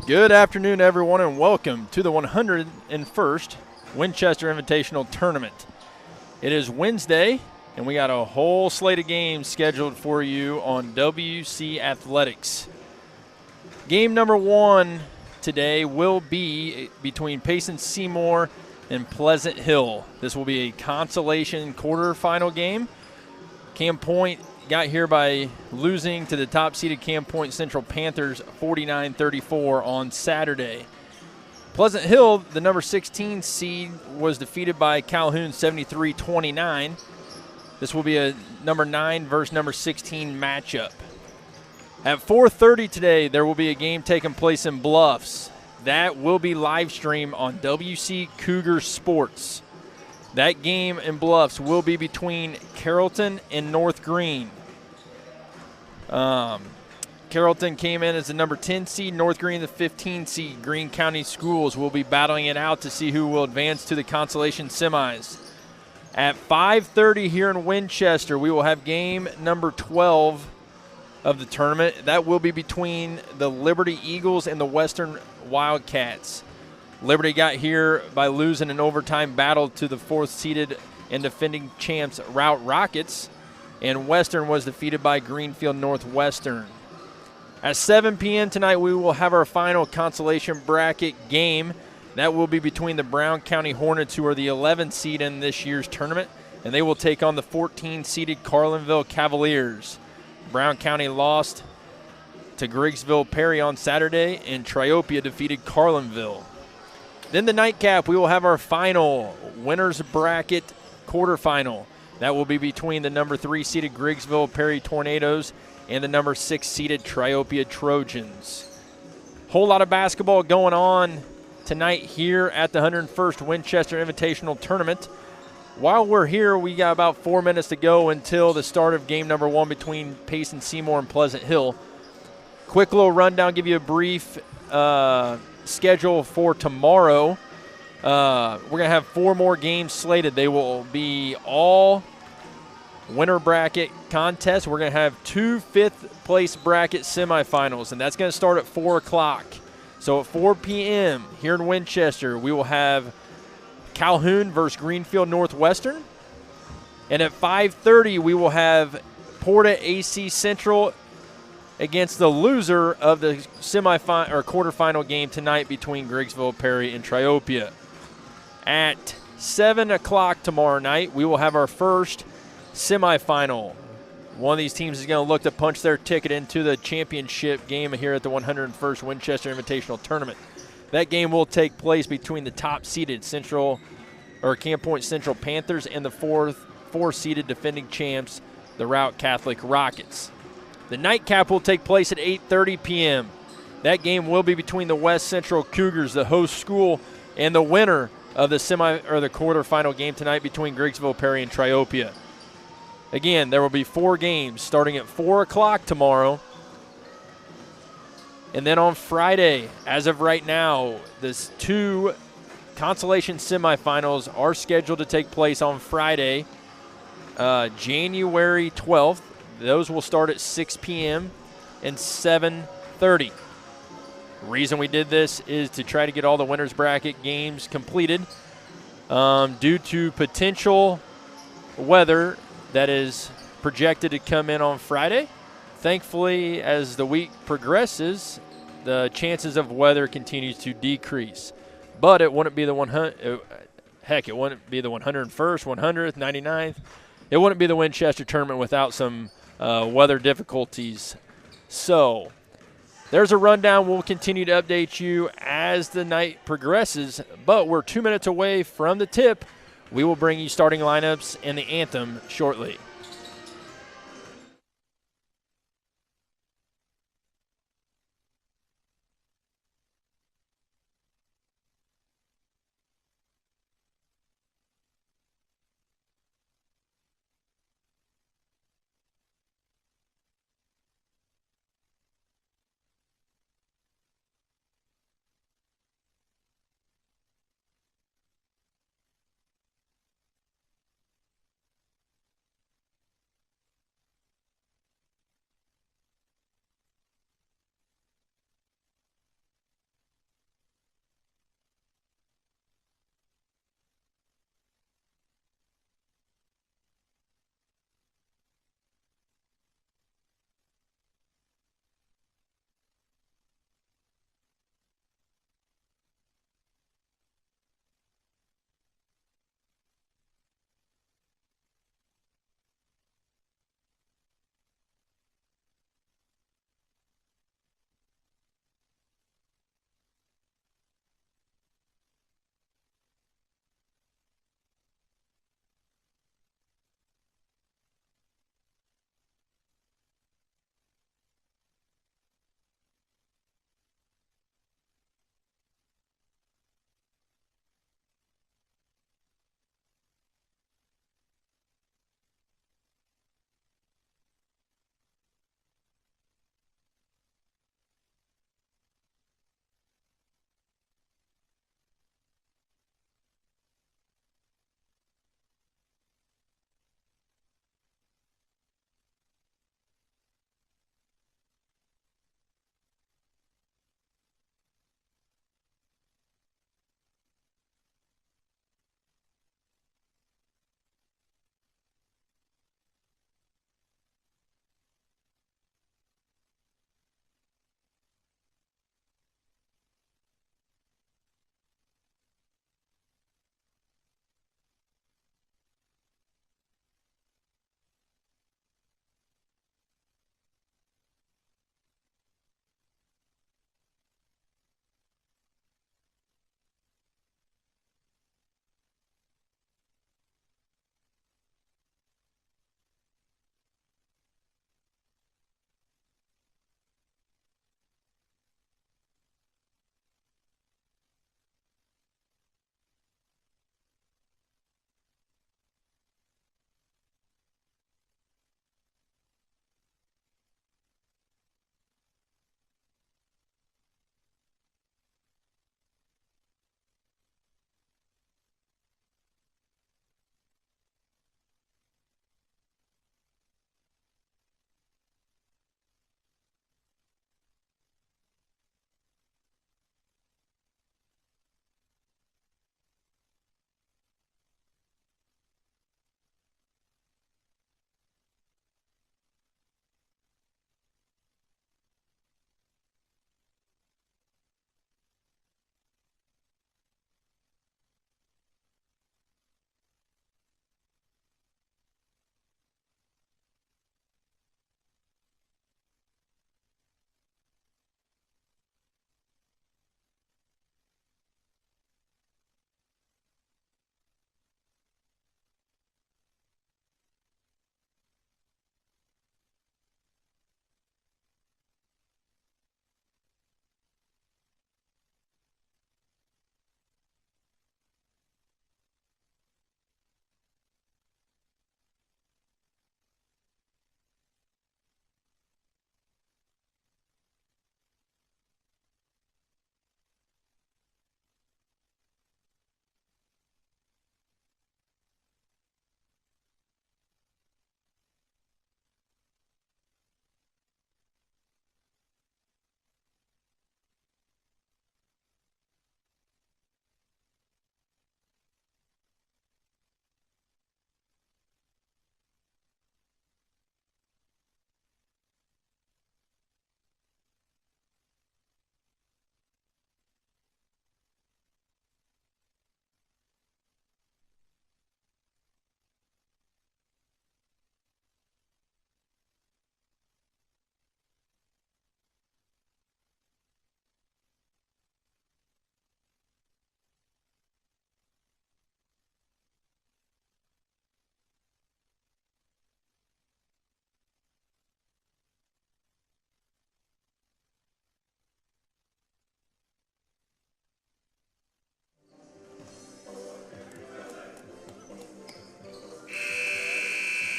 Good afternoon, everyone, and welcome to the 101st Winchester Invitational Tournament. It is Wednesday, and we got a whole slate of games scheduled for you on WC Athletics. Game number one today will be between Payson Seymour and Pleasant Hill. This will be a consolation quarterfinal game. Cam Point got here by losing to the top-seeded Cam Point Central Panthers 49-34 on Saturday. Pleasant Hill, the number 16 seed, was defeated by Calhoun 73-29. This will be a number 9 versus number 16 matchup. At 4:30 today, there will be a game taking place in Bluffs. That will be live streamed on WC Cougar Sports. That game in Bluffs will be between Carrollton and North Green. Carrollton came in as the number 10 seed, North Green the 15 seed. Greene County Schools will be battling it out to see who will advance to the consolation semis. At 5:30 here in Winchester, we will have game number 12 of the tournament. That will be between the Liberty Eagles and the Western Wildcats. Liberty got here by losing an overtime battle to the 4th seeded and defending champs Route Rockets, and Western was defeated by Greenfield Northwestern. At 7 p.m. tonight, we will have our final consolation bracket game. That will be between the Brown County Hornets, who are the 11th seed in this year's tournament, and they will take on the 14-seeded Carlinville Cavaliers. Brown County lost to Griggsville Perry on Saturday, and Triopia defeated Carlinville. Then the nightcap, we will have our final winners bracket quarterfinal. That will be between the number 3-seeded Griggsville Perry Tornadoes and the number 6-seeded Triopia Trojans. Whole lot of basketball going on tonight here at the 101st Winchester Invitational Tournament. While we're here, we got about 4 minutes to go until the start of game number one between Payson Seymour and Pleasant Hill. Quick little rundown, give you a brief schedule for tomorrow. We're going to have 4 more games slated. They will be all winner bracket contests. We're going to have 2 fifth-place bracket semifinals, and that's going to start at 4 o'clock. So at 4 p.m. here in Winchester, we will have Calhoun versus Greenfield Northwestern. And at 5:30, we will have Porta AC Central against the loser of the semifinal or quarterfinal game tonight between Griggsville Perry and Triopia. At 7 o'clock tomorrow night, we will have our first semifinal. One of these teams is going to look to punch their ticket into the championship game here at the 101st Winchester Invitational Tournament. That game will take place between the top-seeded Cam Point Central Panthers and the 4-seeded defending champs, the Route Catholic Rockets. The nightcap will take place at 8:30 p.m. That game will be between the West Central Cougars, the host school, and the winner of the the quarterfinal game tonight between Griggsville Perry and Triopia. Again, there will be 4 games starting at 4 o'clock tomorrow. And then on Friday, as of right now, this 2 consolation semifinals are scheduled to take place on Friday, January 12th. Those will start at 6 p.m. and 7:30. The reason we did this is to try to get all the winners bracket games completed. Due to potential weather that is projected to come in on Friday. Thankfully, as the week progresses, the chances of weather continues to decrease. But it wouldn't be the 100. Heck, it wouldn't be the 101st, 100th, 99th. It wouldn't be the Winchester tournament without some weather difficulties. So there's a rundown. We'll continue to update you as the night progresses. But we're 2 minutes away from the tip. We will bring you starting lineups and the anthem shortly.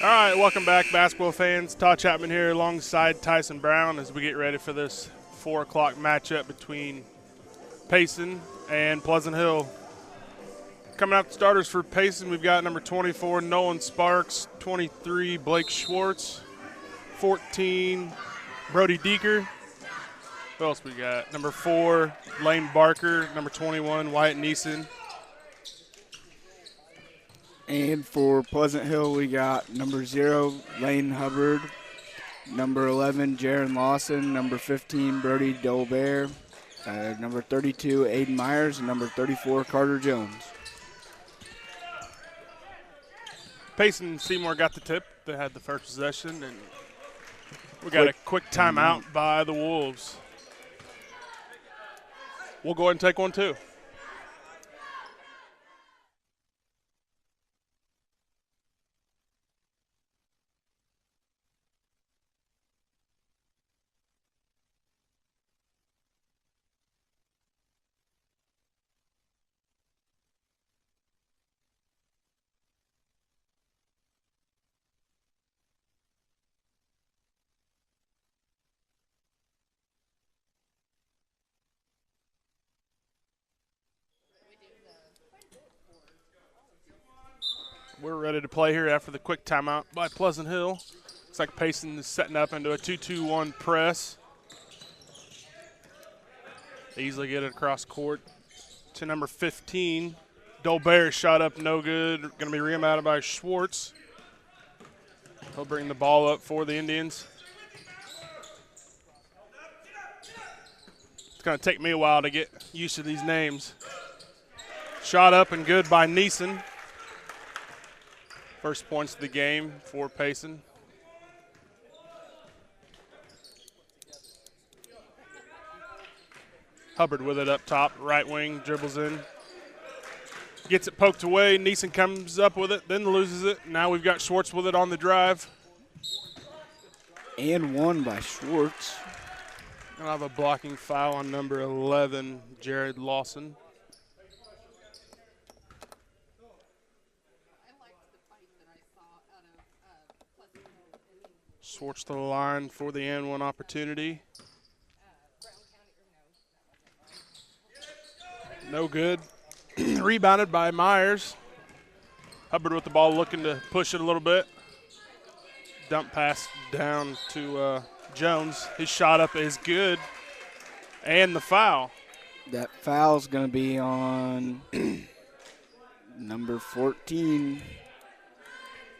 All right, welcome back, basketball fans. Todd Chapman here alongside Tyson Brown as we get ready for this 4 o'clock matchup between Payson and Pleasant Hill. Coming out the starters for Payson, we've got number 24, Nolan Sparks, 23, Blake Schwartz, 14, Brody Deeker. Who else we got? Number 4, Lane Barker, number 21, Wyatt Neeson. And for Pleasant Hill, we got number 0, Lane Hubbard, number 11, Jaron Lawson, number 15, Brody Dolbear, number 32, Aiden Myers, and number 34, Carter Jones. Payson and Seymour got the tip. They had the first possession, and we got a quick timeout by the Wolves. We'll go ahead and take one, too. We're ready to play here after the quick timeout by Pleasant Hill. Looks like Payson is setting up into a 2-2-1 press. They easily get it across court to number 15. Dolbear shot up no good. Going to be rebounded by Schwartz. He'll bring the ball up for the Indians. It's going to take me a while to get used to these names. Shot up and good by Neeson. First points of the game for Payson. Hubbard with it up top, right wing, dribbles in. Gets it poked away, Neeson comes up with it, then loses it. Now we've got Schwartz with it on the drive. And one by Schwartz. I'll have a blocking foul on number 11, Jared Lawson. Schwartz to the line for the and one opportunity. No good. Rebounded by Myers. Hubbard with the ball looking to push it a little bit. Dump pass down to Jones. His shot up is good. And the foul. That foul's going to be on number 14,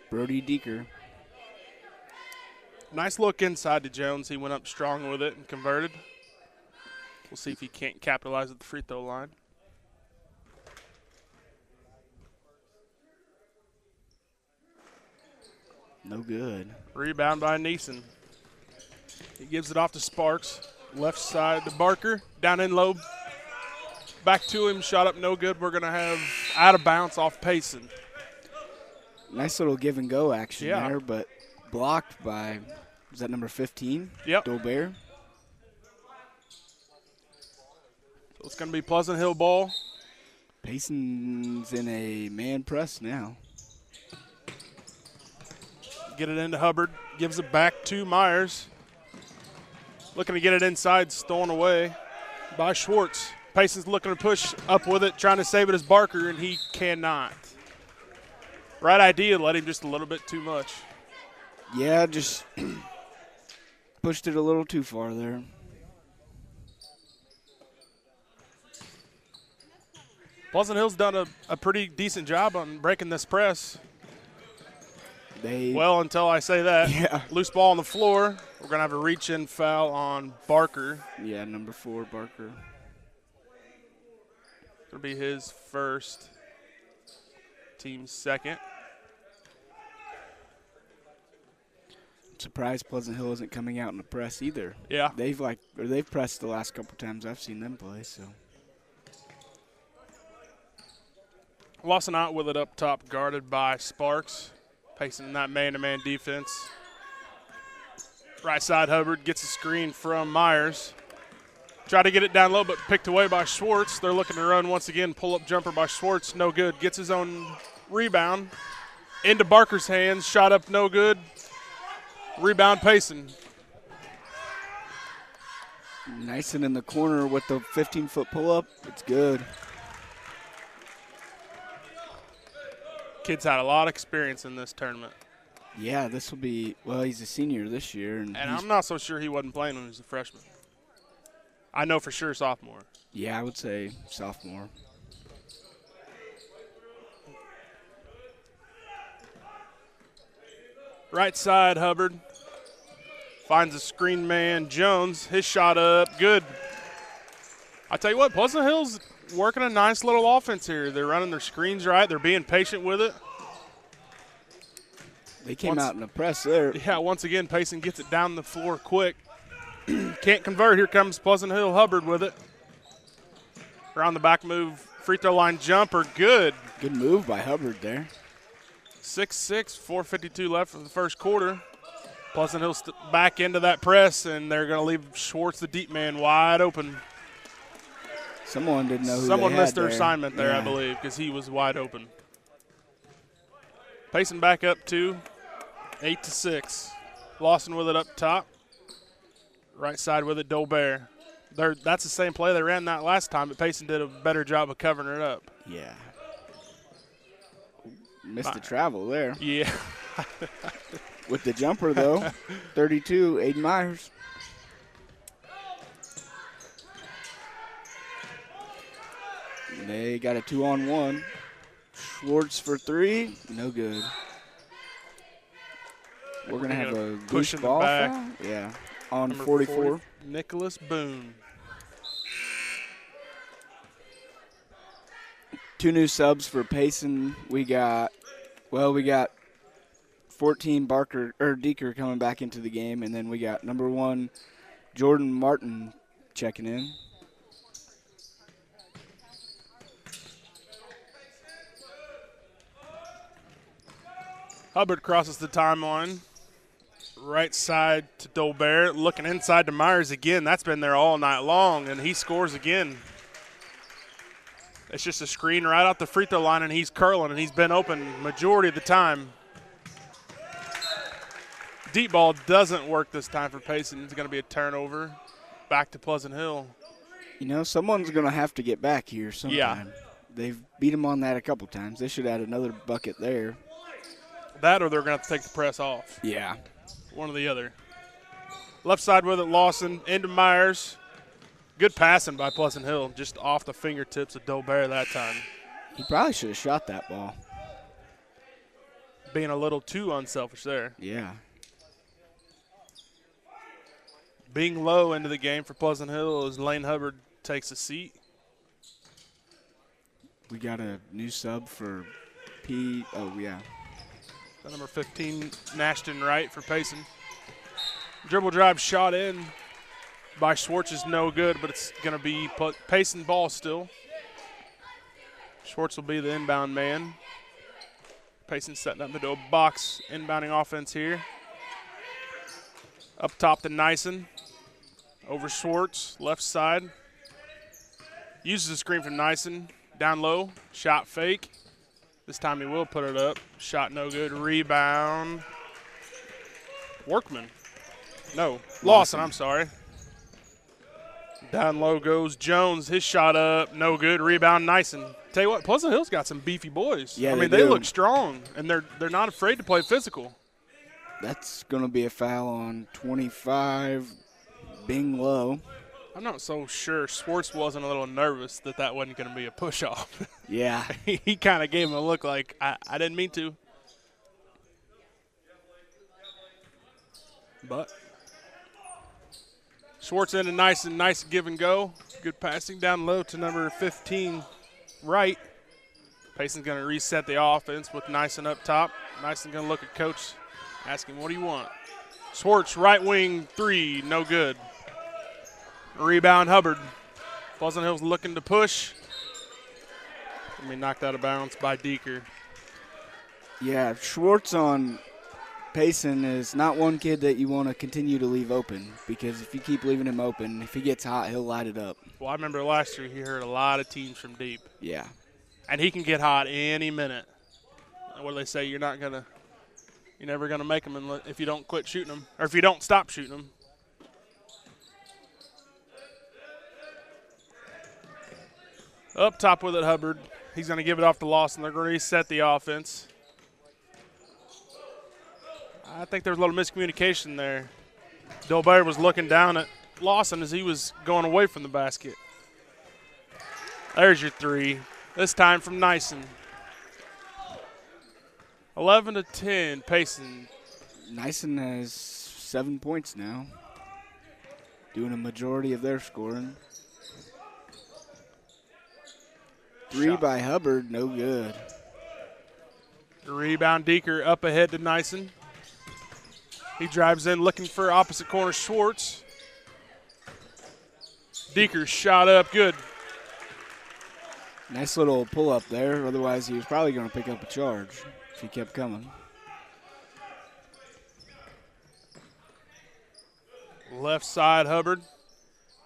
Brody Deeker. Nice look inside to Jones. He went up strong with it and converted. We'll see if he can't capitalize at the free throw line. No good. Rebound by Neeson. He gives it off to Sparks. Left side to Barker. Down in low. Back to him. Shot up no good. We're going to have out of bounds off Payson. Nice little give and go action there, but blocked by, was that number 15? Yep. Dolbear. So it's going to be Pleasant Hill ball. Payson's in a man press now. Get it into Hubbard. Gives it back to Myers. Looking to get it inside. Stolen away by Schwartz. Payson's looking to push up with it. Trying to save it as Barker, and he cannot. Right idea. Let him just a little bit too much. Yeah, just pushed it a little too far there. Pleasant Hill's done a pretty decent job on breaking this press. Well, until I say that. Yeah. Loose ball on the floor. We're going to have a reach-in foul on Barker. Yeah, number 4, Barker. It'll be his first, team's second. I'm surprised Pleasant Hill isn't coming out in the press either. Yeah. They've pressed the last couple times I've seen them play, so. Lawson out with it up top, guarded by Sparks. Payson in that man-to-man defense. Right side, Hubbard gets a screen from Myers. Try to get it down low, but picked away by Schwartz. They're looking to run once again. Pull-up jumper by Schwartz, no good. Gets his own rebound. into Barker's hands. Shot up, no good. Rebound, Payson. Nyson in the corner with the 15-foot pull-up. It's good. Kid's had a lot of experience in this tournament. Yeah, this will be, well, he's a senior this year. And I'm not so sure he wasn't playing when he was a freshman. I know for sure sophomore. Yeah, I would say sophomore. Right side, Hubbard. Finds a screen man, Jones. His shot up, good. I tell you what, Pleasant Hill's working a nice little offense here. They're running their screens right. They're being patient with it. They came out in the press there. Yeah, once again, Payson gets it down the floor quick. Can't convert. Here comes Pleasant Hill. Hubbard with it. Around the back move, free throw line jumper, good. Good move by Hubbard there. 6-6, 4:52 left in the first quarter. Pleasant Hill back into that press, and they're going to leave Schwartz, the deep man, wide open. Someone didn't know who Someone they had missed their there. assignment there, Yeah. I believe, because he was wide open. Payson back up 2, 8-6. Lawson with it up top. Right side with it, Dolbear. That's the same play they ran that last time, but Payson did a better job of covering it up. Yeah. Missed the travel there. Yeah. With the jumper, though, 32, Aiden Myers. They got a 2-on-1. Schwartz for 3, no good. We're going to have a loose pushing ball it back. foul? Yeah, on Number 44. 40, Nicholas Boone. 2 new subs for Payson. We got 14 Deeker coming back into the game, and then we got number 1 Jordan Martin checking in. Hubbard crosses the timeline. Right side to Dolbear. Looking inside to Myers again. That's been there all night long, and he scores again. It's just a screen right off the free throw line, and he's curling, and he's been open majority of the time. Deep ball doesn't work this time for Payson. It's going to be a turnover. Back to Pleasant Hill. You know, someone's going to have to get back here sometime. Yeah. They've beat him on that a couple times. They should add another bucket there. That or they're going to have to take the press off. Yeah. One or the other. Left side with it, Lawson into Myers. Good passing by Pleasant Hill, just off the fingertips of Dolbear that time. He probably should have shot that ball. Being a little too unselfish there. Yeah. Being low into the game for Pleasant Hill as Lane Hubbard takes a seat. We got a new sub for P. Oh, yeah. Number 15, Nashton Wright for Payson. Dribble drive shot in by Schwartz is no good, but it's going to be Payson ball still. Schwartz will be the inbound man. Payson setting up into a box inbounding offense here. Up top to Nyson. Over Schwartz, left side. Uses the screen from Nyson. Down low, shot fake. This time he will put it up. Shot no good. Rebound. Workman. No, Lawson, I'm sorry. Down low goes Jones. His shot up, no good. Rebound, Nyson. Tell you what, Pleasant Hill's got some beefy boys. Yeah, I mean, they they do. look strong, and they're not afraid to play physical. That's going to be a foul on 25, Bing Low. I'm not so sure Schwartz wasn't a little nervous that wasn't going to be a push-off. Yeah. He kind of gave him a look like, I didn't mean to. But Schwartz in a nice give and go. Good passing down low to number 15, Wright. Payson's going to reset the offense with Nyson up top. Nyson going to look at coach, ask him, what do you want? Schwartz, right wing, 3, no good. Rebound, Hubbard. Pleasant Hill's looking to push. Knocked out of bounds by Deeker. Yeah, Schwartz on Payson is not one kid that you want to continue to leave open, because if you keep leaving him open, if he gets hot, he'll light it up. Well, I remember last year he hurt a lot of teams from deep. Yeah. And he can get hot any minute. what do they say? You're never gonna make them if you don't quit shooting them, or if you don't stop shooting them. Up top with it, Hubbard. He's gonna give it off to Lawson. They're gonna reset the offense. I think there was a little miscommunication there. Dolbear was looking down at Lawson as he was going away from the basket. There's your three. This time from Nyson. 11-10, Payson. Nyson has 7 points now, doing a majority of their scoring. Three by Hubbard, no good. Rebound, Deeker up ahead to Nyson. He drives in looking for opposite corner Schwartz. Deeker shot up, good. Nice little pull up there. Otherwise, he was probably going to pick up a charge if he kept coming. Left side, Hubbard.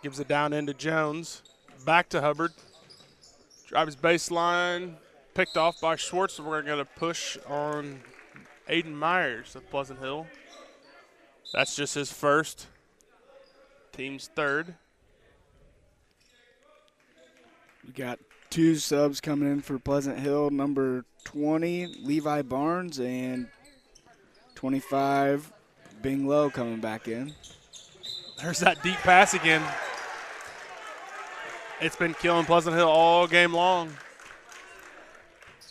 Gives it down into Jones. Back to Hubbard. Drives baseline. Picked off by Schwartz. We're going to push on Aiden Myers of Pleasant Hill. That's just his first. Team's third. We got 2 subs coming in for Pleasant Hill. Number 20, Levi Barnes, and 25, Bing Low coming back in. There's that deep pass again. It's been killing Pleasant Hill all game long.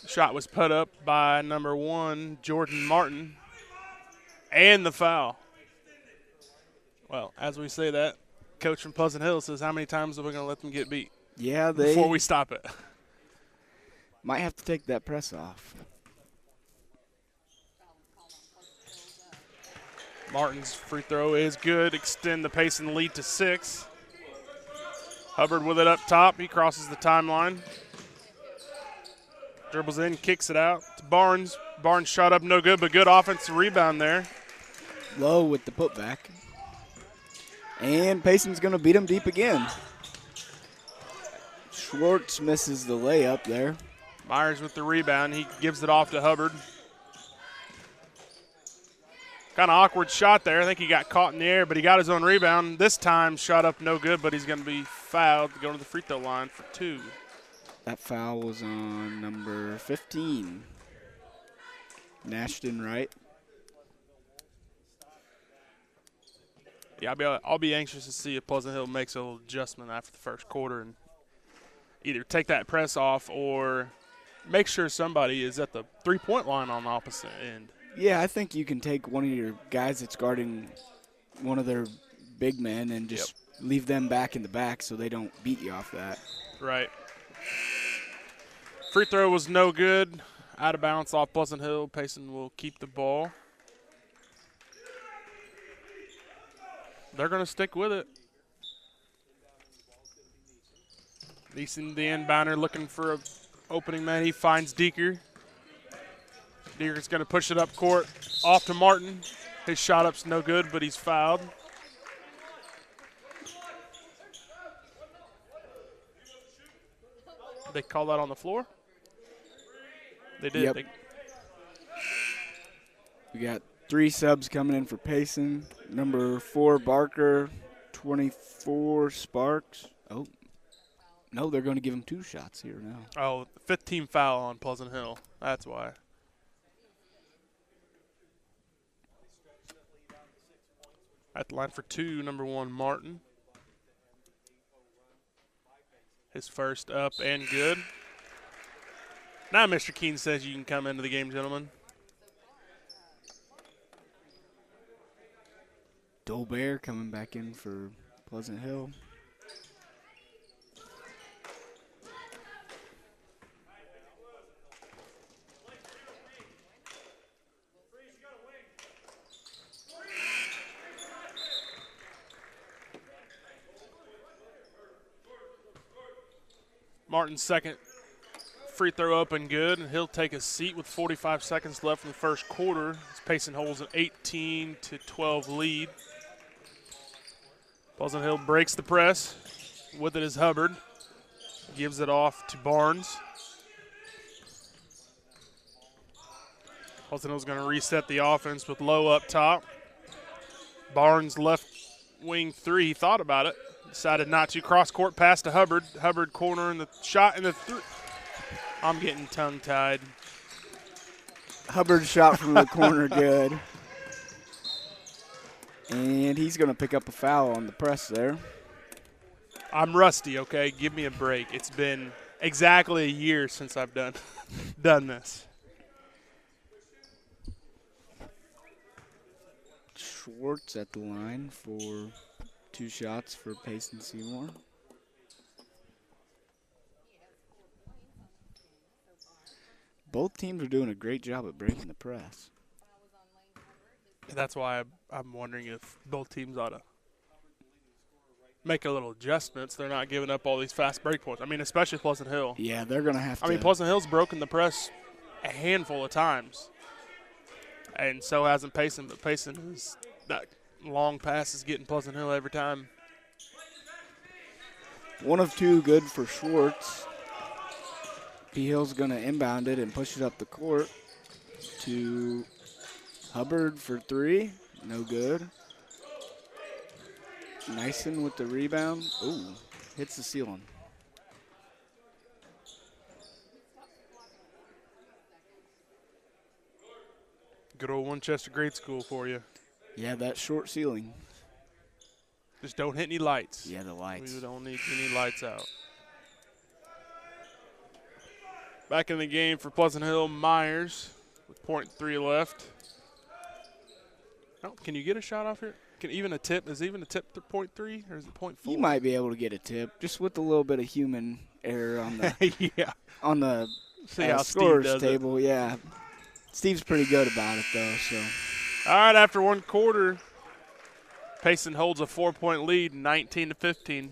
Shot was put up by number 1, Jordan Martin, and the foul. Well, as we say that, coach from Pleasant Hill says, how many times are we going to let them get beat? Yeah, before we stop it. Might have to take that press off. Martin's free throw is good. Extend the Payson lead to 6. Hubbard with it up top. He crosses the timeline. Dribbles in, kicks it out to Barnes. Barnes shot up no good, but good offensive rebound there. Low with the putback. And Payson's going to beat him deep again. Schwartz misses the layup there. Myers with the rebound. He gives it off to Hubbard. Kind of awkward shot there. I think he got caught in the air, but he got his own rebound. This time, shot up no good, but he's going to be fouled to go to the free throw line for 2. That foul was on number 15, Nashton Wright. Yeah, I'll be anxious to see if Pleasant Hill makes a little adjustment after the first quarter and either take that press off or make sure somebody is at the three-point line on the opposite end. Yeah, I think you can take one of your guys that's guarding one of their big men and just leave them back in the back so they don't beat you off that. Right. Free throw was no good. Out of bounds off Pleasant Hill. Payson will keep the ball. They're going to stick with it. Neeson, the inbounder, looking for an opening man. He finds Deeker. Deeker's going to push it up court. Off to Martin. His shot up's no good, but he's fouled. They call that on the floor? They did. Yep. We got 3 subs coming in for Payson. Number 4, Barker. 24, Sparks. Oh, no, they're going to give him 2 shots here now. Oh, 15 foul on Pleasant Hill. That's why. At the line for 2, number 1, Martin. His first up and good. Now Mr. Keene says you can come into the game, gentlemen. Dolbear coming back in for Pleasant Hill. Martin's second free throw up and good, and he'll take a seat with 45 seconds left in the first quarter as Payson holds an 18-12 lead. Pleasant Hill breaks the press. With it is Hubbard. Gives it off to Barnes. Pleasant Hill's going to reset the offense with Lowe up top. Barnes left wing 3. He thought about it. Decided not to. Cross court pass to Hubbard. Hubbard corner and the shot and the three. I'm getting tongue-tied. Hubbard shot from the corner, good. And he's going to pick up a foul on the press there. I'm rusty, okay? Give me a break. It's been exactly a year since I've done this. Schwartz at the line for 2 shots for Payson Seymour. Both teams are doing a great job at breaking the press. That's why I'm wondering if both teams ought to make a little adjustments. They're not giving up all these fast break points. I mean, especially Pleasant Hill. Yeah, they're going to have to. I mean, Pleasant Hill's broken the press a handful of times, and so hasn't Payson. But Payson is that long pass is getting Pleasant Hill every time. 1 of 2 good for Schwartz. P. Hill's going to inbound it and push it up the court to Hubbard for 3. No good. Nyson with the rebound. Ooh, hits the ceiling. Good old Winchester Grade School for you. Yeah, that short ceiling. Just don't hit any lights. Yeah, the lights. We don't need any lights out. Back in the game for Pleasant Hill, Myers with .3 left. Oh, can you get a shot off here? Can even a tip? Is even a tip to .3 or is it .4? You might be able to get a tip just with a little bit of human error on the yeah. on the See how scorers Steve does table. Yeah, Steve's pretty good about it though. So all right, after 1 quarter, Payson holds a 4-point lead, 19-15.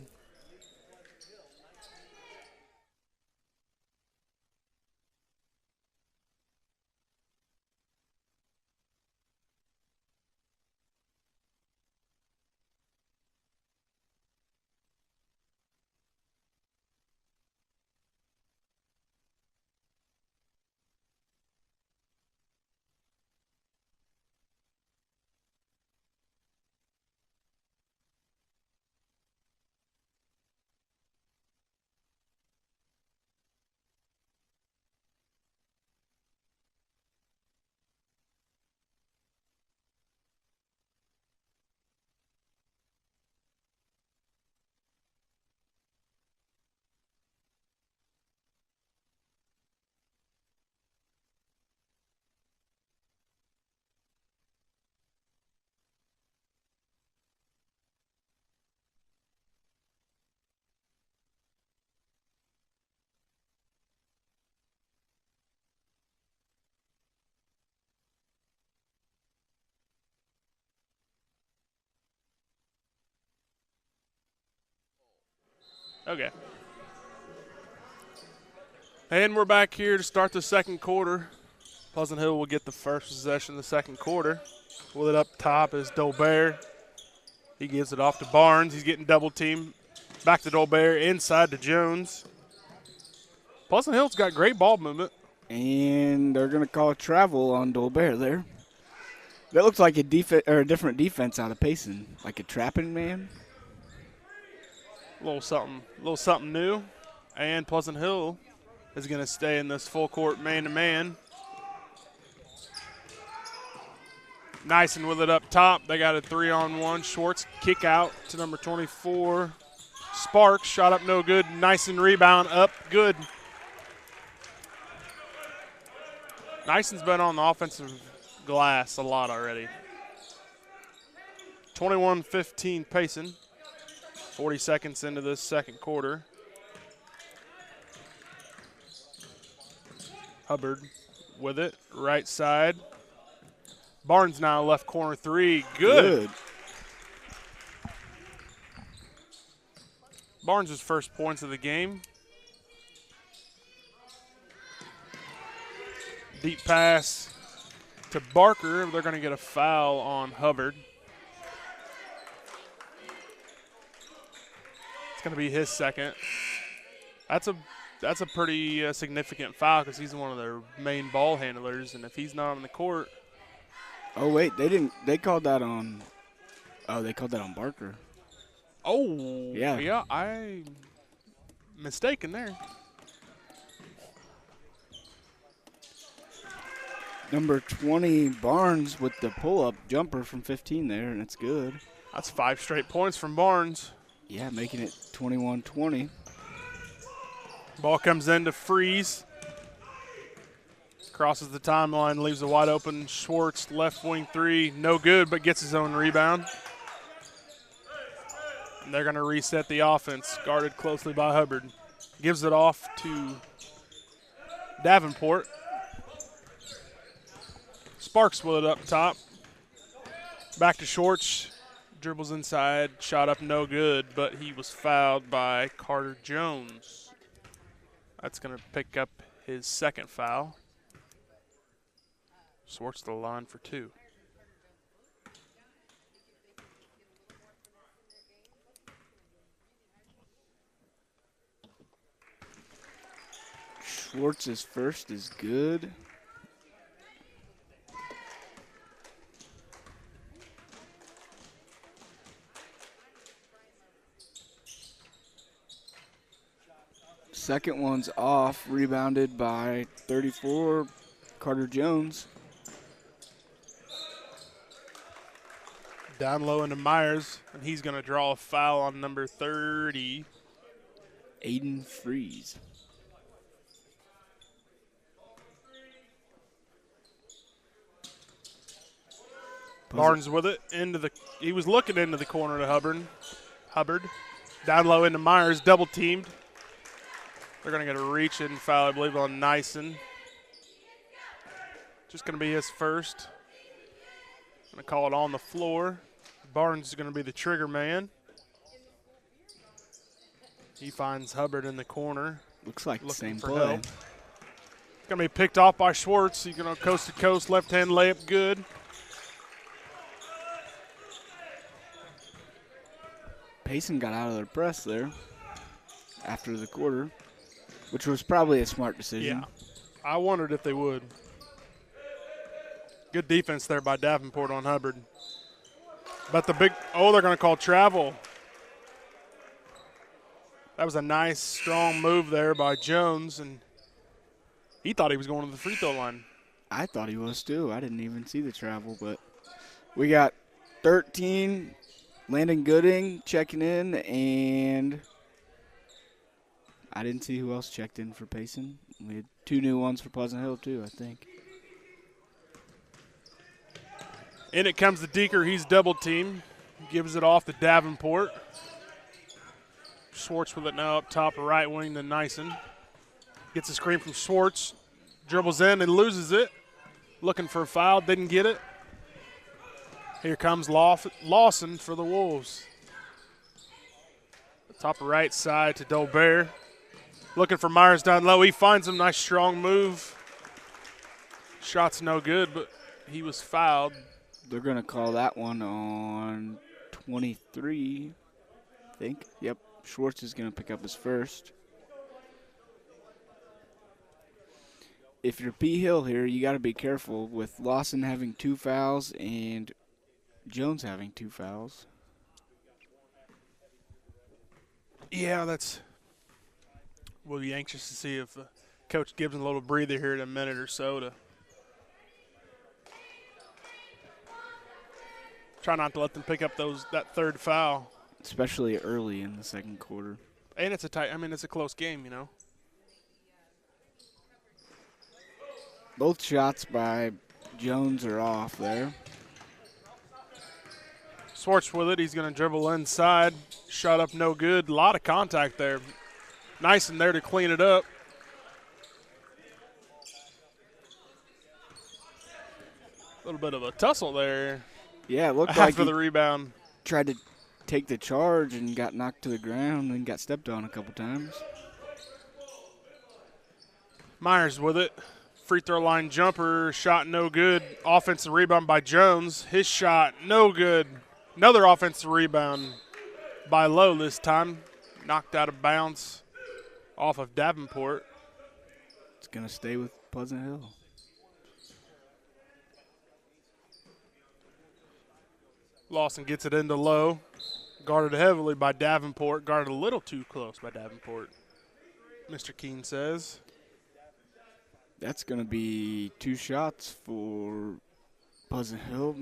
Okay. And we're back here to start the second quarter. Pleasant Hill will get the first possession of the second quarter. With it up top is Dolbear. He gives it off to Barnes. He's getting double teamed. Back to Dolbear, inside to Jones. Pleasant Hill's got great ball movement. and they're going to call travel on Dolbear there. That looks like a different defense out of Payson, like a trapping man. A little something new. And Pleasant Hill is going to stay in this full court man-to-man. Nyson with it up top. They got a 3-on-1. Schwartz kick out to number 24. Sparks shot up no good. Nyson rebound up good. Nyson's been on the offensive glass a lot already. 21-15 Payson. 40 seconds into this second quarter. Hubbard with it, right side. Barnes now left corner three. Good. Barnes' first points of the game. Deep pass to Barker. They're going to get a foul on Hubbard. It's going to be his second. That's a that's a pretty significant foul because he's one of their main ball handlers, and if he's not on the court. Oh wait, they didn't. They called that on. Oh, they called that on Barker. Oh, Yeah. I mistaken there. Number 20 Barnes with the pull-up jumper from 15 there, and it's good. That's 5 straight points from Barnes. Yeah, making it 21-20. Ball comes in to Freeze. Crosses the timeline, leaves a wide open Schwartz, left wing 3, no good, but gets his own rebound. And they're going to reset the offense, guarded closely by Hubbard. Gives it off to Davenport. Sparks with it up top. Back to Schwartz. Dribbles inside, shot up no good, but he was fouled by Carter Jones. That's going to pick up his second foul. Schwartz to the line for 2. Schwartz's first is good. Second one's off, rebounded by 34, Carter Jones. Down low into Myers, and he's going to draw a foul on number 30. Aiden Freeze. Barnes with it he was looking into the corner to Hubbard. Down low into Myers, double teamed. They're going to get a reach and foul, I believe, on Nyson. Just going to be his first. Going to call it on the floor. Barnes is going to be the trigger man. He finds Hubbard in the corner. Looks like the same for play. help. It's going to be picked off by Schwartz. He's going to coast to coast, left hand layup, good. Payson got out of their press there after the quarter, which was probably a smart decision. Yeah, I wondered if they would. Good defense there by Davenport on Hubbard. But they're going to call travel. That was a nice, strong move there by Jones, and he thought he was going to the free throw line. I thought he was too. I didn't even see the travel, but we got 13, Landon Gooding checking in, and I didn't see who else checked in for Payson. We had 2 new ones for Pleasant Hill too, I think. In it comes the Deaker. He's double teamed. Gives it off to Davenport. Schwartz with it now up top, right wing to Nyson. Gets a screen from Schwartz. Dribbles in and loses it. Looking for a foul, didn't get it. Here comes Lawson for the Wolves. The top right side to Dolbear. Looking for Myers down low. He finds him. Nice strong move. Shot's no good, but he was fouled. They're going to call that one on 23, I think. Yep, Schwartz is going to pick up his first. If you're P. Hill here, you got to be careful with Lawson having 2 fouls and Jones having 2 fouls. Yeah, we'll be anxious to see if Coach gives him a little breather here in a minute or so to try not to let them pick up that third foul. Especially early in the second quarter. And it's a close game, you know. Both shots by Jones are off there. Schwartz with it. He's going to dribble inside. Shot up no good. A lot of contact there. Nice in there to clean it up. A little bit of a tussle there. Yeah, it looked like after the rebound. Tried to take the charge and got knocked to the ground and got stepped on a couple times. Myers with it. Free throw line jumper. Shot no good. Offensive rebound by Jones. His shot no good. Another offensive rebound by Lowe this time. Knocked out of bounds. off of Davenport. It's going to stay with Pleasant Hill. Lawson gets it into low. Guarded heavily by Davenport. Guarded a little too close by Davenport, Mr. Keene says. That's going to be 2 shots for Pleasant Hill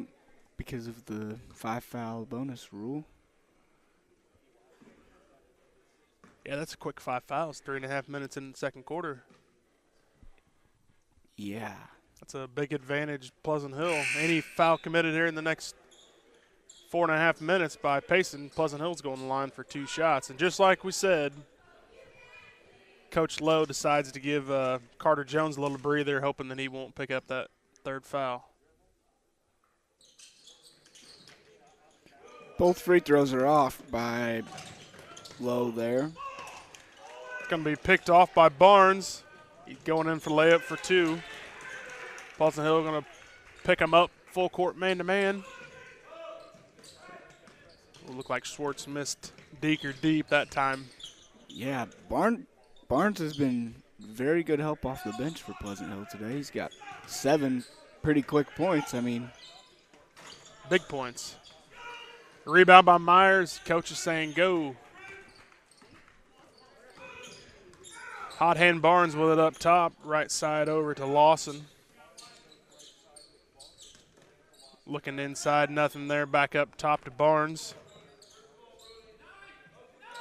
because of the 5-foul bonus rule. Yeah, that's a quick 5 fouls. 3.5 minutes in the second quarter. Yeah. That's a big advantage, Pleasant Hill. Any foul committed here in the next 4.5 minutes by Payson, Pleasant Hill's going to the line for 2 shots. And just like we said, Coach Lowe decides to give Carter Jones a little breather, hoping that he won't pick up that 3rd foul. Both free throws are off by Lowe there. It's going to be picked off by Barnes. He's going in for layup for 2. Pleasant Hill going to pick him up full court man-to-man. Will look like Schwartz missed Deeker deep that time. Yeah, Barnes has been very good help off the bench for Pleasant Hill today. He's got 7 pretty quick points. I mean, big points. Rebound by Myers. Coach is saying go. Hot hand Barnes with it up top. Right side over to Lawson. Looking inside, nothing there. Back up top to Barnes.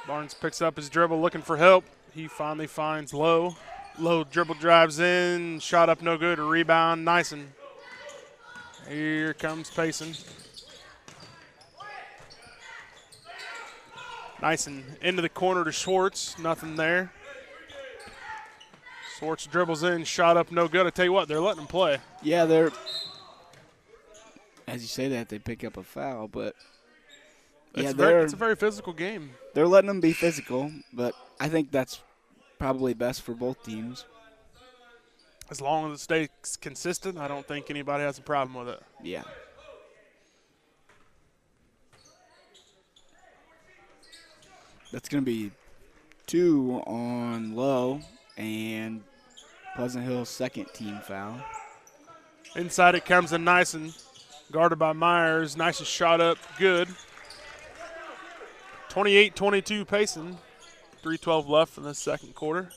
Barnes picks up his dribble, looking for help. He finally finds Lowe. Lowe dribble drives in. Shot up no good. A rebound, Nyson. Here comes Payson. Nyson into the corner to Schwartz. Nothing there. Schwartz dribbles in. Shot up no good. I tell you what, they're letting him play. Yeah, they're, as you say that, they pick up a foul, but It's a very physical game. They're letting them be physical, but I think that's probably best for both teams. As long as it stays consistent, I don't think anybody has a problem with it. Yeah. That's going to be 2 on Lowe and Pleasant Hill's second team foul. Inside it comes to Nyson, guarded by Myers. Nyson shot up good. 28-22 Payson. 3:12 left in the second quarter.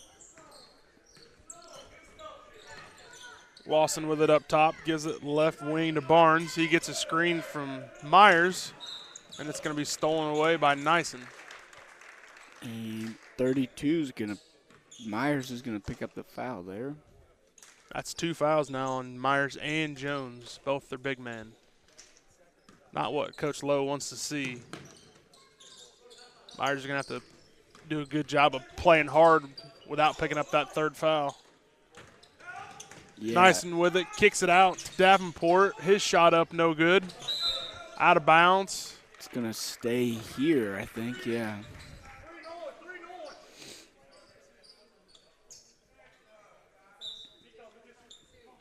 Lawson with it up top, gives it left wing to Barnes. He gets a screen from Myers, and it's going to be stolen away by Nyson. And 32 is going to, Myers is going to pick up the foul there. That's 2 fouls now on Myers and Jones, both their big men. Not what Coach Lowe wants to see. Myers is going to have to do a good job of playing hard without picking up that 3rd foul. Yeah. Nyson with it, kicks it out to Davenport. His shot up, no good. Out of bounds. It's going to stay here, I think, yeah.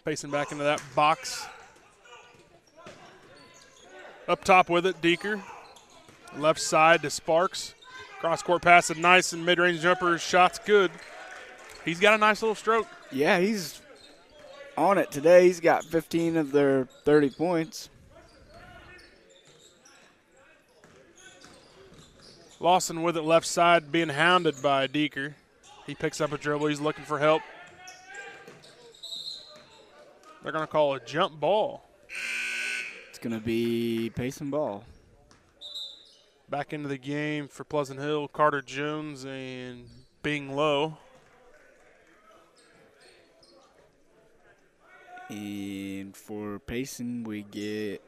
Pacing back into that box. Up top with it, Deeker. Left side to Sparks. Cross-court pass to Nyson. Mid-range jumper, shot's good. He's got a nice little stroke. Yeah, he's on it today. He's got 15 of their 30 points. Lawson with it left side, being hounded by Deeker. He picks up a dribble. He's looking for help. They're going to call a jump ball. It's going to be Payson ball. Back into the game for Pleasant Hill, Carter Jones and Bing Lowe. And for Payson, we get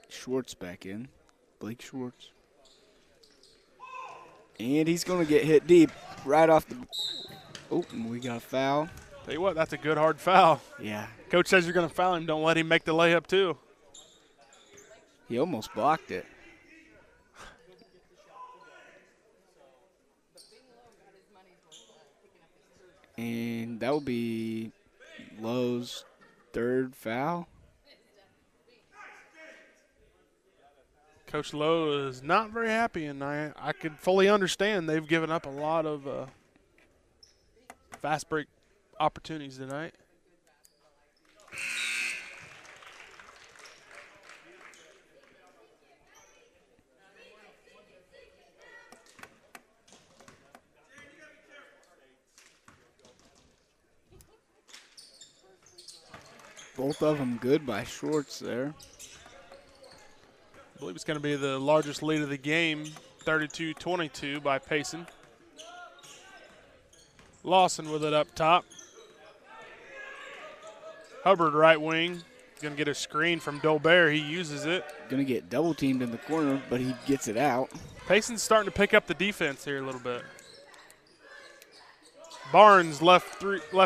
Schwartz back in, Blake Schwartz. And he's going to get hit deep right off the – oh, and we got a foul. Tell you what, that's a good hard foul. Yeah. Coach says you're going to foul him. Don't let him make the layup too. He almost blocked it. And that will be Lowe's 3rd foul. Coach Lowe is not very happy, and I could fully understand. They've given up a lot of fast break opportunities tonight. Both of them good by Schwartz there. I believe it's going to be the largest lead of the game, 32-22 by Payson. Lawson with it up top. Hubbard right wing. Going to get a screen from Dolbear. He uses it. Going to get double teamed in the corner, but he gets it out. Payson's starting to pick up the defense here a little bit. Barnes left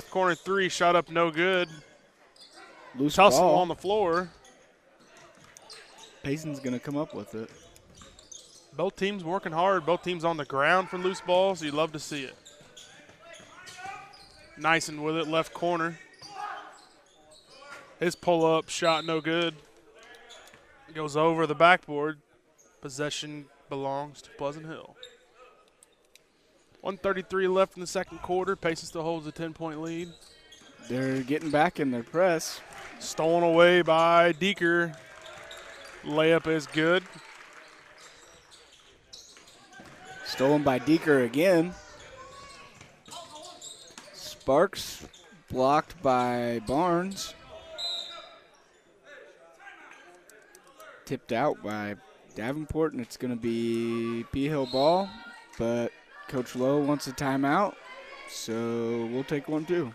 corner three, shot up no good. Loose Tussle ball. on the floor. Payson's going to come up with it. Both teams working hard. Both teams on the ground for loose balls. You love to see it. Nyson with it, left corner. His pull-up shot no good. Goes over the backboard. Possession belongs to Pleasant Hill. 1:33 left in the second quarter. Payson still holds a 10-point lead. They're getting back in their press. Stolen away by Deeker. Layup is good. Stolen by Deeker again. Sparks blocked by Barnes. Tipped out by Davenport, and it's going to be P-Hill ball. But Coach Lowe wants a timeout, so we'll take one too.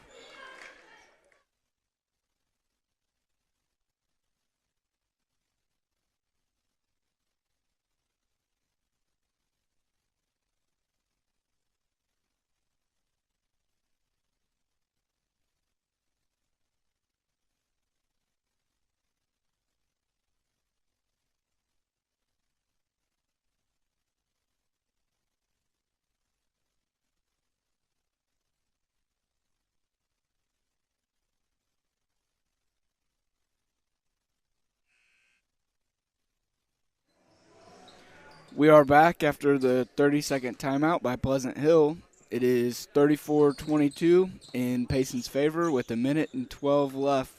We are back after the 30-second timeout by Pleasant Hill. It is 34-22 in Payson's favor with 1:12 left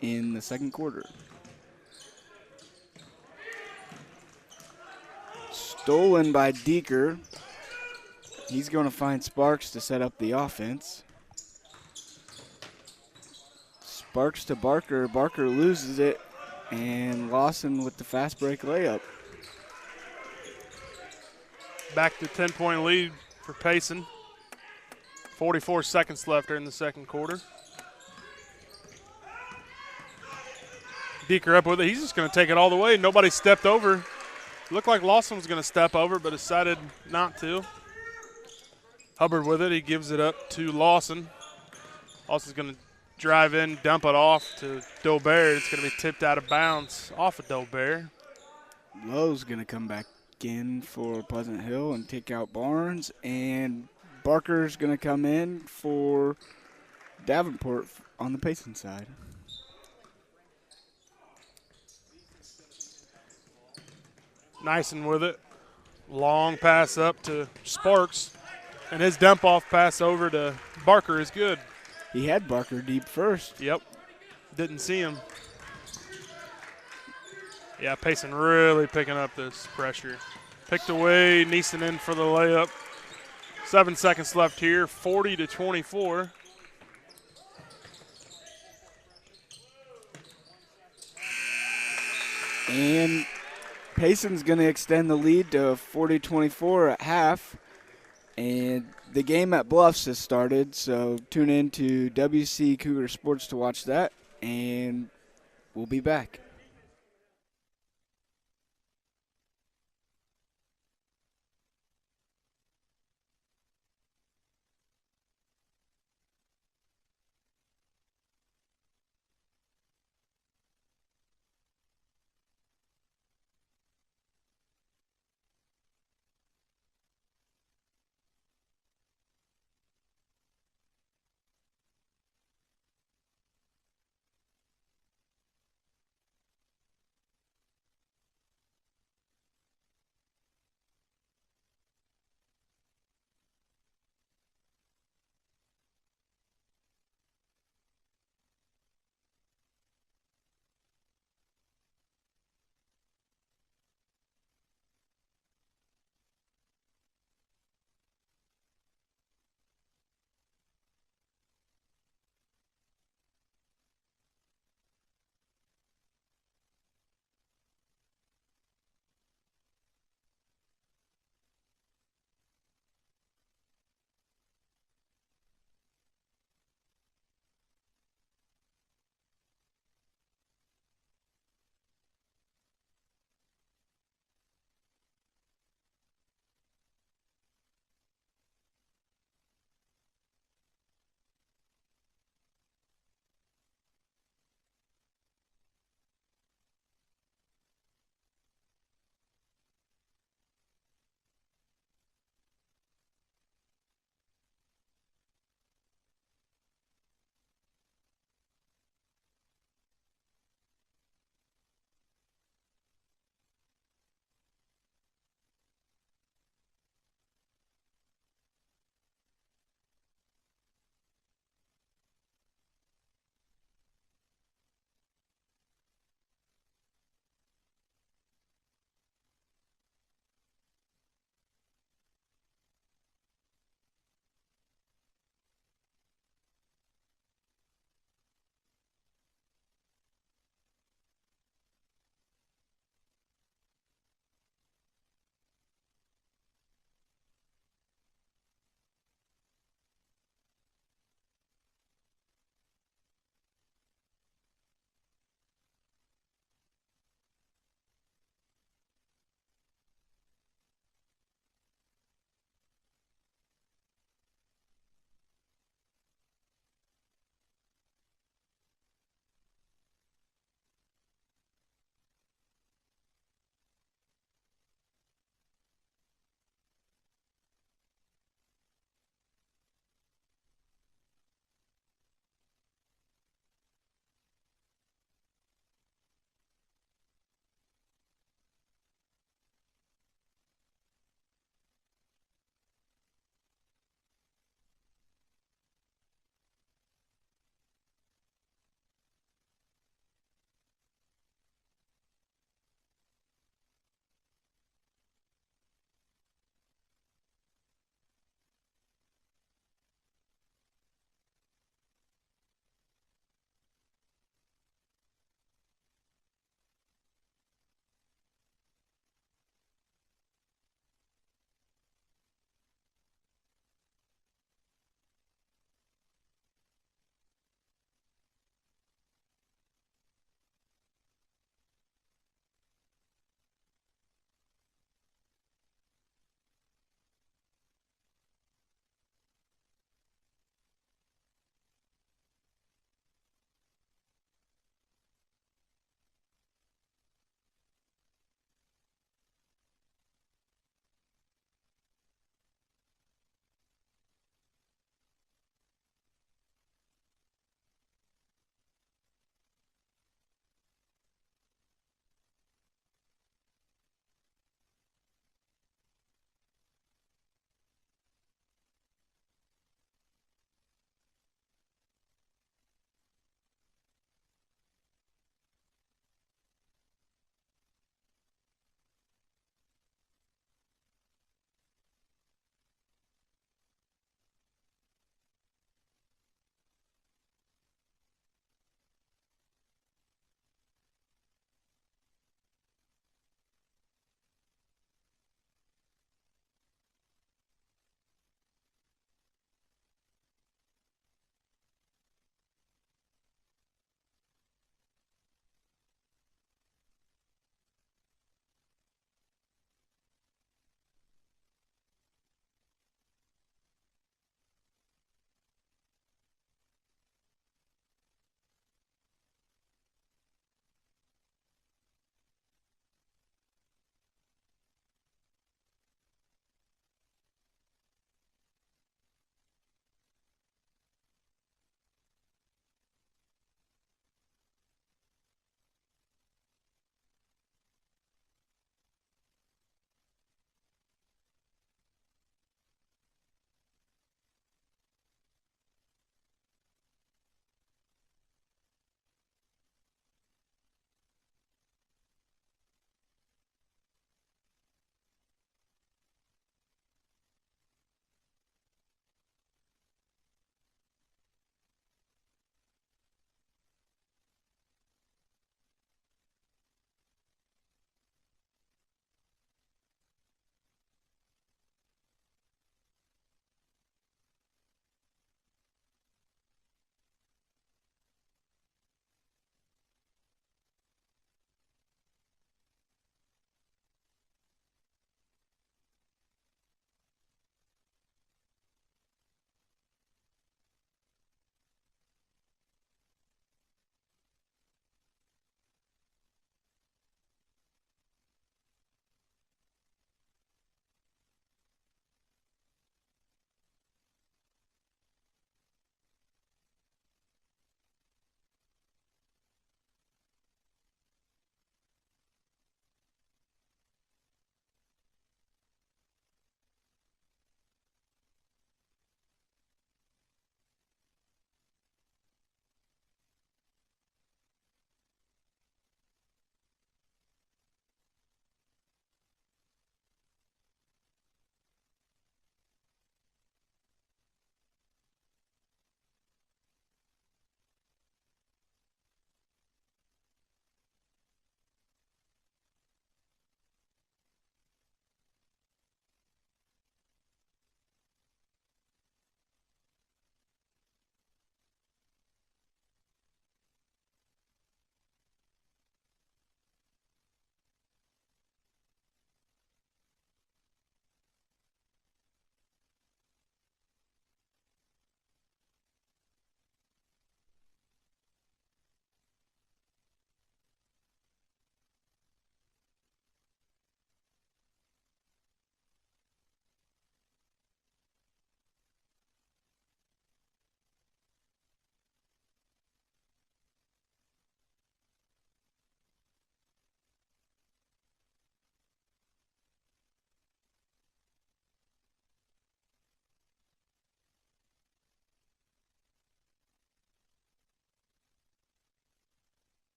in the second quarter. Stolen by Deeker. He's going to find Sparks to set up the offense. Sparks to Barker. Barker loses it, and Lawson with the fast break layup. Back to 10-point lead for Payson. 44 seconds left here in the second quarter. Deeker up with it. He's just going to take it all the way. Nobody stepped over. Looked like Lawson was going to step over, but decided not to. Hubbard with it. He gives it up to Lawson. Lawson's going to drive in, dump it off to Dolbear. It's going to be tipped out of bounds off of Dolbear. Lowe's going to come back in for Pleasant Hill and take out Barnes, and Barker's going to come in for Davenport on the Payson side. Nyson with it. Long pass up to Sparks, and his dump off pass over to Barker is good. He had Barker deep first. Yep. Didn't see him. Yeah, Payson really picking up this pressure. Picked away, Neeson in for the layup. 7 seconds left here, 40-24. And Payson's going to extend the lead to 40-24 at half. And the game at Bluffs has started, so tune in to WC Cougar Sports to watch that. And we'll be back.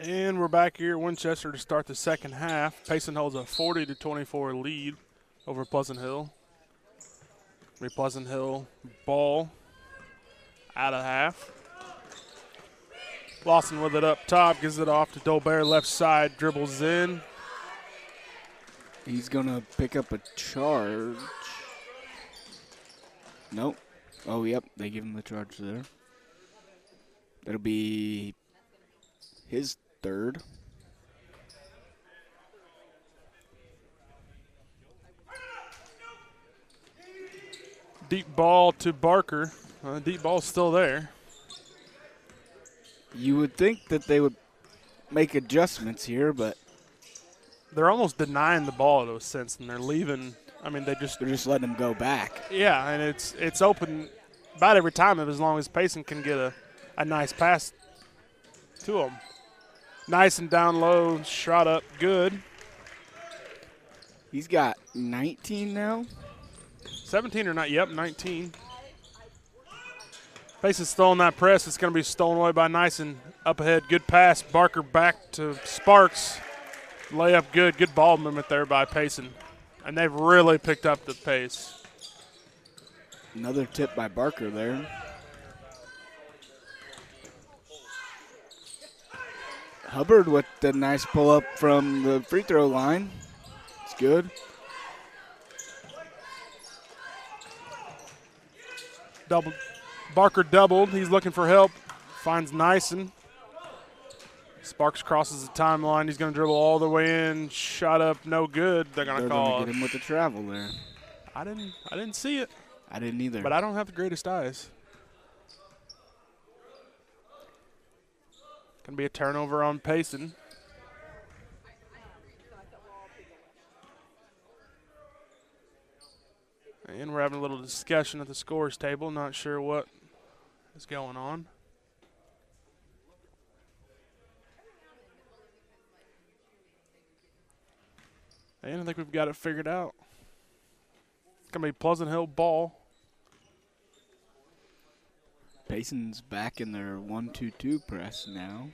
And we're back here at Winchester to start the second half. Payson holds a 40-24 lead over Pleasant Hill. Pleasant Hill ball out of half. Lawson with it up top, gives it off to Dolbear, left side, dribbles in. He's going to pick up a charge. Nope. Oh, yep, they give him the charge there. That'll be his third. Deep ball to Barker. Deep ball's still there. You would think that they would make adjustments here, but they're almost denying the ball in a sense, and they're leaving. I mean, they're just letting him go back. Yeah, and it's open about every time as long as Payson can get a nice pass to him. Nice and down low, shot up, good. He's got 19 now. 17 or not? Yep, 19. Payson's stolen that press. It's going to be stolen away by Nyson. Up ahead, good pass. Barker back to Sparks. Layup good. Good ball movement there by Payson. And they've really picked up the pace. Another tip by Barker there. Hubbard with the nice pull-up from the free throw line. It's good. Barker doubled. He's looking for help. Finds Nyson. Sparks crosses the timeline. He's going to dribble all the way in. Shot up, no good. They're going to call. Get him with the travel there. I didn't see it. I didn't either. But I don't have the greatest eyes. Going to be a turnover on Payson. And we're having a little discussion at the scores table. Not sure what is going on. And I think we've got it figured out. It's going to be Pleasant Hill ball. Payson's back in their 1-2-2 press now.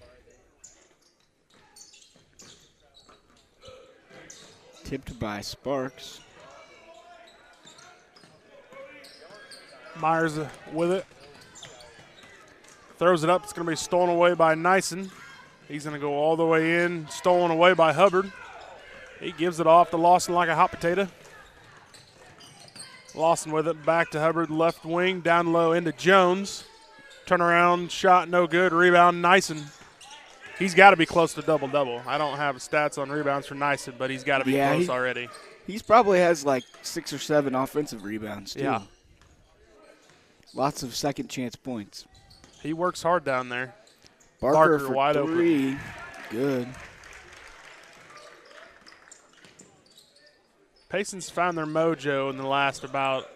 Tipped by Sparks. Myers with it. Throws it up. It's going to be stolen away by Nyson. He's going to go all the way in. Stolen away by Hubbard. He gives it off to Lawson like a hot potato. Lawson with it. Back to Hubbard. Left wing. Down low into Jones. Turnaround. Shot no good. Rebound Nyson. He's got to be close to double-double. I don't have stats on rebounds for Nyson, but he's got to be close already. He probably has like 6 or 7 offensive rebounds, too. Yeah. Lots of second-chance points. He works hard down there. Barker for wide 3. open. Good. Payson's found their mojo in the last about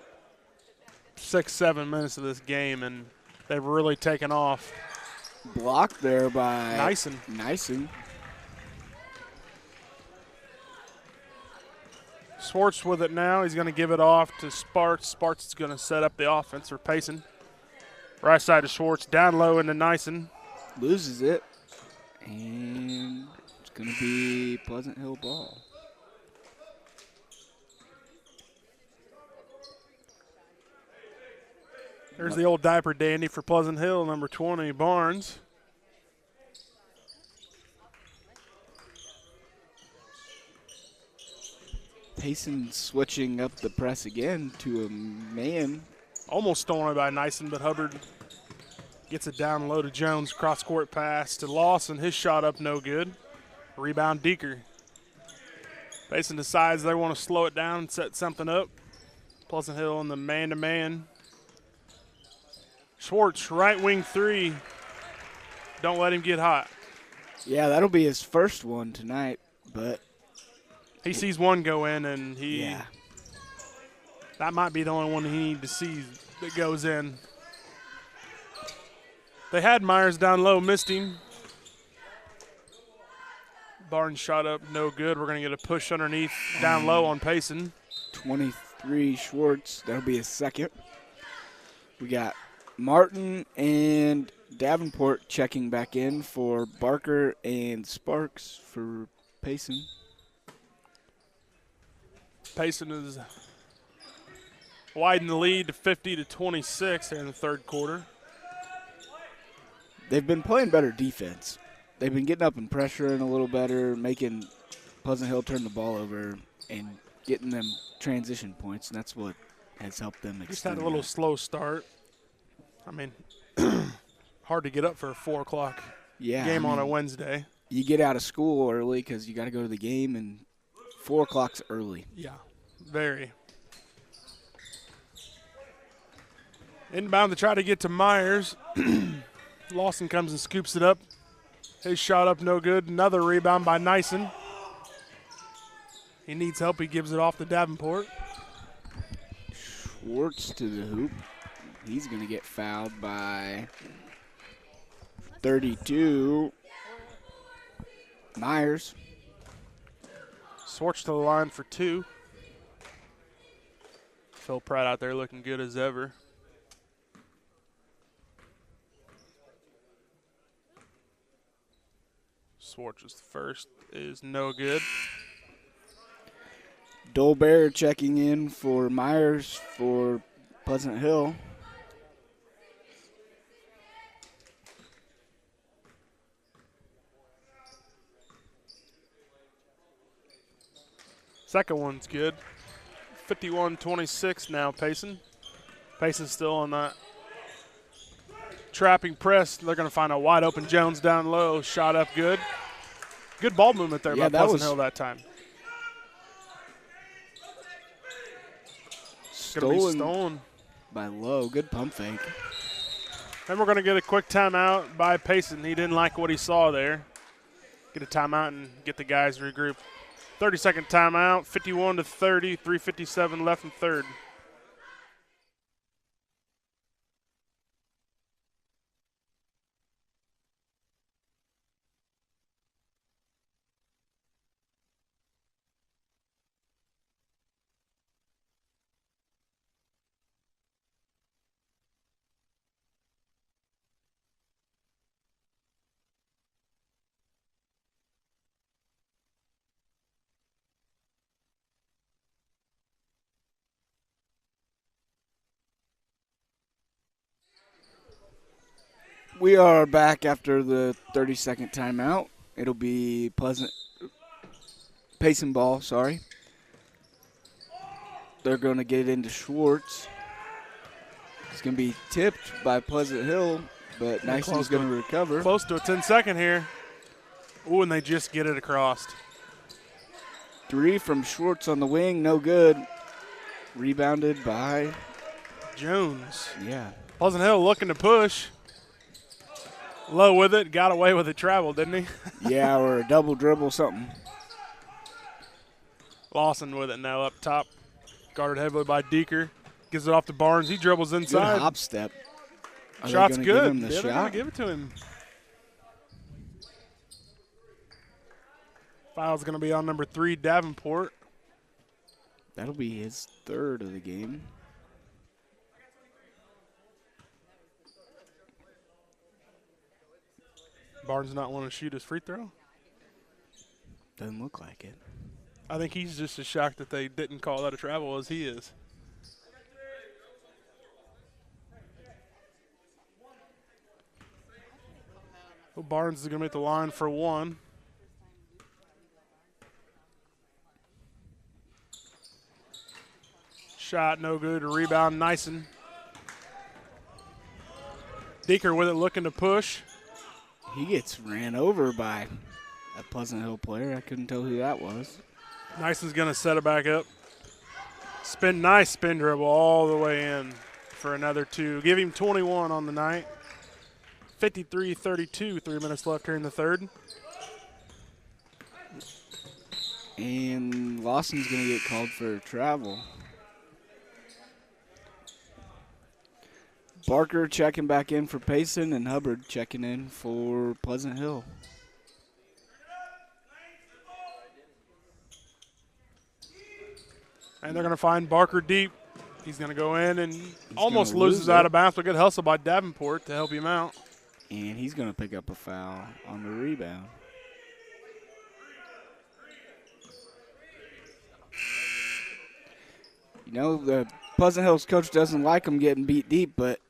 6-7 minutes of this game, and they've really taken off. Blocked there by Nyson. Schwartz with it now. He's going to give it off to Sparks. Sparks is going to set up the offense for Payson. Right side to Schwartz. Down low into Nyson. Loses it. And it's going to be Pleasant Hill ball. There's the old diaper dandy for Pleasant Hill, number 20, Barnes. Payson switching up the press again to a man. Almost stolen by Nyson, but Hubbard gets it down low to Jones. Cross-court pass to Lawson. His shot up no good. Rebound Deeker. Payson decides they want to slow it down and set something up. Pleasant Hill in the man-to-man. Schwartz, right wing 3. Don't let him get hot. Yeah, that'll be his first one tonight, but he sees one go in, and that might be the only one he needs to see that goes in. They had Myers down low, missed him. Barnes shot up, no good. We're going to get a push underneath, down low on Payson. 23 Schwartz, that'll be his second. We got Martin and Davenport checking back in for Barker and Sparks for Payson. Payson is widening the lead to 50-26 here in the third quarter. They've been playing better defense. They've been getting up and pressuring a little better, making Pleasant Hill turn the ball over and getting them transition points, and that's what has helped them extend. Just had a little slow start. I mean, hard to get up for a 4 o'clock game on a Wednesday. You get out of school early because you got to go to the game, and 4 o'clock's early. Yeah, very. Inbound to try to get to Myers. Lawson comes and scoops it up. His shot up no good. Another rebound by Nyson. He needs help. He gives it off to Davenport. Schwartz to the hoop. He's going to get fouled by 32. Myers. Schwartz to the line for 2. Phil Pratt out there looking good as ever. Schwartz's first is no good. Dolbear checking in for Myers for Pleasant Hill. Second one's good. 51-26 now, Payson. Payson's still on that trapping press. They're going to find a wide open Jones down low. Shot up good. Good ball movement there by Pleasant Hill that time. Stolen by Lowe. Good pump fake. Then we're going to get a quick timeout by Payson. He didn't like what he saw there. Get a timeout and get the guys regrouped. 30-second timeout, 51-30, 3:57 left in third. We are back after the 30-second timeout. It'll be Payson ball, sorry. They're going to get it into Schwartz. It's going to be tipped by Pleasant Hill, but Nyson's going to recover. Close to a 10-second here. Ooh, and they just get it across. 3 from Schwartz on the wing, no good. Rebounded by Jones. Yeah. Pleasant Hill looking to push. Low with it, got away with the travel, didn't he? Yeah, or a double dribble, something. Lawson with it now up top. Guarded heavily by Deeker. Gives it off to Barnes. He dribbles inside. Good hop step. Shot's good. Give him the They're shot? going to give it to him. Foul's going to be on number 3, Davenport. That'll be his 3rd of the game. Barnes not want to shoot his free throw? Doesn't look like it. I think he's just as shocked that they didn't call that a travel as he is. Well, Barnes is going to be at the line for 1. Shot no good. Rebound, Nyson. Deeker with it, looking to push. He gets ran over by a Pleasant Hill player. I couldn't tell who that was. Nyson's going to set it back up. Nice spin dribble all the way in for another 2. Give him 21 on the night. 53-32, 3 minutes left here in the third. And Lawson's going to get called for travel. Barker checking back in for Payson, and Hubbard checking in for Pleasant Hill. And they're going to find Barker deep. He's going to go in and almost loses out of bounds. A good hustle by Davenport to help him out. And he's going to pick up a foul on the rebound. You know, the Pleasant Hills coach doesn't like them getting beat deep, but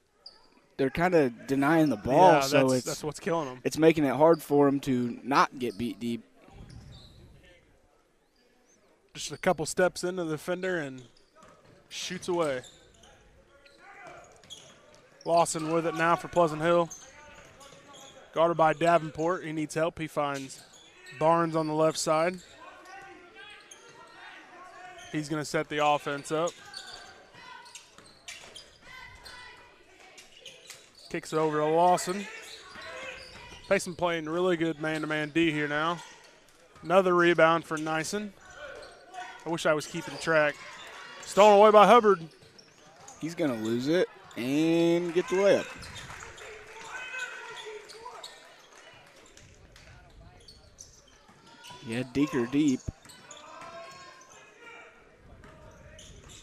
they're kind of denying the ball, Yeah, so that's what's killing them. It's making it hard for them to not get beat deep. Just a couple steps into the defender and shoots away. Lawson with it now for Pleasant Hill. Guarded by Davenport. He needs help. He finds Barnes on the left side. He's going to set the offense up. Kicks it over to Lawson. Payson playing really good man-to-man D here now. Another rebound for Nyson. I wish I was keeping track. Stolen away by Hubbard. He's going to lose it and get the layup. Yeah, Deeker deep.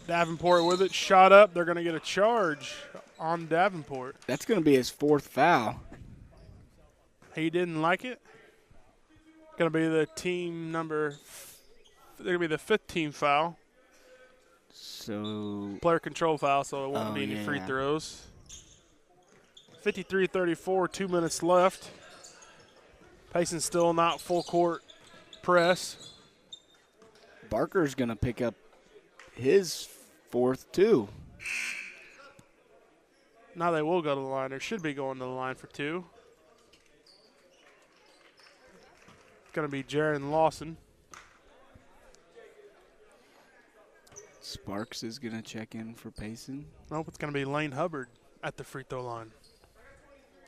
Davenport with it, shot up. They're going to get a charge on Davenport. That's going to be his 4th foul. He didn't like it. Going to be the team number. They're going to be the 5th team foul. So player control foul, so it won't be any free throws. 53-34, 2 minutes left. Payson still not full court press. Barker's going to pick up his 4th too. Now they will go to the line. Or should be going to the line for 2. It's going to be Jaron Lawson. Sparks is going to check in for Payson. Nope, it's going to be Lane Hubbard at the free throw line.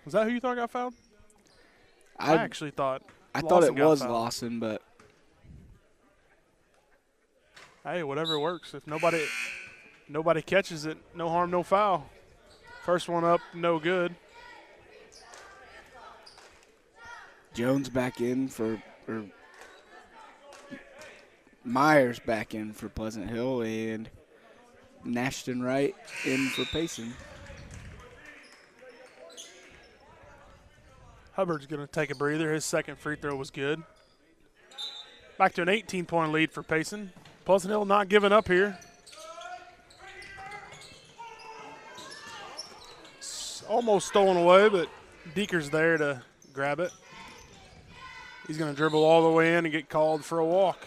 Was that who you thought got fouled? I actually thought I Lawson thought it was fouled. Lawson, but hey, whatever works. If nobody catches it, no harm, no foul. First one up, no good. Jones back in for Myers back in for Pleasant Hill, and Nashton Wright in for Payson. Hubbard's going to take a breather. His second free throw was good. Back to an 18-point lead for Payson. Pleasant Hill not giving up here. It's almost stolen away, but Deeker's there to grab it. He's going to dribble all the way in and get called for a walk.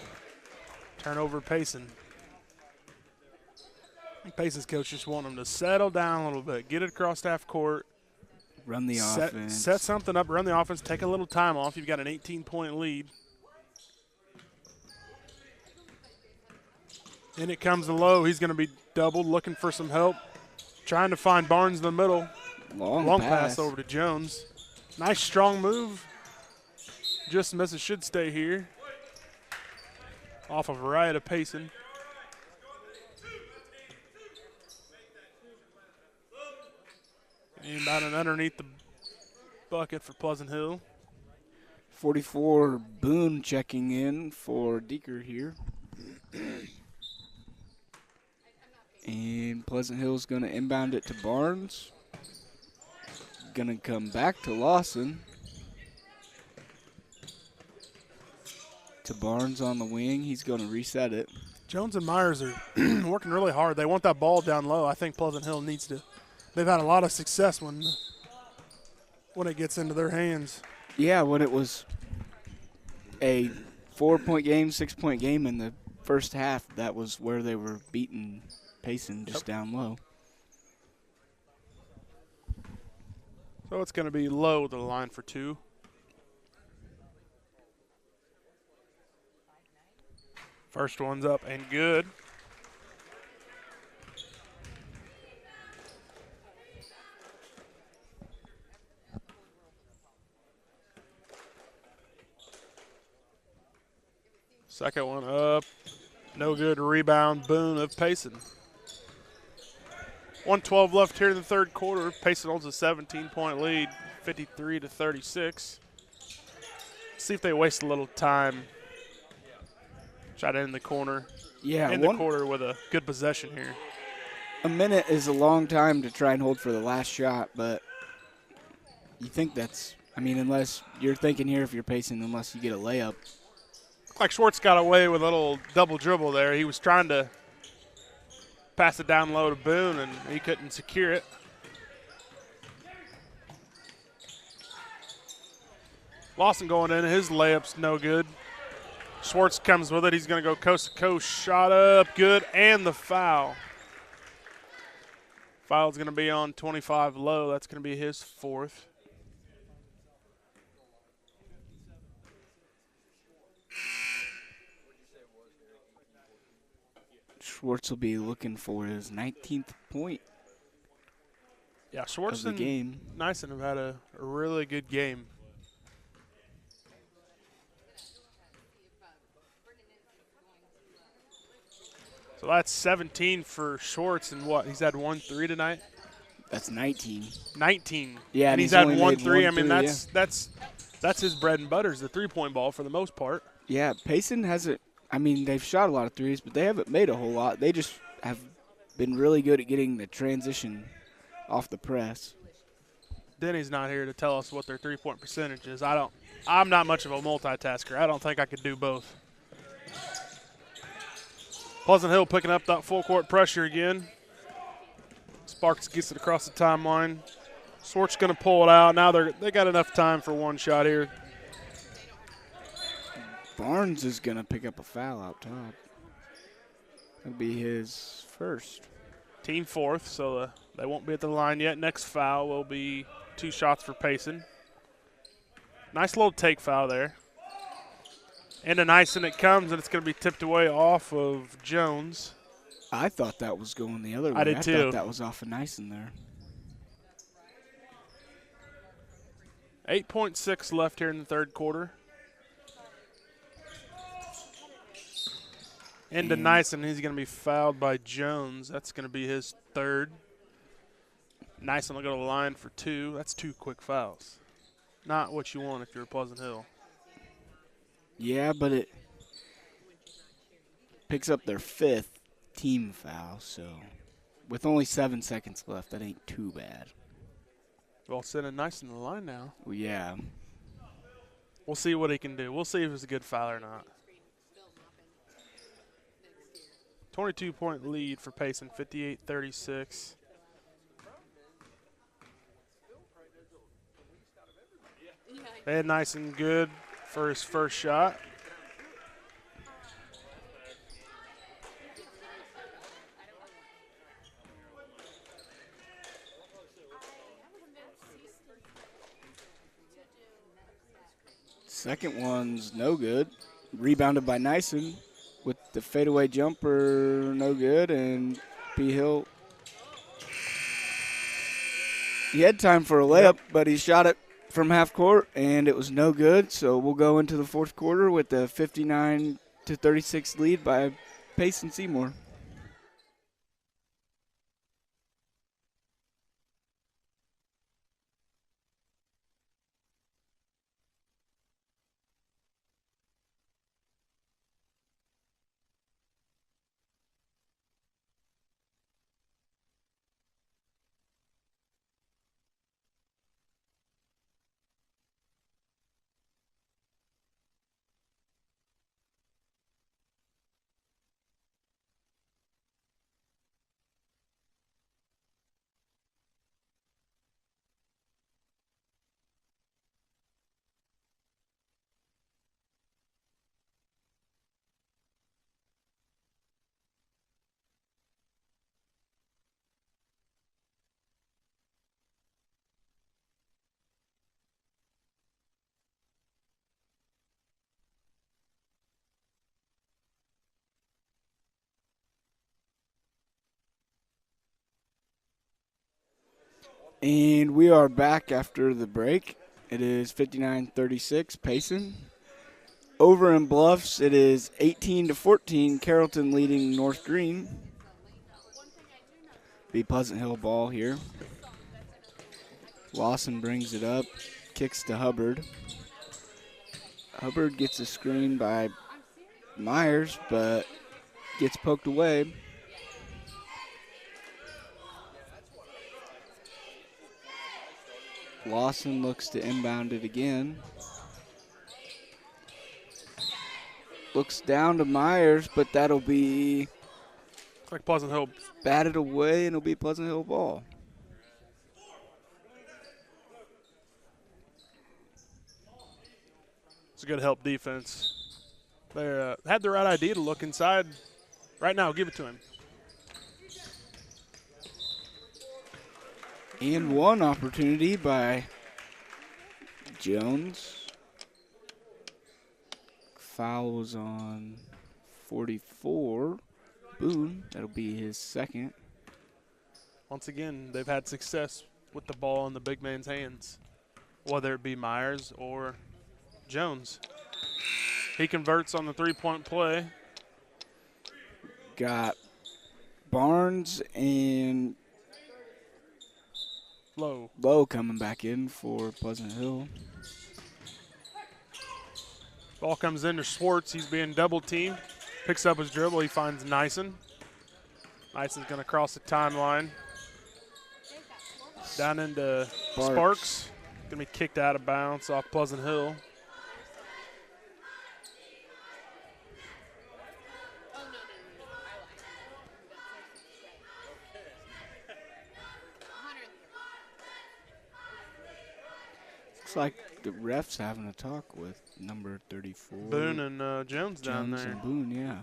Turnover Payson. Payson's coach just want him to settle down a little bit, get it across half court. Run the offense. Set something up, run the offense, take a little time off. You've got an 18-point lead. In it comes the low. He's going to be doubled, looking for some help. Trying to find Barnes in the middle. Long pass over to Jones. Nice strong move. Just misses, should stay here. Off of right of Payson. Inbound and underneath the bucket for Pleasant Hill. 44 Boone checking in for Deeker here. And Pleasant Hill's going to inbound it to Barnes. Going to come back to Lawson. To Barnes on the wing. He's going to reset it. Jones and Myers are working really hard. They want that ball down low. I think Pleasant Hill needs to. They've had a lot of success when it gets into their hands. Yeah, when it was a 4-point game, 6-point game in the first half, that was where they were beating Payson just down low. So it's going to be low to the line for 2. First one's up and good. Second one up. No good. Rebound. Boone of Payson. 1:12 left here in the third quarter. Payson holds a 17-point lead, 53-36. See if they waste a little time. Shot in the corner. Yeah, in the quarter with a good possession here. A minute is a long time to try and hold for the last shot, but You think that's, I mean, unless you're thinking here if you're pacing, unless you get a layup. Looked like Schwartz got away with a little double dribble there. He was trying to pass it down low to Boone, and he couldn't secure it. Lawson going in. His layup's no good. Schwartz comes with it. He's going to go coast to coast. Shot up, good, and the foul. Foul's going to be on 25 low. That's going to be his fourth. Schwartz will be looking for his 19th point Yeah, Schwartz of the and game. Nyson have had a really good game. So that's 17 for Schwartz, and what? He's had 1 3 tonight? That's 19. 19. Yeah, and he's he's had only 1 made 3. I one mean, three, that's his bread and butter is the three-point ball for the most part. Yeah, Payson hasn't, I mean, they've shot a lot of threes, but they haven't made a whole lot. They just have been really good at getting the transition off the press. Denny's not here to tell us what their three-point percentage is. I'm not much of a multitasker. I don't think I could do both. Pleasant Hill picking up that full court pressure again. Sparks gets it across the timeline. Schwartz going to pull it out. Now they got enough time for one shot here. Barnes is going to pick up a foul out top. That'll be his first. Team fourth, so they won't be at the line yet. Next foul will be 2 shots for Payson. Nice little take foul there. And a nice one it comes, and it's going to be tipped away off of Jones. I thought that was going the other way. I did too. Thought that was off of Nyson there. 8.6 left here in the third quarter. Into Nyson, he's going to be fouled by Jones. That's going to be his third. Nyson will go to the line for 2. That's 2 quick fouls. Not what you want if you're Pleasant Hill. Yeah, but it picks up their 5th team foul, so with only 7 seconds left, that ain't too bad. Well, sending Nyson to the line now. Well, yeah. We'll see what he can do. We'll see if it's a good foul or not. 22-point lead for Payson, 58-36. And Nyson good for his first shot. Second one's no good. Rebounded by Nyson with the fadeaway jumper, no good, and P. Hill. He had time for a layup, but he shot it from half court, and it was no good. So we'll go into the fourth quarter with a 59-36 lead by Payson Seymour. And we are back after the break. It is 59-36, Payson. Over in Bluffs, it is 18-14, Carrollton leading North Green. Be Pleasant Hill ball here. Lawson brings it up, kicks to Hubbard. Hubbard gets a screen by Myers, but gets poked away. Lawson looks to inbound it again. Looks down to Myers, but that'll be Like Pleasant Hill. batted away, and it'll be Pleasant Hill ball. It's a good help defense. They had the right idea to look inside. Right now, give it to him. And one opportunity by Jones. Foul was on 44. Boone, that'll be his second. Once again, they've had success with the ball in the big man's hands, whether it be Myers or Jones. He converts on the three-point play. Got Barnes and Lowe coming back in for Pleasant Hill. Ball comes in to Schwartz. He's being double-teamed. Picks up his dribble. He finds Nyson. Nyson's going to cross the timeline. Down into Sparks. Going to be kicked out of bounds off Pleasant Hill. Looks like the ref's having a talk with number 34. Boone and Jones down there. And Boone, yeah.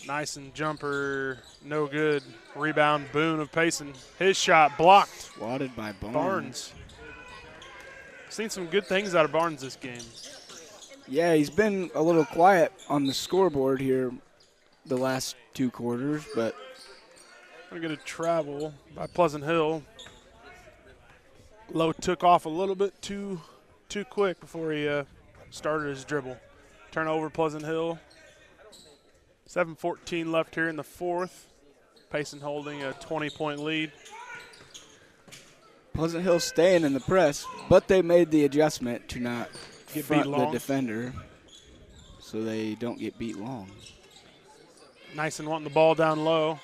Nice and jumper, no good. Rebound, Boone of Payson. His shot blocked. Swatted by Barnes. Seen some good things out of Barnes this game. Yeah, he's been a little quiet on the scoreboard here the last two quarters, but Gonna get a travel by Pleasant Hill. Lowe took off a little bit too quick before he started his dribble. Turnover, Pleasant Hill. 7:14 left here in the fourth. Payson holding a 20-point lead. Pleasant Hill staying in the press, but they made the adjustment to not Get front beat the long. defender so they don't get beat long. Nyson wanting the ball down low.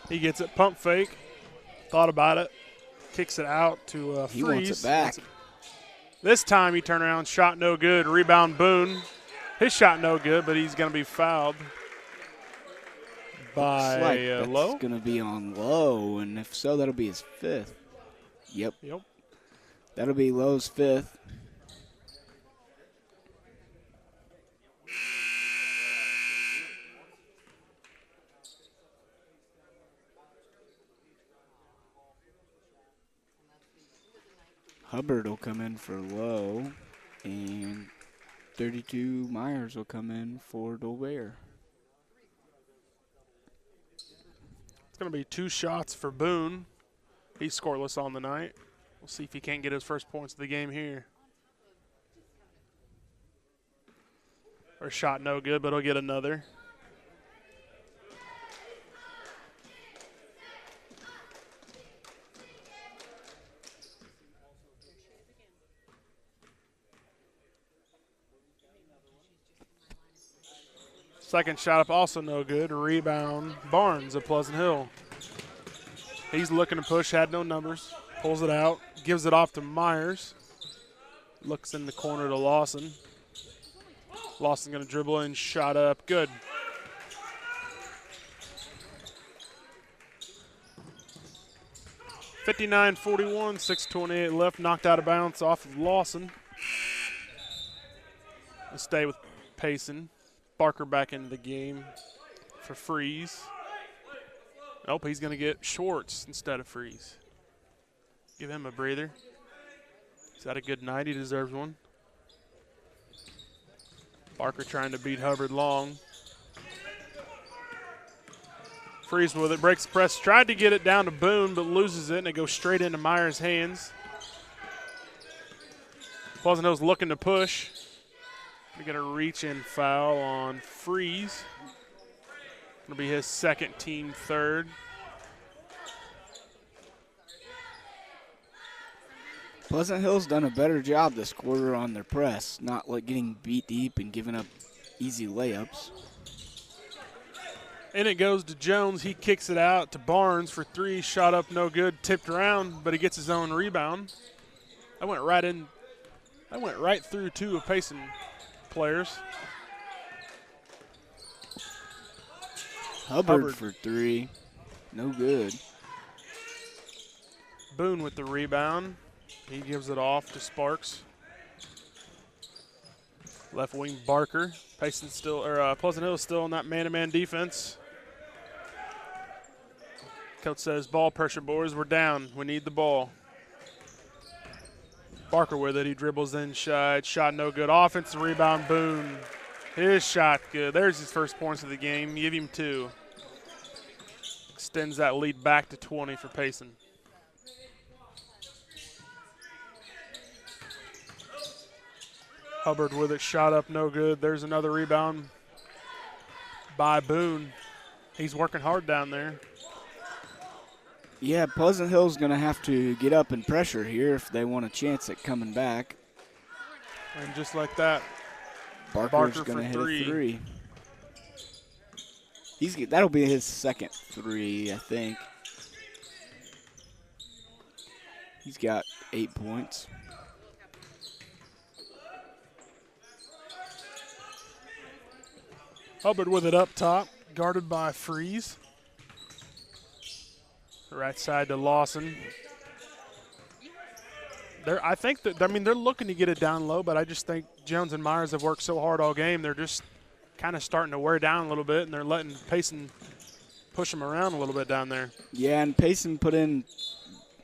He gets it, pump fake. Thought about it. Kicks it out to Freeze. He wants it back. This time he turned around, shot no good. Rebound, Boone. His shot no good, but he's going to be fouled by Lowe. It's going to be on Lowe, and if so, that'll be his fifth. Yep. That'll be Lowe's fifth. Hubbard will come in for Lowe, and 32 Myers will come in for Dolbear. It's going to be 2 shots for Boone. He's scoreless on the night. We'll see if he can't get his first points of the game here. Or shot no good, but he'll get another. Second shot up, also no good. Rebound, Barnes of Pleasant Hill. He's looking to push, had no numbers. Pulls it out, gives it off to Myers. Looks in the corner to Lawson. Lawson going to dribble in, shot up, good. $59-41, 6:28 left. Knocked out of bounds off of Lawson. We'll stay with Payson. Barker back into the game for Freeze. Nope, he's going to get Schwartz instead of Freeze. Give him a breather. He's had a good night. He deserves one. Barker trying to beat Hubbard long. Freeze with it, breaks the press. Tried to get it down to Boone, but loses it, and it goes straight into Myers' hands. Pleasant Hill's looking to push. We got a reach-in foul on Freeze. It'll be his second, team third. Pleasant Hill's done a better job this quarter on their press, not like getting beat deep and giving up easy layups. And it goes to Jones. He kicks it out to Barnes for three. Shot up, no good. Tipped around, but he gets his own rebound. I went right in. I went right through two of Payson players. Hubbard for three. No good. Boone with the rebound. He gives it off to Sparks. Left wing Barker. Payson still, or Pleasant Hill still on that man-to-man defense. Coach says, ball pressure, boys. We're down. We need the ball. Barker with it. He dribbles inside. Shot no good. Offensive rebound, Boone. His shot good. There's his first points of the game. Give him two. Extends that lead back to 20 for Payson. Hubbard with it. Shot up, no good. There's another rebound by Boone. He's working hard down there. Yeah, Pleasant Hill's going to have to get up and pressure here if they want a chance at coming back. And just like that, Barker's Barker going to hit three. a three. That'll be his second three, I think. He's got 8 points. Hubbard with it up top, guarded by Freeze. Right side to Lawson. I think that, they're looking to get it down low, but I just think Jones and Myers have worked so hard all game. They're just kind of starting to wear down a little bit, and they're letting Payson push them around a little bit down there. Yeah, and Payson put in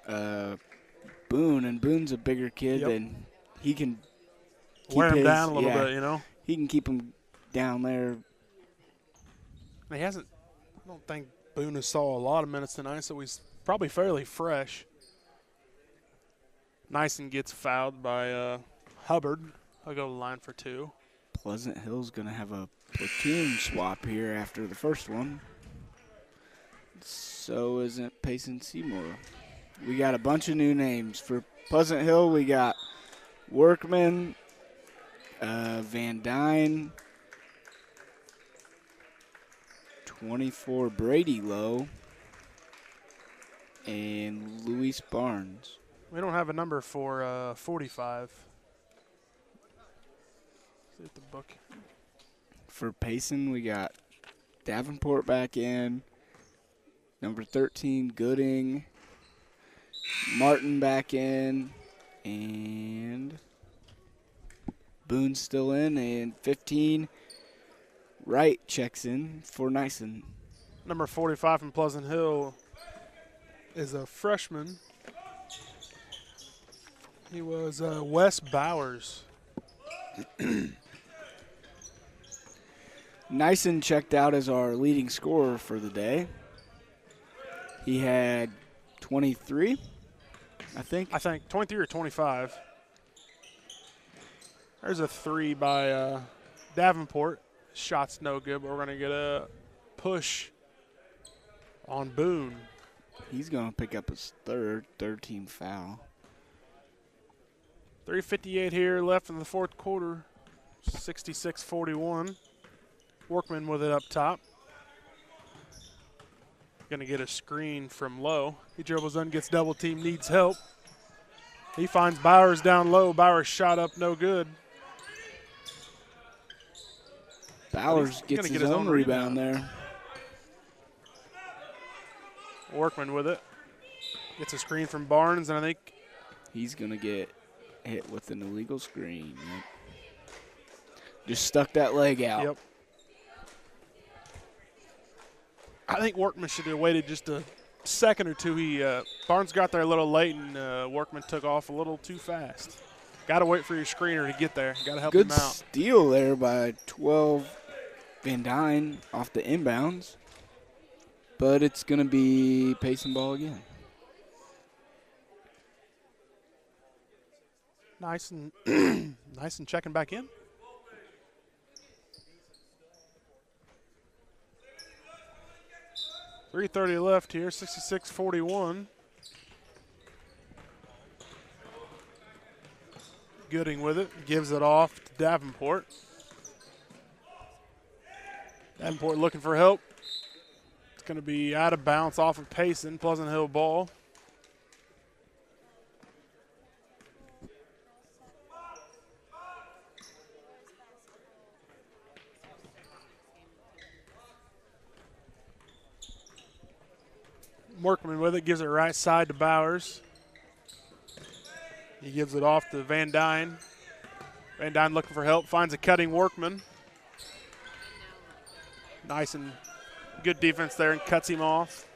Boone, and Boone's a bigger kid, and he can wear him down a little bit, you know. He can keep him down there. He hasn't. I don't think Boone has saw a lot of minutes tonight, so he's probably fairly fresh. Nyson gets fouled by Hubbard. I'll go to the line for two. Pleasant Hill's going to have a platoon swap here after the first one. So isn't Payson Seymour. We got a bunch of new names. For Pleasant Hill, we got Workman, Van Dyne, 24 Brady Lowe, and Luis Barnes. We don't have a number for 45. See at the book. For Payson, we got Davenport back in, number 13 Gooding, Martin back in, and Boone still in, and 15 Wright checks in for Nyson. Number 45 from Pleasant Hill is a freshman. He was Wes Bowers. Nyson checked out as our leading scorer for the day. He had 23, I think. 23 or 25. There's a three by Davenport. Shot's no good, but we're going to get a push on Boone. He's going to pick up his third team foul. 3:58 here left in the fourth quarter. 66-41. Workman with it up top. Going to get a screen from Lowe. He dribbles in, gets double team, needs help. He finds Bowers down low. Bowers shot up, no good. Bowers gets his own rebound there. Workman with it. Gets a screen from Barnes, and I think he's going to get hit with an illegal screen. Yep. Just stuck that leg out. Yep. I think Workman should have waited just a second or two. Barnes got there a little late, and Workman took off a little too fast. Got to wait for your screener to get there. Got to help him out. Good steal there by 12 Van Dyne off the inbounds. But it's going to be Payson ball again. Nice and nice and checking back in. .330 left here, 66-41. Gooding with it, gives it off to Davenport. Davenport looking for help. Going to be out of bounds off of Payson. Pleasant Hill ball. Workman with it, gives it right side to Bowers. He gives it off to Van Dyne. Van Dyne looking for help, finds a cutting Workman. Nice and good defense there and cuts him off.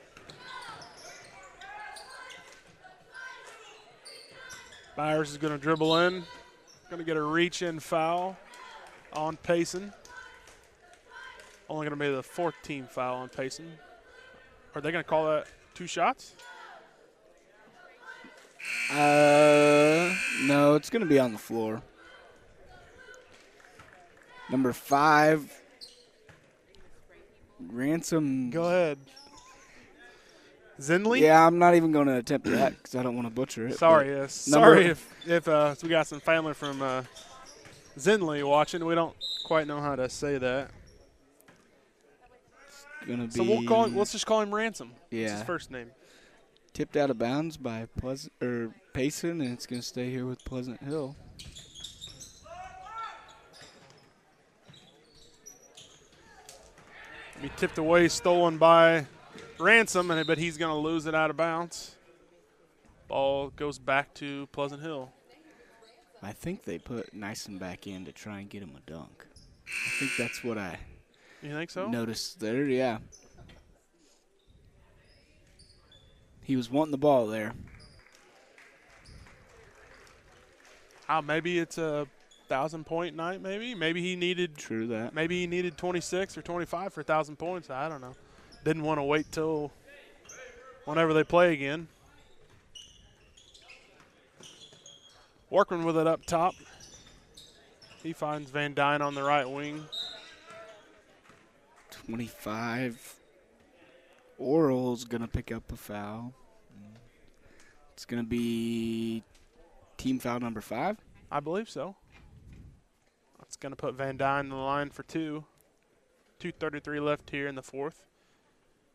Bowers is going to dribble in. Going to get a reach-in foul on Payson. Only going to be the 4th team foul on Payson. Are they going to call that 2 shots? No, it's going to be on the floor. Number 5, Ransom. Go ahead. Zinley? Yeah, I'm not even going to attempt that because I don't want to butcher it. Sorry, yes. Sorry if we got some family from Zinley watching. We don't quite know how to say that. Gonna be, so we'll call him, let's just call him Ransom. Yeah. That's his first name. Tipped out of bounds by Payson, and it's going to stay here with Pleasant Hill. Be tipped away, stolen by Ransom, but he's going to lose it out of bounds. Ball goes back to Pleasant Hill. I think they put Nyson back in to try and get him a dunk. I think that's what I You think so? noticed there, yeah. He was wanting the ball there. Maybe it's a 1,000-point night, maybe. Maybe he needed True that. Maybe he needed 26 or 25 for 1,000 points. I don't know. Didn't want to wait till whenever they play again. Workman with it up top. He finds Van Dyne on the right wing. 25. Oral's going to pick up a foul. It's going to be team foul number 5. I believe so. That's going to put Van Dyne in the line for 2. 2:33 left here in the 4th.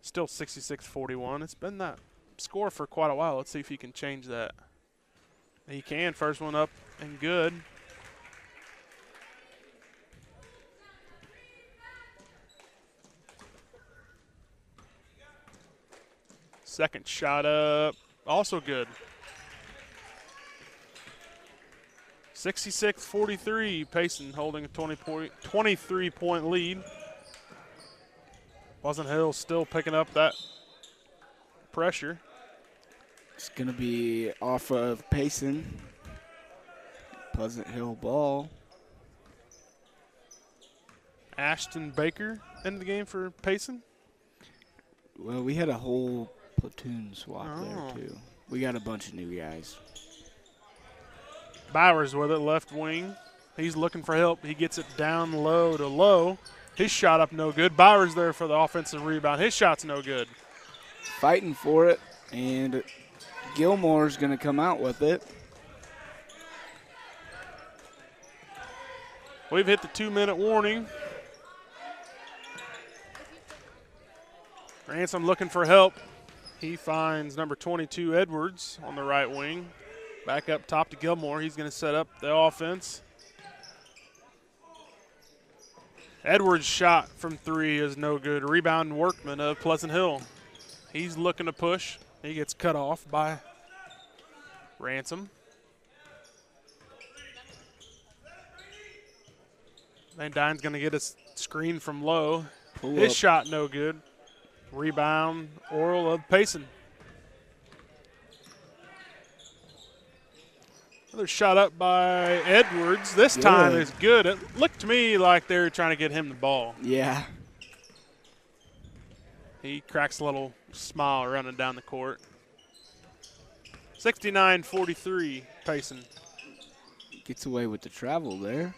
Still 66-41. It's been that score for quite a while. Let's see if he can change that. He can. First one up and good. Second shot up, also good. 66-43, Payson holding a 23-point lead. Pleasant Hill still picking up that pressure. It's going to be off of Payson. Pleasant Hill ball. Ashton Baker into the game for Payson. Well, we had a whole platoon swap there, too. We got a bunch of new guys. Bowers with it, left wing. He's looking for help. He gets it down low to low. His shot up no good. Bowers there for the offensive rebound. His shot's no good. Fighting for it, and Gilmore's going to come out with it. We've hit the 2-minute warning. Ransom looking for help. He finds number 22, Edwards, on the right wing. Back up top to Gilmore. He's going to set up the offense. Edwards' shot from 3 is no good. Rebound Workman of Pleasant Hill. He's looking to push. He gets cut off by Ransom. Van Dyne's going to get a screen from low. His shot no good. Rebound Oral of Payson. Another shot up by Edwards. This time is good. It looked to me like they were trying to get him the ball. Yeah. He cracks a little smile running down the court. 69-43, Payson. Gets away with the travel there.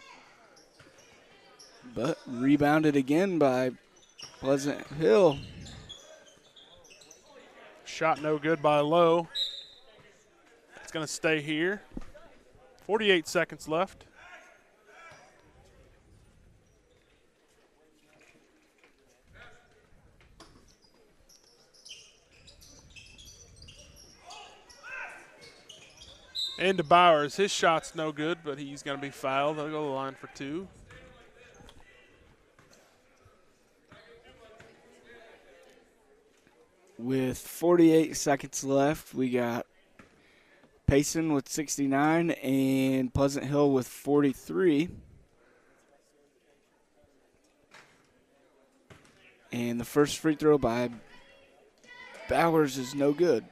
But rebounded again by Pleasant Hill. Shot no good by Lowe. It's going to stay here. 48 seconds left. Into Bowers. His shot's no good, but he's going to be fouled. They'll go to the line for 2. With 48 seconds left, we got Payson with 69 and Pleasant Hill with 43. And the first free throw by Bowers is no good.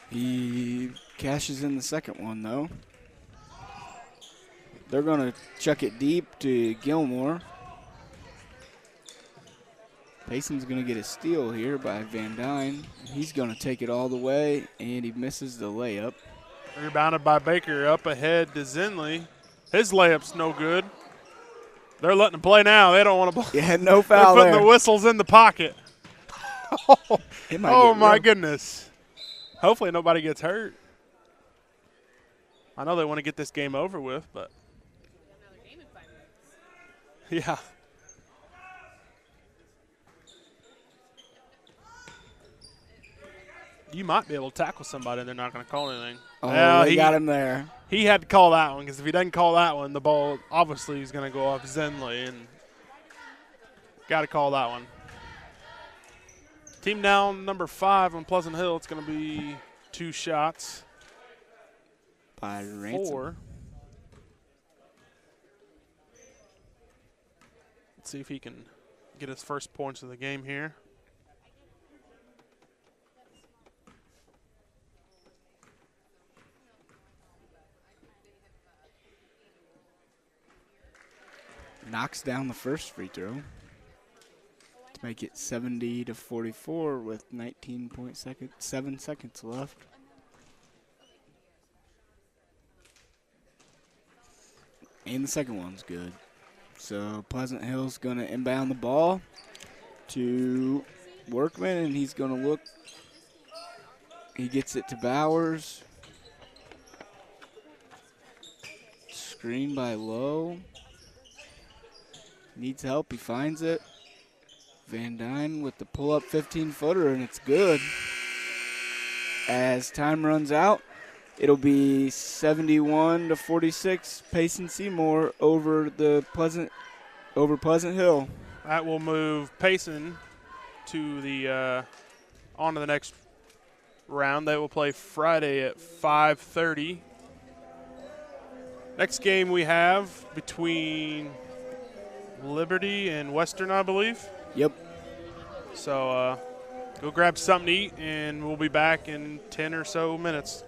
He cashes in the second one, though. They're going to chuck it deep to Gilmore. Payson's going to get a steal here by Van Dyne. He's going to take it all the way, and he misses the layup. Rebounded by Baker, up ahead to Zinley. His layup's no good. They're letting him play now. They don't want to play. Yeah, no foul They're putting there. the whistles in the pocket. Oh, my goodness. Hopefully nobody gets hurt. I know they want to get this game over with, but. Yeah. You might be able to tackle somebody and they're not going to call anything. Oh, Well, they got him there. He had to call that one because if he doesn't call that one, the ball obviously is going to go off Zenley, and got to call that one. Team down number 5 on Pleasant Hill. It's going to be 2 shots. By Ransom. 4. Let's see if he can get his first points of the game here. Knocks down the first free throw to make it 70-44 with 19.7 seconds left. And the second one's good. So Pleasant Hill's going to inbound the ball to Workman, and he's going to look. He gets it to Bowers. Screen by Lowe. Needs help. He finds it. Van Dyne with the pull-up 15-footer, and it's good. As time runs out, it'll be 71-46. Payson Seymour over Pleasant Hill. That will move Payson to the on to the next round. They will play Friday at 5:30. Next game we have between Liberty and Western, I believe. Yep. So go grab something to eat, and we'll be back in 10 or so minutes.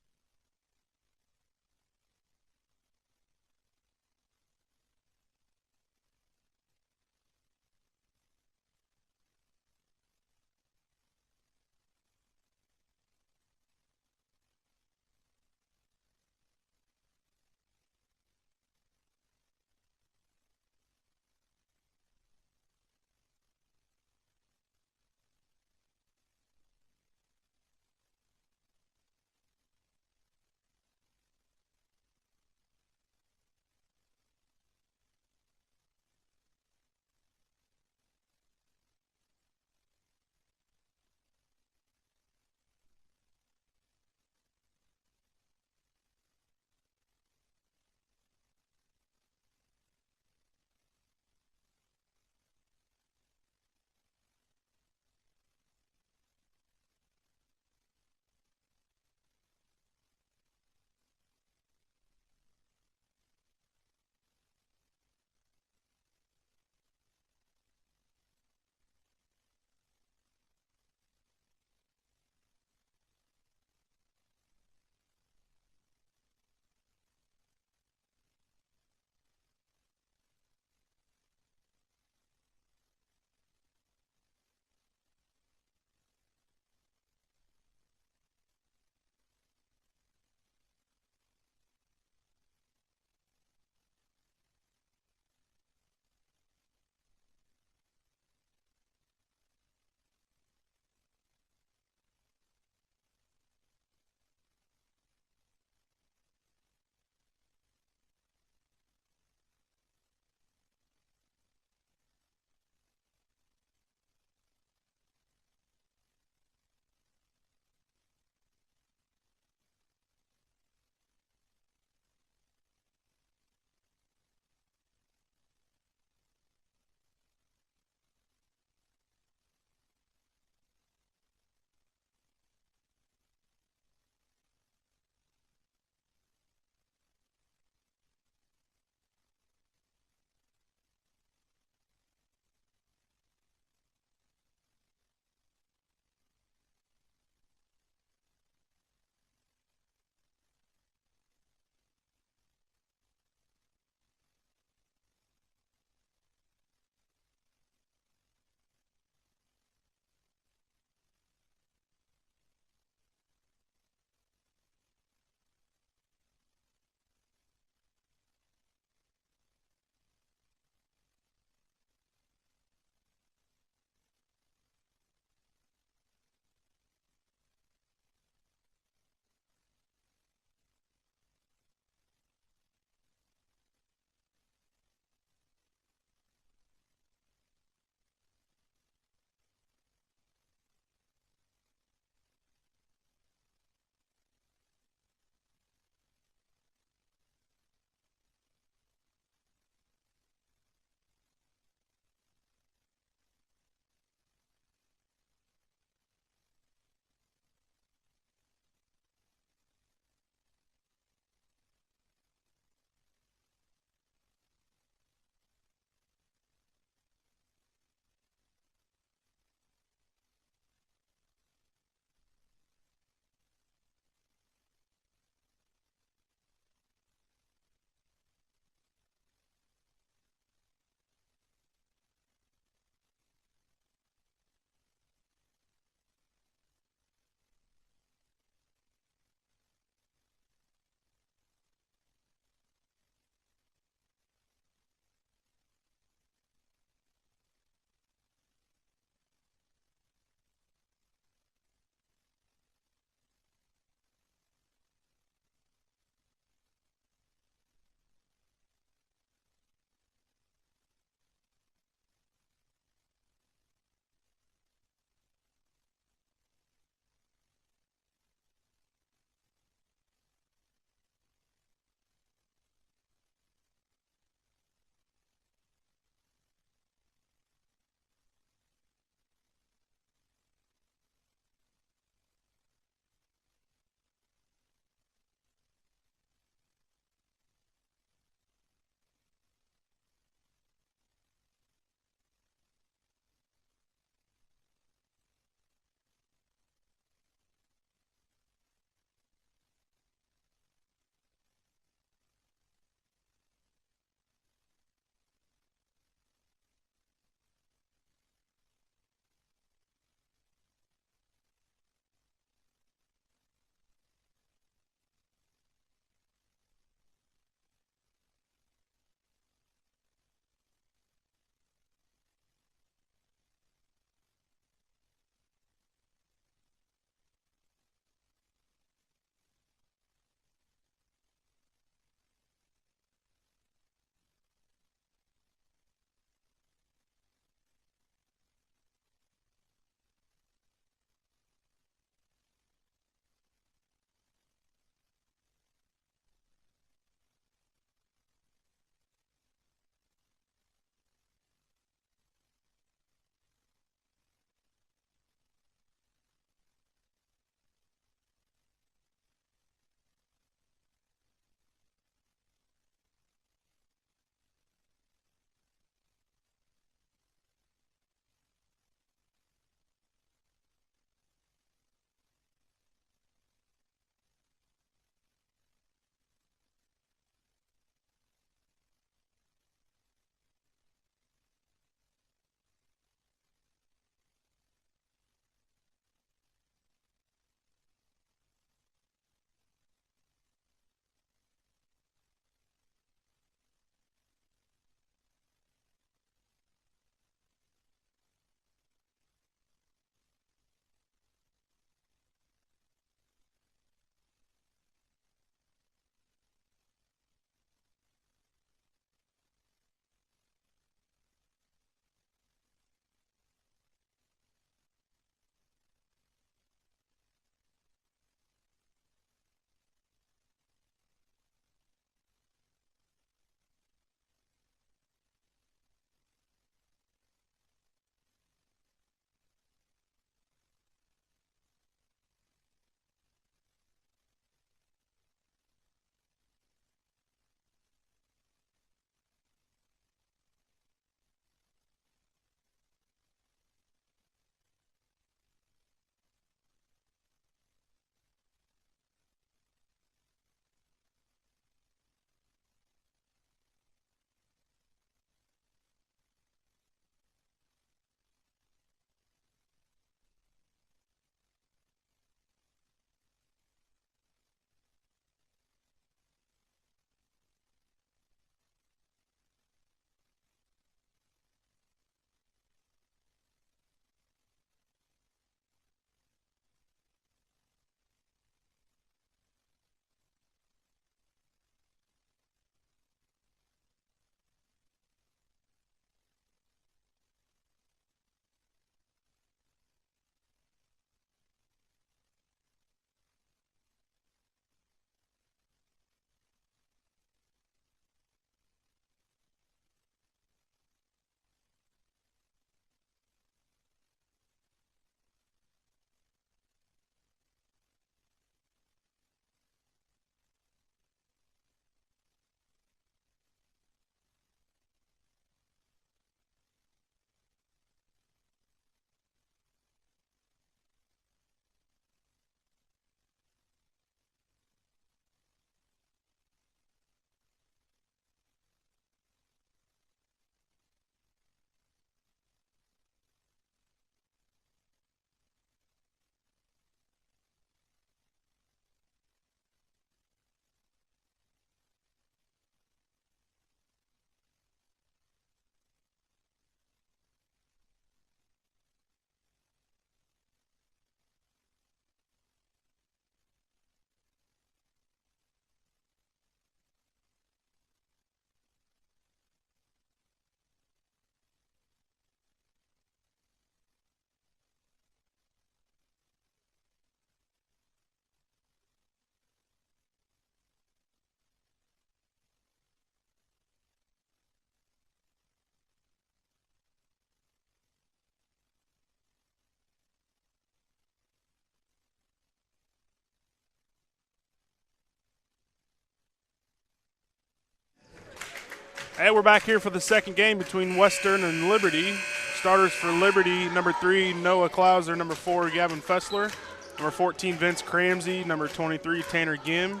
And we're back here for the second game between Western and Liberty. Starters for Liberty, number 3, Noah Klauser, number 4, Gavin Fessler, number 14, Vince Cramsey, number 23, Tanner Gim,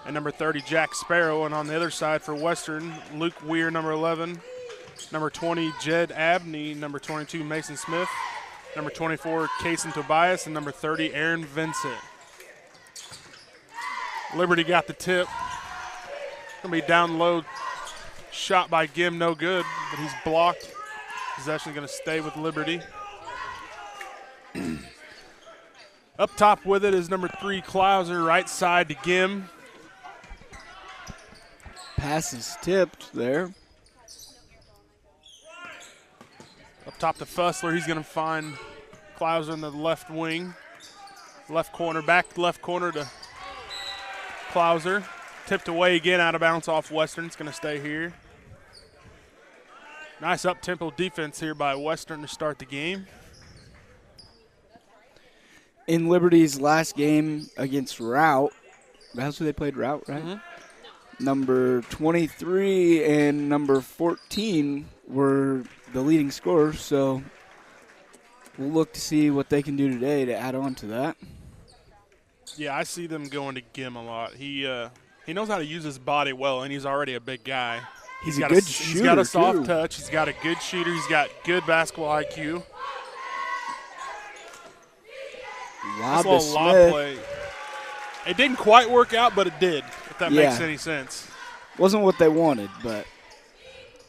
and number 30, Jack Sparrow. And on the other side for Western, Luke Weir, number 11, number 20, Jed Abney, number 22, Mason Smith, number 24, Kason Tobias, and number 30, Aaron Vincent. Liberty got the tip. Going to be down low. Shot by Gim, no good, but he's blocked. Possession going to stay with Liberty. Up top with it is number 3, Klauser, right side to Gim. Pass is tipped there. Up top to Fussler. He's going to find Klauser in the left wing. Left corner, back left corner to Klauser. Tipped away again, out of bounds off Western. It's going to stay here. Nice up-tempo defense here by Western to start the game. In Liberty's last game against Route, that's who they played, Route, right? Mm-hmm. Number 23 and number 14 were the leading scorers, so we'll look to see what they can do today to add on to that. Yeah, I see them going to Gim a lot. He knows how to use his body well, and he's already a big guy. He's a good shooter, He's got a soft too. touch. He's got a good shooter. He's got good basketball IQ. Lob to This little lob Smith. play. It didn't quite work out, but it did, if that makes any sense. Wasn't what they wanted, but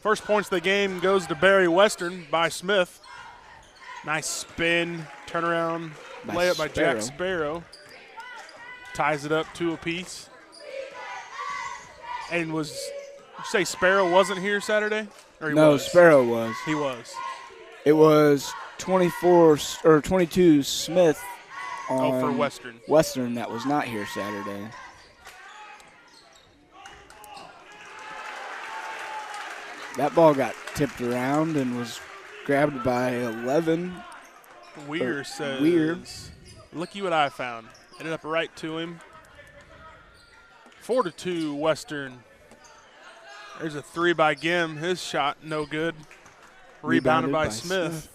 First points of the game goes to Barry Western by Smith. Nice spin, turnaround, layup by Jack Sparrow. Ties it up 2 apiece. And you say Sparrow wasn't here Saturday? Or he was? Sparrow was. He was. It was 22 Smith on for Western. Western that was not here Saturday. That ball got tipped around and was grabbed by 11. Weir says, Weir. Looky what I found. Ended up right to him. 4-2 Western. There's a 3 by Gim. His shot, no good. Rebounded by Smith.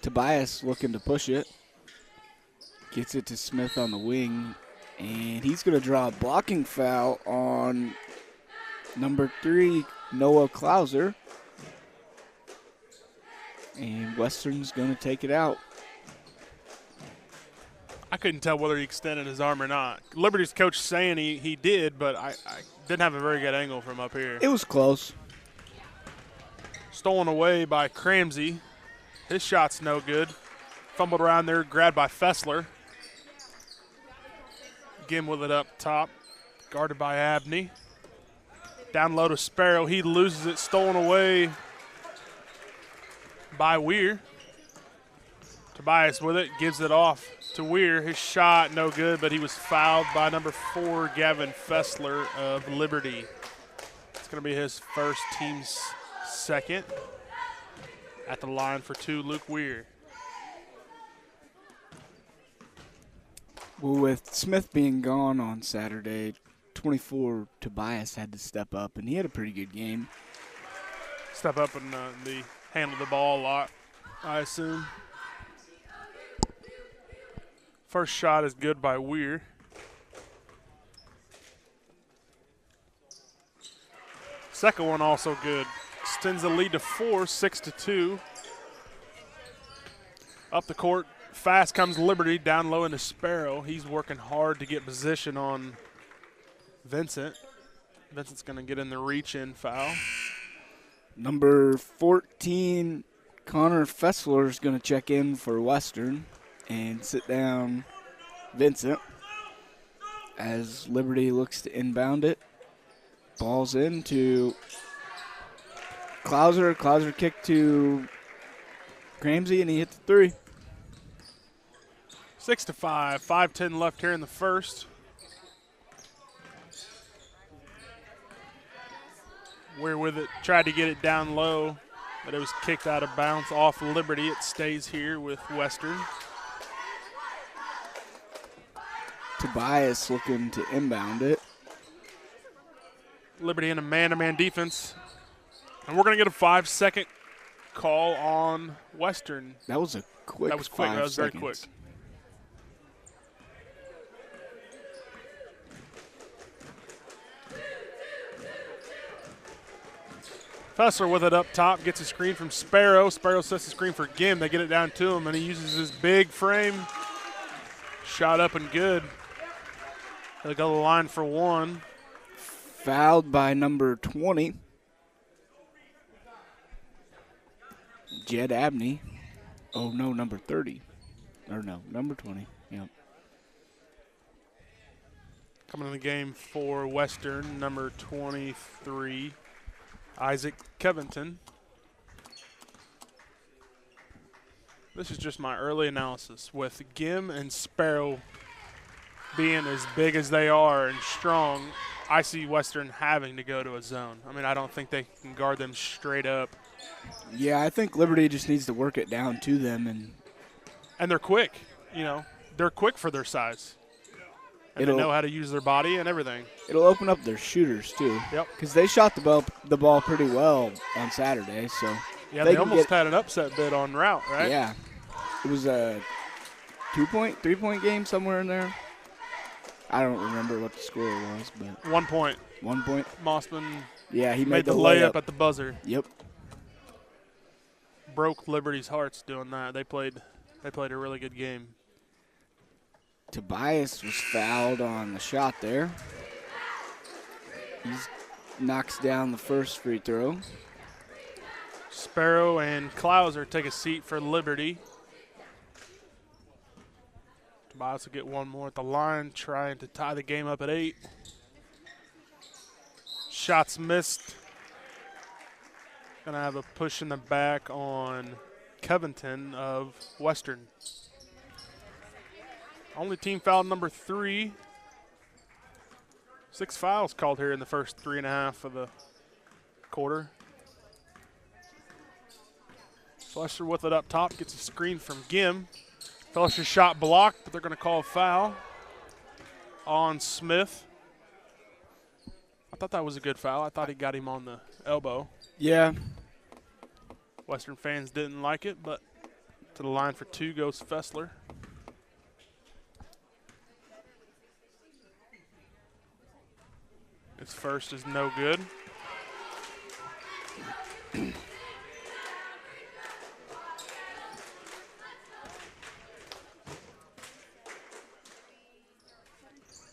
Tobias looking to push it. Gets it to Smith on the wing. And he's going to draw a blocking foul on number 3, Noah Klauser. And Western's going to take it out. I couldn't tell whether he extended his arm or not. Liberty's coach saying he did, but I didn't have a very good angle from up here. It was close. Stolen away by Cramsey. His shot's no good. Fumbled around there, grabbed by Fessler. Gim with it up top. Guarded by Abney. Down low to Sparrow. He loses it. Stolen away by Weir. Tobias with it. Gives it off to Weir. His shot no good, but he was fouled by number 4, Gavin Fessler of Liberty. It's going to be his first, team's second. At the line for 2, Luke Weir. Well, with Smith being gone on Saturday, 24 Tobias had to step up, and he had a pretty good game. Step up and handle the ball a lot, I assume. First shot is good by Weir. Second one also good. Extends the lead to 4, 6-2. Up the court, fast comes Liberty, down low into Sparrow. He's working hard to get position on Vincent. Vincent's going to get in the reach-in foul. Number 14, Connor Fessler is going to check in for Western and sit down Vincent as Liberty looks to inbound it. Ball's into Klauser. Klauser kicked to Cramsey, and he hit the 3. 6-5, 5:10 left here in the first. We're with it, tried to get it down low, but it was kicked out of bounds off Liberty. It stays here with Western. Tobias looking to inbound it. Liberty in a man-to-man defense. And we're going to get a 5-second call on Western. That was a quick. That was quick. 5 That was very seconds. quick. Fessler with it up top, gets a screen from Sparrow. Sparrow sets the screen for Gim. They get it down to him, and he uses his big frame. Shot up and good. They'll go to the line for one. Fouled by number 20, Jed Abney. Oh, no, number 30. Or no, number 20. Yep. Coming in the game for Western, number 23, Isaac Covington. This is just my early analysis. With Gim and Sparrow being as big as they are and strong, I see Western having to go to a zone. I mean, I don't think they can guard them straight up. Yeah, I think Liberty just needs to work it down to them. And they're quick. You know, they're quick for their size. And they know how to use their body and everything. It'll open up their shooters, too. Yep. Because they shot the ball pretty well on Saturday. So yeah, they almost had an upset bid on route, right? Yeah. It was a 2-point, 3-point game somewhere in there. I don't remember what the score was, but 1 point. 1 point. Mossman Yeah, he made the layup at the buzzer. Yep. Broke Liberty's hearts doing that. They played a really good game. Tobias was fouled on the shot there. He knocks down the first free throw. Sparrow and Klauser take a seat for Liberty. Tobias will get one more at the line, trying to tie the game up at 8. Shots missed. Gonna have a push in the back on Covington of Western. Only team foul number 3. 6 fouls called here in the first 3.5 of the quarter. Fletcher with it up top, gets a screen from Gim. Fletcher's shot blocked, but they're going to call a foul on Smith. I thought that was a good foul. I thought he got him on the elbow. Yeah. Western fans didn't like it, but to the line for 2 goes Fessler. His first is no good.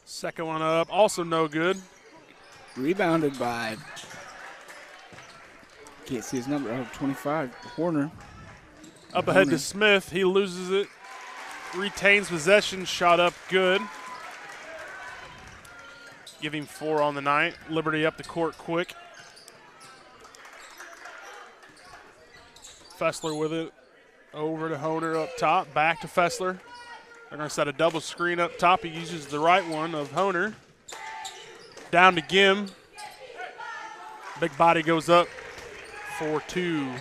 Second one up, also no good. Rebounded by, can't see his number, 25, Horner. Up ahead to Smith, he loses it. Retains possession, shot up good. Give him 4 on the night. Liberty up the court quick. Fessler with it. Over to Honer up top. Back to Fessler. They're going to set a double screen up top. He uses the right one of Honer. Down to Gim. Big body goes up for 2.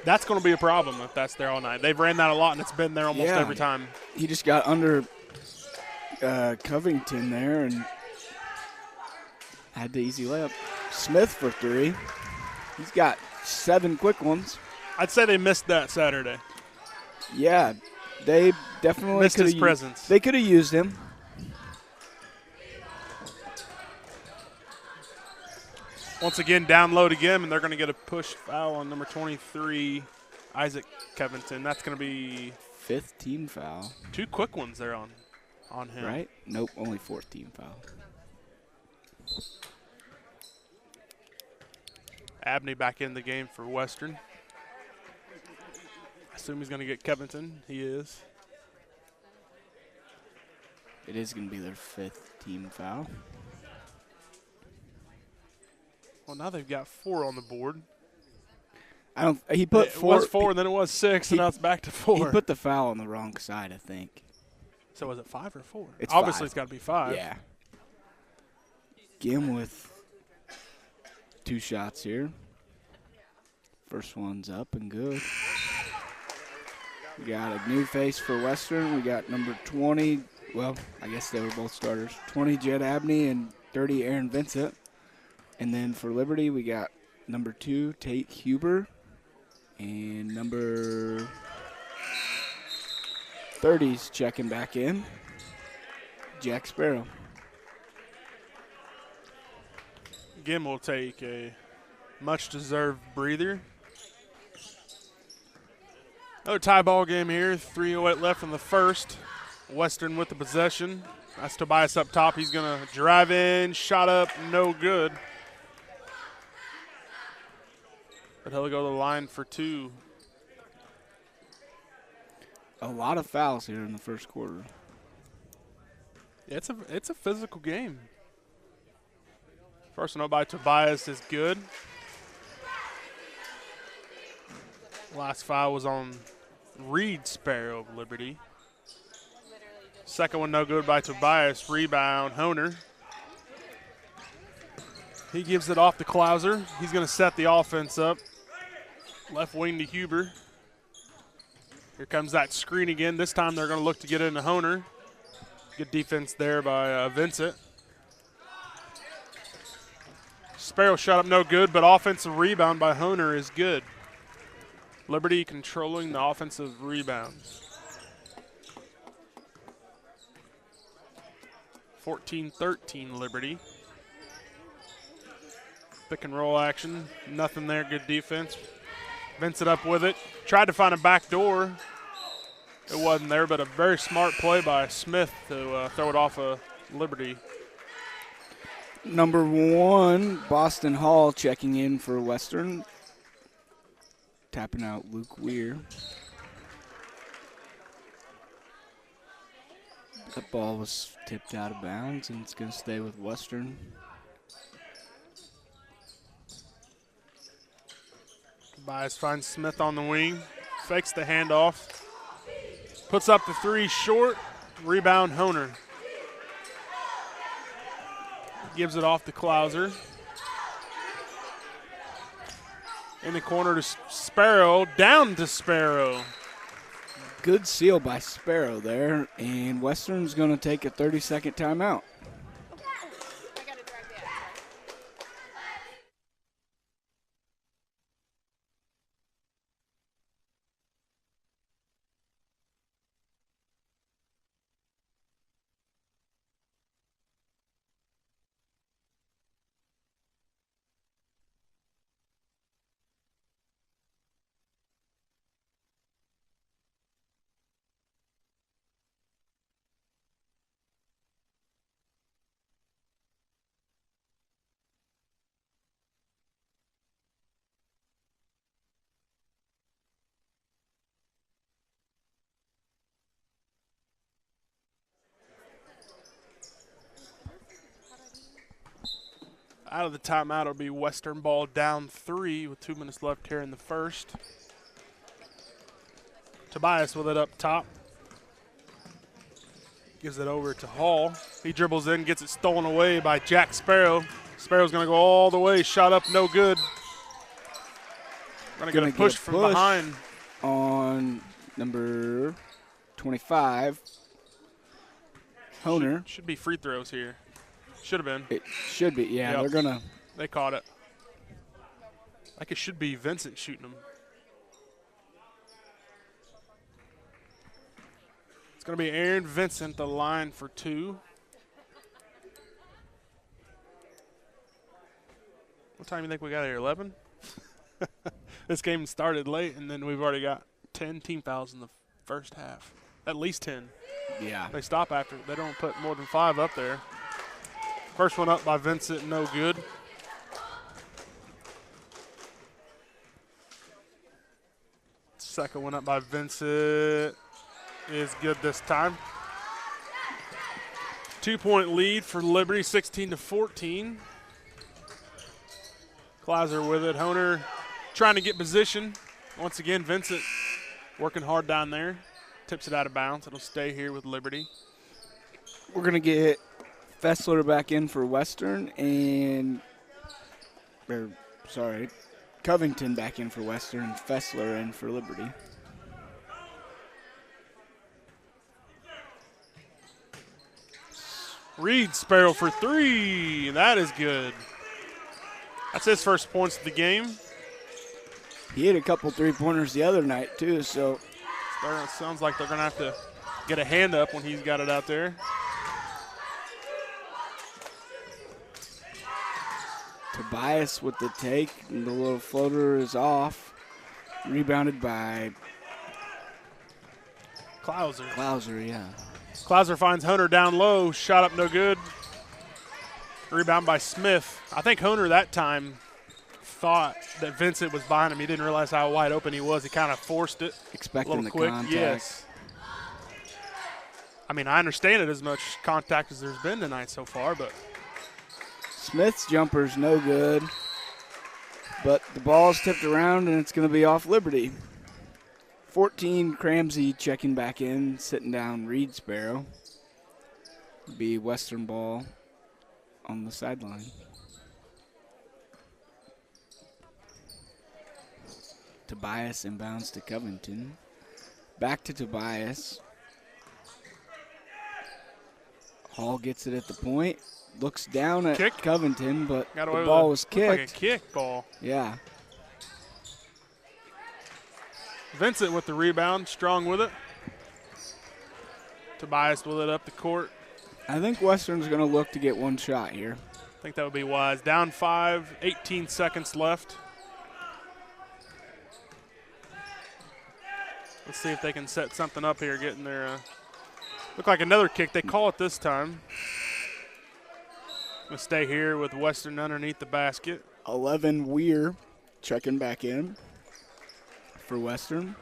That's going to be a problem if that's there all night. They've ran that a lot, and it's been there almost every time. He just got under Covington there and had the easy layup. Smith for 3. He's got 7 quick ones. I'd say they missed that Saturday. Yeah, they definitely missed his presence. They could have used him. Once again, down low to Gim, and they're going to get a push foul on number 23, Isaac Covington. That's going to be 5th team foul. 2 quick ones there on him. Right? Nope, only 4th team foul. Abney back in the game for Western. I assume he's going to get Covington. He is. It is going to be their 5th team foul. Well, now they've got 4 on the board. He put 4. It was 4, and then it was 6, and now it's back to 4. He put the foul on the wrong side, I think. So was it 5 or 4? It's Obviously 5. It's got to be 5. Yeah. Gim with 2 shots here. First one's up and good. We got a new face for Western. We got number 20. Well, I guess they were both starters. 20, Jed Abney, and 30, Aaron Vincent. And then for Liberty, we got number 2, Tate Huber, and number 30's checking back in, Jack Sparrow. Again, we'll take a much-deserved breather. Another tie ball game here. 3:08 left in the first. Western with the possession. That's Tobias up top. He's going to drive in, shot up, no good. But he'll go to the line for 2. A lot of fouls here in the first quarter. It's a physical game. First note by Tobias is good. Last foul was on Reed Sparrow of Liberty. Second one no good by Tobias. Rebound, Honer. He gives it off to Klauser. He's going to set the offense up. Left wing to Huber. Here comes that screen again. This time they're going to look to get into Honer. Good defense there by Vincent. Sparrow shot up no good, but offensive rebound by Honer is good. Liberty controlling the offensive rebounds. 14-13 Liberty. Pick and roll action. Nothing there. Good defense. Vincent up with it. Tried to find a back door. It wasn't there, but a very smart play by Smith to throw it off of Liberty. Number 1, Boston Hall checking in for Western. Tapping out Luke Weir. That ball was tipped out of bounds, and it's going to stay with Western. Tobias finds Smith on the wing. Fakes the handoff. Puts up the 3 short. Rebound, Honer. Gives it off to Klauser. In the corner to Sparrow. Down to Sparrow. Good seal by Sparrow there, and Western's going to take a 30-second timeout. Out of the timeout, it'll be Western ball down 3 with 2 minutes left here in the first. Tobias with it up top. Gives it over to Hall. He dribbles in, gets it stolen away by Jack Sparrow. Sparrow's going to go all the way. Shot up, no good. Going to get a push from behind. On number 25, Honer. Should be free throws here. Should have been. It should be, yeah. Yep. They're going to. They caught it. Like it should be Vincent shooting them. It's going to be Aaron Vincent, the line for 2. What time do you think we got here, 11? This game started late, and then we've already got 10 team fouls in the first half. At least 10. Yeah. They stop after. They don't put more than 5 up there. First one up by Vincent, no good. Second one up by Vincent is good this time. 2-point lead for Liberty, 16-14. Klauser with it. Honer trying to get position. Once again, Vincent working hard down there. Tips it out of bounds. It'll stay here with Liberty. We're going to get Fessler back in for Western and Covington back in for Western, Fessler in for Liberty. Reed Sparrow for 3. That is good. That's his first points of the game. He hit a couple three-pointers the other night, too, so. It sounds like they're going to have to get a hand up when he's got it out there. Tobias with the take, and the little floater is off. Rebounded by Klauser. Klauser, yeah. Klauser finds Hunter down low. Shot up no good. Rebound by Smith. I think Hunter that time thought that Vincent was behind him. He didn't realize how wide open he was. He kind of forced it. Expecting the quick. contact. Yes. I mean, I understand it as much contact as there's been tonight so far, but Smith's jumper's no good, but the ball's tipped around and it's going to be off Liberty. 14, Cramsey checking back in, sitting down Reed Sparrow. Be Western ball on the sideline. Tobias inbounds to Covington. Back to Tobias. Hall gets it at the point. Looks down at Covington, but the ball was kicked. Like a kick ball. Yeah. Vincent with the rebound, strong with it. Tobias with it up the court. I think Western's going to look to get one shot here. I think that would be wise. Down 5, 18 seconds left. Let's see if they can set something up here, getting their look like another kick. They call it this time. Gonna stay here with Western underneath the basket. 11, Weir checking back in for Western.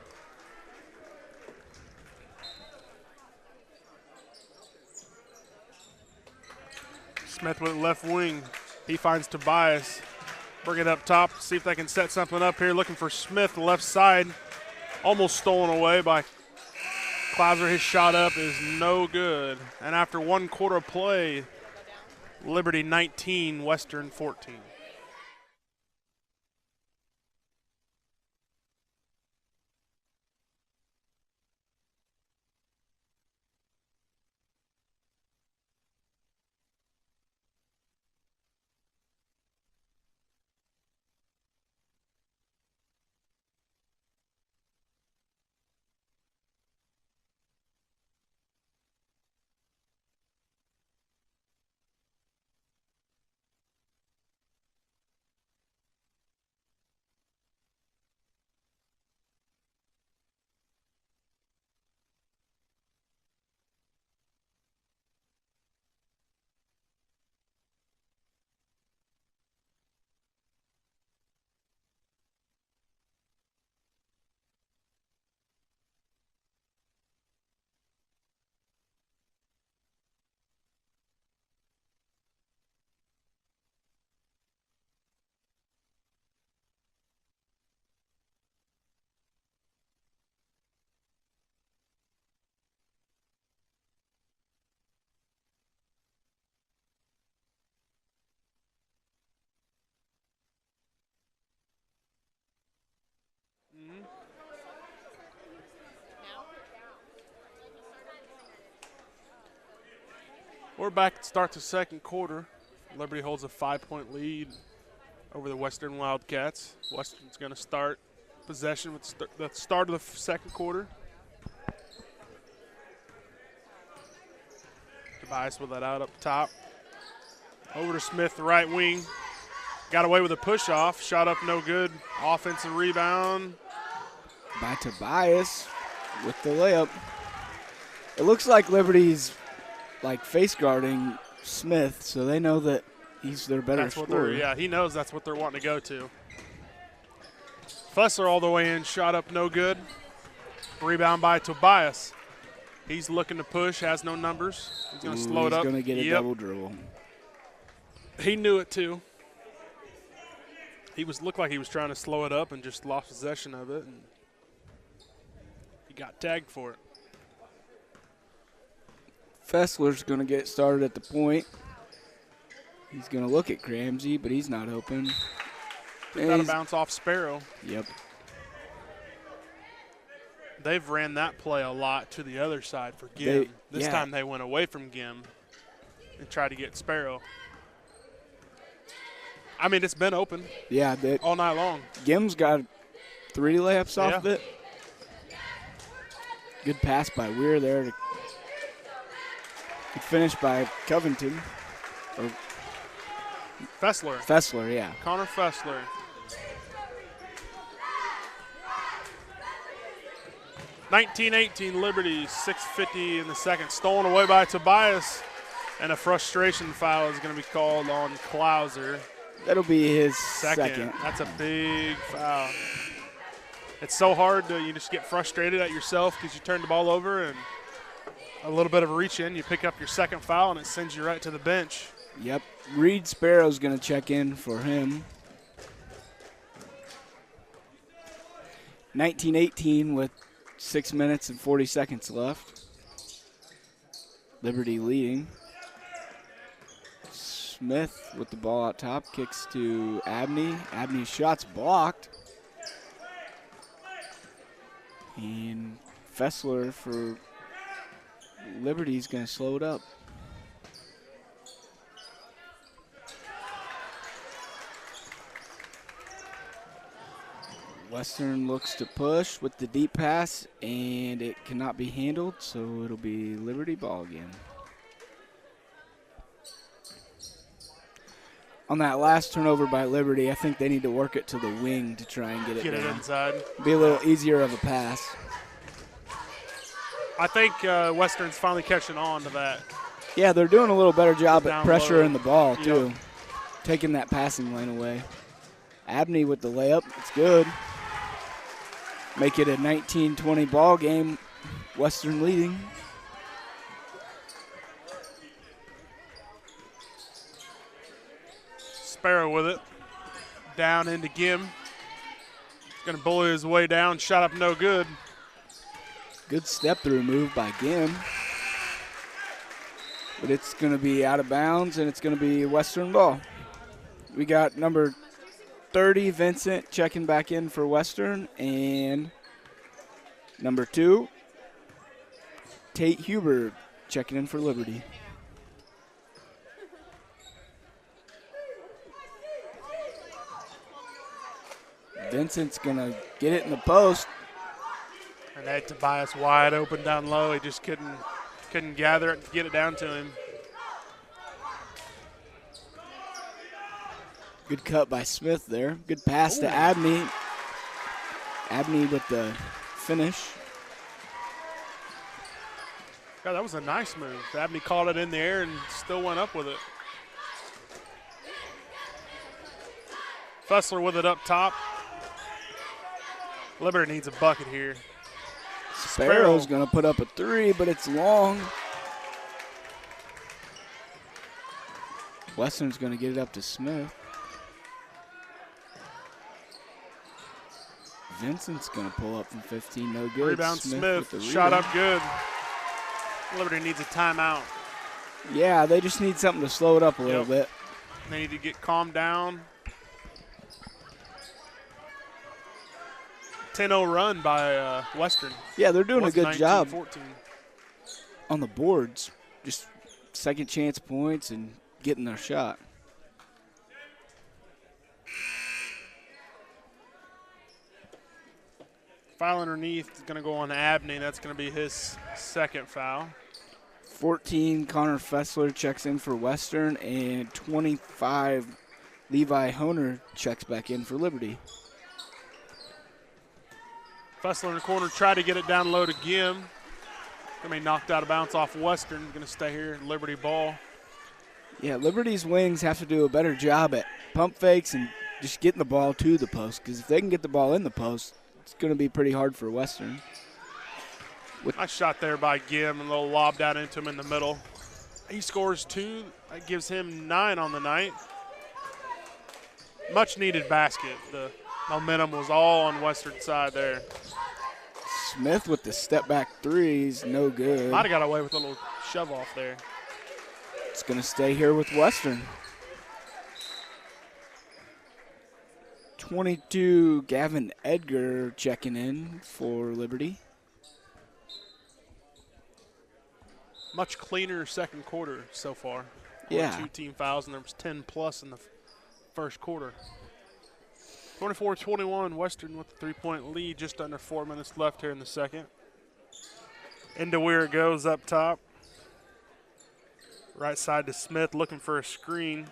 Smith with left wing. He finds Tobias. Bring it up top. See if they can set something up here. Looking for Smith, left side. Almost stolen away by Klauser. His shot up is no good. And after 1 quarter of play, Liberty 19, Western 14. We're back to start the second quarter. Liberty holds a 5-point lead over the Western Wildcats. Western's going to start possession with the start of the second quarter. Tobias with that out up top. Over to Smith, the right wing. Got away with a push-off. Shot up no good. Offensive rebound. By Tobias with the layup. It looks like Liberty's like face guarding Smith, so they know that he's their better scorer. Yeah, he knows that's what they're wanting to go to. Fussler all the way in, shot up no good. Rebound by Tobias. He's looking to push, has no numbers. He's going to slow it up. He's going to get a double dribble. He knew it too. He looked like he was trying to slow it up and just lost possession of it, and he got tagged for it. Fessler's going to get started at the point. He's going to look at Cramsey, but he's not open. Got to bounce off Sparrow. Yep. They've ran that play a lot to the other side for Gim. This time they went away from Gim and tried to get Sparrow. I mean, it's been open Yeah, all night long. Gim's got 3 layups off of Yeah. it. Good pass by Weir there. Good finish by Covington. Or Fessler. Fessler, yeah. Connor Fessler. (19-18) Liberty, 6:50 in the second. Stolen away by Tobias, and a frustration foul is going to be called on Klauser. That'll be his second. That's a big foul. It's so hard to, you just get frustrated at yourself because you turn the ball over and a little bit of a reach in, you pick up your second foul, and it sends you right to the bench. Yep. Reed Sparrow's going to check in for him. 19-18 with 6 minutes and 40 seconds left. Liberty leading. Smith with the ball out top, kicks to Abney. Abney's shot's blocked. And Fessler for Liberty's going to slow it up. Western looks to push with the deep pass, and it cannot be handled, so it'll be Liberty ball again. On that last turnover by Liberty, I think they need to work it to the wing to try and get it down. Inside. Be a little easier of a pass. I think Western's finally catching on to that. Yeah, they're doing a little better job at Down pressuring low. the ball, too. Yep. Taking that passing lane away. Abney with the layup. It's good. Make it a 19-20 ball game. Western leading. Sparrow with it. Down into Gim. Going to bully his way down. Shot up no good. Good step-through move by Gim. But it's going to be out of bounds, and it's going to be Western ball. We got number 30, Vincent, checking back in for Western, and number 2, Tate Huber, checking in for Liberty. Vincent's going to get it in the post. And that Tobias wide open down low. He just couldn't gather it to get it down to him. Good cut by Smith there. Good pass to Abney. Abney with the finish. God, that was a nice move. Abney caught it in the air and still went up with it. Fessler with it up top. Liberty needs a bucket here. Sparrow's going to put up a 3, but it's long. Western's going to get it up to Smith. Vincent's going to pull up from 15, no good. Rebound Smith, with the shot rebound. up good. Liberty needs a timeout. Yeah, they just need something to slow it up a little bit. They need to get calmed down. 10-0 run by Western. Yeah, they're doing a good job 19-14. on the boards. Just second chance points and getting their shot. Foul underneath is going to go on Abney. That's going to be his second foul. 14, Connor Fessler checks in for Western, and 25, Levi Honer checks back in for Liberty. Fessler in the corner, tried to get it down low to Gim. Going to be knocked out of bounds off Western. Going to stay here, Liberty ball. Yeah, Liberty's wings have to do a better job at pump fakes and just getting the ball to the post, because if they can get the ball in the post, it's going to be pretty hard for Western. Nice shot there by Gim, a little lob down into him in the middle. He scores 2. That gives him 9 on the night. Much needed basket. The momentum was all on Western side there. Smith with the step back threes, no good. Might have got away with a little shove off there. It's going to stay here with Western. 22, Gavin Edgar checking in for Liberty. Much cleaner second quarter so far. Yeah. 2 team fouls, and there was 10 plus in the first quarter. 24-21, Western with a 3-point lead, just under 4 minutes left here in the second. Into where it goes up top. Right side to Smith, looking for a screen.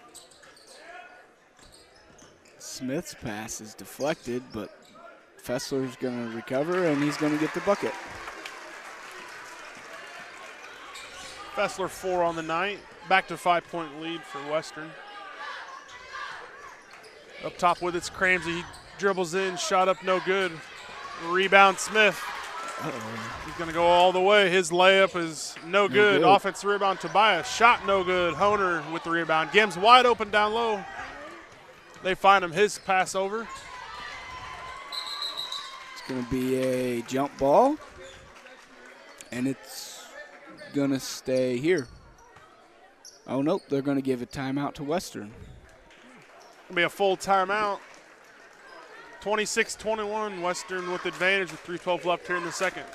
Smith's pass is deflected, but Fessler's going to recover, and he's going to get the bucket. Fessler 4 on the night. Back to 5-point lead for Western. Up top with it's Cramsey. He dribbles in, shot up no good. Rebound Smith. He's going to go all the way. His layup is no good. Offensive rebound Tobias. Shot no good. Honer with the rebound. Gims wide open down low. They find him. His pass over. It's going to be a jump ball, and it's going to stay here. Oh, nope. They're going to give a timeout to Western. It'll be a full timeout. 26-21, Western with advantage with 3:12 left here in the second.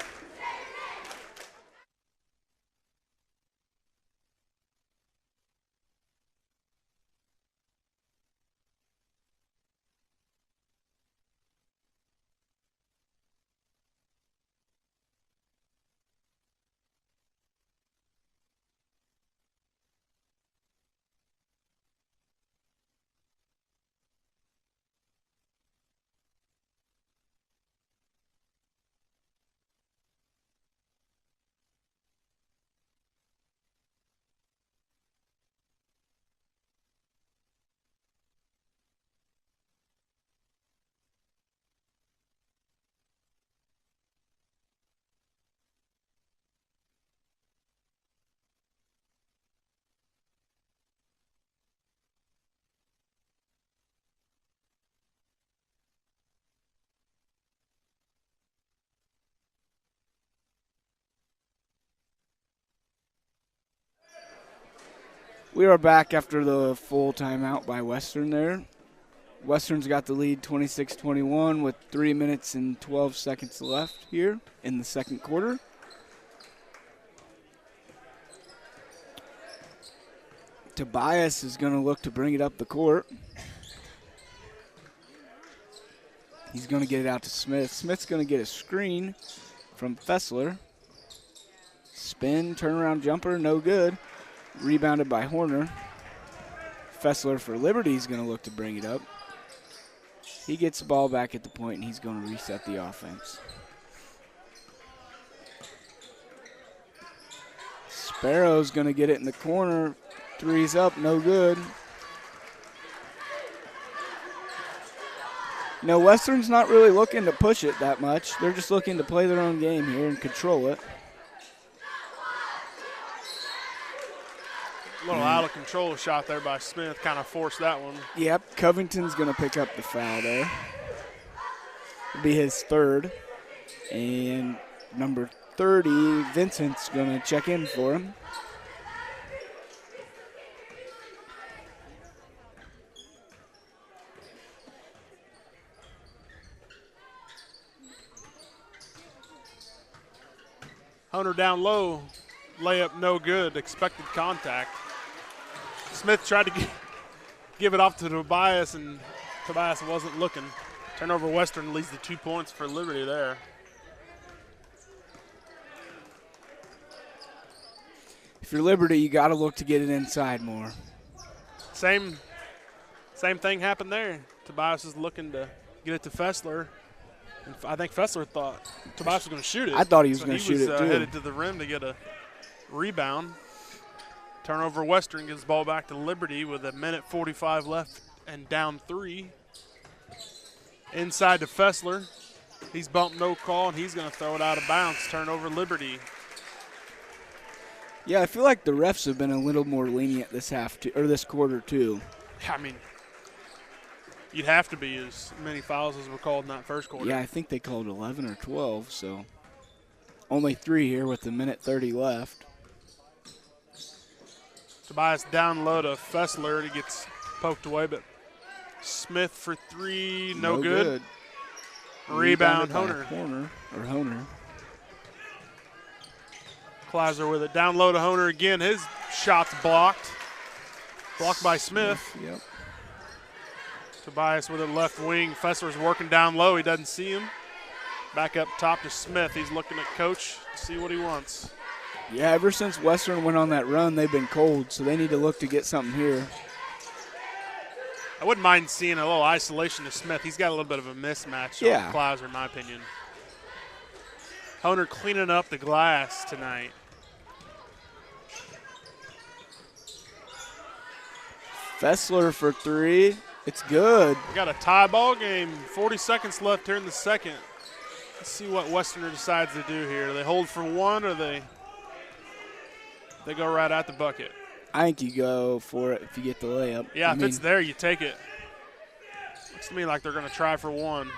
We are back after the full timeout by Western there. Western's got the lead 26-21 with 3 minutes and 12 seconds left here in the second quarter. Tobias is going to look to bring it up the court. He's going to get it out to Smith. Smith's going to get a screen from Fessler. Spin, turnaround jumper, no good. Rebounded by Horner. Fessler for Liberty is going to look to bring it up. He gets the ball back at the point, and he's going to reset the offense. Sparrow's going to get it in the corner. Three's up, no good. No, Western's not really looking to push it that much. They're just looking to play their own game here and control it. A little out of control shot there by Smith. Kind of forced that one. Yep, Covington's going to pick up the foul there. It'll be his third. And number 30, Vincent's going to check in for him. Hunter down low. Layup no good. Expected contact. Smith tried to give it off to Tobias, and Tobias wasn't looking. Turnover Western leads to 2 points for Liberty there. If you're Liberty, you got to look to get it inside more. Same thing happened there. Tobias is looking to get it to Fessler. And I think Fessler thought Tobias was going to shoot it. I thought he was going to shoot it, too. He was headed to the rim to get a rebound. Turnover Western gives the ball back to Liberty with 1:45 left and down 3. Inside to Fessler. He's bumped, no call, and he's going to throw it out of bounds. Turnover Liberty. Yeah, I feel like the refs have been a little more lenient this this quarter too. I mean, you'd have to be as many fouls as were called in that first quarter. Yeah, I think they called 11 or 12, so only 3 here with 1:30 left. Tobias down low to Fessler. He gets poked away, but Smith for 3, no good. Rebound, Honer. Honer. Kleiser with it. Down low to Honer again. His shot's blocked. Blocked by Smith. Yep. Tobias with a left wing. Fessler's working down low. He doesn't see him. Back up top to Smith. He's looking at coach to see what he wants. Yeah, ever since Western went on that run, they've been cold, so they need to look to get something here. I wouldn't mind seeing a little isolation to Smith. He's got a little bit of a mismatch on Klauser, in my opinion. Honer cleaning up the glass tonight. Fessler for three. It's good. We got a tie ball game. 40 seconds left here in the second. Let's see what Westerner decides to do here. Do they hold for one or they go right at the bucket? I think you go for it if you get the layup. Yeah, if it's there, you take it. Looks to me like they're going to try for one.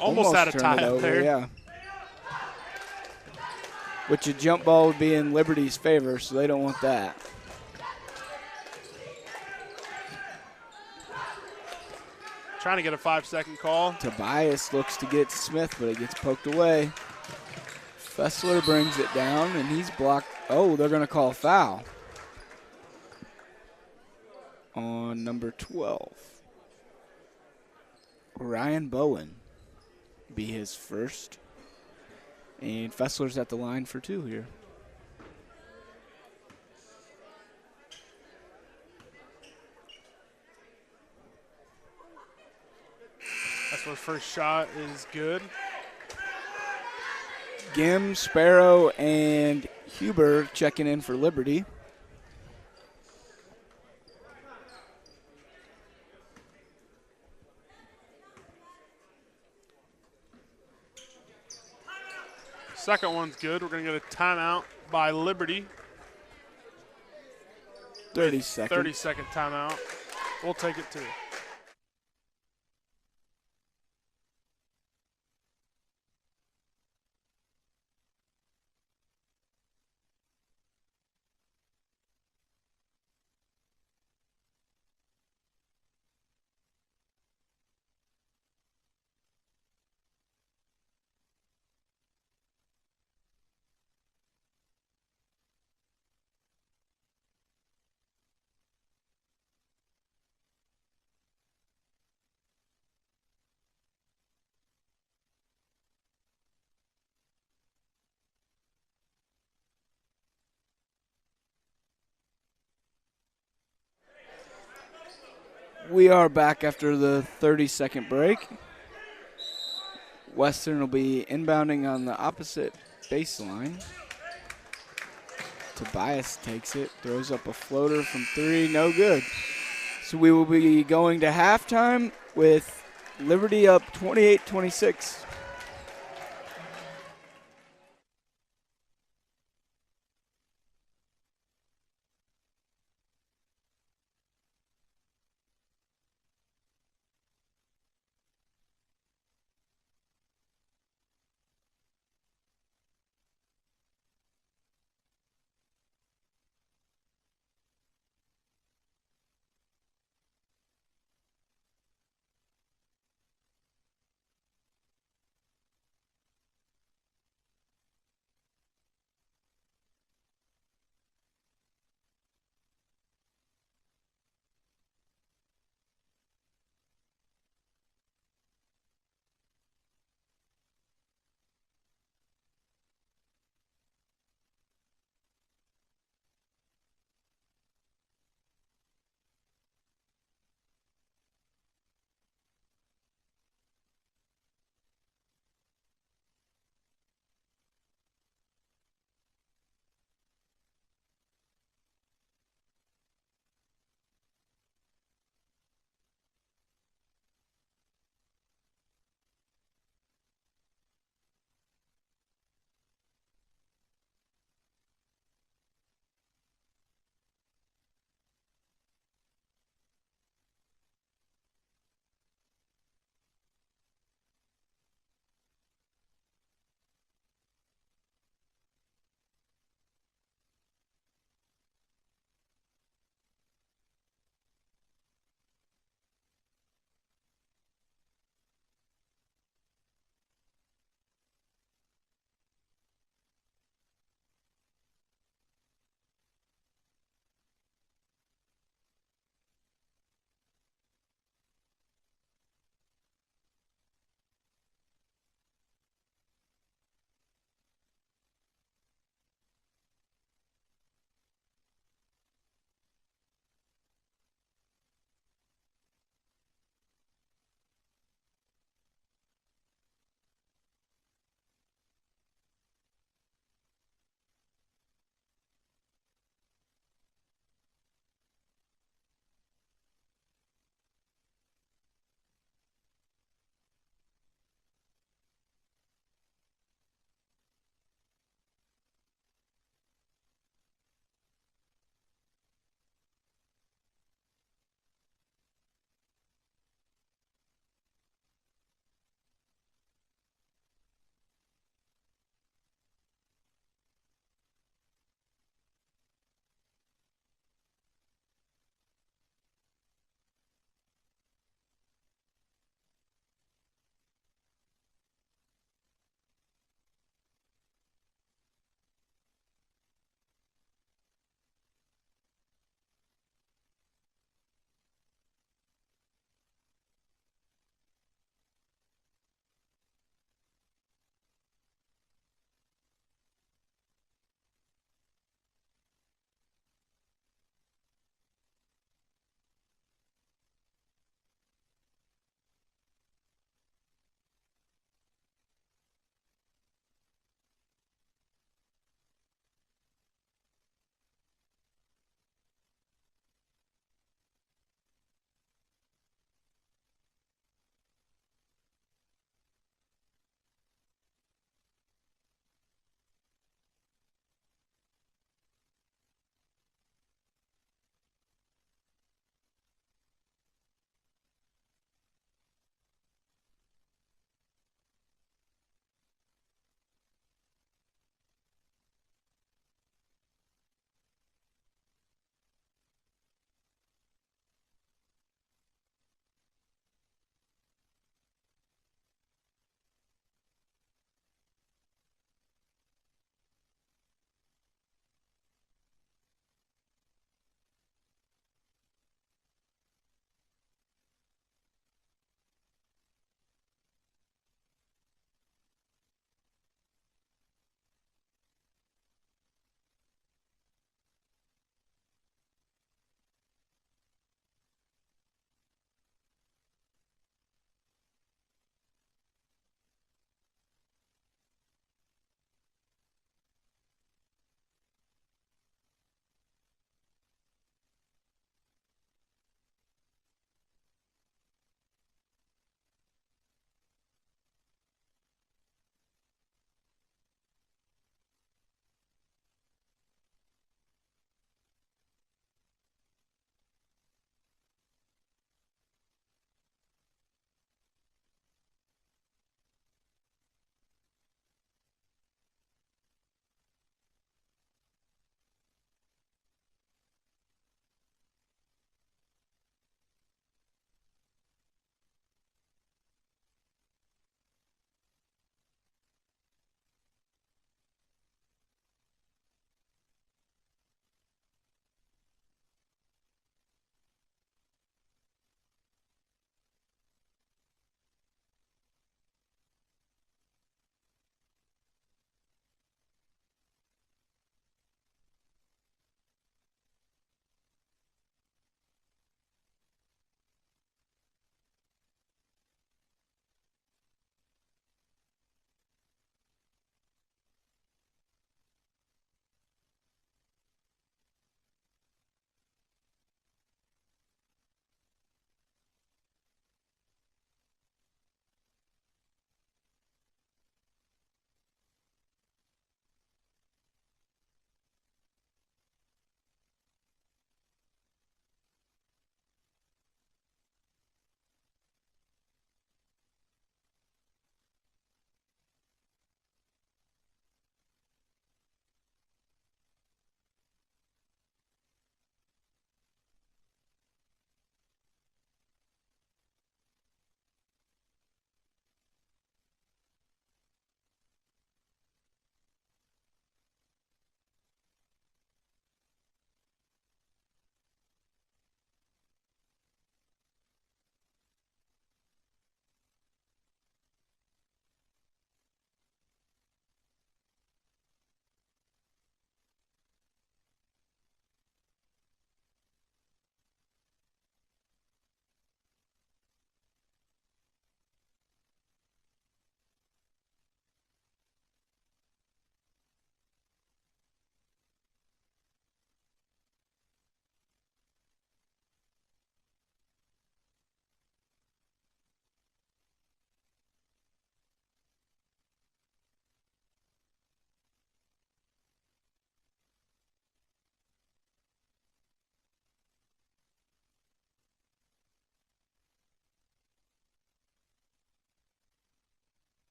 Almost had a tie up there. Yeah. Which a jump ball would be in Liberty's favor, so they don't want that. Trying to get a 5-second call. Tobias looks to get Smith, but it gets poked away. Fessler brings it down, and he's blocked. Oh, they're going to call a foul on number 12. Ryan Bowen be his first. And Fessler's at the line for two here. Fessler's first shot is good. Gim, Sparrow, and Huber checking in for Liberty. Second one's good. We're going to get a timeout by Liberty. 30 seconds. 30-second timeout. We'll take it too. We are back after the 30-second break. Western will be inbounding on the opposite baseline. Tobias takes it, throws up a floater from three, no good. So we will be going to halftime with Liberty up 28-26.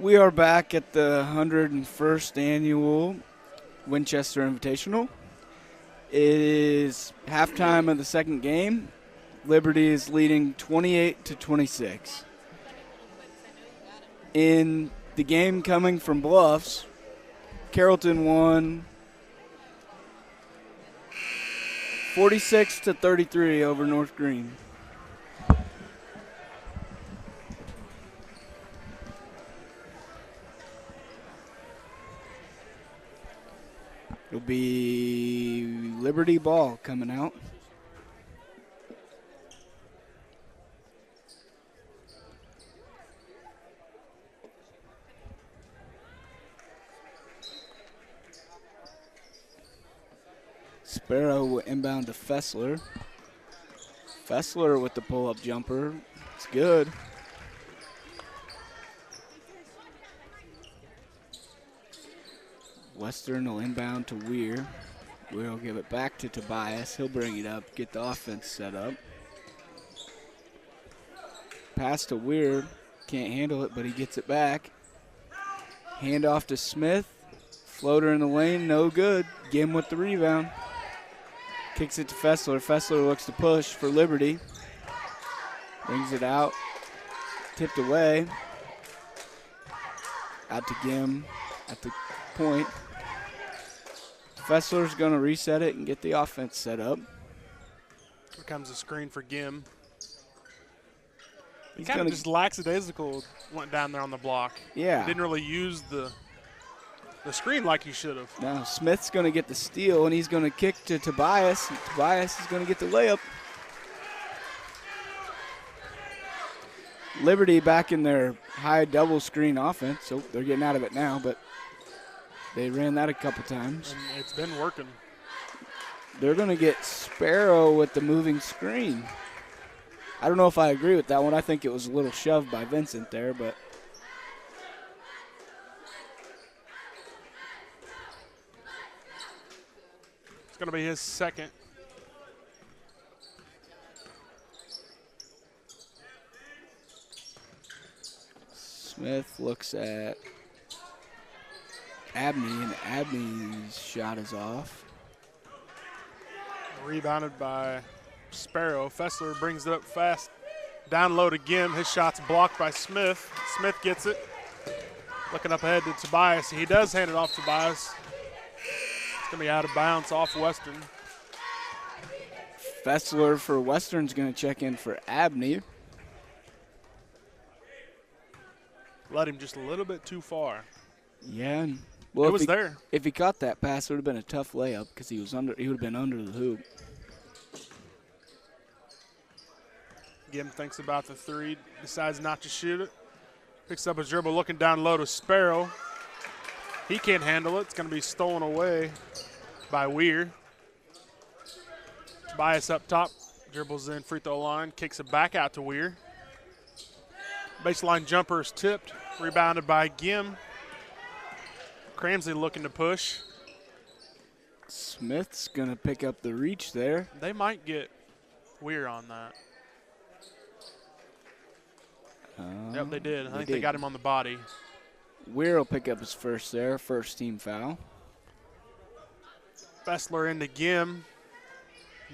We are back at the 101st annual Winchester Invitational. It is halftime of the second game. Liberty is leading 28-26. In the game coming from Bluffs, Carrollton won 46-33 over North Green. It'll be Liberty ball coming out. Sparrow will inbound to Fessler. Fessler with the pull-up jumper. It's good. Western will inbound to Weir. Weir will give it back to Tobias. He'll bring it up, get the offense set up. Pass to Weir. Can't handle it, but he gets it back. Hand off to Smith. Floater in the lane, no good. Gim with the rebound. Kicks it to Fessler. Fessler looks to push for Liberty. Brings it out. Tipped away. Out to Gim at the point. Fessler's going to reset it and get the offense set up. Here comes a screen for Gim. He He's kind of gonna- just lackadaisical went down there on the block. Yeah. Didn't really use the screen like he should have. Now Smith's going to get the steal, and he's going to kick to Tobias. And Tobias is going to get the layup. Liberty back in their high double screen offense, so they're getting out of it now, but they ran that a couple times. And it's been working. They're going to get Sparrow with the moving screen. I don't know if I agree with that one. I think it was a little shoved by Vincent there, but It's going to be his second. Smith looks at Abney, and Abney's shot is off. Rebounded by Sparrow. Fessler brings it up fast. Down low to Gim. His shot's blocked by Smith. Smith gets it. Looking up ahead to Tobias. He does hand it off to Tobias. It's going to be out of bounds off Western. Fessler for Western's going to check in for Abney. Led him just a little bit too far. Yeah, and well, It was there. If he caught that pass, it would have been a tough layup because he was under. He would have been under the hoop. Gim thinks about the three, decides not to shoot it. Picks up a dribble, looking down low to Sparrow. He can't handle it. It's going to be stolen away by Weir. Tobias up top, dribbles in free throw line, kicks it back out to Weir. Baseline jumper is tipped, rebounded by Gim. Cramsley looking to push. Smith's going to pick up the reach there. They might get Weir on that. Yep, they did. I think they got him on the body. Weir will pick up his first there, first team foul. Fessler into Gim.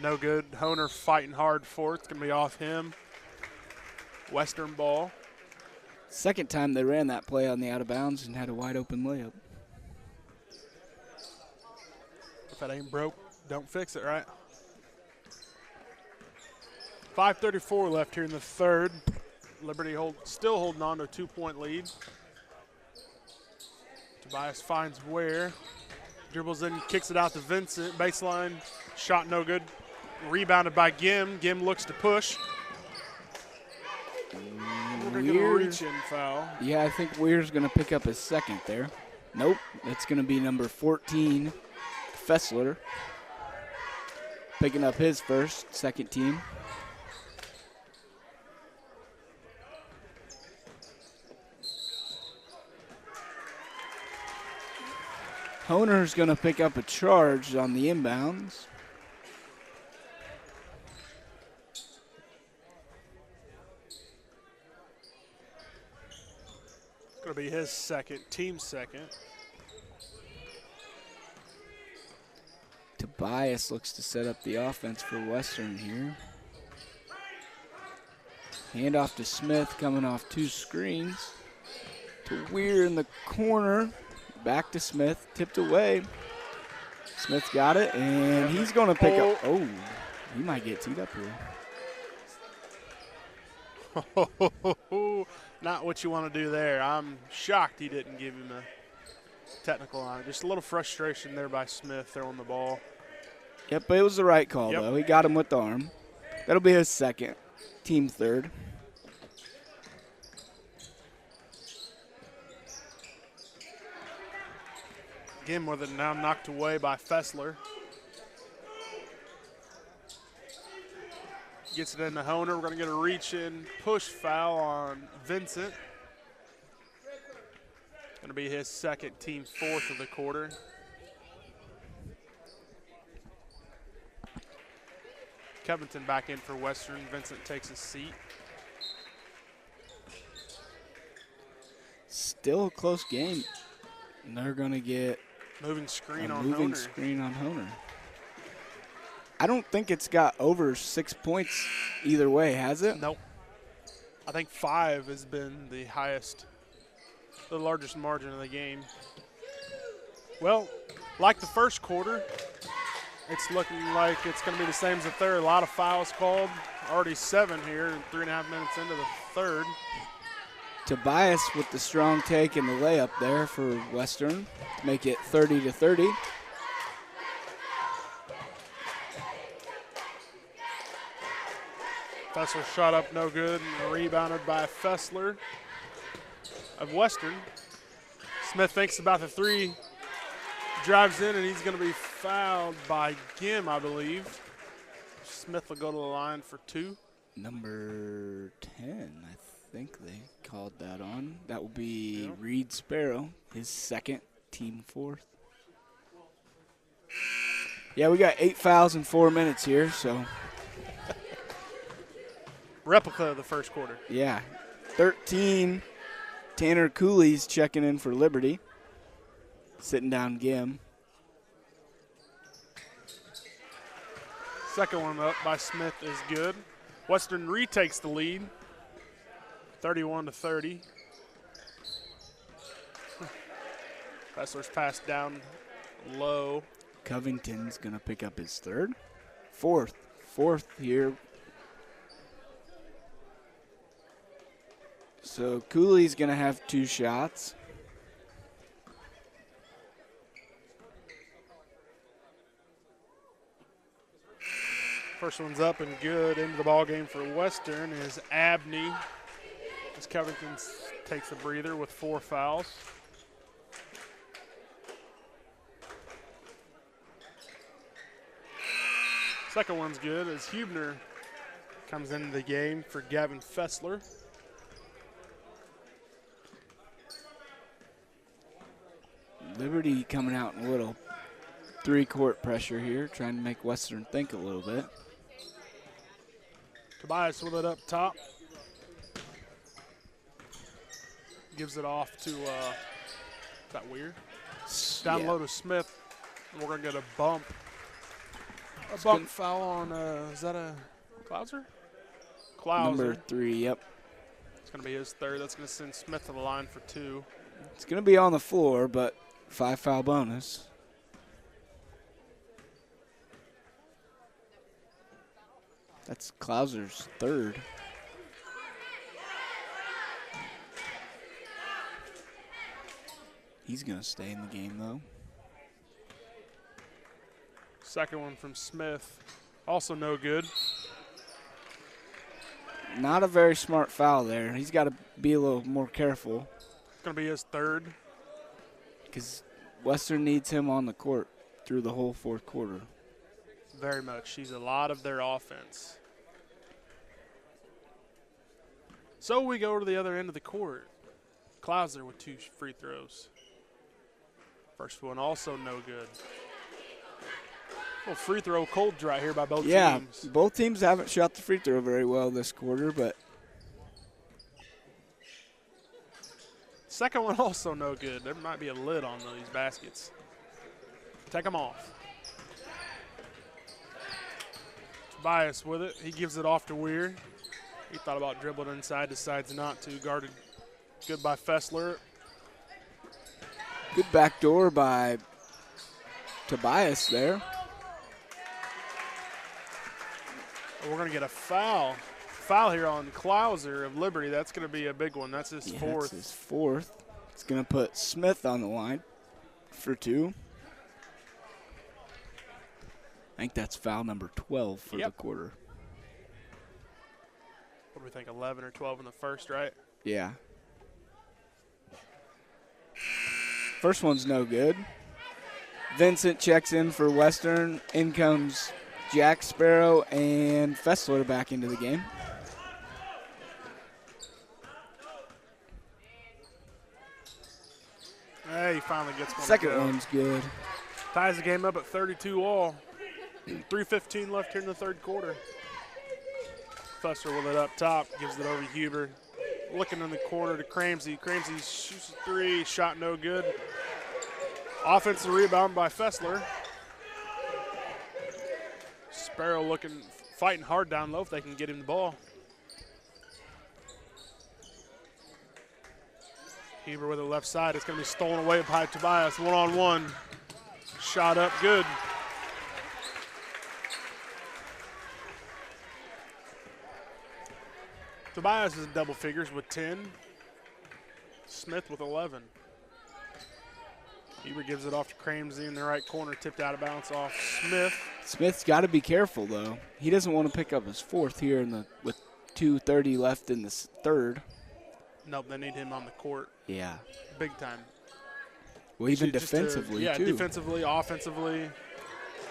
No good. Honer fighting hard for it. It's going to be off him. Western ball. Second time they ran that play on the out of bounds and had a wide open layup. If that ain't broke, don't fix it, right? 5:34 left here in the third. Liberty still holding on to a 2-point lead. Tobias finds Ware. Dribbles in, kicks it out to Vincent. Baseline, shot no good. Rebounded by Gim. Gim looks to push. We're going to get a reach-in foul. Yeah, I think Weir's going to pick up his second there. Nope, it's going to be number 14, Fessler. Picking up his first, second team. Honer's going to pick up a charge on the inbounds. It's going to be his second, team second. Tobias looks to set up the offense for Western here. Handoff to Smith, coming off 2 screens. To Weir in the corner. Back to Smith, tipped away. Smith got it, and he's going to pick up. Oh, he might get teed up here. Not what you want to do there. I'm shocked he didn't give him a technical on it. Just a little frustration there by Smith throwing the ball. Yep, but it was the right call, though. He got him with the arm. That'll be his second, team third. Again, more than now knocked away by Fessler. Gets it in the Honer. We're going to get a reach-in push foul on Vincent. Going to be his second, team fourth of the quarter. Covington back in for Western. Vincent takes his seat. Still a close game. And they're going to get moving screen a on moving Honer. Screen on Honer. I don't think it's got over 6 points either way, has it? Nope. I think 5 has been the highest, the largest margin of the game. Well, like the first quarter, it's looking like it's going to be the same as the third. A lot of fouls called. Already 7 here, and 3.5 minutes into the third. Tobias with the strong take and the layup there for Western to make it 30-30. Fessler shot up no good and rebounded by Fessler of Western. Smith thinks about the 3, drives in, and he's going to be fouled by Gim, I believe. Smith will go to the line for 2. Number 10, I think they called that on. That will be Reed Sparrow, his second, team fourth. Yeah, we got 8 fouls in 4 minutes here, so. Replica of the first quarter. Yeah. 13, Tanner Cooley's checking in for Liberty. Sitting down Gim. Second one up by Smith is good. Western retakes the lead, 31-30. Fessler's pass down low. Covington's going to pick up his third. Fourth here. So Cooley's going to have 2 shots. First one's up and good. Into the ball game for Western is Abney, as Covington takes a breather with 4 fouls. Second one's good as Hubner comes into the game for Gavin Fessler. Liberty coming out in a little 3-court pressure here, trying to make Western think a little bit. Tobias with it up top. Gives it off to, is that weird? Down low to Smith. We're going to get a bump. A bump foul on, is that a Clouser? Clouser. Number 3, yep. It's going to be his third. That's going to send Smith to the line for 2. It's going to be on the floor, but 5-foul bonus. That's Clouser's third. He's going to stay in the game, though. Second one from Smith. Also no good. Not a very smart foul there. He's got to be a little more careful. It's going to be his third. Because Western needs him on the court through the whole fourth quarter. Very much. He's a lot of their offense. So we go to the other end of the court. Clouser with 2 free throws. First one also no good. Well, free throw cold right here by both teams. Yeah, both teams haven't shot the free throw very well this quarter, but Second one also no good. There might be a lid on these baskets. Take them off. Tobias with it. He gives it off to Weir. He thought about dribbling inside, decides not to. Guarded good by Fessler. Good backdoor by Tobias there. We're going to get a foul. Foul here on Klauser of Liberty. That's going to be a big one. That's his fourth. That's his fourth. It's going to put Smith on the line for 2. I think that's foul number 12 for the quarter. What do we think, 11 or 12 in the first, right? Yeah. First one's no good. Vincent checks in for Western. In comes Jack Sparrow and Fessler back into the game. Hey, he finally gets one. Second one's good. Ties the game up at 32 all. 3:15 left here in the third quarter. Fessler with it up top, gives it over to Huber. Looking in the corner to Cramsey. Cramsey shoots a 3, shot no good. Offensive rebound by Fessler. Sparrow looking, fighting hard down low if they can get him the ball. Huber with the left side. It's going to be stolen away by Tobias. 1-on-1. Shot up good. Tobias is in double figures with 10. Smith with 11. Huber gives it off to Cramsey in the right corner, tipped out of bounds off Smith. Smith's got to be careful, though. He doesn't want to pick up his fourth here with 2:30 left in the third. Nope, they need him on the court. Yeah. Big time. Well, even defensively, yeah, too. Yeah, defensively, offensively.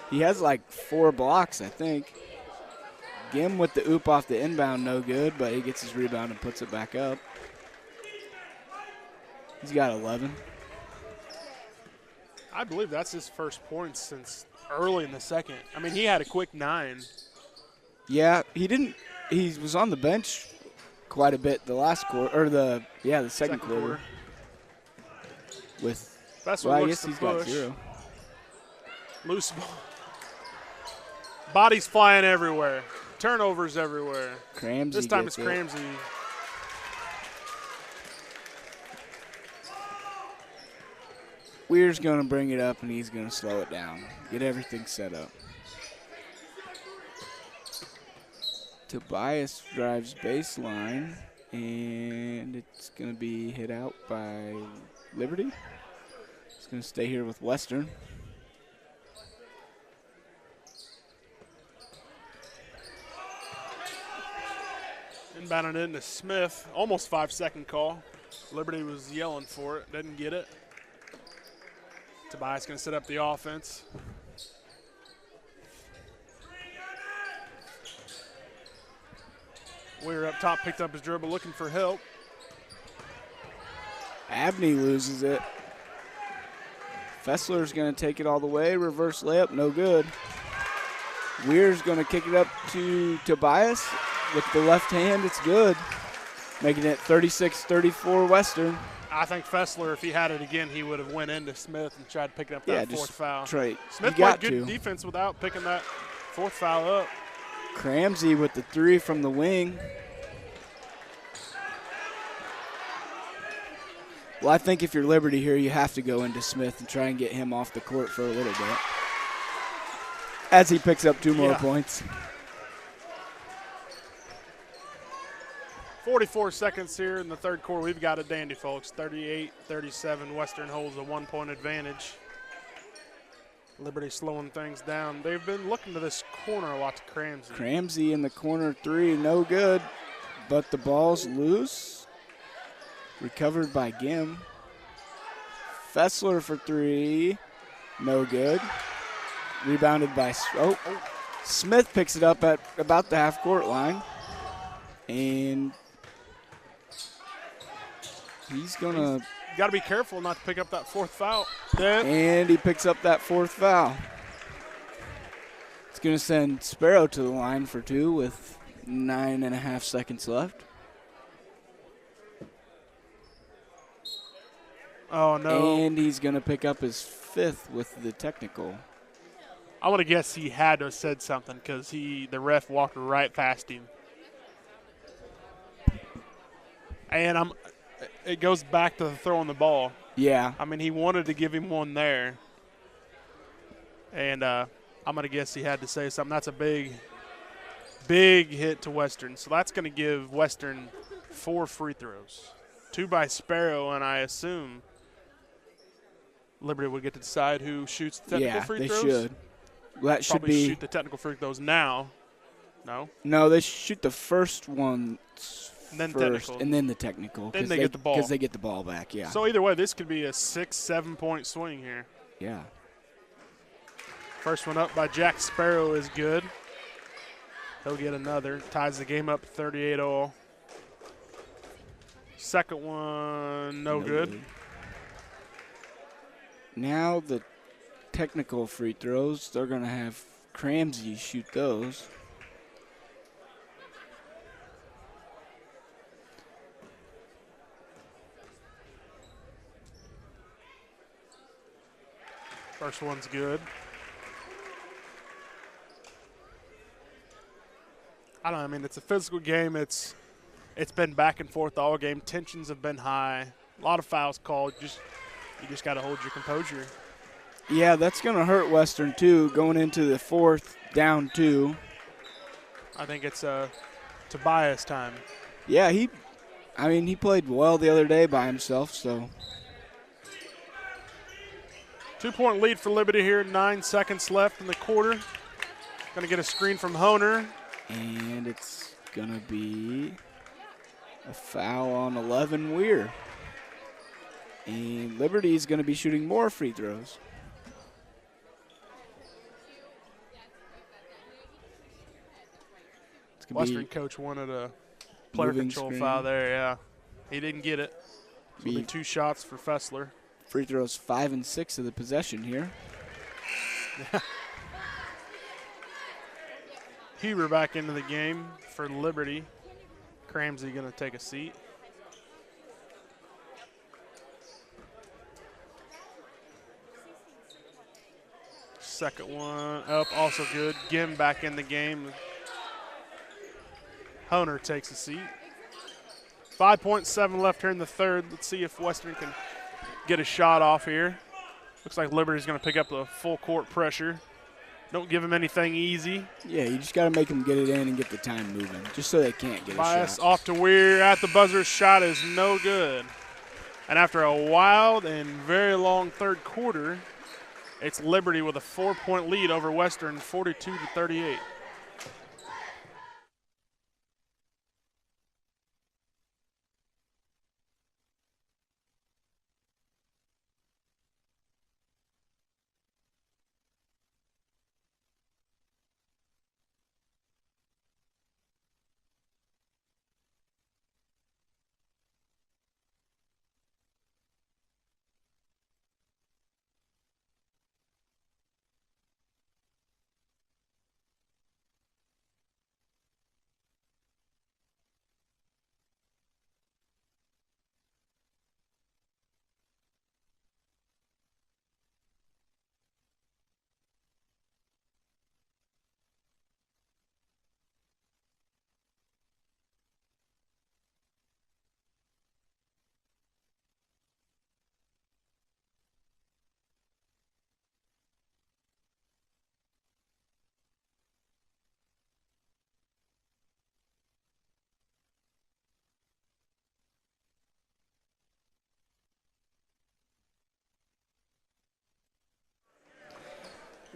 He has like 4 blocks, I think. Gim with the oop off the inbound, no good, but he gets his rebound and puts it back up. He's got 11. I believe that's his first points since early in the second. I mean, he had a quick 9. Yeah, he was on the bench quite a bit the last quarter, or the second quarter. With, Fessler I looks guess to he's push. got 0. Loose ball. Bodies flying everywhere. Turnovers everywhere. Cramsey this time gets it's Cramsey. Weir's going to bring it up, and he's going to slow it down. Get everything set up. Tobias drives baseline, and it's going to be hit out by Liberty. It's going to stay here with Western. Inbounded into Smith. Almost 5-second call. Liberty was yelling for it. Didn't get it. Tobias going to set up the offense. Weir up top, picked up his dribble, looking for help. Abney loses it. Fessler's going to take it all the way. Reverse layup, no good. Weir's going to kick it up to Tobias. With the left hand, it's good. Making it 36-34 Western. I think Fessler, if he had it again, he would have went into Smith and tried picking up that fourth foul. Smith played good defense without picking that fourth foul up. Cramsey with the 3 from the wing. Well, I think if you're Liberty here, you have to go into Smith and try and get him off the court for a little bit. As he picks up 2 more points. 44 seconds here in the third quarter. We've got a dandy, folks. 38-37. Western holds a 1-point advantage. Liberty slowing things down. They've been looking to this corner a lot to Cramsey. Cramsey in the corner 3, no good. But the ball's loose. Recovered by Gim. Fessler for 3, no good. Rebounded by Smith picks it up at about the half-court line. And he's going to – got to be careful not to pick up that fourth foul. And he picks up that fourth foul. It's going to send Sparrow to the line for 2 with 9.5 seconds left. Oh, no. And he's going to pick up his 5th with the technical. I want to guess he had to have said something because the ref walked right past him. And it goes back to throwing the ball. Yeah. I mean, he wanted to give him one there. And I'm going to guess he had to say something. That's a big hit to Western. So that's going to give Western 4 free throws. 2 by Sparrow, and I assume Liberty would get to decide who shoots the technical free throws. Yeah, they should. Well, that should Probably be. shoot the technical free throws now. No? No, they shoot the first one And then first, technical. and then the technical. Then they get the ball. Because they get the ball back, yeah. So either way, this could be a 6-7 point swing here. Yeah. First one up by Jack Sparrow is good. He'll get another. Ties the game up 38-all. Second one, no good. Now the technical free throws, they're going to have Cramsey shoot those. First one's good. I don't know. I mean, it's a physical game. It's been back and forth all game. Tensions have been high. A lot of fouls called. You just got to hold your composure. Yeah, that's going to hurt Western, too, going into the 4th, down 2. I think it's Tobias time. Yeah, he played well the other day by himself, so. 2-point lead for Liberty here. 9 seconds left in the quarter. Going to get a screen from Honer. And it's going to be a foul on 11 Weir. And Liberty is going to be shooting more free throws. Western coach wanted a player control screen. foul there, yeah. He didn't get it. So it'll be 2 shots for Fessler. Free throws 5 and 6 of the possession here. Huber back into the game for Liberty. Cramsey going to take a seat. Second one up, also good. Gim back in the game. Honer takes a seat. 5.7 left here in the third. Let's see if Western can get a shot off here. Looks like Liberty's going to pick up the full court pressure. Don't give them anything easy. Yeah, you just got to make them get it in and get the time moving, just so they can't get Bias a shot. off to Weir at the buzzer. Shot is no good. And after a wild and very long third quarter, it's Liberty with a 4-point lead over Western, 42-38.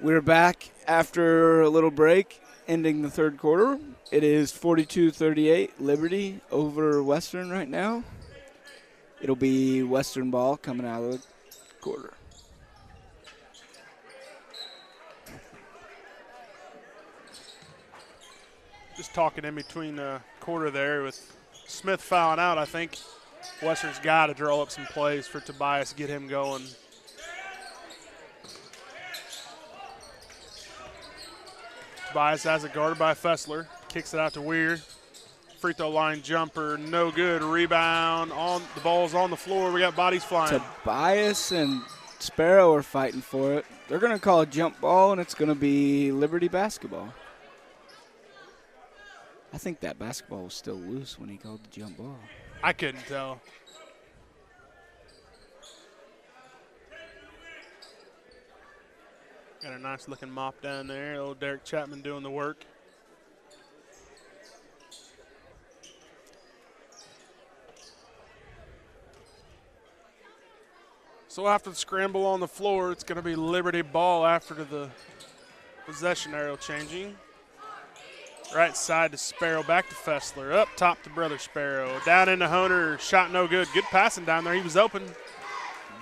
We're back after a little break, ending the third quarter. It is 42-38, Liberty over Western right now. It'll be Western ball coming out of the quarter. Just talking in between the quarter there with Smith fouling out. I think Western's got to draw up some plays for Tobias, get him going. Tobias has it guarded by Fessler. Kicks it out to Weir. free throw line jumper, no good. Rebound, the ball's on the floor. We got bodies flying. Tobias and Sparrow are fighting for it. They're going to call a jump ball, and it's going to be Liberty basketball. I think that basketball was still loose when he called the jump ball. I couldn't tell. Got a nice looking mop down there. Old Derek Chapman doing the work. So after the scramble on the floor, it's going to be Liberty ball after the possession arrow changing. Right side to Sparrow, back to Fessler. Up top to Brother Sparrow. Down into Honer, shot no good. Good passing down there. He was open.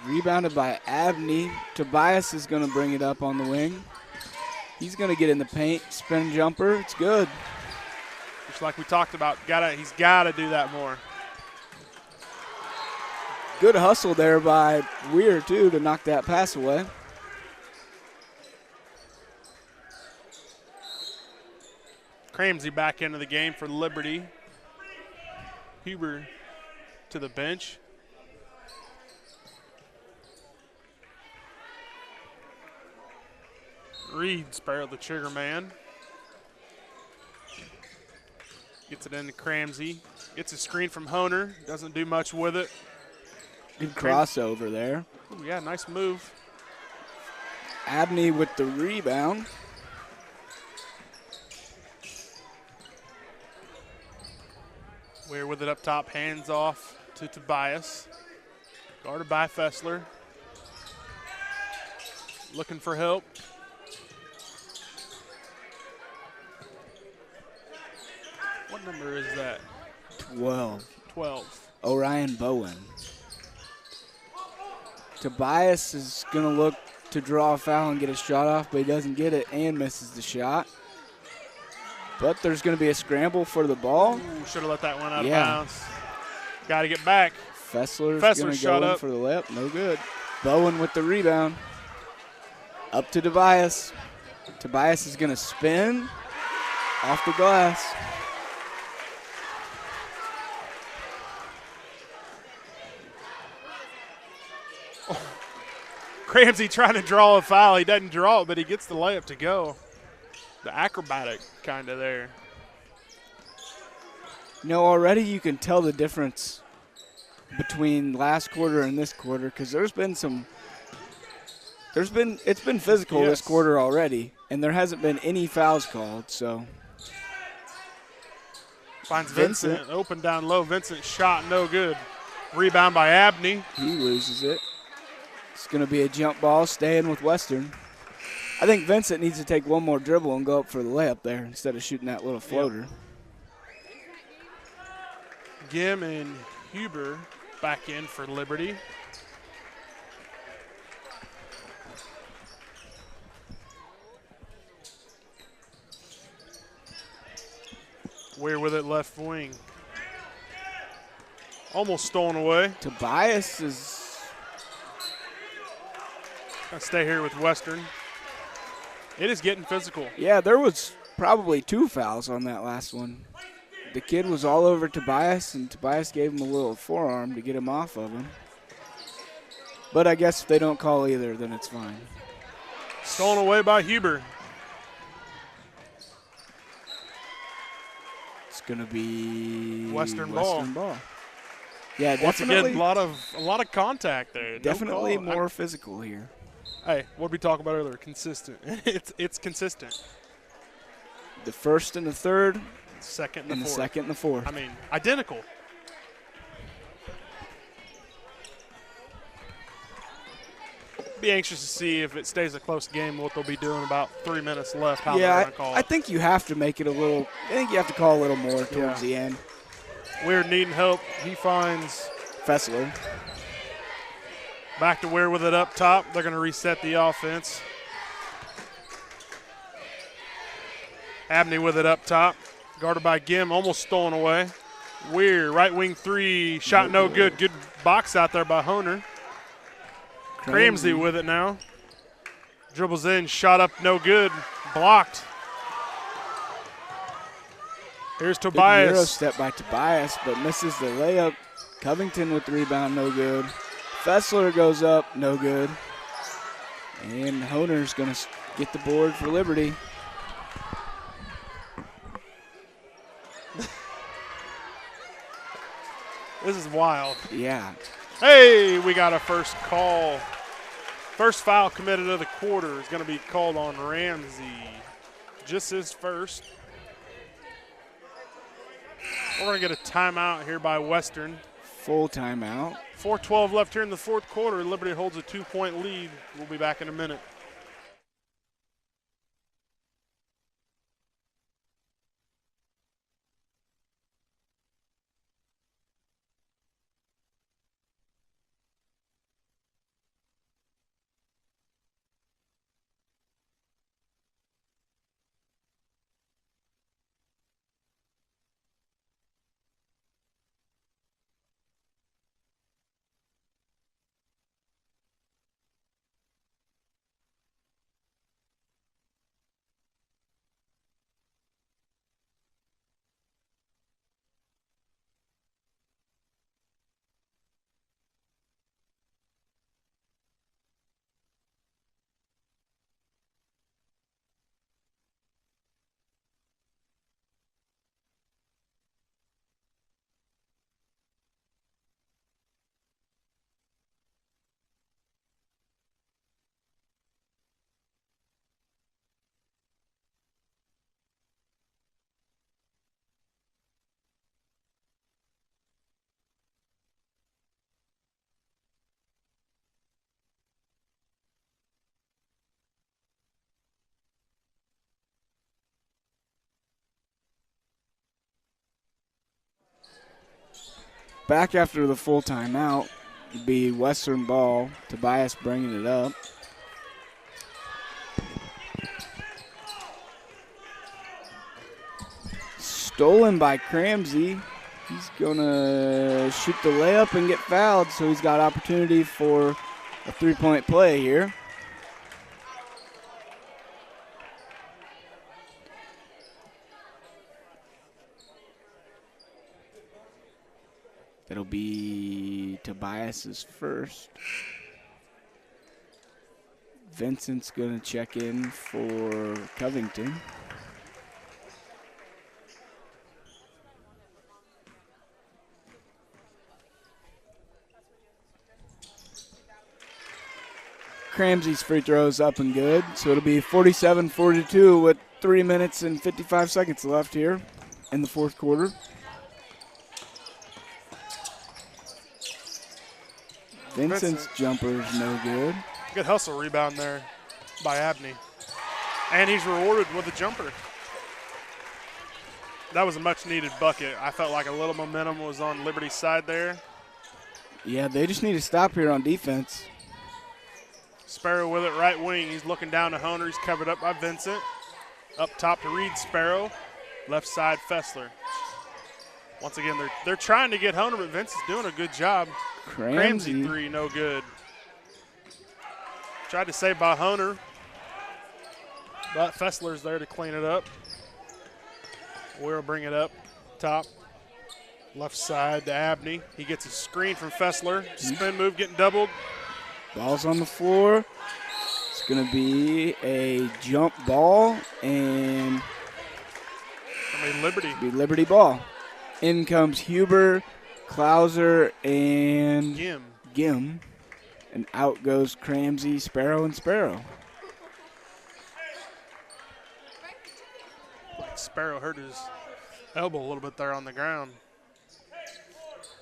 Rebounded by Abney. Tobias is going to bring it up on the wing. He's going to get in the paint, spin jumper. It's good. Just like we talked about, he's got to do that more. Good hustle there by Weir, too, to knock that pass away. Cramsey back into the game for Liberty. Huber to the bench. Reed, Sparrow, the trigger man. Gets it into Cramsey. Gets a screen from Honer. Doesn't do much with it. Good crossover there. Ooh, yeah, nice move. Abney with the rebound. Weir with it up top, hands off to Tobias. Guarded by Fessler. Looking for help. What number is that? 12. 12. Orion Bowen. Tobias is going to look to draw a foul and get a shot off, but he doesn't get it and misses the shot. But there's going to be a scramble for the ball. Should have let that one out of bounds. Got to get back. Fessler's going to go in for the layup. No good. Bowen with the rebound. Up to Tobias. Tobias is going to spin off the glass. Cramsey trying to draw a foul. He doesn't draw it, but he gets the layup to go. The acrobatic kind of there. You know, already you can tell the difference between last quarter and this quarter because it's been physical this quarter already, and there hasn't been any fouls called, so. Finds Vincent open down low. Vincent shot no good. Rebound by Abney. He loses it. It's going to be a jump ball, staying with Western. I think Vincent needs to take one more dribble and go up for the layup there instead of shooting that little floater. Yep. Gim and Huber back in for Liberty. Weir with it left wing. Almost stolen away. Tobias is gonna stay here with Western. It is getting physical. Yeah, there was probably 2 fouls on that last one. The kid was all over Tobias, and Tobias gave him a little forearm to get him off of him. But I guess if they don't call either, then it's fine. Stolen away by Huber. It's going to be Western ball. Yeah, once definitely. again, a lot of contact there. Definitely no more physical here. Hey, what did we talk about earlier? Consistent. it's consistent. The first and the third. Second and the second and the fourth. I mean, identical. Be anxious to see if it stays a close game, what they'll be doing about 3 minutes left, how they're going to call it. I think you have to make it a little – I think you have to call a little more towards the end. Weir needing help. He finds Fessler. Back to Weir with it up top. They're going to reset the offense. Abney with it up top. Guarded by Gim, almost stolen away. Weir, right wing 3, shot no good. Good box out there by Honer. Cramsey with it now. Dribbles in, shot up no good. Blocked. Here's Good Tobias. Euro step by Tobias, but misses the layup. Covington with the rebound, no good. Fessler goes up, no good. And Honer's going to get the board for Liberty. This is wild. Yeah. Hey, we got a first call. First foul committed of the quarter is going to be called on Ramsey. Just his first. We're going to get a timeout here by Western. Full timeout. 4:12 left here in the fourth quarter. Liberty holds a 2-point lead. We'll be back in a minute. Back after the full timeout would be Western ball. Tobias bringing it up. Stolen by Cramsey. He's going to shoot the layup and get fouled, so he's got opportunity for a three-point play here. That'll be Tobias's first. Vincent's going to check in for Covington. Cramsey's free throws up and good, so it'll be 47-42 with 3 minutes and 55 seconds left here in the fourth quarter. Vincent's jumper's no good. Good hustle rebound there by Abney. And he's rewarded with a jumper. That was a much-needed bucket. I felt like a little momentum was on Liberty's side there. Yeah, they just need to stop here on defense. Sparrow with it, right wing. He's looking down to Honer. He's covered up by Vincent. Up top to Reed Sparrow. Left side, Fessler. Once again, they're trying to get Honer, but Vince is doing a good job. Cramsey three, no good. Tried to save by Honer, but Fessler's there to clean it up. We'll bring it up top. Left side to Abney. He gets a screen from Fessler. Spin move getting doubled. Ball's on the floor. It's going to be a jump ball and Liberty ball. In comes Huber, Klauser, and Gim. And out goes Cramsey, Sparrow, and Sparrow. Sparrow hurt his elbow a little bit there on the ground.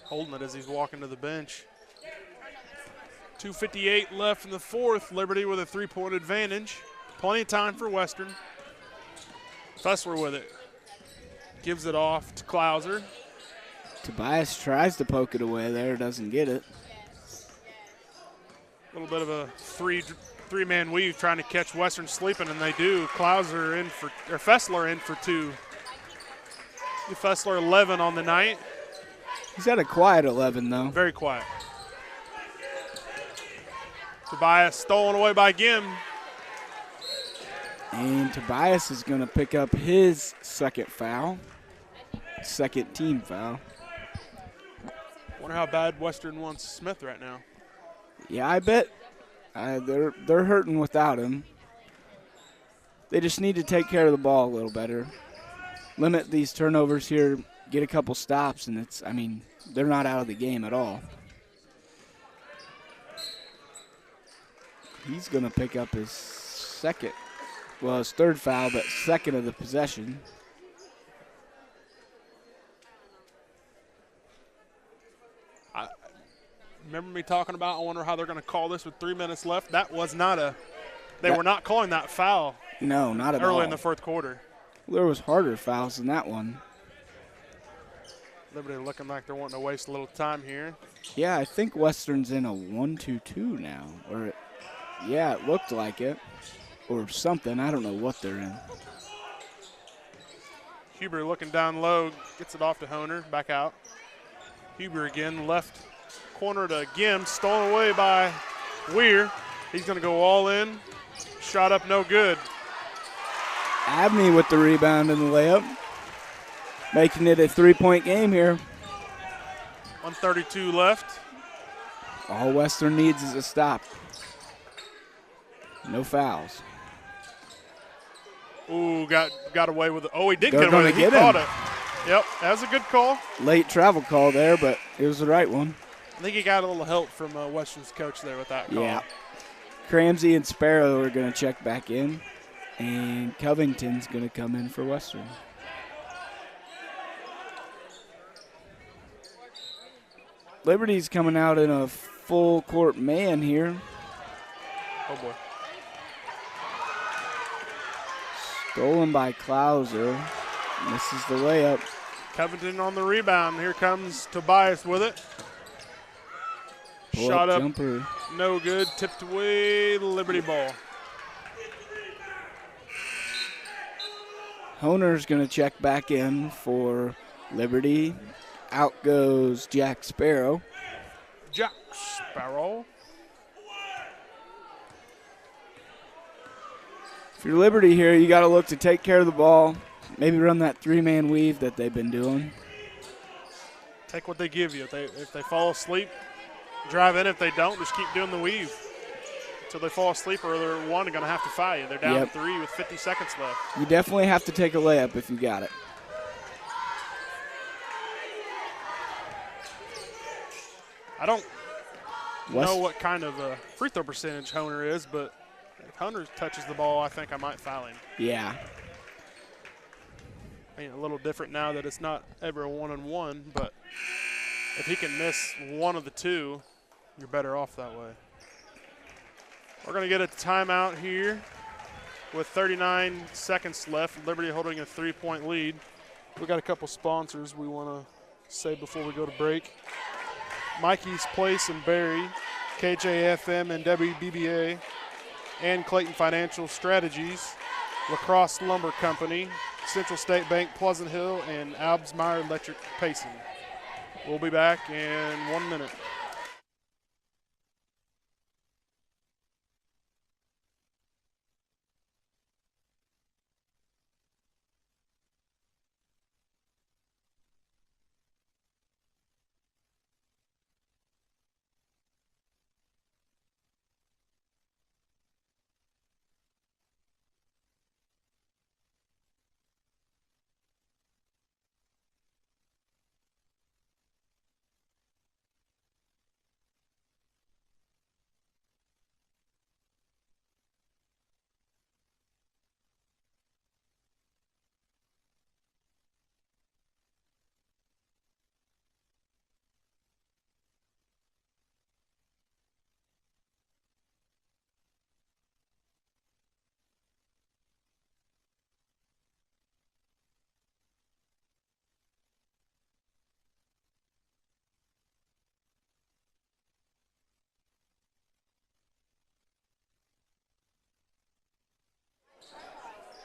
Holding it as he's walking to the bench. 2:58 left in the fourth. Liberty with a three-point advantage. Plenty of time for Western. Fessler with it. Gives it off to Klauser. Tobias tries to poke it away there, doesn't get it. A little bit of a three-man weave trying to catch Western sleeping, and they do. Fessler in for two. Fessler 11 on the night. He's had a quiet 11, though. Very quiet. Tobias stolen away by Gim. And Tobias is going to pick up his second foul. second team foul. Wonder how bad Western wants Smith right now. Yeah, I bet they're hurting without him. They just need to take care of the ball a little better. Limit these turnovers here, get a couple stops, and they're not out of the game at all. He's going to pick up his his third foul, but second of the possession. Remember me talking about, I wonder how they're going to call this with 3 minutes left? That was not they were not calling that foul. No, not at all. Early in the fourth quarter. There was harder fouls than that one. Liberty looking like they're wanting to waste a little time here. Yeah, I think Western's in a 1-2-2 now. Yeah, it looked like it. Or something. I don't know what they're in. Huber looking down low, gets it off to Honer, back out. Huber again, left corner to Gim, stolen away by Weir. He's going to go all in. Shot up, no good. Abney with the rebound and the layup. Making it a 3-point game here. 1:32 left. All Western needs is a stop. No fouls. Ooh, got away with it. Oh, he did They're get away with it. He caught it. Yep, that was a good call. Late travel call there, but it was the right one. I think he got a little help from Western's coach there with that call. Yeah. Cramsey and Sparrow are going to check back in, and Covington's going to come in for Western. Liberty's coming out in a full court man here. Oh, boy. Stolen by Klauser. Misses the layup. Covington on the rebound. Here comes Tobias with it. Shot up, jumper. No good. Tipped away, Liberty ball. Honer's going to check back in for Liberty. Out goes Jack Sparrow. Jack Sparrow. If you're Liberty here, you got to look to take care of the ball. Maybe run that three-man weave that they've been doing. Take what they give you. If they fall asleep, drive in. If they don't, just keep doing the weave until they fall asleep, or they're going to have to foul you. They're down 3 with 50 seconds left. You definitely have to take a layup if you got it. I don't know what kind of a free throw percentage Honer is, but if Honer touches the ball, I think I might foul him. Yeah. I mean, a little different now that it's not ever a one-on-one, but if he can miss one of the two, you're better off that way. We're going to get a timeout here with 39 seconds left. Liberty holding a 3-point lead. We got a couple sponsors we want to say before we go to break. Mikey's Place in Barry, KJFM and WBBA, and Clayton Financial Strategies, Lacrosse Lumber Company, Central State Bank Pleasant Hill, and Albsmeyer Electric Payson. We'll be back in 1 minute.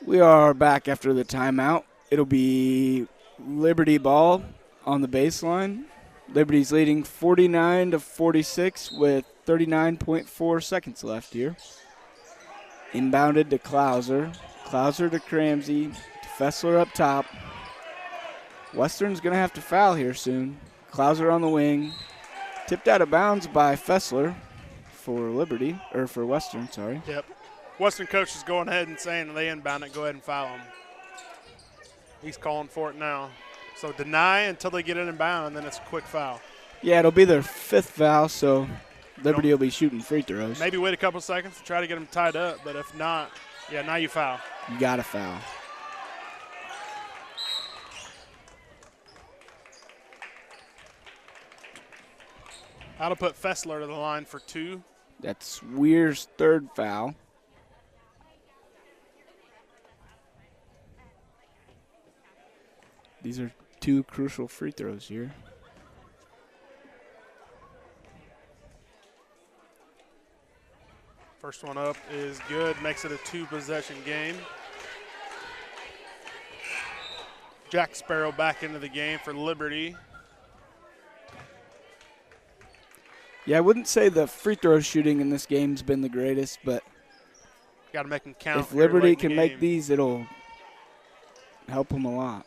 We are back after the timeout. It'll be Liberty ball on the baseline. Liberty's leading 49-46 with 39.4 seconds left here. Inbounded to Klauser. Klauser to Cramsey. To Fessler up top. Western's going to have to foul here soon. Clouser on the wing. Tipped out of bounds by Fessler for Liberty, or for Western, sorry. Yep. Western coach is going ahead and saying they inbound it, go ahead and foul him. He's calling for it now. So deny until they get it inbound, and then it's a quick foul. Yeah, it'll be their 5th foul, so Liberty will be shooting free throws. Maybe wait a couple seconds to try to get them tied up, but if not, yeah, now you foul. You got to foul. That'll put Fessler to the line for 2. That's Weir's 3rd foul. These are 2 crucial free throws here. First one up is good, makes it a 2-possession game. Jack Sparrow back into the game for Liberty. Yeah, I wouldn't say the free throw shooting in this game's been the greatest, but Got to make them count. if Liberty late in the can make game. these, it'll help them a lot.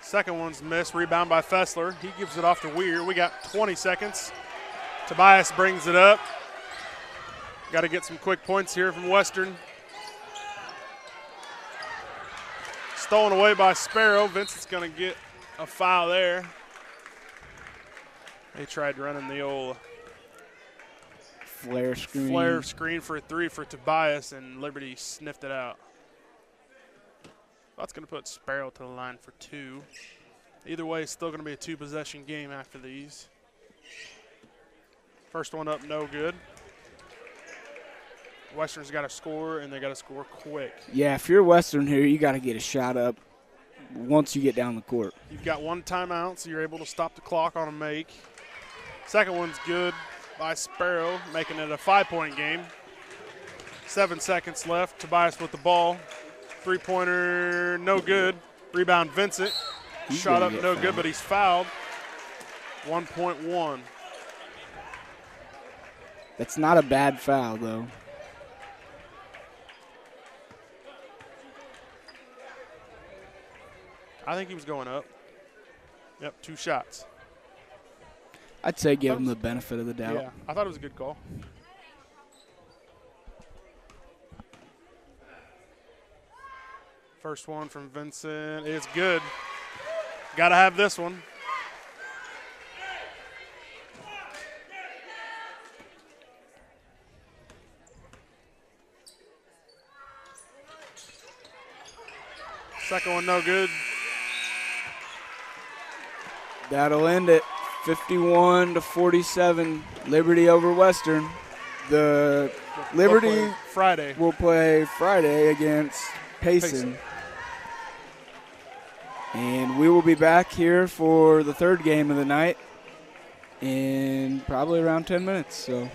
Second one's missed. Rebound by Fessler. He gives it off to Weir. We got 20 seconds. Tobias brings it up. Got to get some quick points here from Western. Stolen away by Sparrow. Vincent's going to get a foul there. They tried running the old Flare screen. for a 3 for Tobias, and Liberty sniffed it out. That's going to put Sparrow to the line for 2. Either way, it's still going to be a 2-possession game after these. First one up, no good. Western's got to score, and they got to score quick. Yeah, if you're Western here, you got to get a shot up once you get down the court. You've got 1 timeout, so you're able to stop the clock on a make. Second one's good by Sparrow, making it a 5-point game. 7 seconds left. Tobias with the ball. 3-pointer, no good. Rebound, Vincent. He's Shot gonna up, get no fouled. good, but he's fouled. 1.1. That's not a bad foul, though. I think he was going up. Yep, 2 shots. I'd say give him the benefit of the doubt. Yeah, I thought it was a good call. First one from Vincent is good. Got to have this one. Second one, no good. That'll end it. 51-47, Liberty over Western. The Liberty We'll play Friday. will play Friday against Payson. And we will be back here for the 3rd game of the night in probably around 10 minutes. So.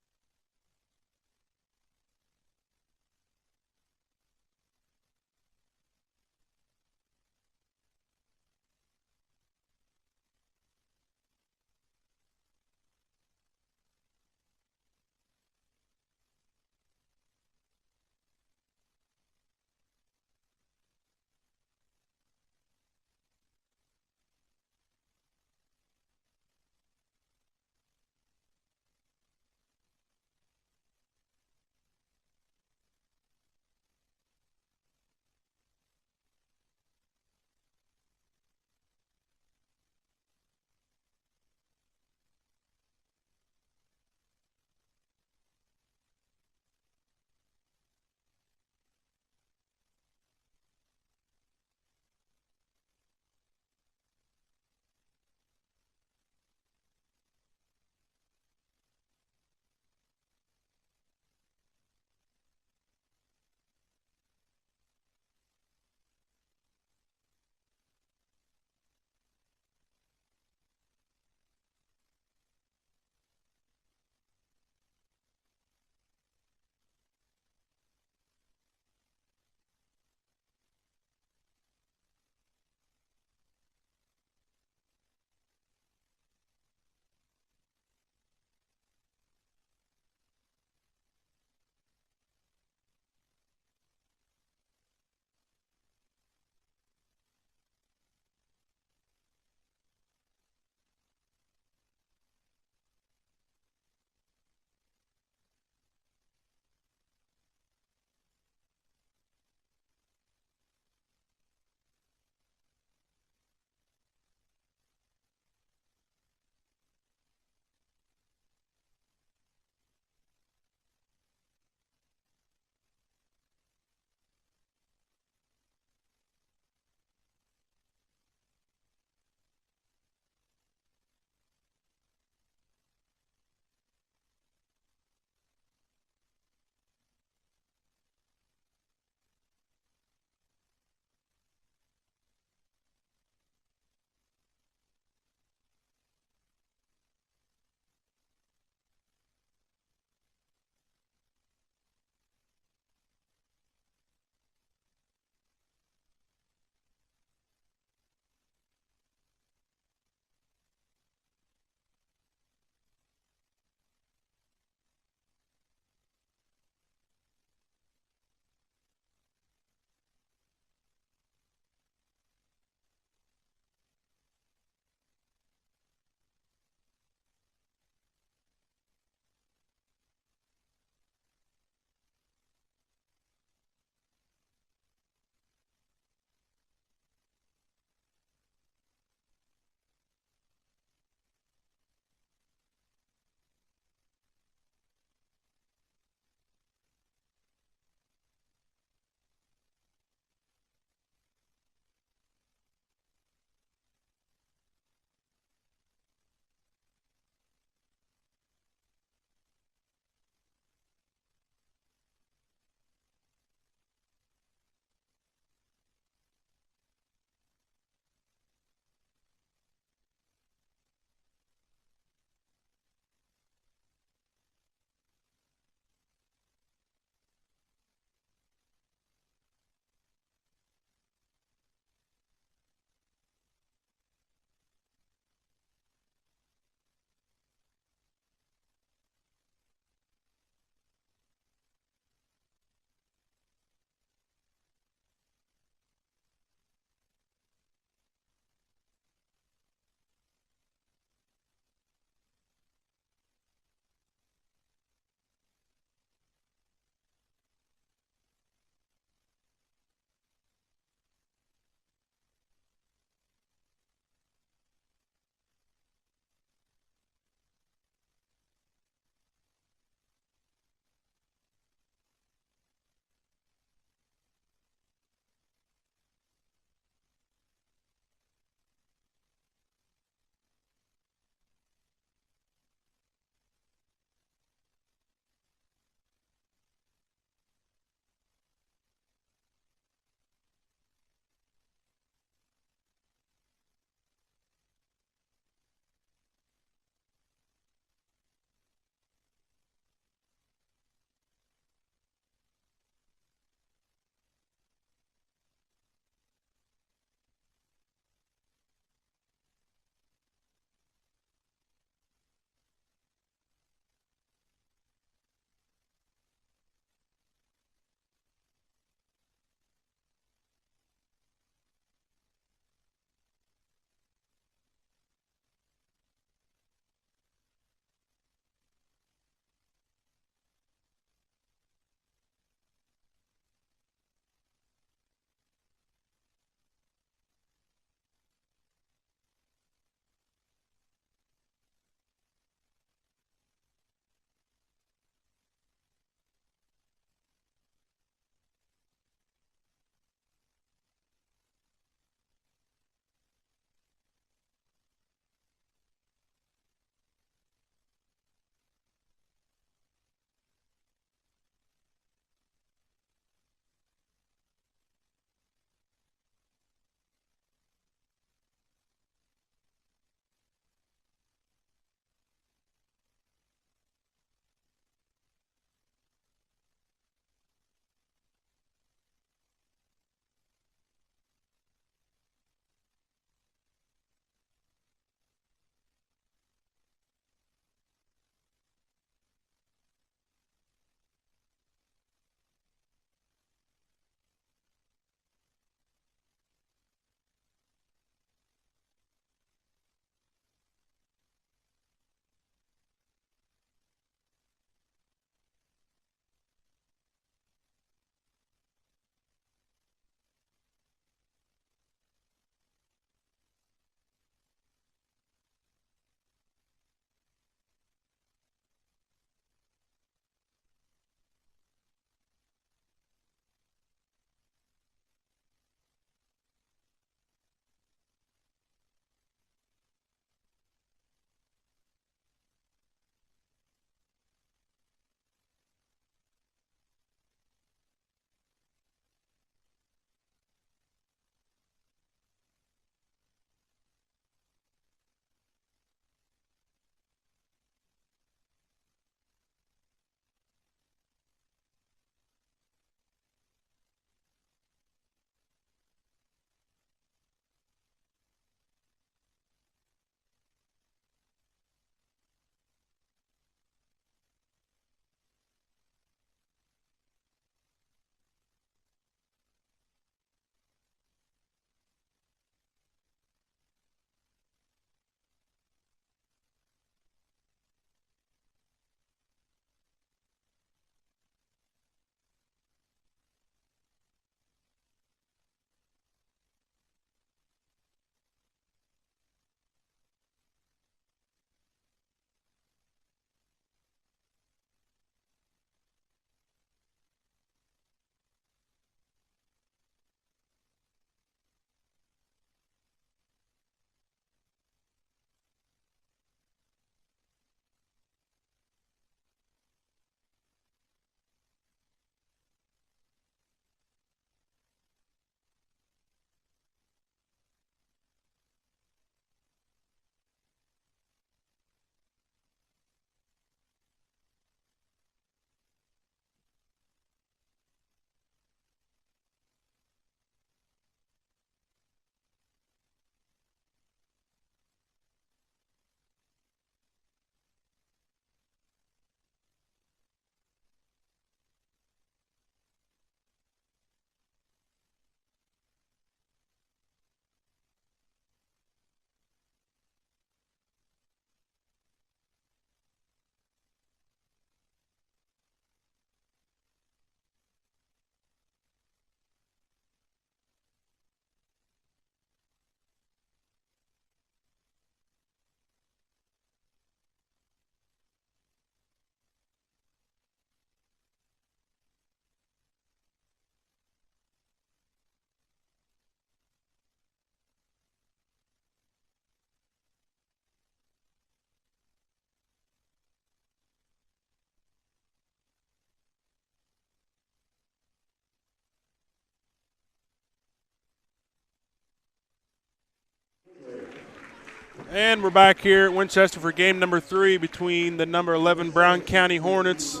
And we're back here at Winchester for game number 3 between the number 11 Brown County Hornets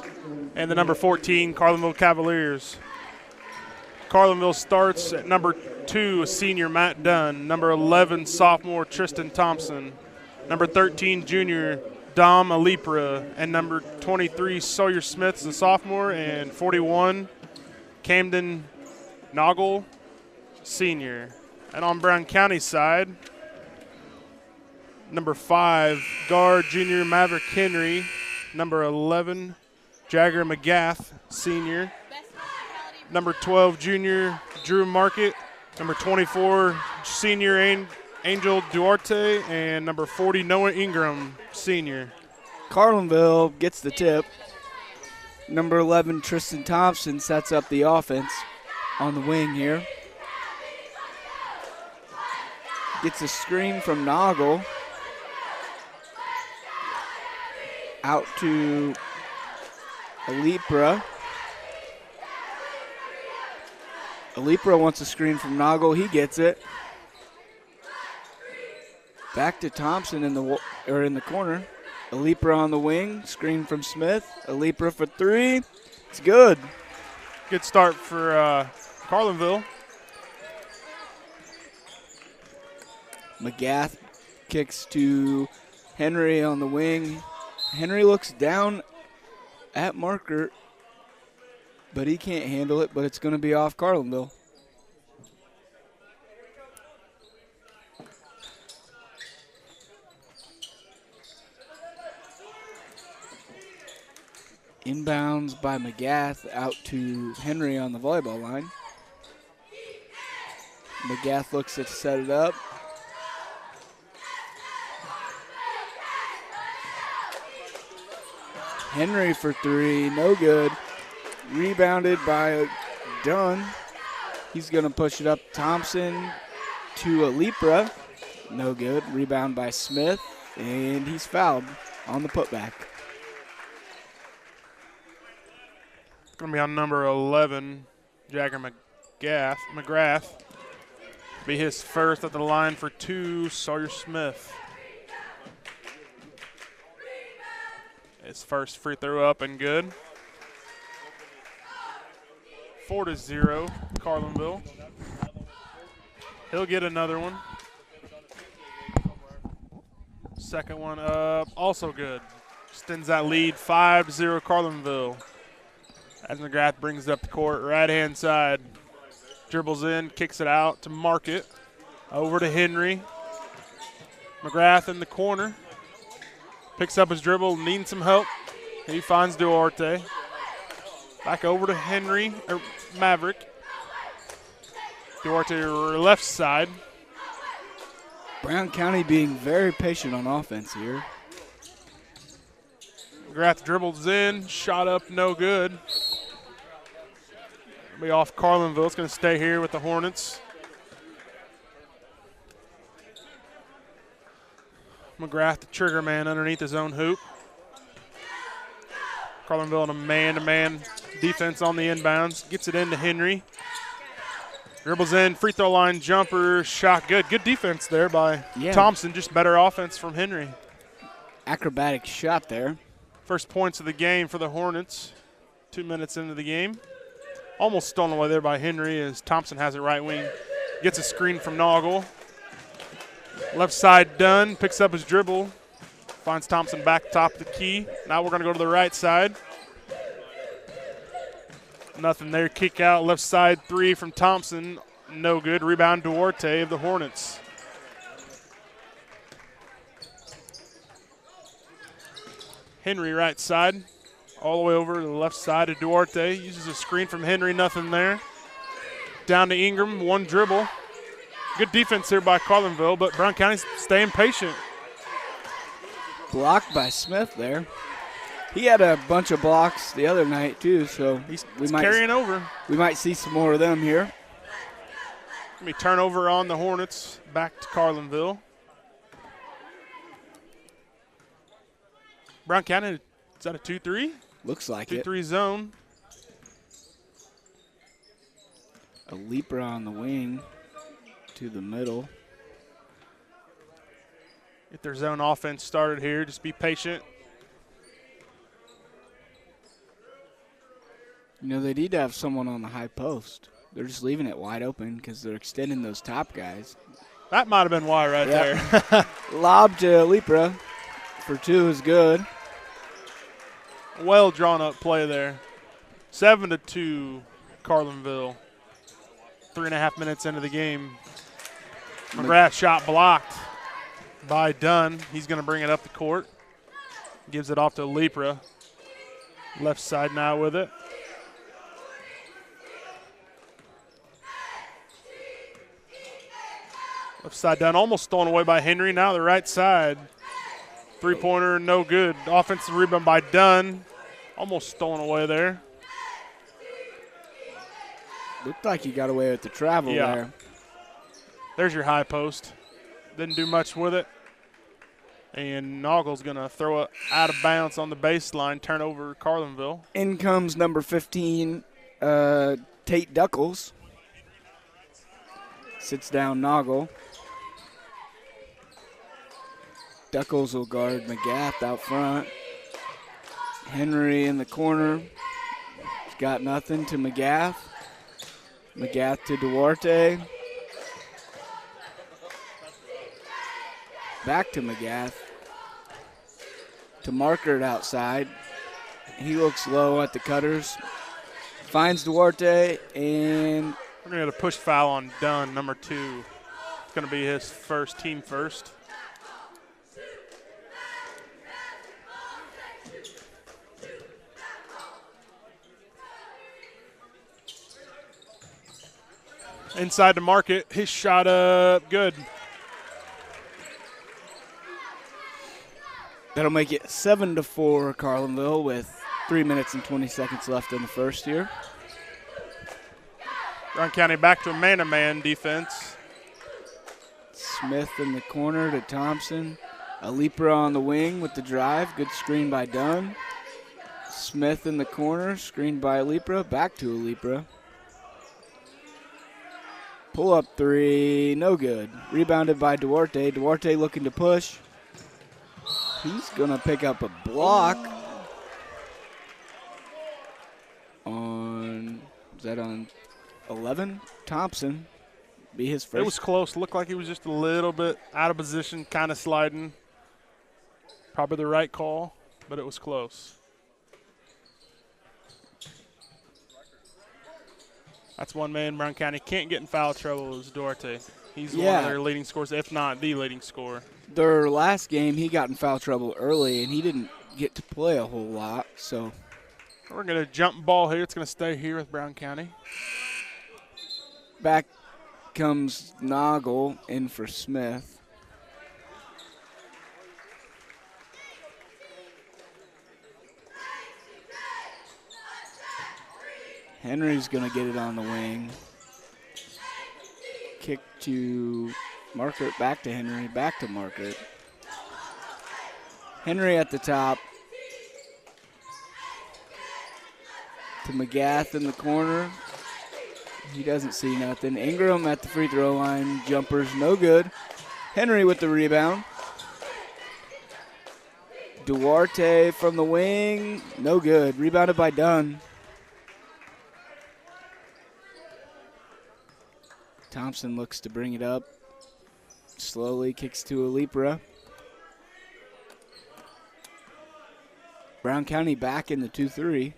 and the number 14 Carlinville Cavaliers. Carlinville starts at number 2, senior Matt Dunn, number 11 sophomore Tristan Thompson, number 13 junior Dom Alipra, and number 23 Sawyer Smith is a sophomore, and 41 Camden Noggle, senior. And on Brown County's side, number 5, guard junior Maverick Henry. Number 11, Jagger McGath, senior. Number 12, junior Drew Market. Number 24, senior Angel Duarte. And number 40, Noah Ingram, senior. Carlinville gets the tip. Number 11, Tristan Thompson, sets up the offense on the wing here. Gets a screen from Noggle. Out to Alipra. Alipra wants a screen from Noggle. He gets it. Back to Thompson in the corner. Alipra on the wing. Screen from Smith. Alipra for 3. It's good. Good start for Carlinville. McGath kicks to Henry on the wing. Henry looks down at marker, but he can't handle it, but it's going to be off Carlinville. Inbounds by McGath out to Henry on the volleyball line. McGath looks to set it up. Henry for 3, no good. Rebounded by Dunn. He's going to push it up. Thompson to Alipra. No good. Rebound by Smith, and he's fouled on the putback. It's going to be on number 11, Jagger McGrath. Be his first at the line for 2, Sawyer Smith. His first free throw up and good. 4-0, Carlinville. He'll get another one. Second one up, also good. Extends that lead, 5-0, Carlinville. As McGrath brings it up the court, right-hand side. Dribbles in, kicks it out to Market. Over to Henry. McGrath in the corner. Picks up his dribble, needing some help. He finds Duarte. Back over to Henry, or Maverick. Duarte left side. Brown County being very patient on offense here. McGrath dribbles in, shot up, no good. Be off Carlinville. It's going to stay here with the Hornets. McGrath, the trigger man, underneath his own hoop. Carlinville in a man-to-man defense on the inbounds. Gets it into Henry. Dribbles in, free throw line jumper, shot good. Good defense there by Thompson, just better offense from Henry. Acrobatic shot there. First points of the game for the Hornets. 2 minutes into the game. Almost stolen away there by Henry as Thompson has it right wing. Gets a screen from Noggle. Left side Dunn, picks up his dribble. Finds Thompson back top of the key. Now we're going to go to the right side. Nothing there, kick out. Left side 3 from Thompson. No good. Rebound Duarte of the Hornets. Henry right side. All the way over to the left side of Duarte. Uses a screen from Henry, nothing there. Down to Ingram, one dribble. Good defense here by Carlinville, but Brown County's staying patient. Blocked by Smith there. He had a bunch of blocks the other night too, so he's carrying over. We might see some more of them here. Let me turnover on the Hornets, back to Carlinville. Brown County, is that a 2-3? Looks like 2-3 zone. A leaper on the wing to the middle. Get their zone offense started here. Just be patient. You know, they need to have someone on the high post. They're just leaving it wide open because they're extending those top guys. That might have been why right there. Lob to Lepra for 2 is good. Well drawn up play there. 7-2, Carlinville. 3.5 minutes into the game. McGrath shot blocked by Dunn. He's going to bring it up the court. Gives it off to Lepra. Left side now with it. Left side down, almost stolen away by Henry. Now the right side. Three-pointer, no good. Offensive rebound by Dunn. Almost stolen away there. Looked like he got away with the travel there. There's your high post. Didn't do much with it. And Noggle's going to throw it out of bounds on the baseline, turn over Carlinville. In comes number 15, Tate Duckles. Sits down Noggle. Duckles will guard McGath out front. Henry in the corner. He's got nothing to McGath. McGath to Duarte. Back to McGath. To Markert outside. He looks low at the cutters. Finds Duarte, and we're going to get a push foul on Dunn, number 2. It's going to be his team first. Inside to Market, his shot up, good. That'll make it 7-4 Carlinville with 3 minutes and 20 seconds left in the first here. Brown County back to a man-to-man defense. Smith in the corner to Thompson. Lepra on the wing with the drive. Good screen by Dunn. Smith in the corner, screened by Lepra. Back to Lepra. Pull up 3, no good. Rebounded by Duarte. Duarte looking to push. He's going to pick up a block on, is that on 11? Thompson. Be his first. It was close. Looked like he was just a little bit out of position, kind of sliding. Probably the right call, but it was close. That's one man Brown County can't get in foul trouble is Duarte. He's one of their leading scorers, if not the leading scorer. Their last game, he got in foul trouble early, and he didn't get to play a whole lot. So we're going to jump ball here. It's going to stay here with Brown County. Back comes Noggle in for Smith. Henry's going to get it on the wing. Kick to Markert, back to Henry, back to Markert. Henry at the top. To McGath in the corner. He doesn't see nothing. Ingram at the free throw line. Jumpers no good. Henry with the rebound. Duarte from the wing. No good. Rebounded by Dunn. Thompson looks to bring it up. Slowly kicks to Lepra. Brown County back in the 2-3.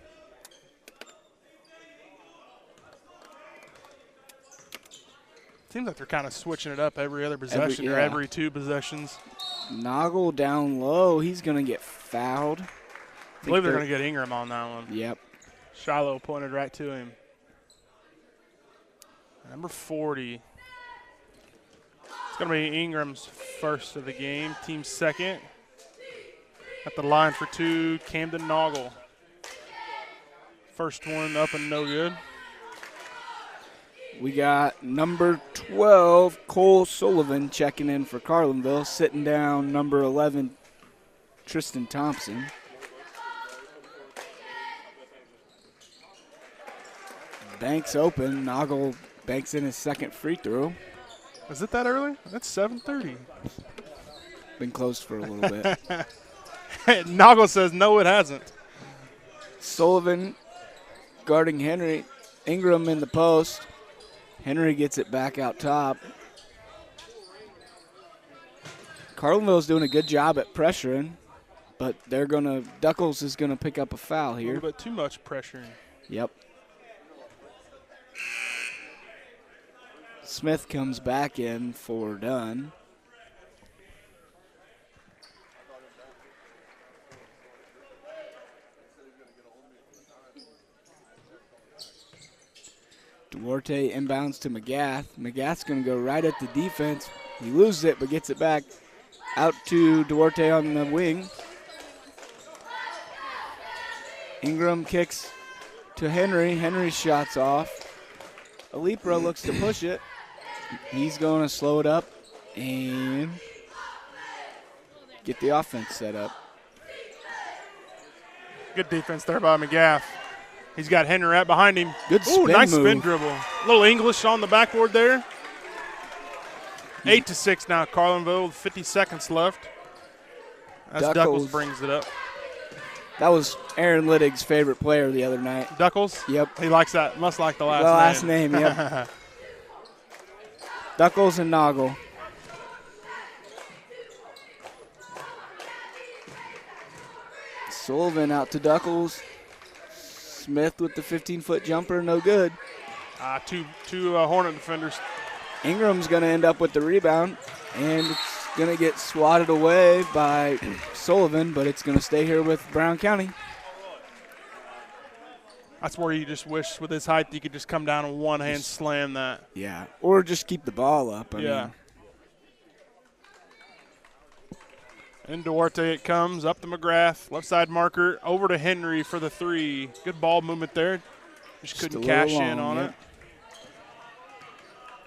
Seems like they're kind of switching it up every other possession or every 2 possessions. Noggle down low. He's going to get fouled. I believe they're going to get Ingram on that one. Yep. Shiloh pointed right to him. Number 40. It's going to be Ingram's first of the game. Team second. At the line for 2, Camden Noggle. First one up and no good. We got number 12, Cole Sullivan, checking in for Carlinville. Sitting down number 11, Tristan Thompson. Banks open. Noggle banks in his second free throw. Is it that early? That's 7:30. been closed for a little bit. Noggle says no, it hasn't. Sullivan guarding Henry. Ingram in the post. Henry gets it back out top. Carlinville's doing a good job at pressuring, but Duckles is gonna pick up a foul A here. little bit too much pressure. Yep. Smith comes back in for Dunn. Duarte inbounds to McGath. McGath's going to go right at the defense. He loses it but gets it back out to Duarte on the wing. Ingram kicks to Henry. Henry's shot's off. Alipra looks to push it. He's going to slow it up and get the offense set up. Good defense there by McGath. He's got Henry right behind him. Good spin nice move. spin dribble. A little English on the backboard there. 8-6 now, Carlinville, 50 seconds left. As Duckles brings it up. That was Aaron Littig's favorite player the other night. Duckles? Yep. He likes that. Must like the last name. The last name, yep. Duckles and Noggle. Sullivan out to Duckles. Smith with the 15-foot jumper, no good. Two Hornet defenders. Ingram's going to end up with the rebound, and it's going to get swatted away by Sullivan, but it's going to stay here with Brown County. That's where you just wish with his height you could just come down and one-hand slam that. Yeah, or just keep the ball up. I mean. In Duarte it comes, up to McGrath, left side marker, over to Henry for the three. Good ball movement there. Just couldn't cash in on it.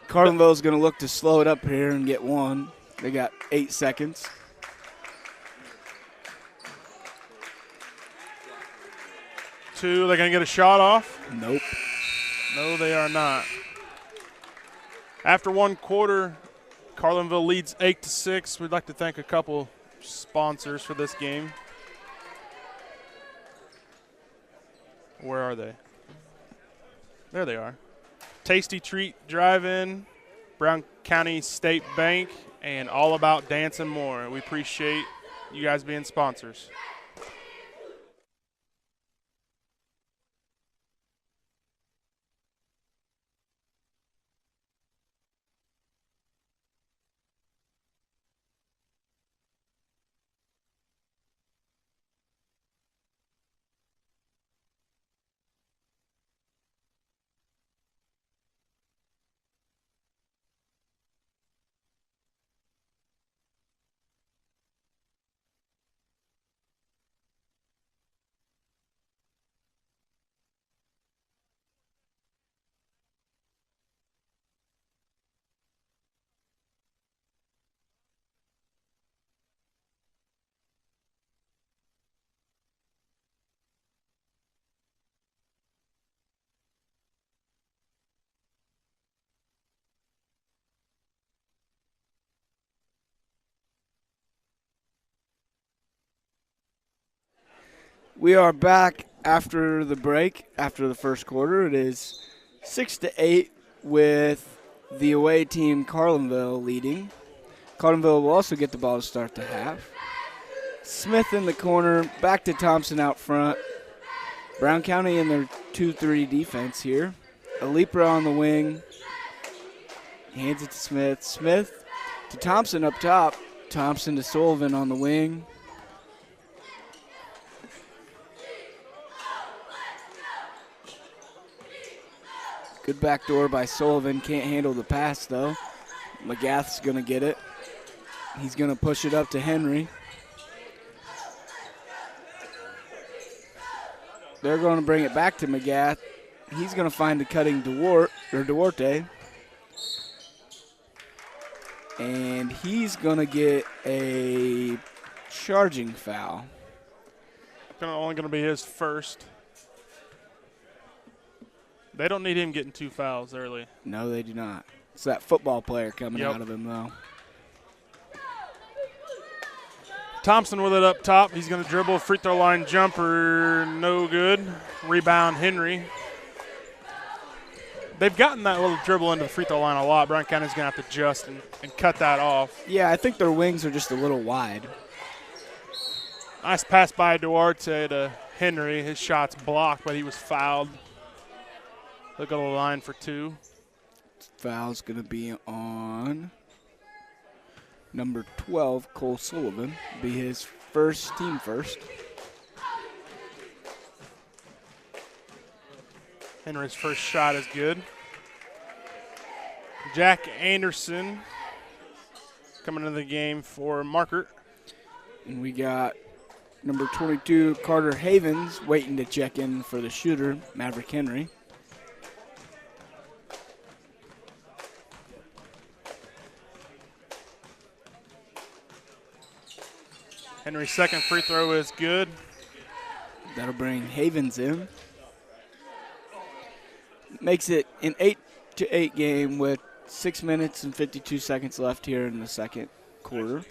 Carlinville's going to look to slow it up here and get one. They got 8 seconds. Two, they're going to get a shot off? Nope. No, they are not. After one quarter, Carlinville leads 8-6. We'd like to thank a couple sponsors for this game. Where are they? There they are. Tasty Treat Drive-In, Brown County State Bank, and All About Dance and More. We appreciate you guys being sponsors. We are back after the break, after the first quarter. It is 6-8 with the away team Carlinville leading. Carlinville will also get the ball to start the half. Smith in the corner, back to Thompson out front. Brown County in their 2-3 defense here. Alipra on the wing. Hands it to Smith. Smith to Thompson up top. Thompson to Sullivan on the wing. Good backdoor by Sullivan. Can't handle the pass, though. McGath's going to get it. He's going to push it up to Henry. They're going to bring it back to McGath. He's going to find the cutting Duarte. And he's going to get a charging foul. Only going to be his first. They don't need him getting 2 fouls early. No, they do not. It's that football player coming out of him, though. Thompson with it up top. He's going to dribble, free throw line jumper, no good. Rebound, Henry. They've gotten that little dribble into the free throw line a lot. Brown County's going to have to adjust and cut that off. Yeah, I think their wings are just a little wide. Nice pass by Duarte to Henry. His shot's blocked, but he was fouled. Look at the line for 2. Foul's going to be on number 12, Cole Sullivan. Be his team first. Henry's first shot is good. Jack Anderson coming into the game for Markert. And we got number 22, Carter Havens, waiting to check in for the shooter, Maverick Henry. Henry's second free throw is good. That'll bring Havens in. Makes it an 8-8 game with 6 minutes and 52 seconds left here in the second quarter.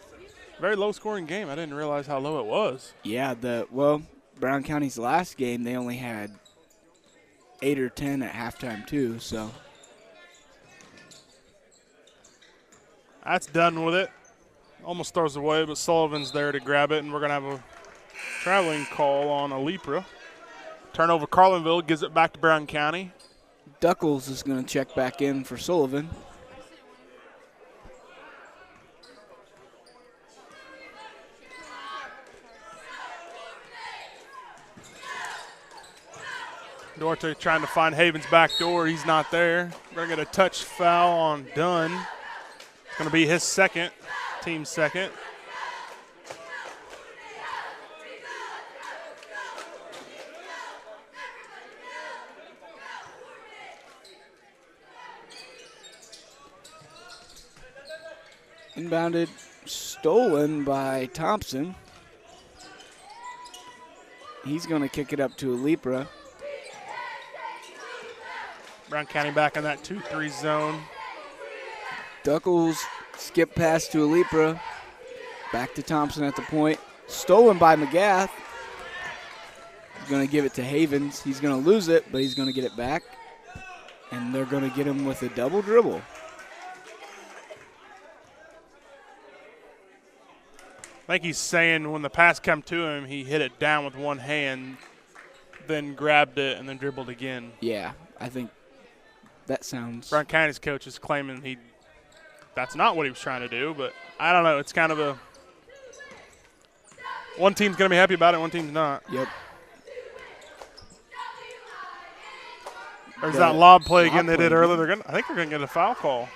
Very low scoring game. I didn't realize how low it was. Yeah, Brown County's last game, they only had 8 or 10 at halftime too, so. That's done with it. Almost throws it away, but Sullivan's there to grab it, and we're going to have a traveling call on Alipra. Turnover, Carlinville gives it back to Brown County. Duckles is going to check back in for Sullivan. Duarte trying to find Havens' back door. He's not there. We're going to get a touch foul on Dunn. It's going to be his second, team second. Inbounded, stolen by Thompson. He's going to kick it up to Alipra. Brown County back in that 2-3 zone. Duckles skip pass to Alipra. Back to Thompson at the point. Stolen by McGath. He's going to give it to Havens. He's going to lose it, but he's going to get it back. And they're going to get him with a double dribble. I think he's saying when the pass came to him, he hit it down with one hand, then grabbed it, and then dribbled again. Yeah, I think that sounds. Brown County's coach is claiming that's not what he was trying to do, but I don't know. It's kind of a – one team's going to be happy about it, one team's not. Yep. There's that lob play again they did earlier. I think they're going to get a foul call.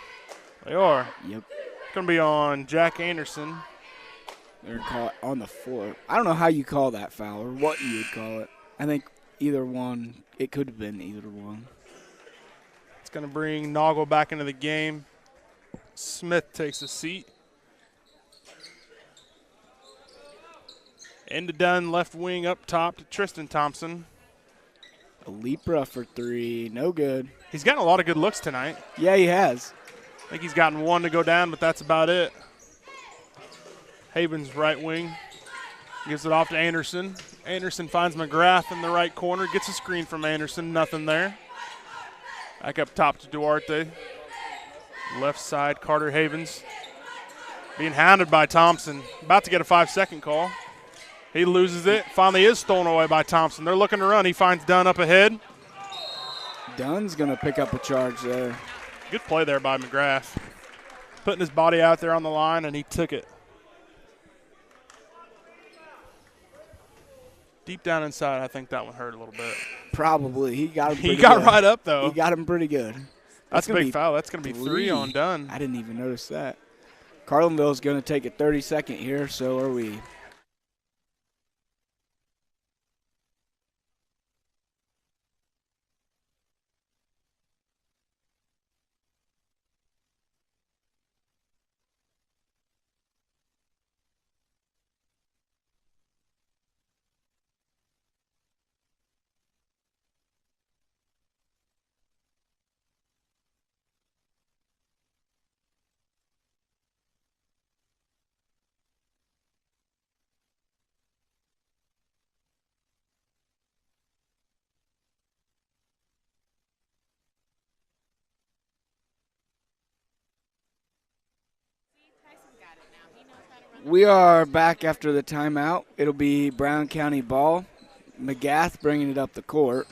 They are. Yep. It's going to be on Jack Anderson. They're caught on the floor. I don't know how you call that foul or what you would call it. I think either one. It could have been either one. It's going to bring Noggle back into the game. Smith takes a seat. Into Dunn, left wing up top to Tristan Thompson. Alipra for 3. No good. He's gotten a lot of good looks tonight. Yeah, he has. I think he's gotten one to go down, but that's about it. Havens right wing. Gives it off to Anderson. Anderson finds McGrath in the right corner. Gets a screen from Anderson. Nothing there. Back up top to Duarte. Left side, Carter Havens. Being hounded by Thompson. About to get a 5-second call. He loses it. Finally is stolen away by Thompson. They're looking to run. He finds Dunn up ahead. Dunn's going to pick up a charge there. Good play there by McGrath. Putting his body out there on the line, and he took it. Deep down inside, I think that one hurt a little bit. Probably. He got him pretty He got good. right up, though. He got him pretty good. That's a big foul. That's going to be 3 on Dunn. I didn't even notice that. Carlinville's going to take a 30-second here, so are we. We are back after the timeout. It'll be Brown County ball. McGath bringing it up the court.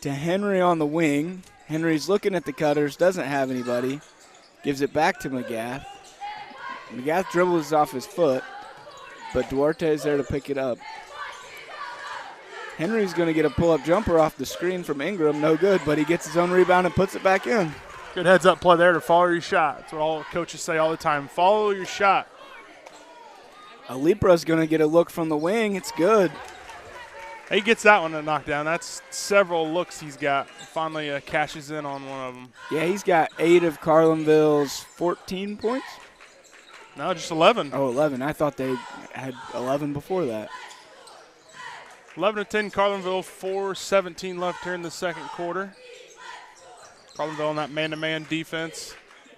To Henry on the wing. Henry's looking at the cutters, doesn't have anybody. Gives it back to McGath. McGath dribbles off his foot, but Duarte is there to pick it up. Henry's going to get a pull-up jumper off the screen from Ingram. No good, but he gets his own rebound and puts it back in. Good heads-up play there to follow your shot. That's what all coaches say all the time. Follow your shot. Alipra's going to get a look from the wing. It's good. He gets that one to knock down. That's several looks he's got. Finally cashes in on one of them. Yeah, he's got 8 of Carlinville's 14 points. No, just 11. Oh, 11. I thought they had 11 before that. 11-10 Carlinville, 4:17 left here in the second quarter. Carlinville on that man-to-man defense.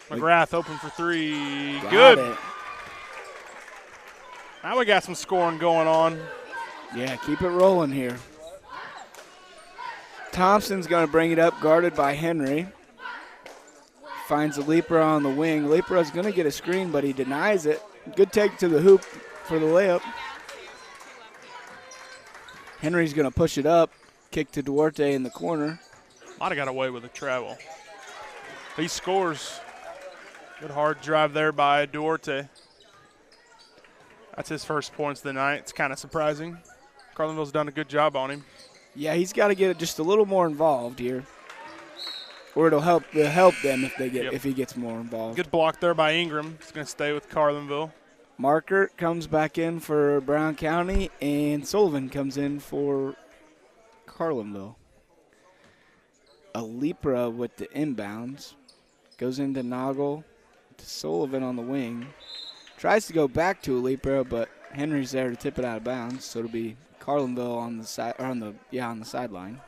McGrath open for 3. Good. It. Now we got some scoring going on. Yeah, keep it rolling here. Thompson's going to bring it up, guarded by Henry. Finds Alipra on the wing. Alipra's going to get a screen, but he denies it. Good take to the hoop for the layup. Henry's going to push it up. Kick to Duarte in the corner. Might have got away with a travel. He scores. Good hard drive there by Duarte. That's his first points of the night. It's kind of surprising. Carlinville's done a good job on him. Yeah, he's got to get just a little more involved here, or it'll help them if he gets more involved. Good block there by Ingram. He's going to stay with Carlinville. Markert comes back in for Brown County, and Sullivan comes in for Carlinville. Alipra with the inbounds. Goes into Noggle to Sullivan on the wing. Tries to go back to Alipra, but Henry's there to tip it out of bounds, so it'll be Carlinville on the side, or on the sideline.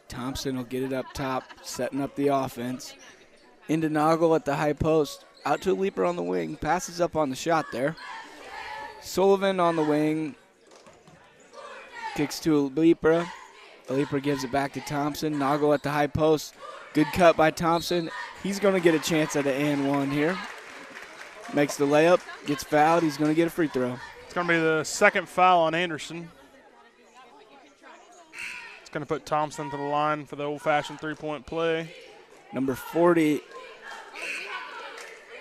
Thompson will get it up top, setting up the offense. Into Noggle at the high post. Out to Alipra on the wing. Passes up on the shot there. Sullivan on the wing. Kicks to Alipra. Alipra gives it back to Thompson. Noggle at the high post. Good cut by Thompson. He's going to get a chance at an and one here. Makes the layup. Gets fouled. He's going to get a free throw. It's going to be the second foul on Anderson. It's going to put Thompson to the line for the old-fashioned three-point play. Number 40,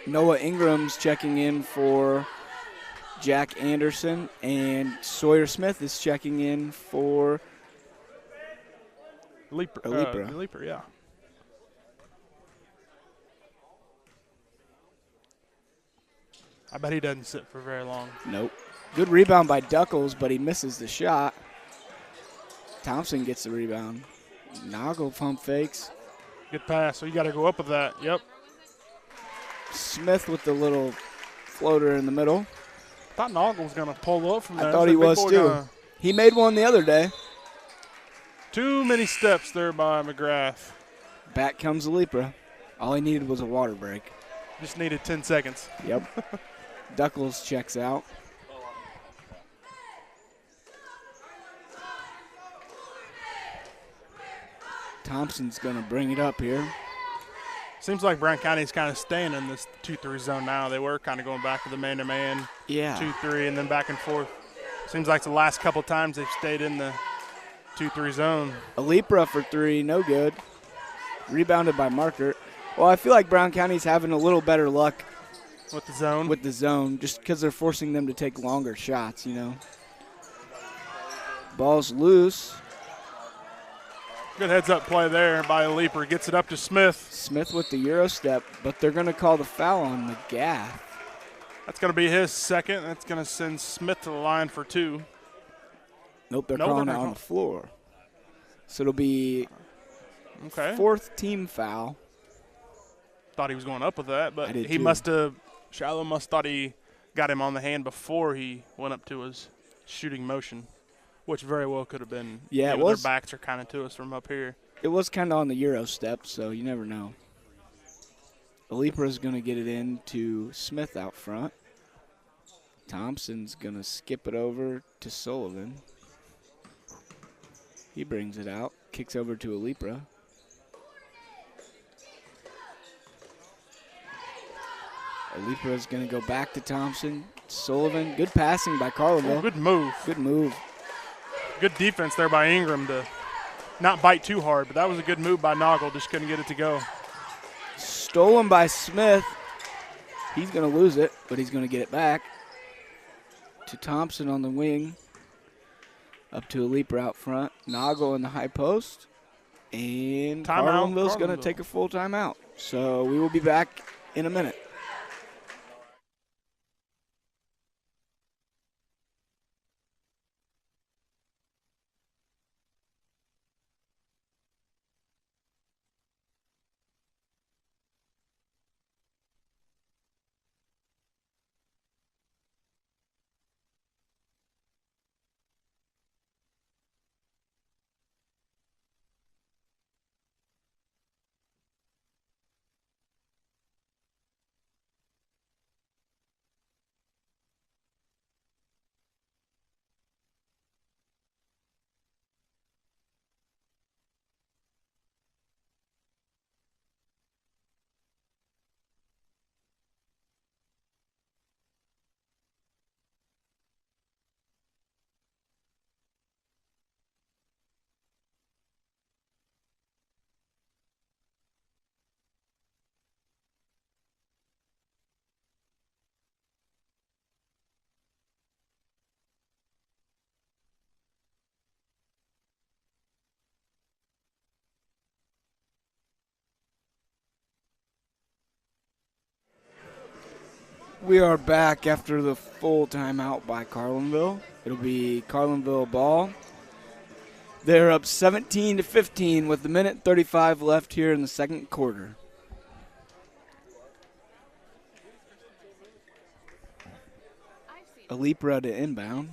Noah Ingram's checking in for Jack Anderson, and Sawyer Smith is checking in for Alipra, yeah. I bet he doesn't sit for very long. Nope. Good rebound by Duckles, but he misses the shot. Thompson gets the rebound. Noggle pump fakes. Good pass, so you got to go up with that. Yep. Smith with the little floater in the middle. I thought Noggle was going to pull up from there. I thought he was too. He made one the other day. Too many steps there by McGrath. Back comes Alipra. All he needed was a water break. Just needed 10 seconds. Yep. Duckles checks out. Thompson's going to bring it up here. Seems like Brown County's kind of staying in this 2-3 zone now. They were kind of going back to the man-to-man, yeah, 2-3, and then back and forth. Seems like the last couple times they've stayed in the 2-3 zone. Alipra for 3, no good. Rebounded by Markert. Well, I feel like Brown County's having a little better luck with the zone. Just because they're forcing them to take longer shots, you know. Ball's loose. Good heads-up play there by Alipra. Gets it up to Smith. Smith with the Euro step, but they're going to call the foul on McGath. That's going to be his second. That's going to send Smith to the line for 2. Nope, they're calling it on the floor. So it'll be fourth team foul. Thought he was going up with that, but he too. Shiloh must thought he got him on the hand before he went up to his shooting motion, which very well could have been. Yeah, it was. Their backs are kind of to us from up here. It was kind of on the Euro step, so you never know. Alipra's going to get it in to Smith out front. Thompson's going to skip it over to Sullivan. He brings it out. Kicks over to Alipra. Alipra's going to go back to Thompson. Sullivan, good passing by Carlinville. Oh, good move. Good move. Good defense there by Ingram to not bite too hard, but that was a good move by Noggle. Just couldn't get it to go. Stolen by Smith. He's going to lose it, but he's going to get it back to Thompson on the wing. Up to Alipra out front. Noggle in the high post. And Carlinville's going to take a full timeout. So we will be back in a minute. We are back after the full timeout by Carlinville. It'll be Carlinville ball. They're up 17-15 with a minute 35 left here in the second quarter. Alipra to inbound.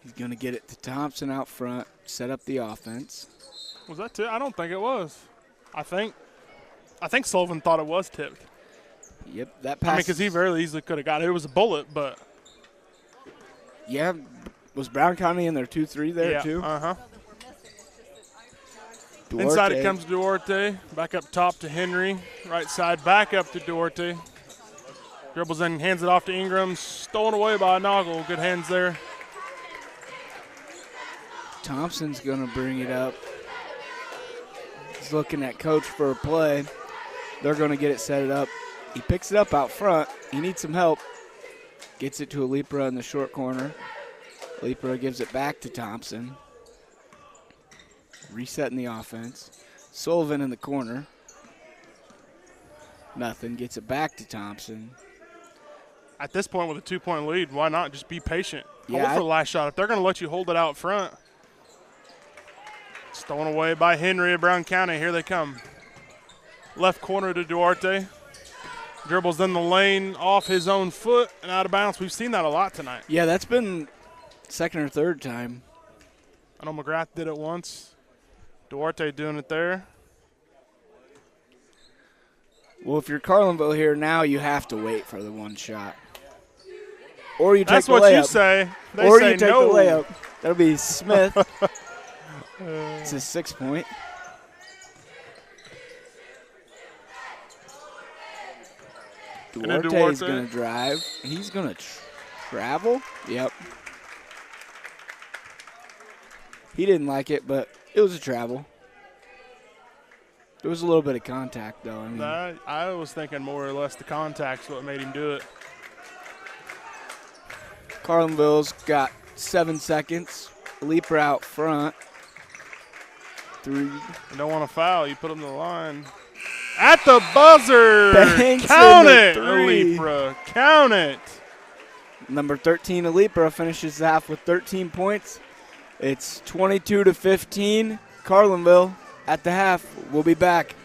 He's going to get it to Thompson out front, set up the offense. Was that tipped? I don't think it was. I think Sullivan thought it was tipped. Yep, that pass. Because he very easily could have got it. It was a bullet, but. Yeah, was Brown County in their 2-3 there too? Uh-huh. Duarte. Inside it comes Duarte. Back up top to Henry. Right side back up to Duarte. Dribbles in, hands it off to Ingram. Stolen away by Noggle. Good hands there. Thompson's going to bring it up. He's looking at coach for a play. They're going to get it set up. He picks it up out front. He needs some help. Gets it to Alipra in the short corner. Alipra gives it back to Thompson. Resetting the offense. Sullivan in the corner. Nothing. Gets it back to Thompson. At this point with a 2-point lead, why not just be patient? Yeah, Hold for the last shot. If they're going to let you hold it out front. Stolen away by Henry of Brown County. Here they come. Left corner to Duarte. Dribbles in the lane off his own foot and out of bounds. We've seen that a lot tonight. Yeah, that's been second or third time. I know McGrath did it once. Duarte doing it there. Well, if you're Carlinville here now, you have to wait for the one shot. Or you take That's the what layup. you say. They or say you take no. the layup. That'll be Smith. It's a 6-point. Duarte's going to drive. He's going to travel. Yep. He didn't like it, but it was a travel. There was a little bit of contact, though. I was thinking more or less the contact's what made him do it. Carlinville's got 7 seconds. Leaper out front. 3. You don't want to foul. You put him to the line. At the buzzer. Banks Count in the it, 3. Alipra. Count it. Number 13, Alipra, finishes the half with 13 points. It's 22-15. Carlinville at the half. We'll be back.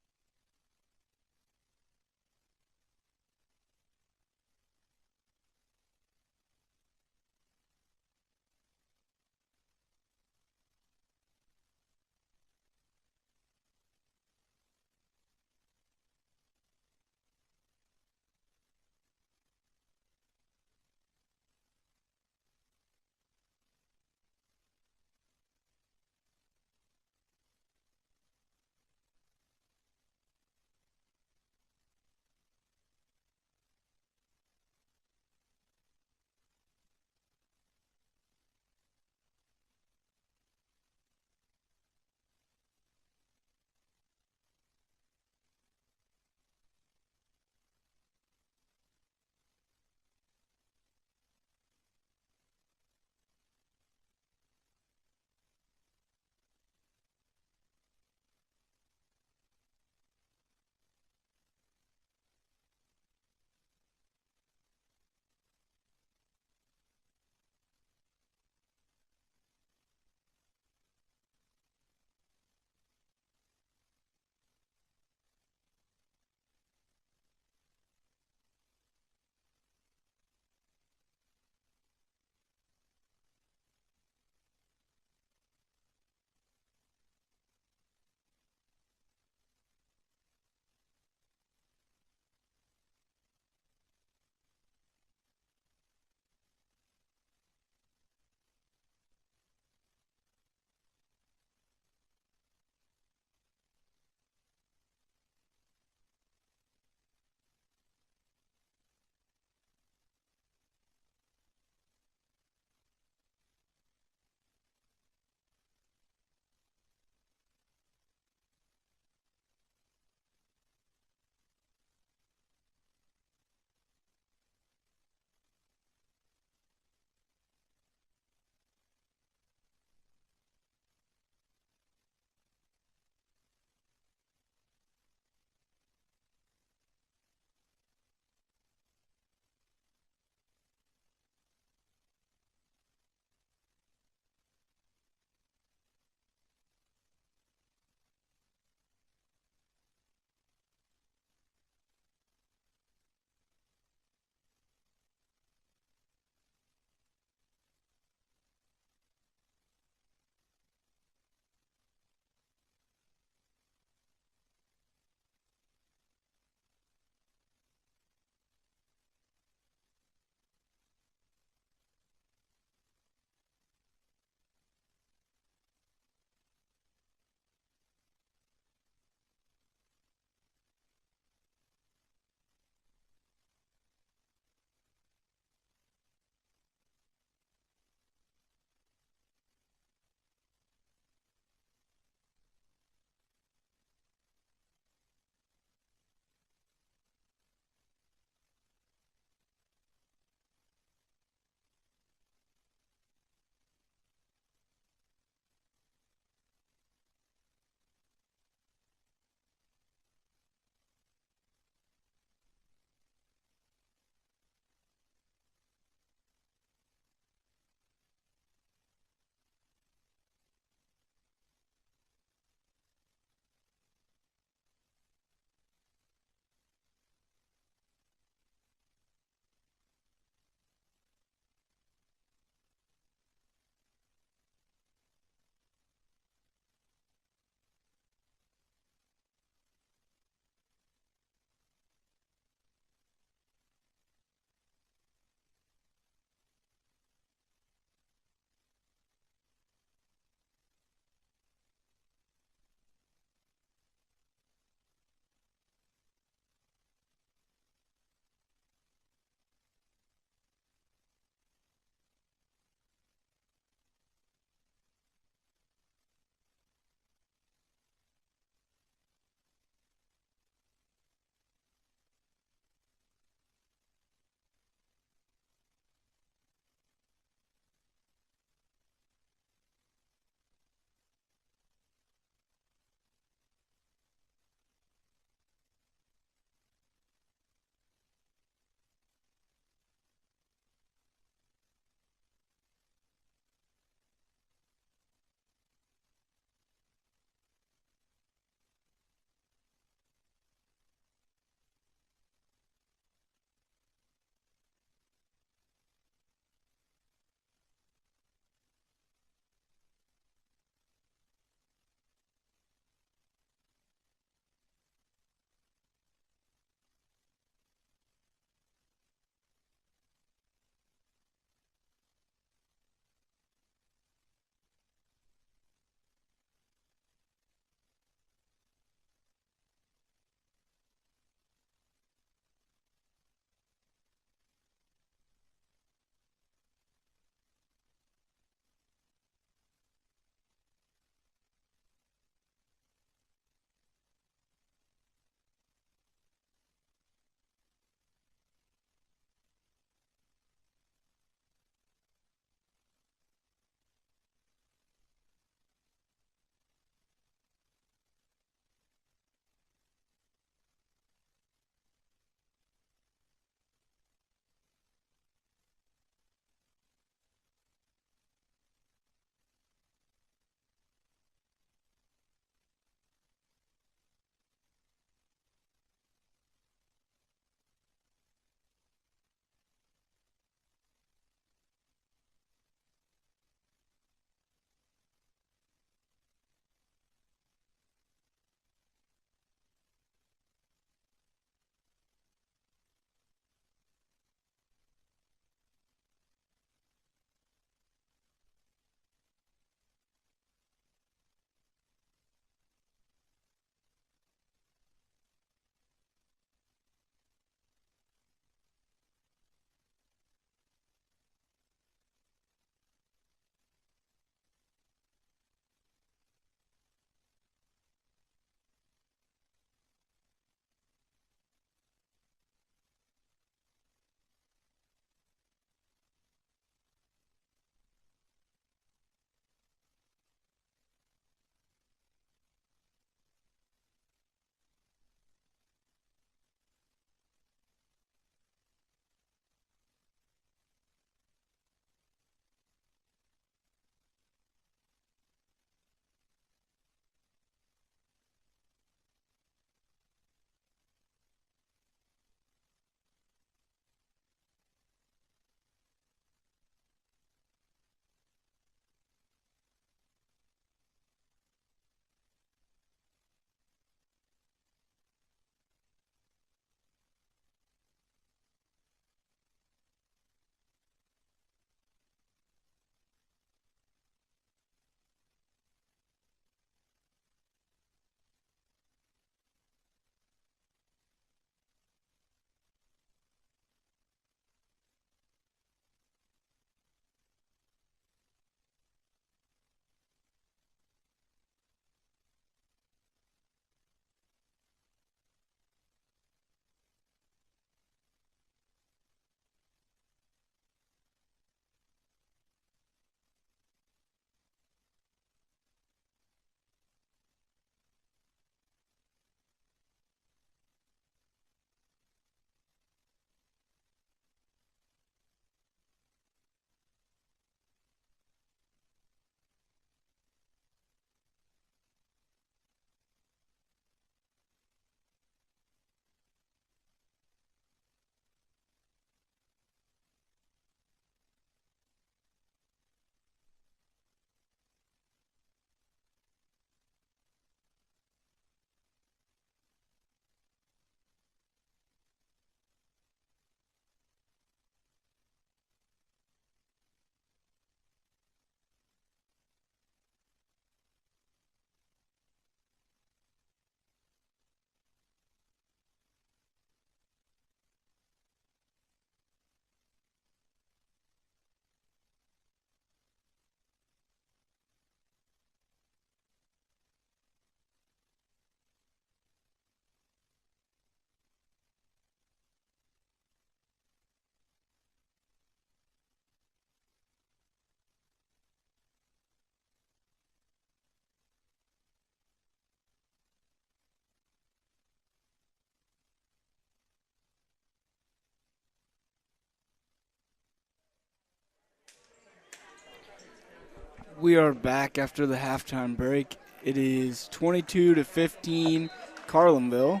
We are back after the halftime break. It is 22-15 Carlinville.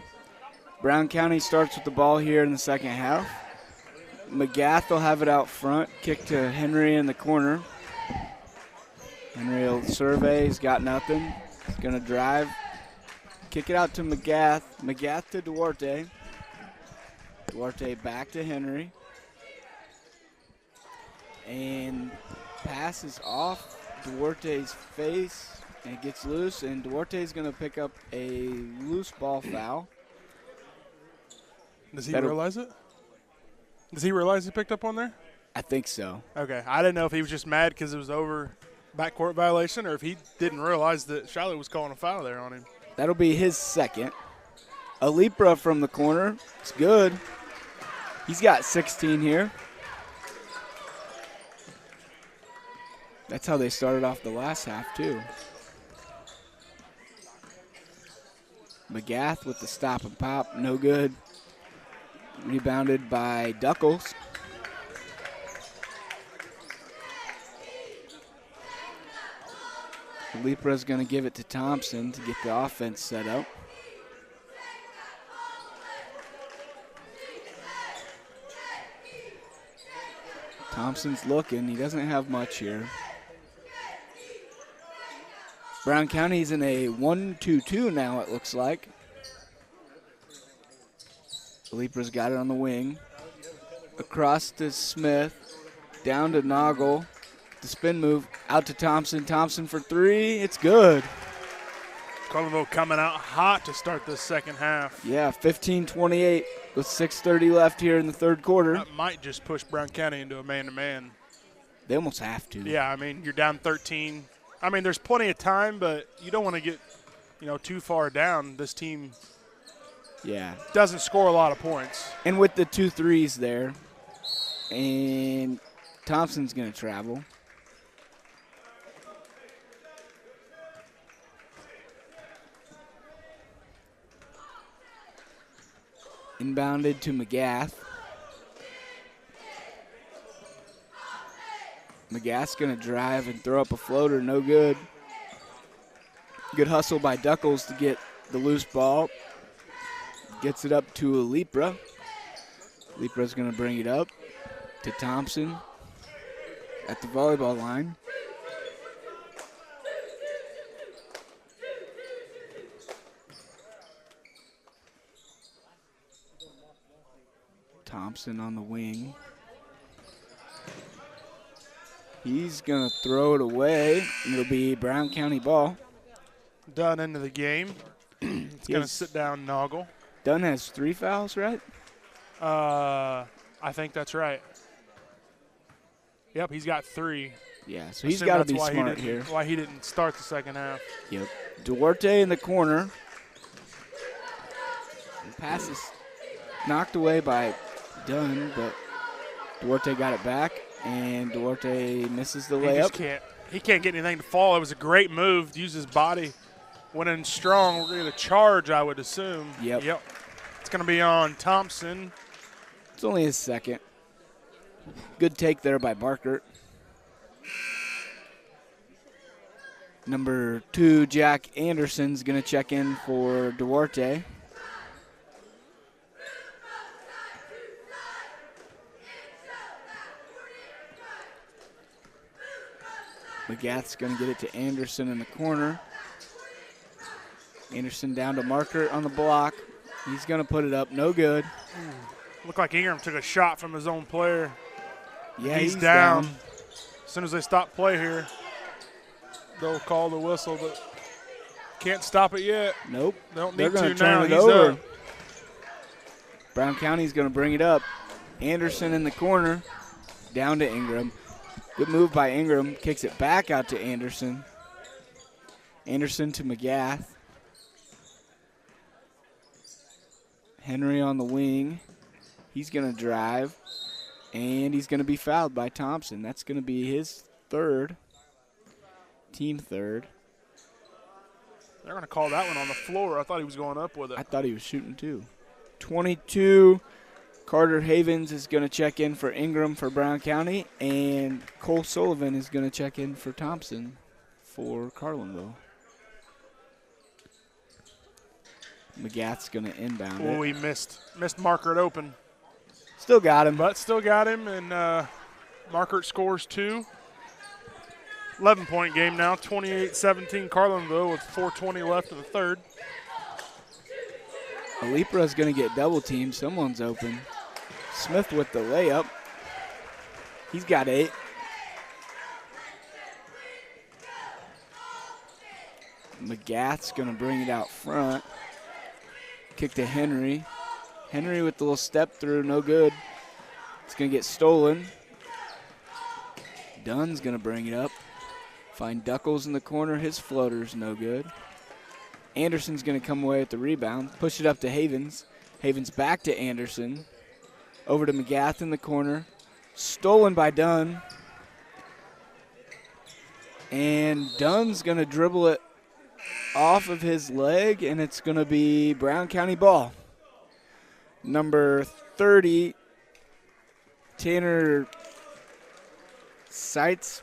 Brown County starts with the ball here in the second half. McGath will have it out front. Kick to Henry in the corner. Henry will survey. He's got nothing. He's going to drive. Kick it out to McGath. McGath to Duarte. Duarte back to Henry. And pass is off Duarte's face and it gets loose, and Duarte's going to pick up a loose ball foul. Does he realize it? Does he realize he picked up on there? I think so. Okay. I didn't know if he was just mad because it was over backcourt violation or if he didn't realize that Shiloh was calling a foul there on him. That'll be his second. Alipra from the corner. It's good. He's got 16 here. That's how they started off the last half, too. McGath with the stop and pop. No good. Rebounded by Duckles. Lipra's going to give it to Thompson to get the offense set up. Thompson's looking. He doesn't have much here. Brown County's in a 1-2-2 now, it looks like. Lipra's got it on the wing. Across to Smith. Down to Noggle. The spin move out to Thompson. Thompson for three. It's good. Carlinville coming out hot to start this second half. Yeah, 15-28 with 6:30 left here in the third quarter. That might just push Brown County into a man-to-man. They almost have to. Yeah, I mean, you're down 13. I mean, there's plenty of time, but you don't want to get, too far down. This team doesn't score a lot of points. And with the 2 threes there, and Thompson's going to travel. Inbounded to McGath. McGath's going to drive and throw up a floater. No good. Good hustle by Duckles to get the loose ball. Gets it up to Alipra. Alipra's going to bring it up to Thompson at the volleyball line. Thompson on the wing. He's going to throw it away. It'll be Brown County ball. Dunn into the game. It's going to sit down Noggle. Dunn has 3 fouls, right? I think that's right. Yep, he's got 3. Yeah, so he's got to be smart here. Why he didn't start the second half. Yep. Duarte in the corner. And pass is knocked away by Dunn, but Duarte got it back, and Duarte misses the layup. He can't get anything to fall. It was a great move to use his body. Went in strong. We're going to charge, I would assume. Yep. It's going to be on Thompson. It's only his second. Good take there by Barkert. Number 2, Jack Anderson's going to check in for Duarte. McGath's going to get it to Anderson in the corner. Anderson down to Marker on the block. He's going to put it up. No good. Looked like Ingram took a shot from his own player. Yeah, he's down. As soon as they stop play here, they'll call the whistle, but can't stop it yet. Nope. Don't They're need going to to turn now. it He's over. up. Brown County's going to bring it up. Anderson in the corner. Down to Ingram. Good move by Ingram. Kicks it back out to Anderson. Anderson to McGath. Henry on the wing. He's going to drive. And he's going to be fouled by Thompson. That's going to be his third. Team third. They're going to call that one on the floor. I thought he was going up with it. I thought he was shooting too. 22. Carter Havens is going to check in for Ingram for Brown County, and Cole Sullivan is going to check in for Thompson. for Carlinville. McGath's going to inbound it. Oh, he missed Markert open. Still got him. But still got him, and Markert scores 2. 11-point game now, 28-17 Carlinville with 4:20 left in the third. Alipra's going to get double teamed. Someone's open. Smith with the layup. He's got 8. McGath's going to bring it out front. Kick to Henry. Henry with the little step through, no good. It's going to get stolen. Dunn's going to bring it up. Find Duckles in the corner. His floater's no good. Anderson's going to come away with the rebound. Push it up to Havens. Havens back to Anderson. Over to McGath in the corner. Stolen by Dunn. And Dunn's going to dribble it off of his leg, and it's going to be Brown County ball. Number 30, Tanner sits,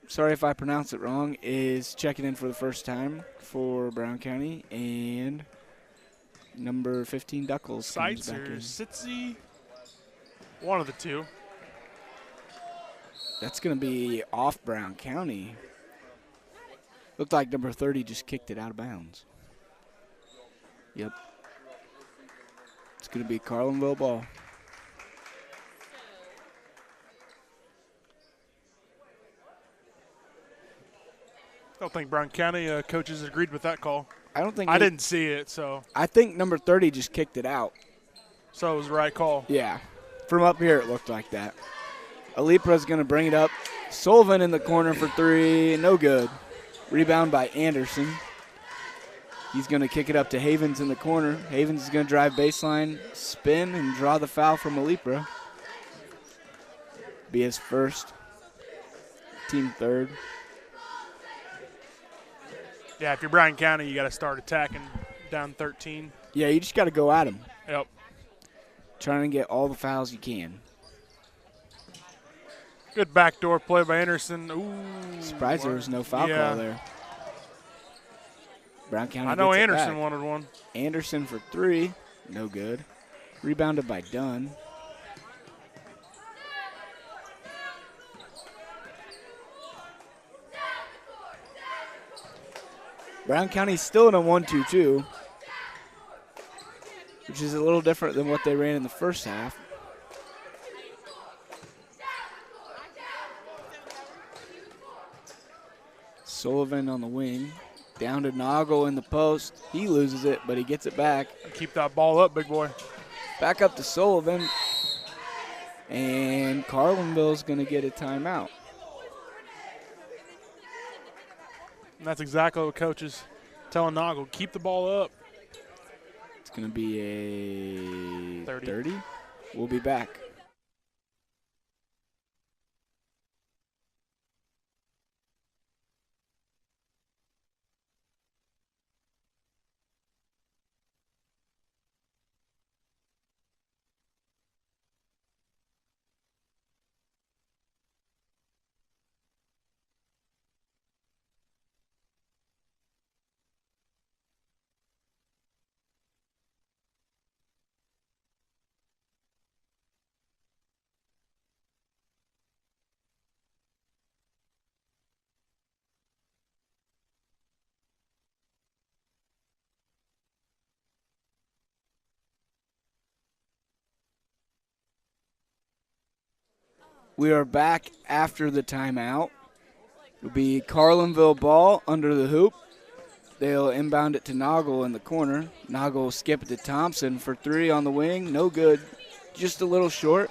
sorry if I pronounce it wrong, is checking in for the first time for Brown County, and number 15, Duckles, comes back in. Sitzy, one of the two. That's going to be off Brown County. Looked like number 30 just kicked it out of bounds. Yep. It's going to be Carlinville ball. I don't think Brown County coaches agreed with that call. I don't think I didn't see it, so. I think number 30 just kicked it out. So it was the right call. Yeah. From up here, it looked like that. Alipra's going to bring it up. Sullivan in the corner for 3. No good. Rebound by Anderson. He's going to kick it up to Havens in the corner. Havens is going to drive baseline, spin, and draw the foul from Alipra. Be his first. Team third. Yeah, if you're Bryan County, you got to start attacking down 13. Yeah, you just got to go at him. Yep. Trying to get all the fouls you can. Good backdoor play by Anderson. Ooh. Surprised there was no foul call there. Brown County I know gets it Anderson back. wanted one. Anderson for 3. No good. Rebounded by Dunn. Brown County's still in a 1-2-2, which is a little different than what they ran in the first half. Sullivan on the wing. Down to Noggle in the post. He loses it, but he gets it back. Keep that ball up, big boy. Back up to Sullivan. And Carlinville's going to get a timeout. And that's exactly what Coach is telling Noggle. Keep the ball up. It's going to be a 30. 30. We'll be back. We are back after the timeout. It'll be Carlinville ball under the hoop. They'll inbound it to Noggle in the corner. Noggle will skip it to Thompson for 3 on the wing. No good. Just a little short.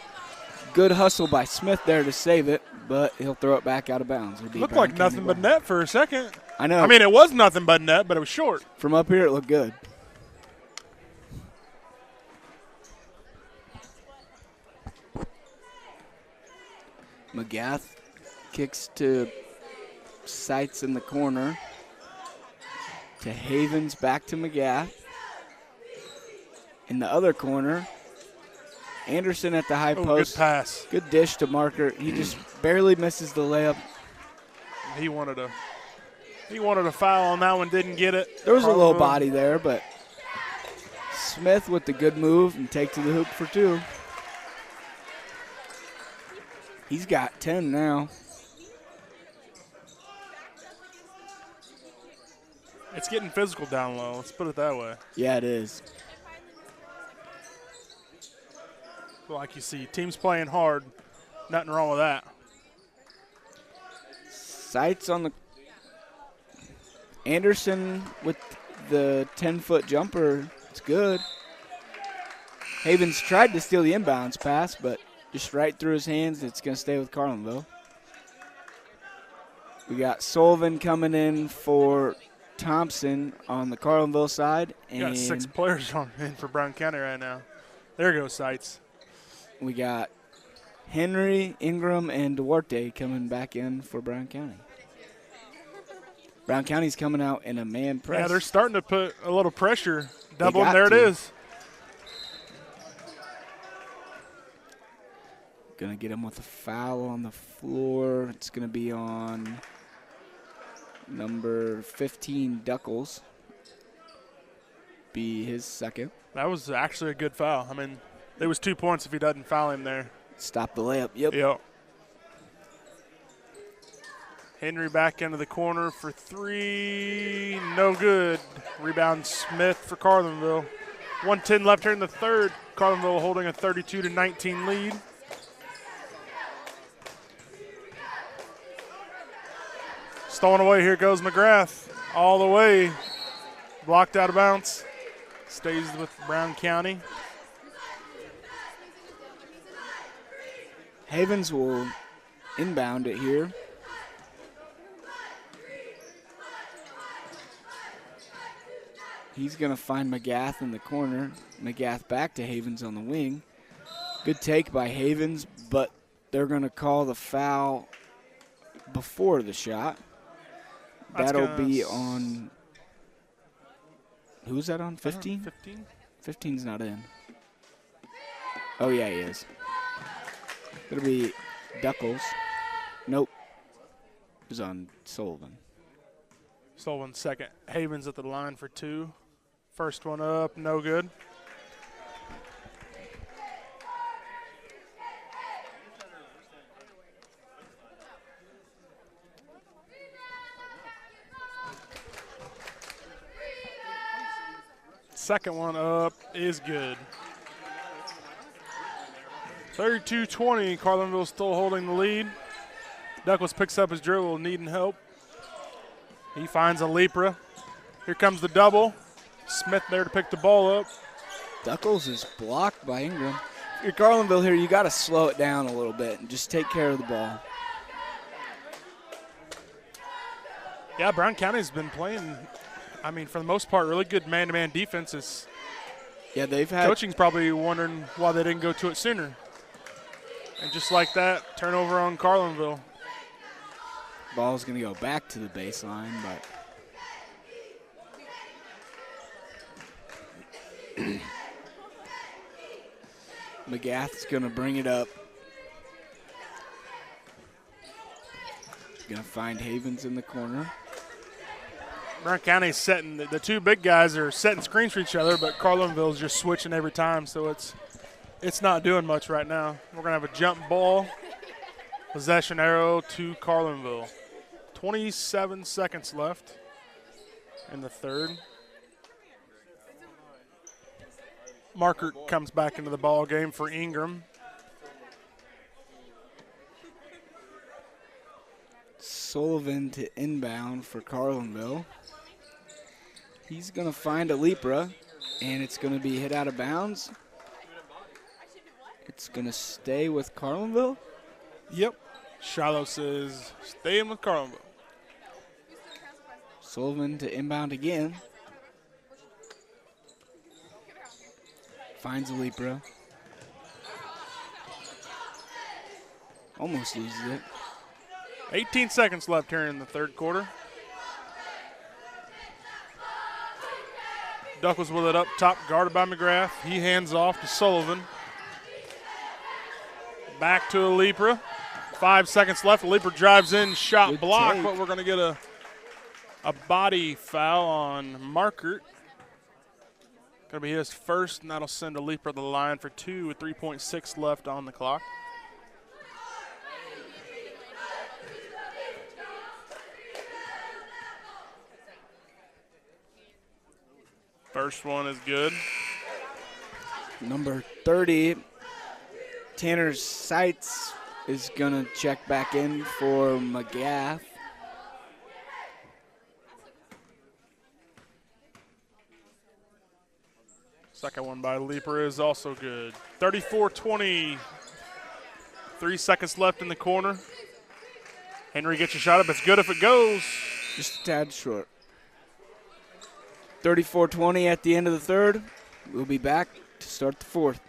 Good hustle by Smith there to save it, but he'll throw it back out of bounds. Looked like nothing but net for a second. I know. I mean, it was nothing but net, but it was short. From up here, it looked good. McGath kicks to Seitz in the corner. To Havens, back to McGath. In the other corner, Anderson at the high post. Good pass. Good dish to Marker. He just barely misses the layup. He wanted a foul on that one, didn't get it. There was a low body there, but Smith with the good move and take to the hoop for 2. He's got 10 now. It's getting physical down low. Let's put it that way. Yeah, it is. Like you see, teams playing hard. Nothing wrong with that. Sights on the Anderson with the 10-foot jumper. It's good. Havens tried to steal the inbounds pass, but just right through his hands. It's going to stay with Carlinville. We got Sullivan coming in for Thompson on the Carlinville side. You got 6 players in for Brown County right now. There goes Sights. We got Henry, Ingram, and Duarte coming back in for Brown County. Brown County's coming out in a man press. Yeah, they're starting to put a little pressure. Double, and got there to. it is. Gonna get him with a foul on the floor. It's gonna be on number 15, Duckles. Be his second. That was actually a good foul. I mean, there was 2 points if he doesn't foul him there. Stop the layup. Yep. Yep. Henry back into the corner for 3. No good. Rebound Smith for Carlinville. 1:10 left here in the third. Carlinville holding a 32-19 lead. Stolen away. Here goes McGrath. All the way. Blocked out of bounds. Stays with Brown County. Havens will inbound it here. He's going to find McGath in the corner. McGath back to Havens on the wing. Good take by Havens, but they're going to call the foul before the shot. That'll be on – who's that on, 15? 15. 15's not in. Oh, yeah, he is. It'll be Duckles. Nope. It was on Sullivan. Sullivan second. Havens at the line for 2. First one up, no good. Second one up is good. 32-20, Carlinville still holding the lead. Douglas picks up his dribble, needing help. He finds a Lepra. Here comes the double. Smith there to pick the ball up. Duckles is blocked by Ingram. If you're Carlinville here, you got to slow it down a little bit and just take care of the ball. Yeah, Brown County's been playing, I mean, for the most part, really good man-to-man defenses. Yeah, they've had Coaching's probably wondering why they didn't go to it sooner. And just like that, turnover on Carlinville. Ball's going to go back to the baseline, but McGath's going to bring it up. Going to find Havens in the corner. Brown County's setting, the 2 big guys are setting screens for each other, but Carlinville's just switching every time, so it's not doing much right now. We're going to have a jump ball, possession arrow to Carlinville. 27 seconds left in the third. Markert comes back into the ball game for Ingram. Sullivan to inbound for Carlinville. He's going to find a Lepra, and it's going to be hit out of bounds. It's going to stay with Carlinville. Yep. Shiloh says staying with Carlinville. Sullivan to inbound again. Finds a Lepra. Almost loses it. 18 seconds left here in the third quarter. Duckles with it up top, guarded by McGrath. He hands off to Sullivan. Back to a Lepra. 5 seconds left. Leaper drives in, shot Good blocked, take. but we're going to get a body foul on Markert. Going to be his first, and that'll send a Leaper to the line for 2 with 3.6 left on the clock. First one is good. Number 30, Tanner Seitz, is going to check back in for McGath. Second one by Leaper is also good. 34-20. 3 seconds left in the corner. Henry gets a shot up. It's good if it goes. Just a tad short. 34-20 at the end of the third. We'll be back to start the fourth.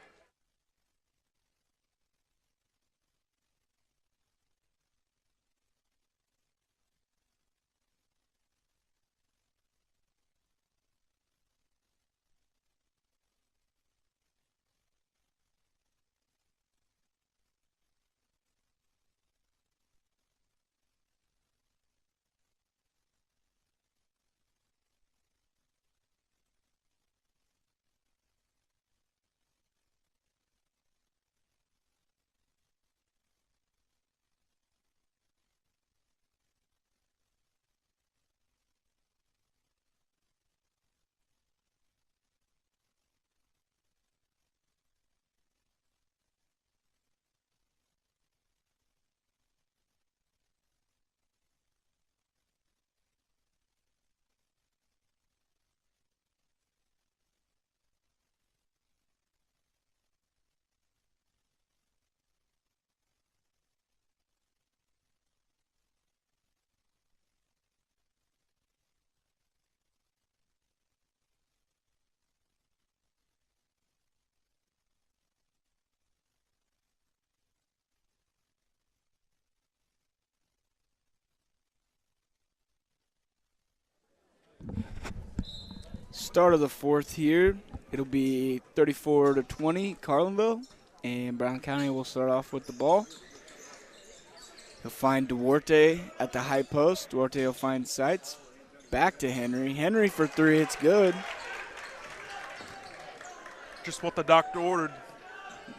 Start of the fourth here. It'll be 34-20 Carlinville, and Brown County will start off with the ball. He'll find Duarte at the high post. Duarte will find Seitz. Back to Henry. Henry for three. It's good. Just what the doctor ordered.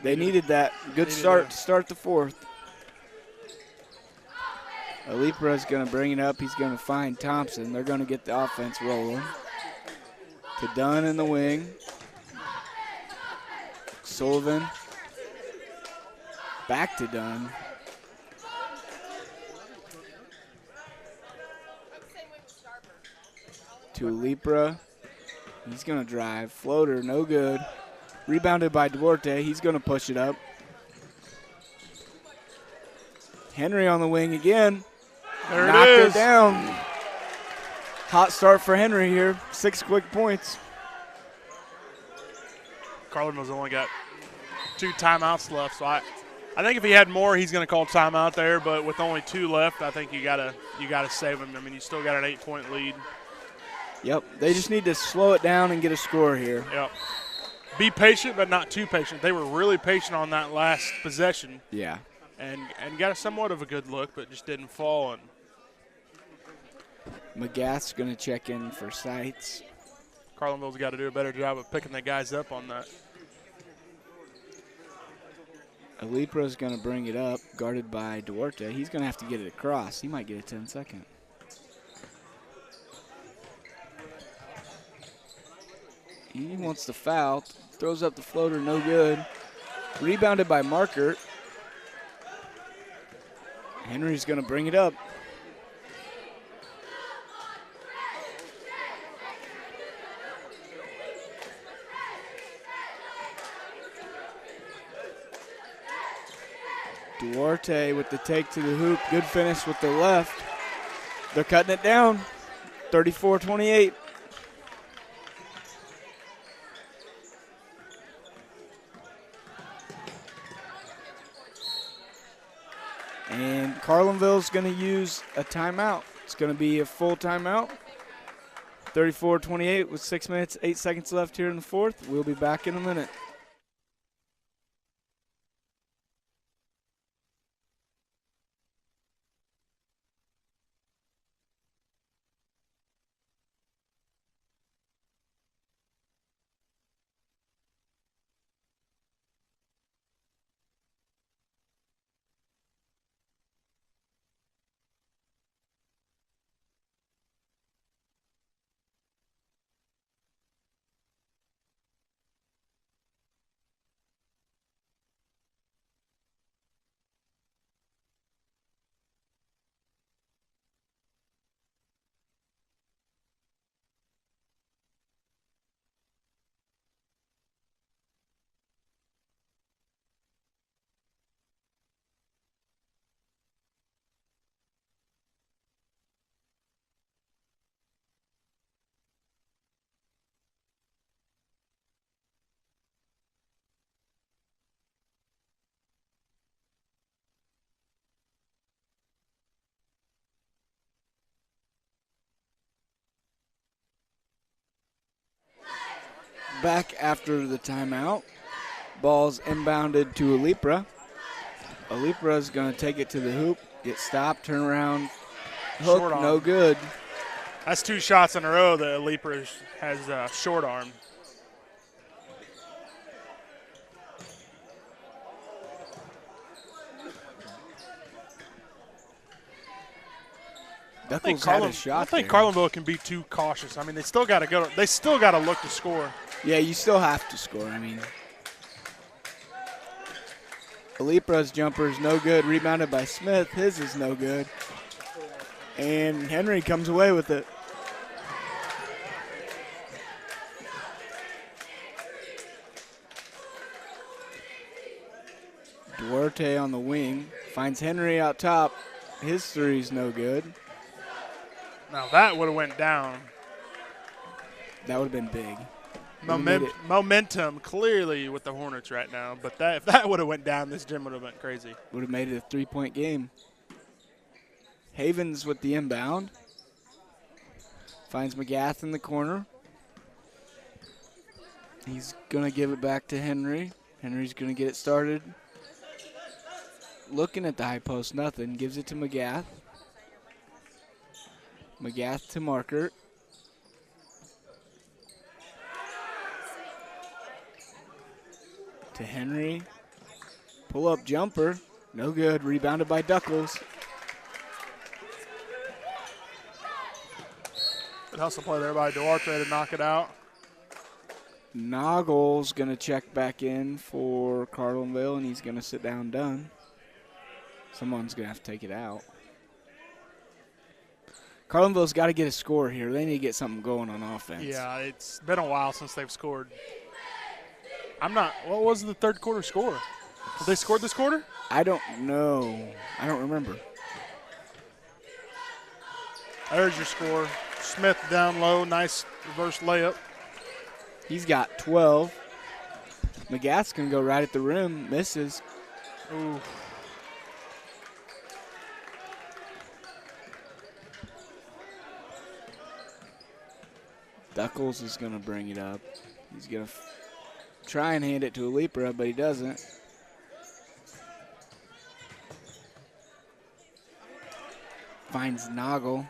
They needed that. Good start to start the fourth. Alipra is going to bring it up. He's going to find Thompson. They're going to get the offense rolling. To Dunn in the wing. Sullivan. Back to Dunn. To Alipra. He's going to drive. Floater, no good. Rebounded by Duarte. He's going to push it up. Henry on the wing again. There Knocked it is. it down. Hot start for Henry here. 6 quick points. Carlinville's only got 2 timeouts left, so I think if he had more, he's going to call timeout there. But with only 2 left, I think you gotta save him. I mean, you still got an 8-point lead. Yep, they just need to slow it down and get a score here. Yep. Be patient, but not too patient. They were really patient on that last possession. Yeah. And got a somewhat of a good look, but just didn't fall. And McGath's going to check in for Seitz. Carlinville's got to do a better job of picking the guys up on that. Alipra's going to bring it up, guarded by Duarte. He's going to have to get it across. He might get a 10-second. He wants the foul. Throws up the floater, no good. Rebounded by Markert. Henry's going to bring it up. Duarte with the take to the hoop. Good finish with the left. They're cutting it down. 34-28. And Carlinville's going to use a timeout. It's going to be a full timeout. 34-28 with 6 minutes, 8 seconds left here in the fourth. We'll be back in a minute. back after the timeout. Ball's inbounded to Alipra. Alipra's going to take it to the hoop, get stopped, turn around, hook, Short arm. no good. That's 2 shots in a row that Leaper has short arm. I think Carlinville can be too cautious. I mean, they still got to go. They still got to look to score. Yeah, you still have to score. I mean, Alipra's jumper is no good. Rebounded by Smith. His is no good. And Henry comes away with it. Duarte on the wing. Finds Henry out top. His three's no good. Now that would have went down. That would have been big. Momentum clearly with the Hornets right now, but if that would have went down, this gym would have went crazy. Would have made it a 3-point game. Havens with the inbound. Finds McGath in the corner. He's going to give it back to Henry. Henry's going to get it started. Looking at the high post, nothing. Gives it to McGath. McGath to Markert. To Henry. Pull-up jumper. No good. Rebounded by Duckles. Good hustle play there by Duarte to knock it out. Noggle's going to check back in for Carlinville, and he's going to sit down done. Someone's going to have to take it out. Carlinville's got to get a score here. They need to get something going on offense. Yeah, it's been a while since they've scored. What was the third quarter score? Have they scored this quarter? I don't know. I don't remember. There's your score. Smith down low, nice reverse layup. He's got 12. McGath's going to go right at the rim. Misses. Ooh. Duckles is going to bring it up. He's going to try and hand it to Alipra, but he doesn't. Finds Noggle.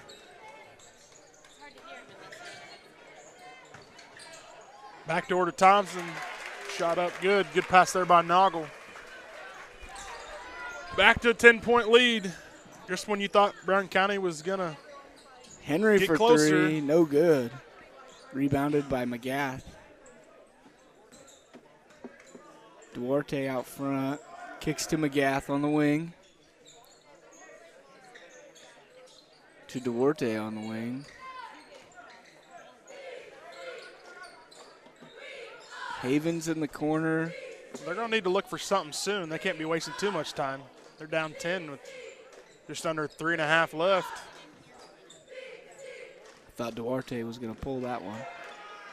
Backdoor to Thompson. Shot up good. Good pass there by Noggle. Back to a 10-point lead. Just when you thought Brown County was going to Henry get for closer. 3. No good. Rebounded by McGath. Duarte out front. Kicks to McGath on the wing. To Duarte on the wing. Havens in the corner. They're going to need to look for something soon. They can't be wasting too much time. They're down 10 with just under 3.5 left. I thought Duarte was going to pull that one.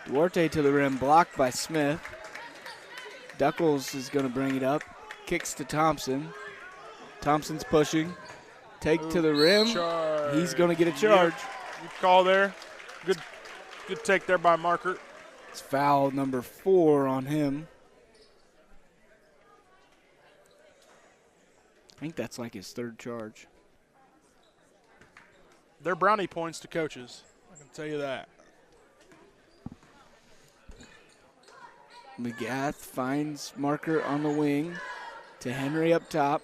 Duarte to the rim, blocked by Smith. Duckles is going to bring it up. Kicks to Thompson. Thompson's pushing. Take to the rim. Charge. He's going to get a charge. Good call there. Good take there by Markert. It's foul number 4 on him. I think that's like his 3rd charge. They're brownie points to coaches. I can tell you that. McGath finds Markert on the wing to Henry up top.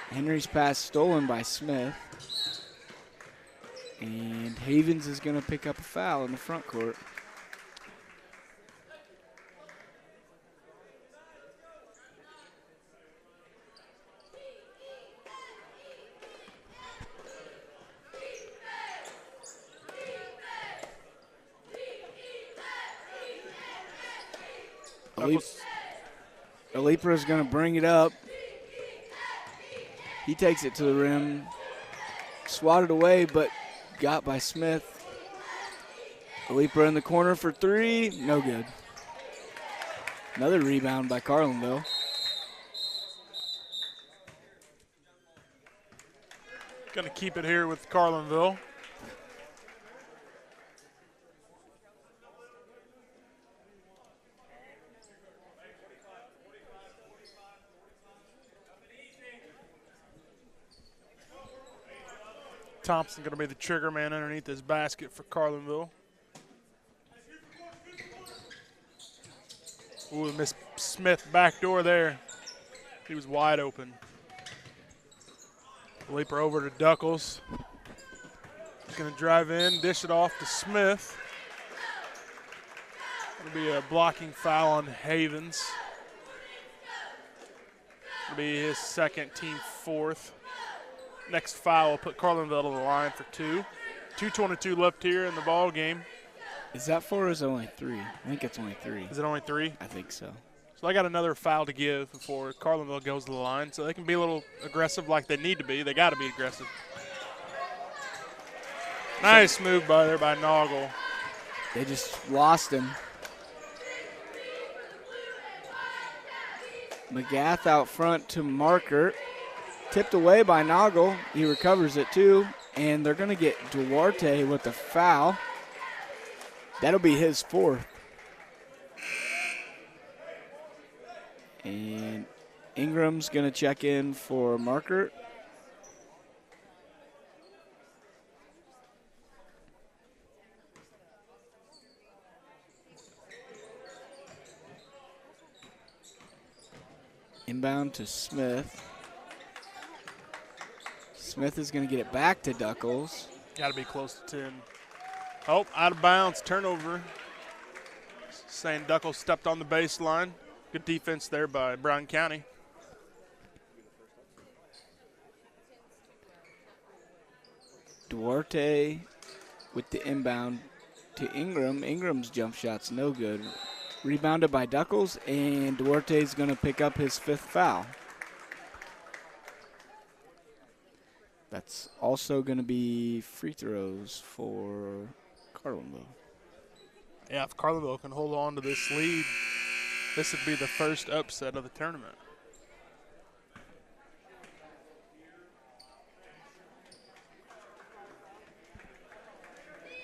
Henry's pass stolen by Smith. And Havens is going to pick up a foul in the front court. Alipra is going to bring it up. He takes it to the rim. Swatted away, but got by Smith. Alipra in the corner for 3. No good. Another rebound by Carlinville. Going to keep it here with Carlinville. Thompson going to be the trigger man underneath this basket for Carlinville. Ooh, Miss Smith backdoor there. He was wide open. Leaper over to Duckles. He's going to drive in, dish it off to Smith. It'll be a blocking foul on Havens. It'll be his second, team fourth. Next foul will put Carlinville to the line for 2. 2:22 left here in the ball game. Is that 4 or is it only 3? I think it's only 3. Is it only 3? I think so. So I got another foul to give before Carlinville goes to the line. So they can be a little aggressive like they need to be. They got to be aggressive. Nice move by Noggle. They just lost him. McGath out front to Markert. Tipped away by Noggle. He recovers it too. And they're going to get Duarte with a foul. That'll be his 4th. And Ingram's going to check in for Markert. Inbound to Smith. Smith is going to get it back to Duckles. Got to be close to 10. Oh, out of bounds, turnover. Saying Duckles stepped on the baseline. Good defense there by Brown County. Duarte with the inbound to Ingram. Ingram's jump shot's no good. Rebounded by Duckles, and Duarte's going to pick up his 5th foul. That's also going to be free throws for Carlinville. Yeah, if Carlinville can hold on to this lead, this would be the first upset of the tournament.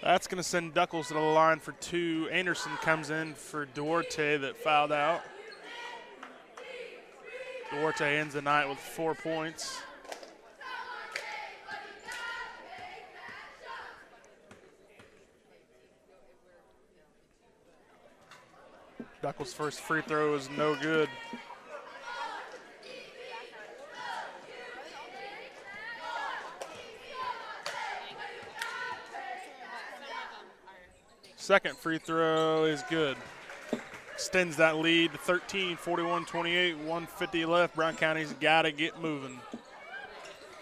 That's going to send Duckles to the line for 2. Anderson comes in for Duarte that fouled out. Duarte ends the night with 4 points. Duckles' first free throw is no good. Second free throw is good. Extends that lead to 13, 41-28, 150 left. Brown County's got to get moving.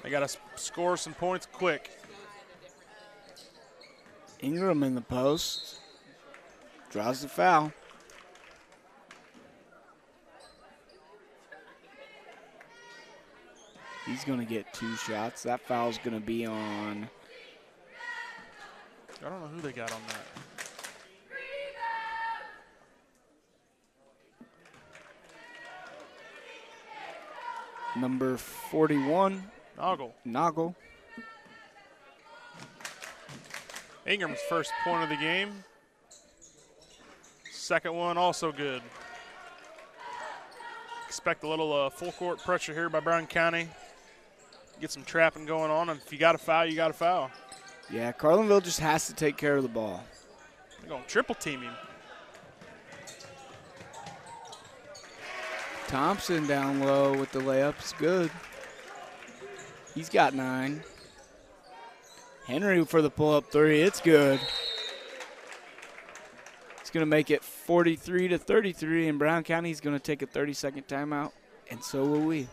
They got to score some points quick. Ingram in the post. Draws the foul. He's going to get 2 shots. That foul's going to be on. I don't know who they got on that. Number 41. Noggle. Ingram's first point of the game. Second one also good. Expect a little full court pressure here by Brown County. Get some trapping going on, and if you got a foul, you got a foul. Yeah, Carlinville just has to take care of the ball. They're going to triple team him. Thompson down low with the layups. Good. He's got 9. Henry for the pull-up 3. It's good. It's going to make it 43-33, and Brown County's going to take a 30-second timeout, and so will we.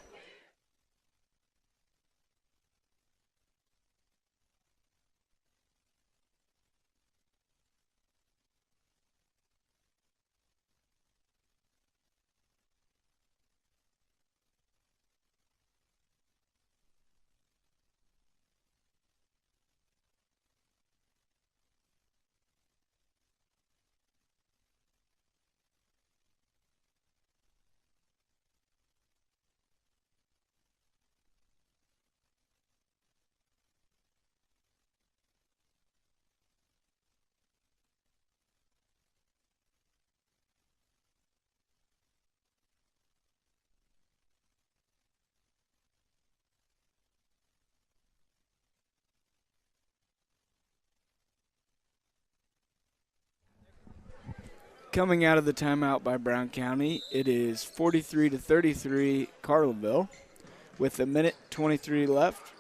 Coming out of the timeout by Brown County, it is 43-33 Carlinville with 1:23 left.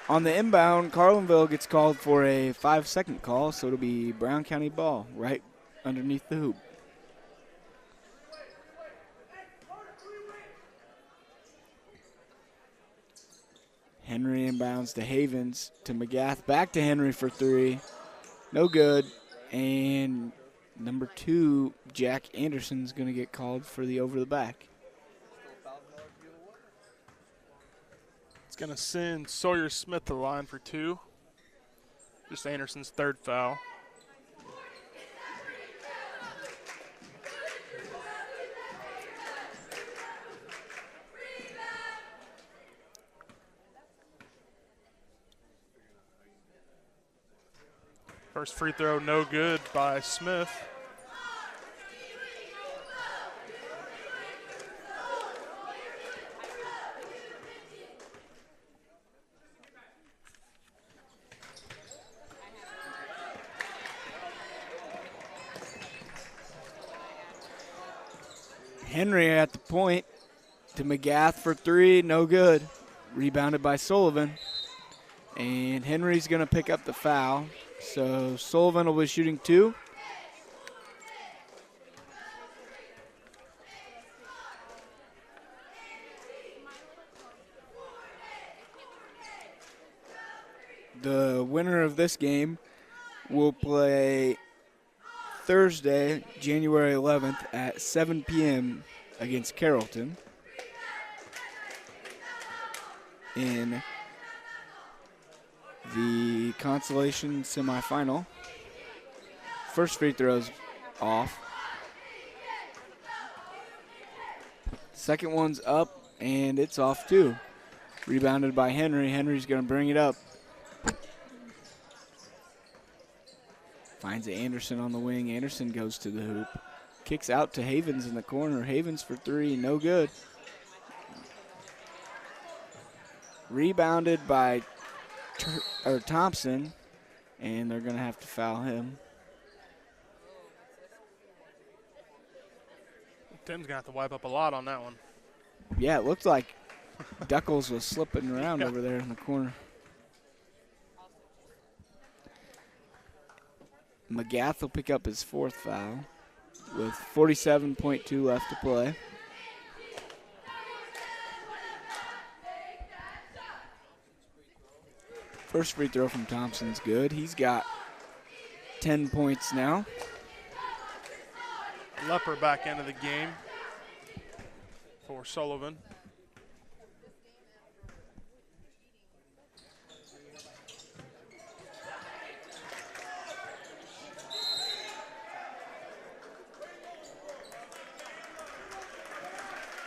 On the inbound, Carlinville gets called for a 5-second call, so it'll be Brown County ball right underneath the hoop. Henry inbounds to Havens, to McGath, back to Henry for 3. No good. And number 2, Jack Anderson's going to get called for the over the back. It's going to send Sawyer Smith to the line for 2. Just Anderson's 3rd foul. First free throw, no good by Smith. Henry at the point to McGath for 3, no good. Rebounded by Sullivan. And Henry's going to pick up the foul. So Sullivan will be shooting 2. The winner of this game will play Thursday, January 11th at 7 p.m. against Carrollton in the consolation semifinal. First free throw's off. Second one's up, and it's off too. Rebounded by Henry. Henry's going to bring it up. Finds Anderson on the wing. Anderson goes to the hoop. Kicks out to Havens in the corner. Havens for 3, no good. Rebounded by Thompson, and they're going to have to foul him. Tim's going to have to wipe up a lot on that one. Yeah, it looked like Duckles was slipping around over there in the corner. McGath will pick up his 4th foul with 47.2 left to play. First free throw from Thompson's good. He's got 10 points now. Lepper back into the game for Sullivan.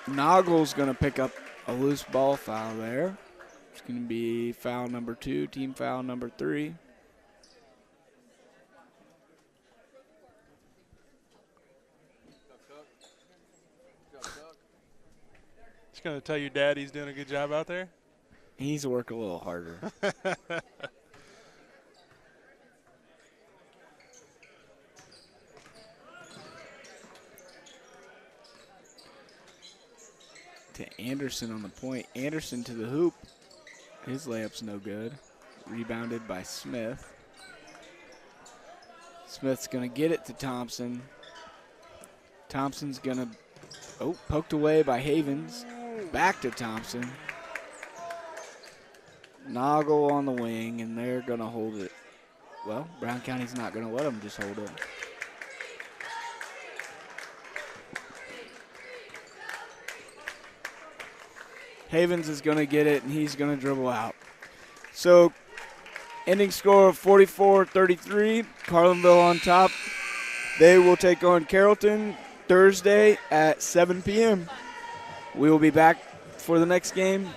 Noggle's going to pick up a loose ball foul there. It's going to be foul number 2, team foul number 3. Just going to tell your dad he's doing a good job out there? He needs to work a little harder. To Anderson on the point. Anderson to the hoop. His layup's no good. Rebounded by Smith. Smith's going to get it to Thompson. Thompson's going to, poked away by Havens. Back to Thompson. Noggle on the wing, and they're going to hold it. Well, Brown County's not going to let them just hold it. Havens is going to get it, and he's going to dribble out. So, ending score of 44-33. Carlinville on top. They will take on Carrollton Thursday at 7 p.m. We will be back for the next game.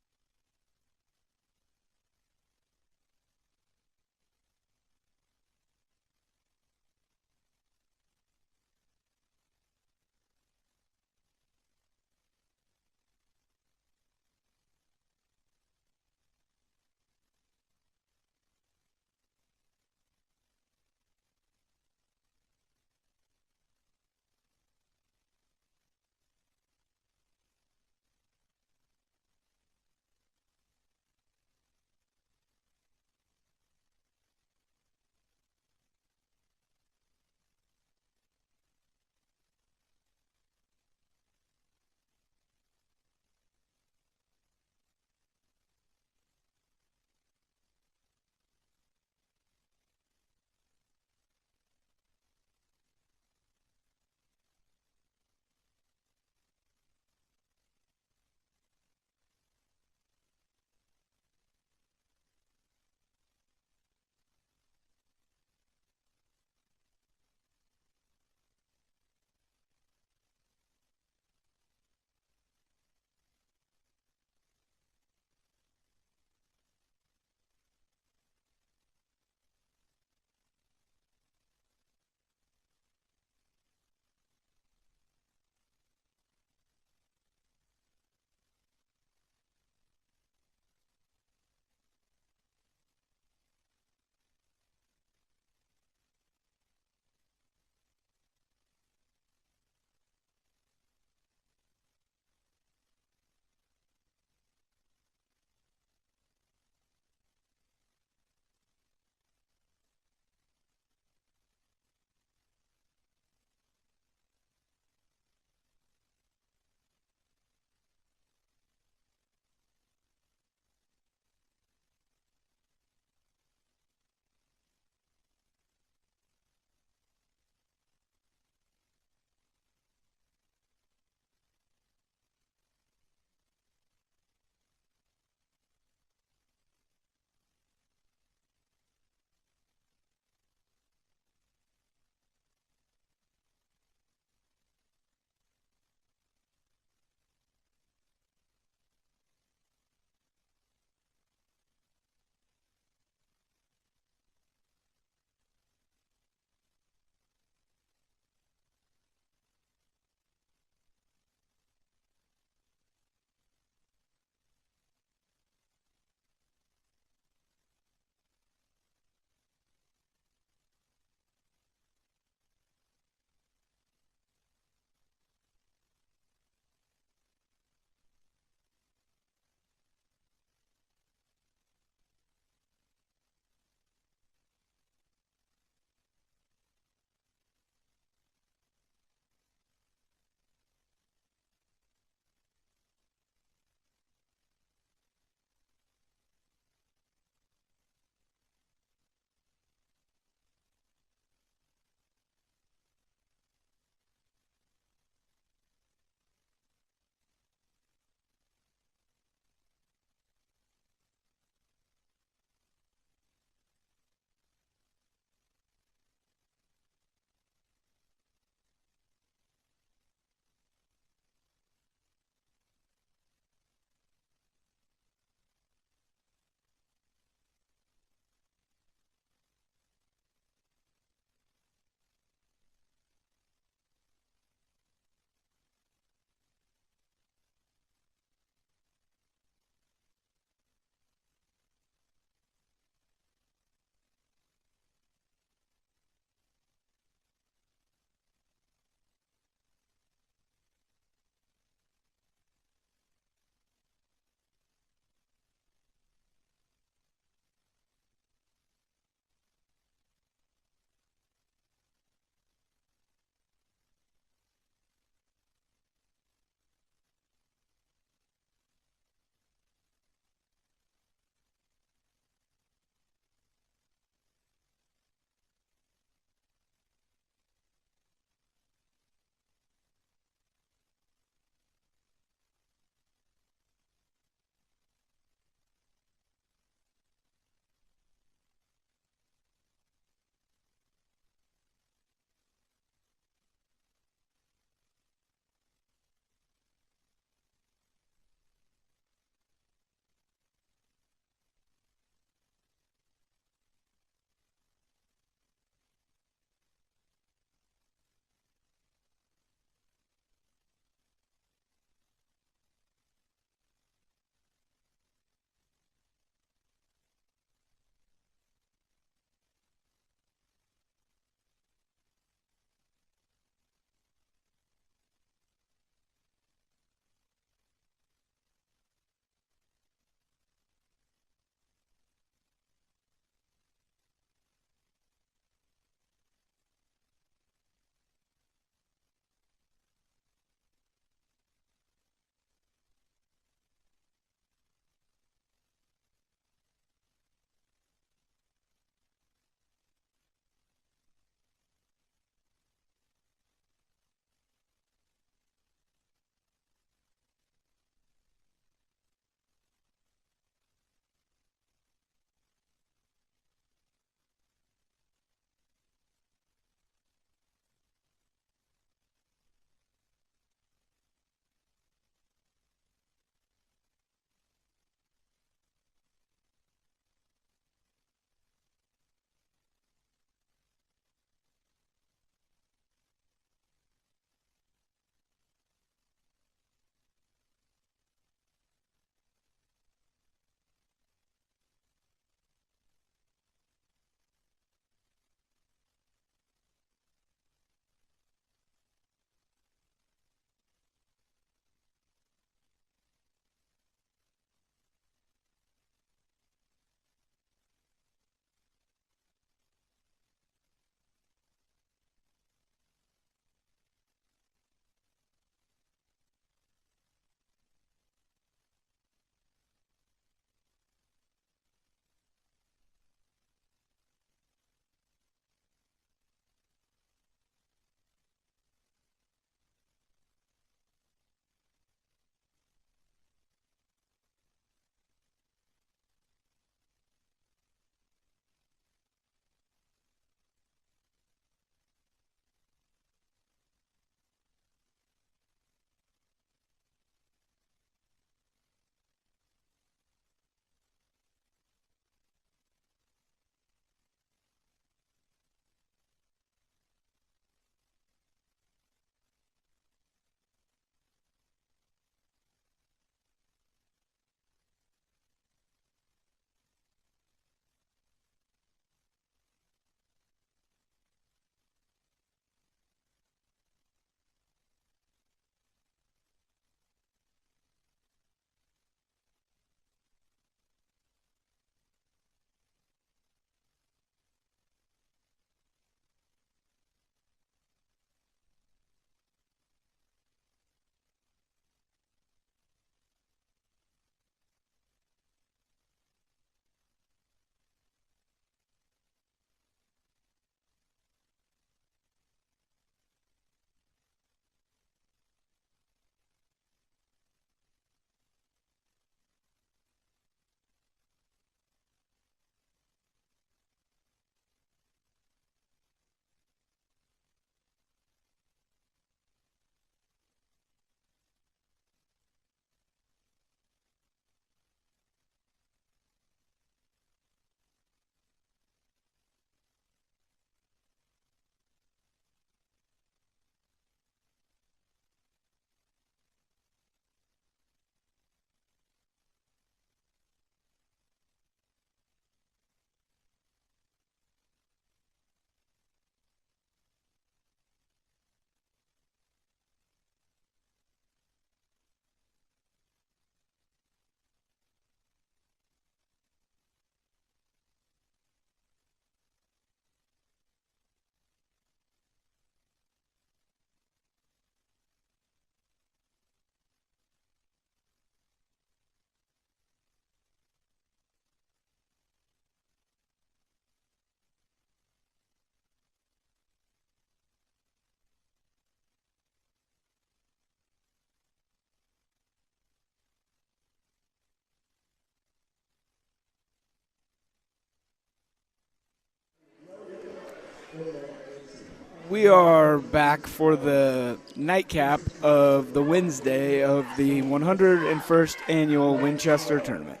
We are back for the nightcap of the Wednesday of the 101st Annual Winchester Tournament.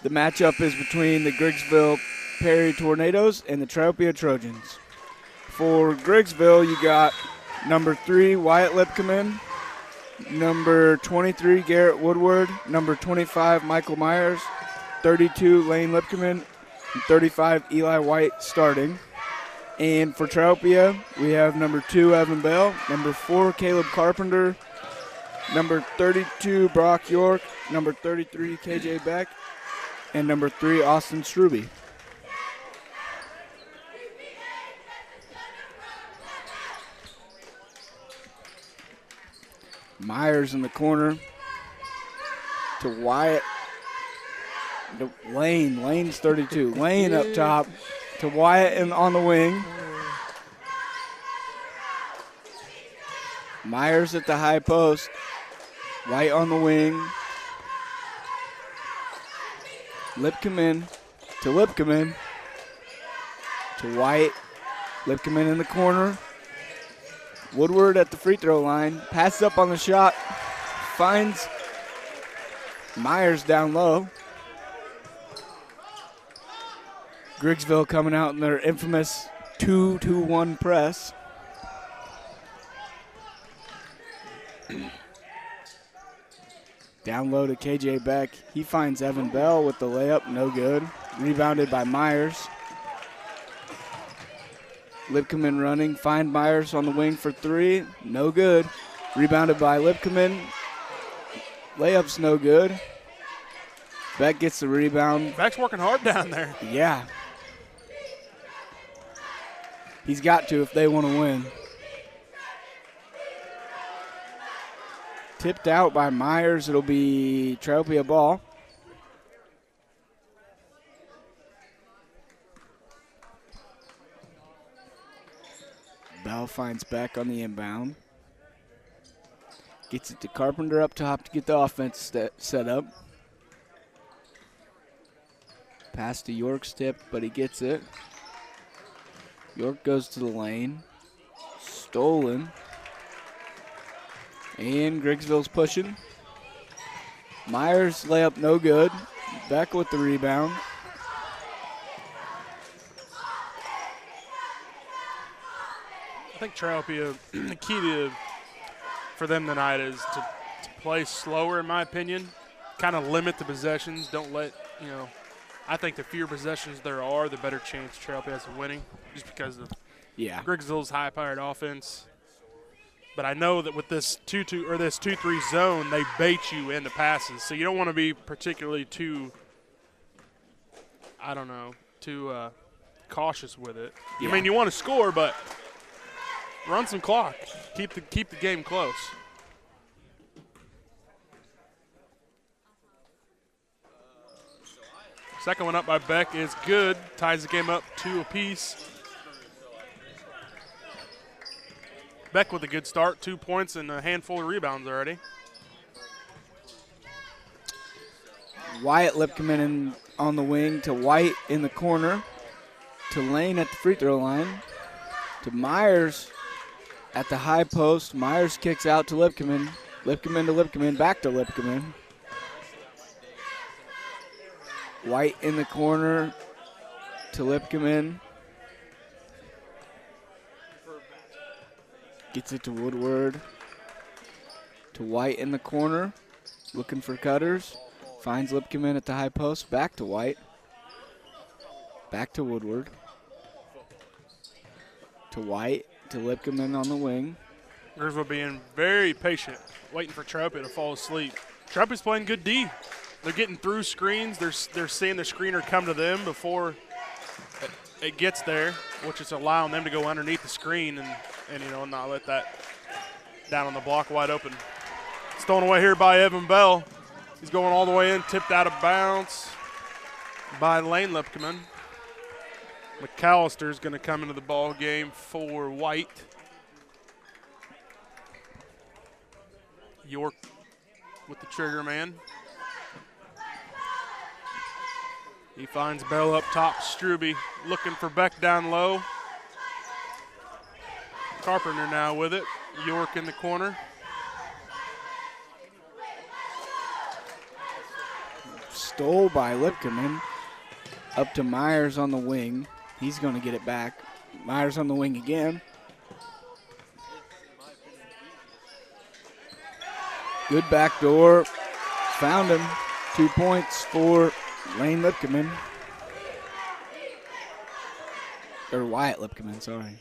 The matchup is between the Griggsville Perry Tornadoes and the Tropia Trojans. For Griggsville, you got number 3, Wyatt Lipkaman, number 23, Garrett Woodward, number 25, Michael Myers, 32, Lane Lipkaman, and 35, Eli White starting. And for Tropia, we have number 2, Evan Bell, number 4, Caleb Carpenter, number 32, Brock York, number 33, KJ Beck, and number 3, Austin Struby. Myers in the corner to Wyatt. To Lane. Lane's 32. Lane up top to Wyatt and on the wing. Myers at the high post. White on the wing. Lipkaman to Lipkaman to White. Lipkaman in the corner. Woodward at the free throw line. Passes up on the shot. Finds Myers down low. Griggsville coming out in their infamous 2-2-1 press. Down low to KJ Beck. He finds Evan Bell with the layup, no good. Rebounded by Myers. Lipkaman running, find Myers on the wing for 3, no good. Rebounded by Lipkaman. Layup's no good. Beck gets the rebound. Beck's working hard down there. Yeah. He's got to if they want to win. Tipped out by Myers. It'll be Tropia ball. Bell finds Beck on the inbound. Gets it to Carpenter up top to get the offense set up. Pass to York's tip, but he gets it. York goes to the lane. Stolen. And Griggsville's pushing. Myers layup no good. Beck with the rebound. I think Tropia, the key for them tonight is to play slower, in my opinion. Kind of limit the possessions. Don't let, I think the fewer possessions there are, the better chance Tropia has of winning, just because of Griggsville's high-powered offense. But I know that with this 2-2 or this 2-3 zone, they bait you into passes. So you don't want to be particularly too cautious with it. Yeah. I mean, you want to score, but run some clock. Keep the game close. Second one up by Beck is good. Ties the game up 2 apiece. Beck with a good start, 2 points and a handful of rebounds already. Wyatt Lipkaman on the wing to White in the corner. To Lane at the free throw line. To Myers at the high post. Myers kicks out to Lipkaman. Lipkaman to Lipkaman, back to Lipkaman. White in the corner to Lipkaman. Gets it to Woodward. To White in the corner. Looking for cutters. Finds Lipkaman at the high post. Back to White. Back to Woodward. To White. To Lipkaman on the wing. Griggsville being very patient, waiting for Tropia to fall asleep. Tropia's playing good D. They're getting through screens. They're seeing the screener come to them before it gets there, which is allowing them to go underneath the screen and not let that down on the block wide open. Stolen away here by Evan Bell. He's going all the way in, tipped out of bounds by Lane Lipkaman. McAllister's going to come into the ball game for White. York with the trigger man. He finds Bell up top. Struby looking for Beck down low. Carpenter now with it. York in the corner. Stole by Lipkeman. Up to Myers on the wing. He's going to get it back. Myers on the wing again. Good backdoor. Found him. 2 points for Lane Lipkeman. Or Wyatt Lipkeman, sorry.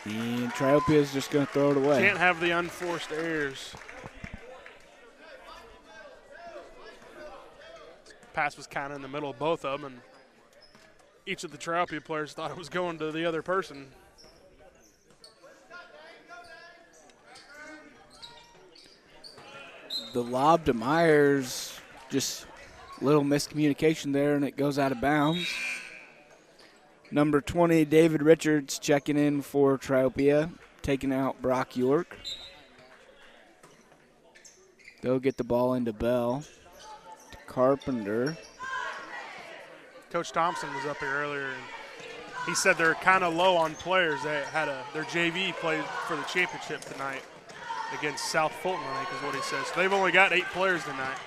And Triopia is just going to throw it away. Can't have the unforced errors. Pass was kind of in the middle of both of them, and each of the Triopia players thought it was going to the other person. The lob to Myers, just a little miscommunication there, and it goes out of bounds. Number 20, David Richards, checking in for Triopia, taking out Brock York. They'll get the ball into Bell. To Carpenter. Coach Thompson was up here earlier, and he said they're kind of low on players. They had their JV played for the championship tonight against South Fulton, I think is what he says. So they've only got 8 players tonight.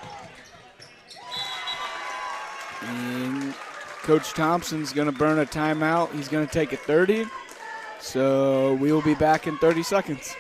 And Coach Thompson's going to burn a timeout. He's going to take a 30. So we will be back in 30 seconds.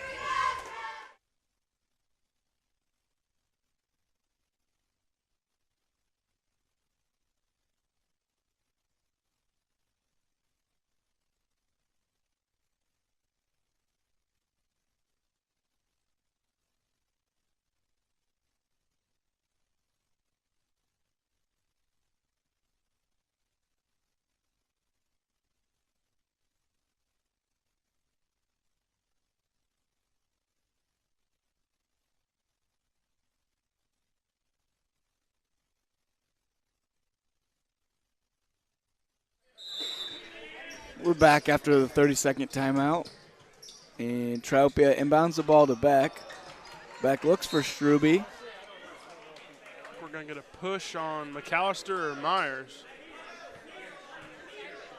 We're back after the 30-second timeout. And Triopia inbounds the ball to Beck. Beck looks for Struby. We're going to get a push on McAllister or Myers.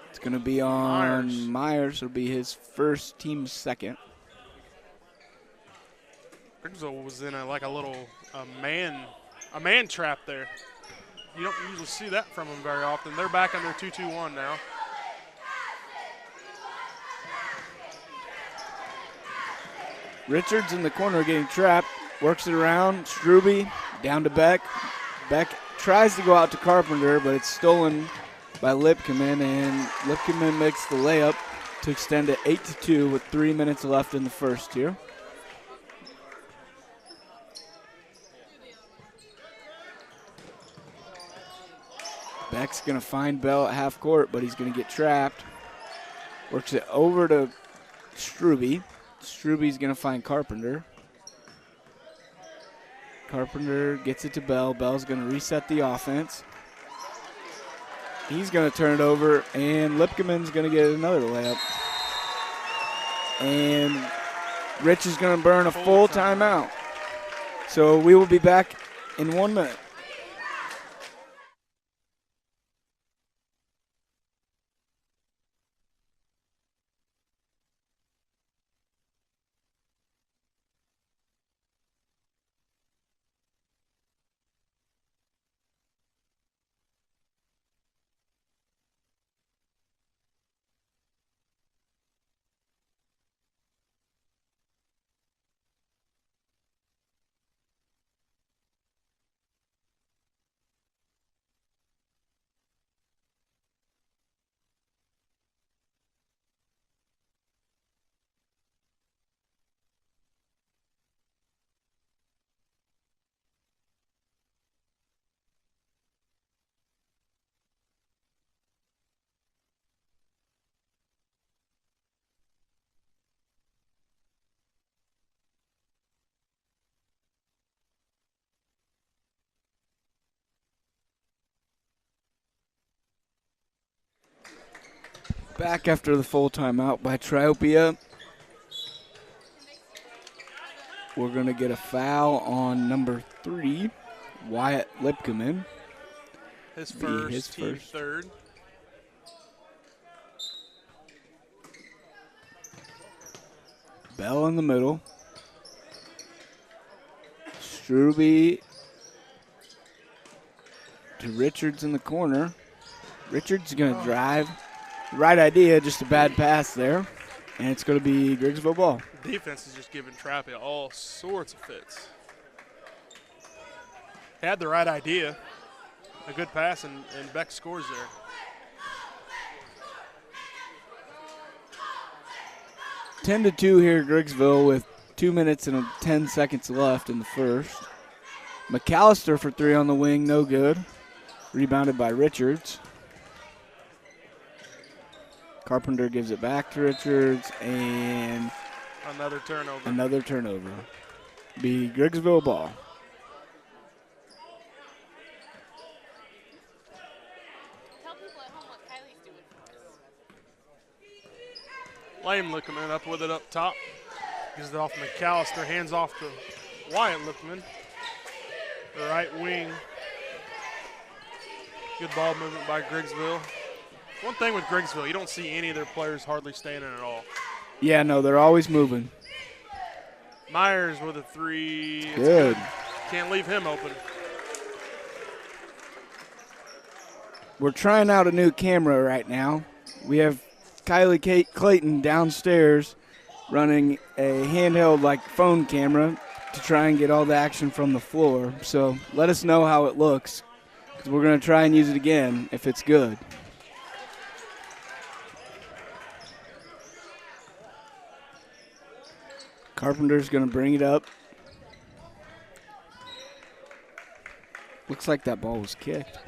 It's going to be on Myers. It'll be his first, team second. Grimsville was in a little man trap there. You don't usually see that from them very often. They're back on their 2-2-1 now. Richards in the corner getting trapped. Works it around. Struby down to Beck. Beck tries to go out to Carpenter, but it's stolen by Lipkeman, and Lipkeman makes the layup to extend it 8-2 with 3 minutes left in the first here. Beck's going to find Bell at half court, but he's going to get trapped. Works it over to Struby. Struby's going to find Carpenter. Carpenter gets it to Bell. Bell's going to reset the offense. He's going to turn it over, and Lipkeman's going to get another layup. And Rich is going to burn a full timeout. So we will be back in 1 minute. Back after the full timeout by Triopia. We're going to get a foul on number 3, Wyatt Lipkeman. His first. Third. Bell in the middle. Struby to Richards in the corner. Richards is going to drive. Right idea, just a bad pass there. And it's going to be Griggsville ball. Defense is just giving Trappy all sorts of fits. Had the right idea. A good pass, and Beck scores there. (10-2) here, Griggsville, with 2 minutes and 10 seconds left in the first. McAllister for three on the wing, no good. Rebounded by Richards. Carpenter gives it back to Richards, and another turnover. Another turnover. Be Griggsville ball. Tell people at home what Kylie's doing for us. Lane Lickman up with it up top. Gives it off McAllister. Hands off to Wyatt Lickman. The right wing. Good ball movement by Griggsville. One thing with Griggsville, you don't see any of their players hardly standing at all. Yeah, no, they're always moving. Myers with a three. It's Good. Can't leave him open. We're trying out a new camera right now. We have Kylie Clayton downstairs running a handheld like phone camera to try and get all the action from the floor. So let us know how it looks, because we're going to try and use it again if it's good. Carpenter's going to bring it up. Looks like that ball was kicked.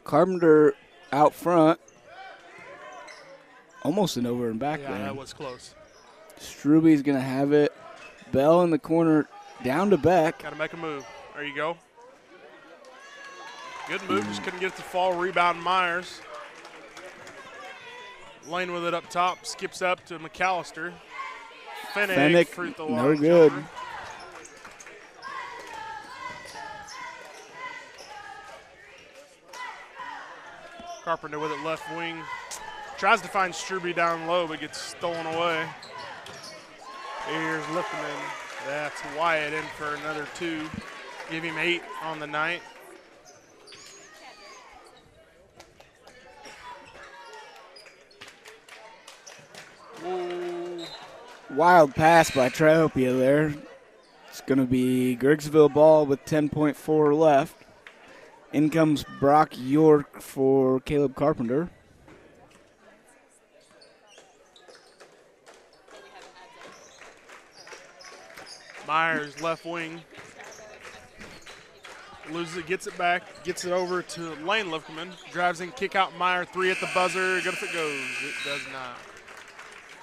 Carpenter out front. Almost an over and back Yeah, there. that was close. Struby's going to have it. Bell in the corner, down to Beck. Got to make a move. There you go. Good move, just couldn't get it to fall. Rebound Myers. Lane with it up top, skips up to McAllister. Fennick, fruit the no long good. jumper. Carpenter with it left wing. Tries to find Struby down low, but gets stolen away. Here's Lippman. That's Wyatt in for another two. Give him 8 on the night. Whoa. Wild pass by Triopia there. It's going to be Griggsville ball with 10.4 left. In comes Brock York for Caleb Carpenter. Myers left wing. Loses it, gets it back, gets it over to Lane Liftman. Drives in, kick out Meyer, 3 at the buzzer. Good if it goes. It does not.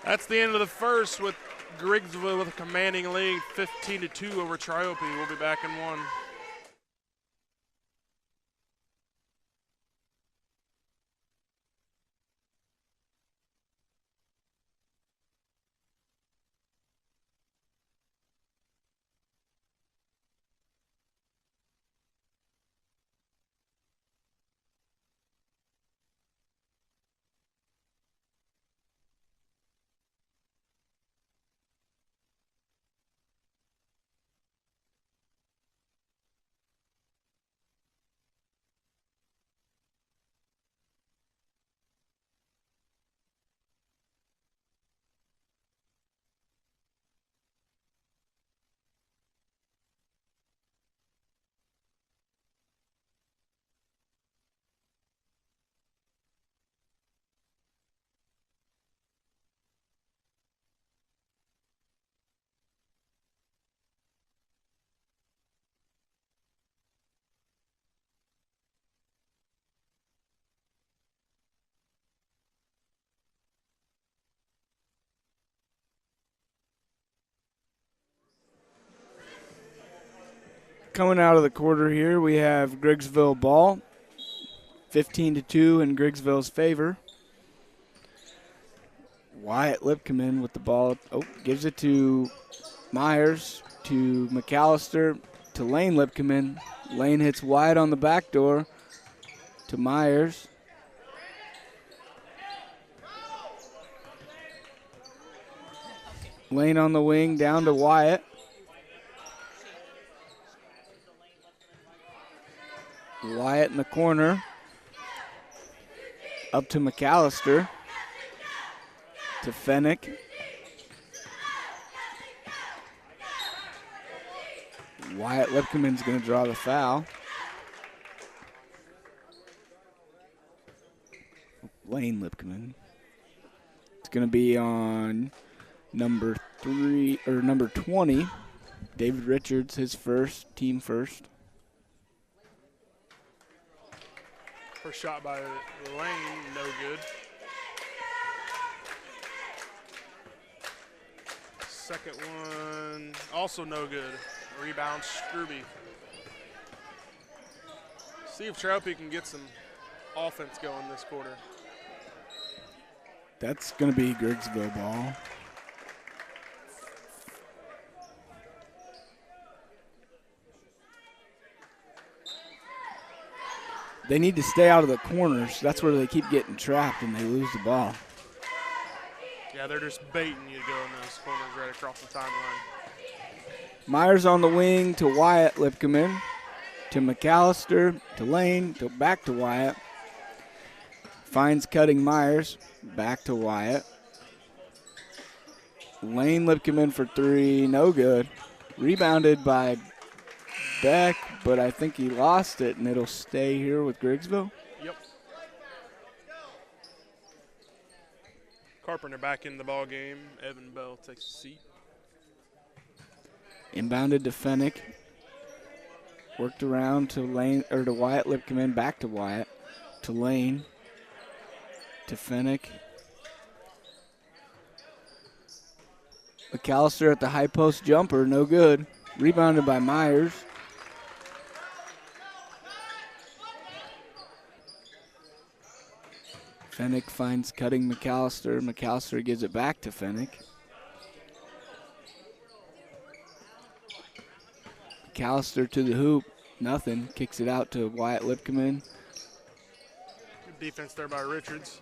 That's the end of the first with Griggsville with a commanding lead, 15-2 over Triope. We'll be back in 1. Coming out of the quarter here, we have Griggsville ball, 15-2 in Griggsville's favor. Wyatt Lipkeman with the ball. Oh, gives it to Myers, to McAllister, to Lane Lipkeman. Lane hits Wyatt on the back door to Myers. Lane on the wing, down to Wyatt. Wyatt in the corner. Up to McAllister. To Fennick. Wyatt Lipkeman's going to draw the foul. Lane Lipkeman. It's going to be on number 20. David Richards, his first, team first. First shot by Lane, no good. Second one, also no good. Rebound, Struby. See if Trophy can get some offense going this quarter. That's going to be Griggsville ball. They need to stay out of the corners. That's where they keep getting trapped and they lose the ball. Yeah, they're just baiting you to go in those corners right across the timeline. Myers on the wing to Wyatt Lipkeman, to McAllister, to Lane, back to Wyatt. Finds cutting Myers, back to Wyatt. Lane Lipkeman for three, no good. Rebounded by Beck, but I think he lost it, and it'll stay here with Griggsville. Yep. Carpenter back in the ball game. Evan Bell takes a seat. Inbounded to Fennick. Worked around to Lane or to Wyatt Lipkeman, back to Wyatt, to Lane, to Fennick. McAllister at the high post jumper, no good. Rebounded by Myers. Fennick finds cutting McAllister. McAllister gives it back to Fennick. McAllister to the hoop, nothing. Kicks it out to Wyatt Lipkeman. Good defense there by Richards.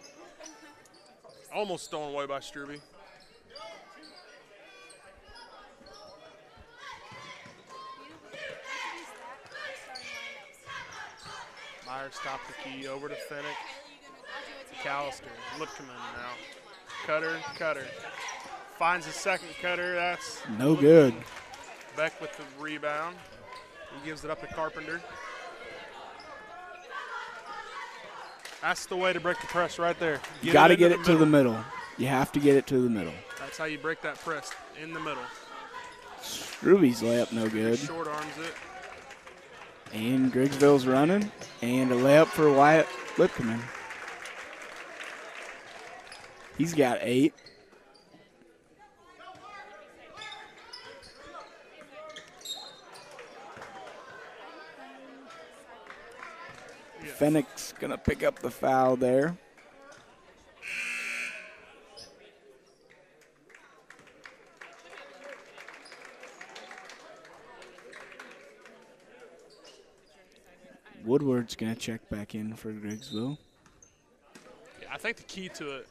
Almost stolen away by Struby. Myers top the key over to Fennick. McAllister, Lipkeman now. Cutter. Finds a second cutter. That's no good. Beck with the rebound. He gives it up to Carpenter. That's the way to break the press right there. You got to get it to the middle. You have to get it to the middle. That's how you break that press, in the middle. Struby's layup no good. Short arms it. And Griggsville's running. And a layup for Wyatt Lipkeman. He's got 8. Yeah. Fennick's going to pick up the foul there. Woodward's going to check back in for Griggsville. Yeah, I think the key to it,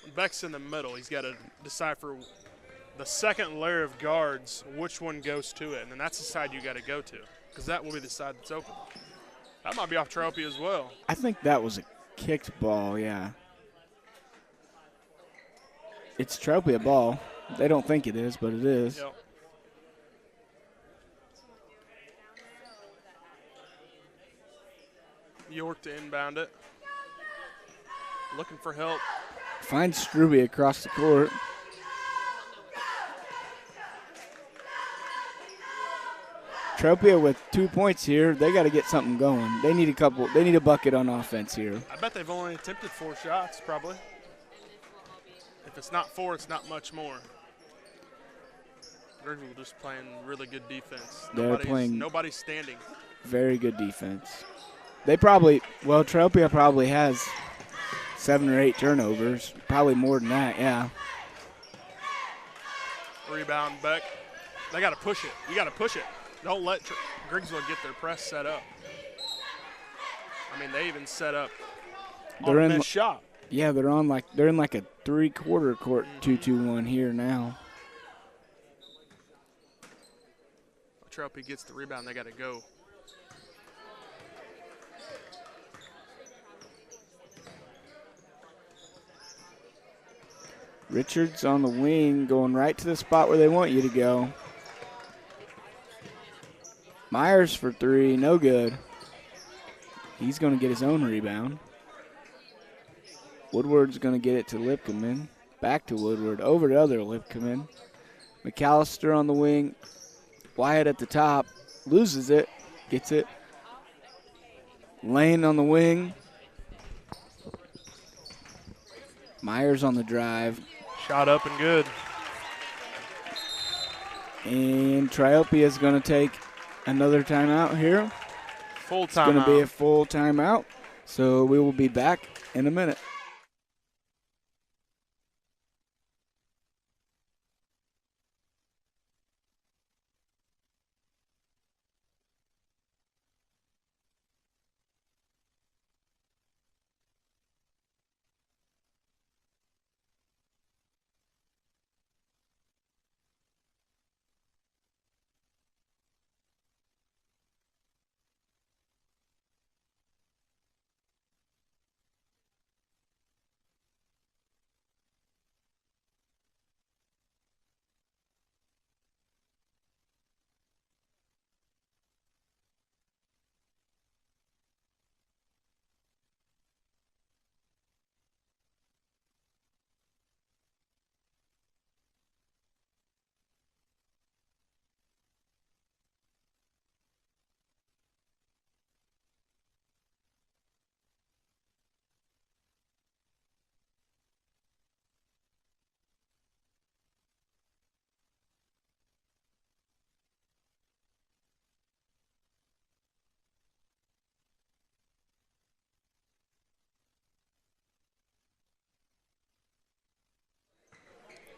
when Beck's in the middle, he's got to decipher the second layer of guards, which one goes to it, and then that's the side you got to go to, because that will be the side that's open. That might be off Trophy as well. I think that was a kicked ball, yeah. It's Trophy a ball. They don't think it is, but it is. Yep. York to inbound it. Looking for help. Finds Struby across the court. Tropia with 2 points here. They got to get something going. They need a couple. They need a bucket on offense here. I bet they've only attempted 4 shots, probably. If it's not 4, it's not much more. Griggsville just playing really good defense. They're playing nobody's standing. Very good defense. They probably, well, Tropia probably has 7 or 8 turnovers, probably more than that, yeah. Rebound back. They got to push it. You got to push it. Don't let Griggsville get their press set up. I mean, they even set up on a missed shot. Yeah, they're in like a 3/4 court 2-2-1 here now. Trophy gets the rebound. They got to go. Richards on the wing, going right to the spot where they want you to go. Myers for 3, no good. He's going to get his own rebound. Woodward's going to get it to Lipkeman. Back to Woodward, over to other Lipkeman. McAllister on the wing. Wyatt at the top, loses it, gets it. Lane on the wing. Myers on the drive. Shot up and good. And Triopia is going to take another timeout here. Full timeout. It's going to be a full timeout, so we will be back in a minute.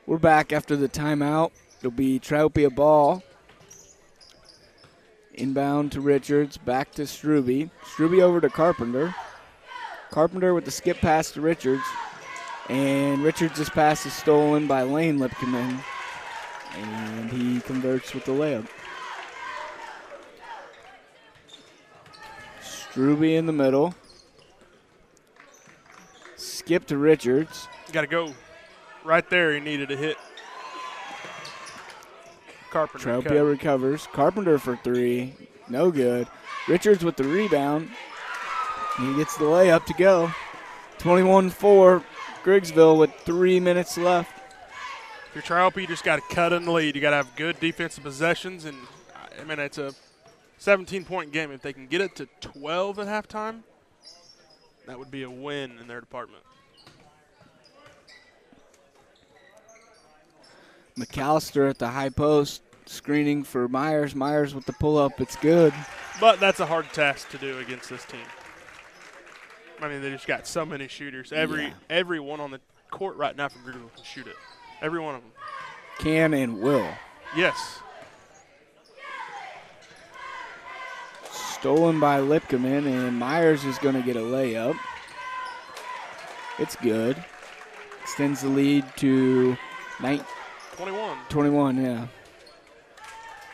We're back after the timeout. It'll be Triopia ball. Inbound to Richards, back to Struby. Struby over to Carpenter. Carpenter with the skip pass to Richards. And Richards' pass is stolen by Lane Lipkeman. And he converts with the layup. Struby in the middle. Skip to Richards. Got to go. Right there, he needed a hit. Carpenter. Tropia recovers. Carpenter for 3. No good. Richards with the rebound. He gets the layup to go. 21-4. Griggsville with 3 minutes left. If you're Triopia, you just got to cut in the lead. You got to have good defensive possessions. And, I mean, it's a 17-point game. If they can get it to 12 at halftime, that would be a win in their department. McAllister at the high post, screening for Myers. Myers with the pull-up. It's good. But that's a hard task to do against this team. I mean, they just got so many shooters. Everyone on the court right now from Griggsville can shoot it. Every one of them. Can and will. Yes. Stolen by Lipkeman, and Myers is going to get a layup. It's good. Extends the lead to 21, yeah.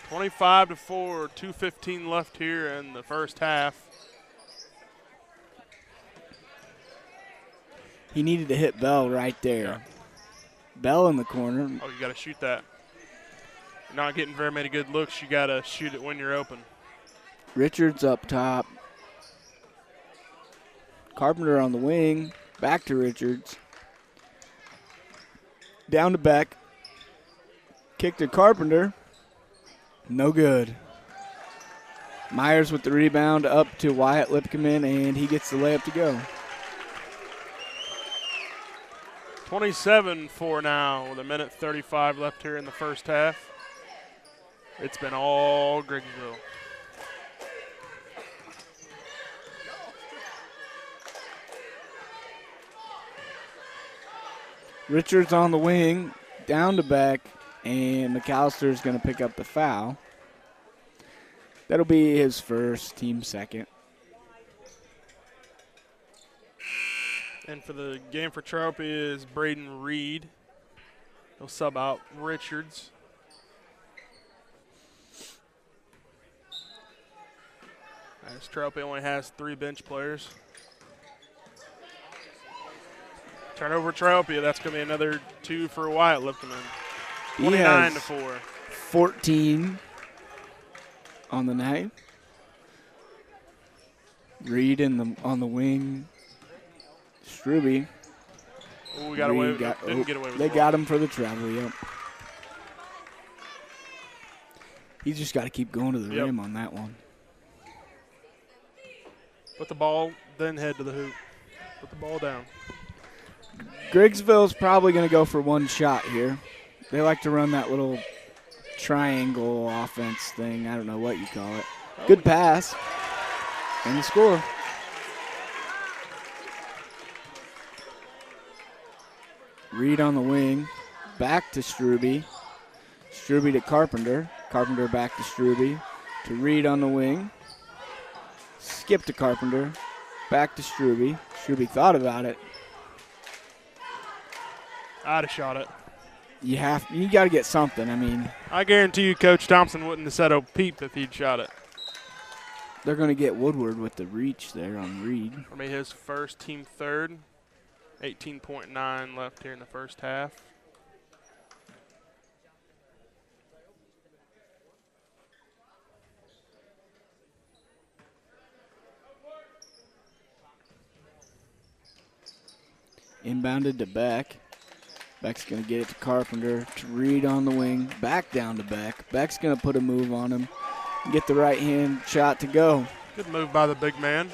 25-4, 2:15 left here in the first half. He needed to hit Bell right there. Yeah. Bell in the corner. Oh, you got to shoot that. You're not getting very many good looks. You got to shoot it when you're open. Richards up top. Carpenter on the wing. Back to Richards. Down to Beck. Kick to Carpenter. No good. Myers with the rebound up to Wyatt Lipkeman, and he gets the layup to go. 27-4 now with 1:35 left here in the first half. It's been all Griggsville. Richards on the wing, down to back, and McAllister's going to pick up the foul. That'll be his first, team second. And for the game for Trophy is Braden Reed. He'll sub out Richards. As Trophy only has 3 bench players. Turnover Trophy. That's going to be another 2 for Wyatt Lipton. He 29 has to 4. 14 on the night. Reed on the wing. Struby. Oh, we got away. Reed Didn't get away with They the got him for the travel, yep. He's just got to keep going to the Yep. rim on that one. Put the ball, then head to the hoop. Put the ball down. Griggsville's probably going to go for one shot here. They like to run that little triangle offense thing. I don't know what you call it. Good pass. And the score. Reed on the wing. Back to Struby. Struby to Carpenter. Carpenter back to Struby. To Reed on the wing. Skip to Carpenter. Back to Struby. Struby thought about it. I'd have shot it. You got to get something. I mean, I guarantee you Coach Thompson wouldn't have said a peep if he'd shot it. they're going to get Woodward with the reach there on Reed. For me, his first, team third. 18.9 left here in the first half. Inbounded to Beck. Beck's going to get it to Carpenter. To Reed on the wing. Back down to Beck. Beck's going to put a move on him. Get the right hand shot to go. Good move by the big man.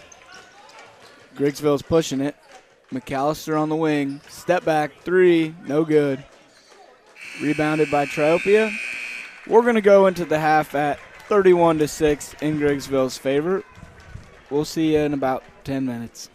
Griggsville's pushing it. McAllister on the wing. Step back. 3. No good. Rebounded by Tropia. We're going to go into the half at 31-6 in Griggsville's favor. We'll see you in about 10 minutes.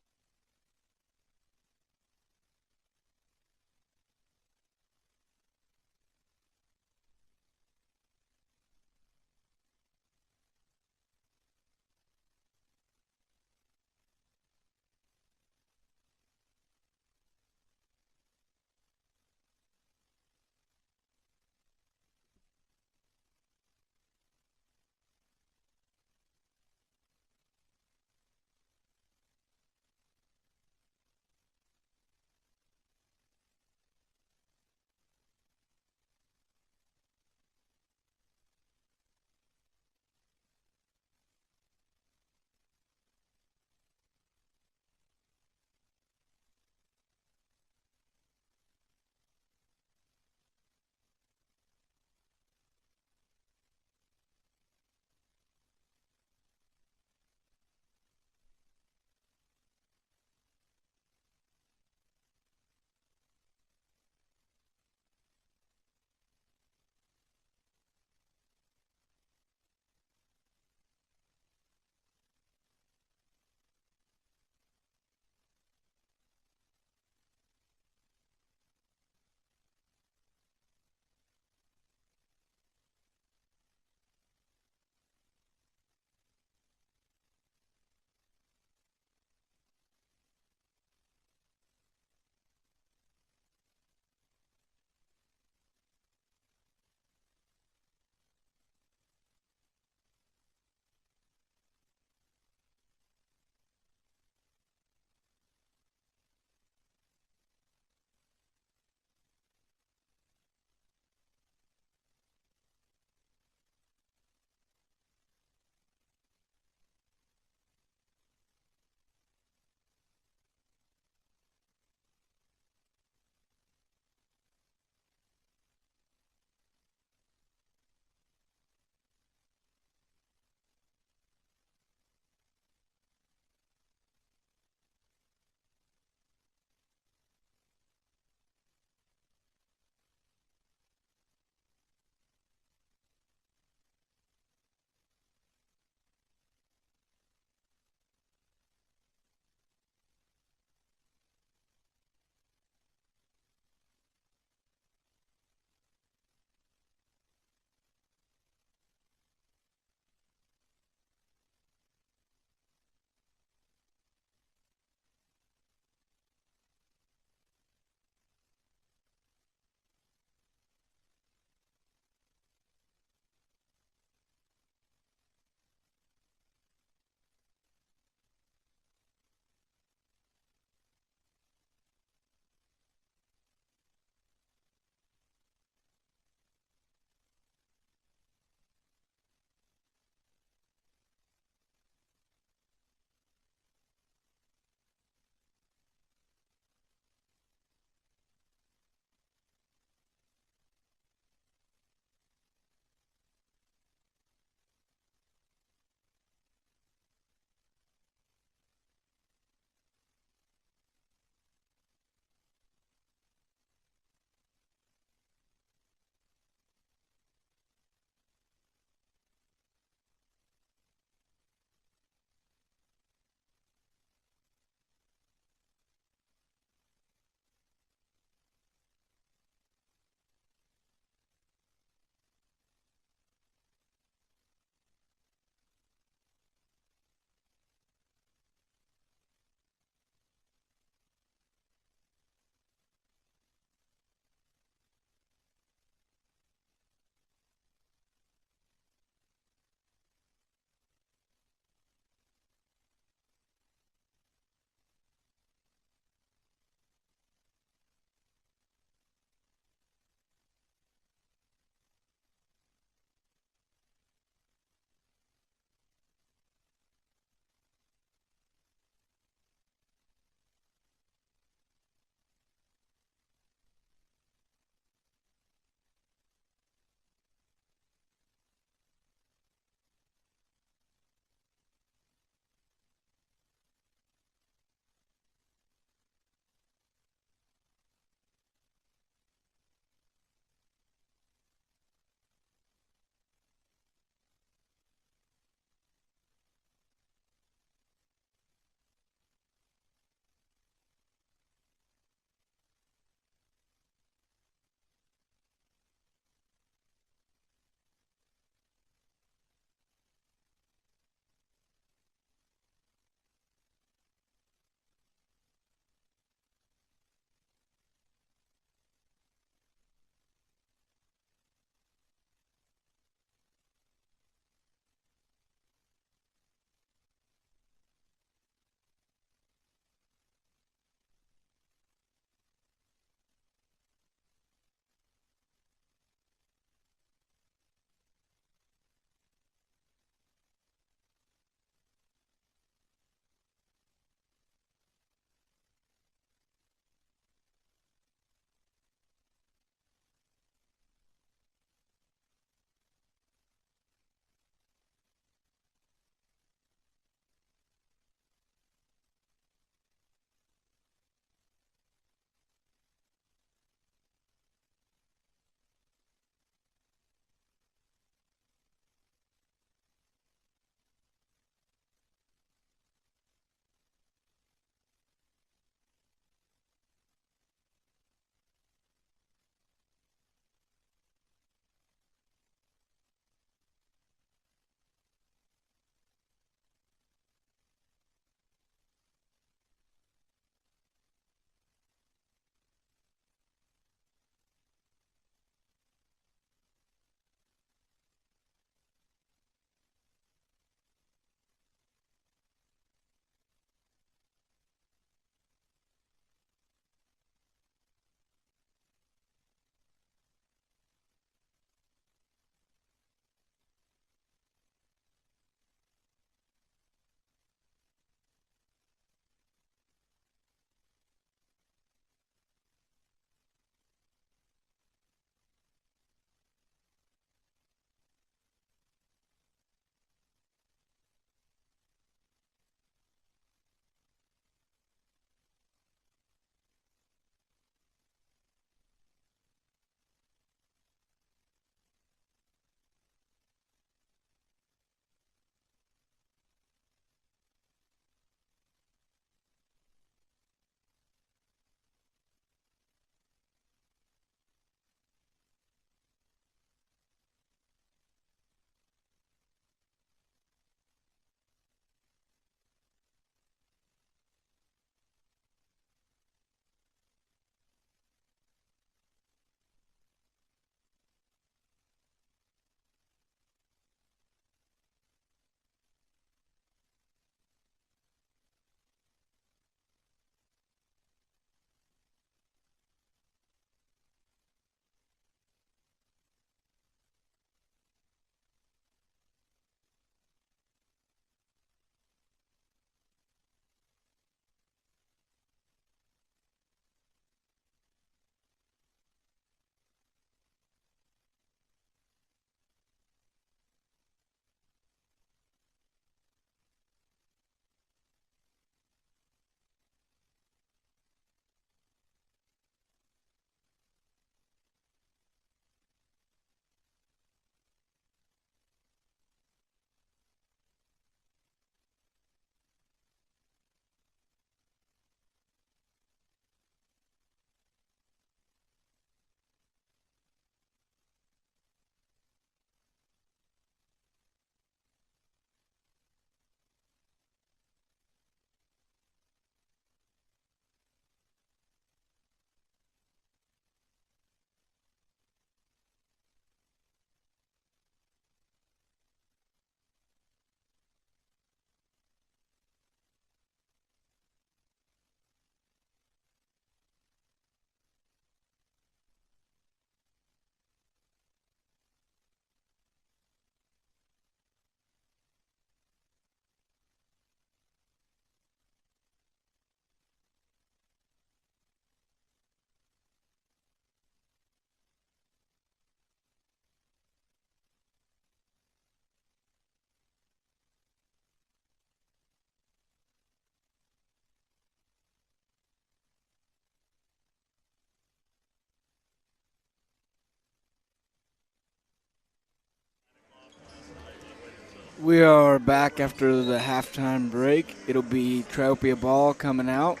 We are back after the halftime break. It'll be Tropia ball coming out.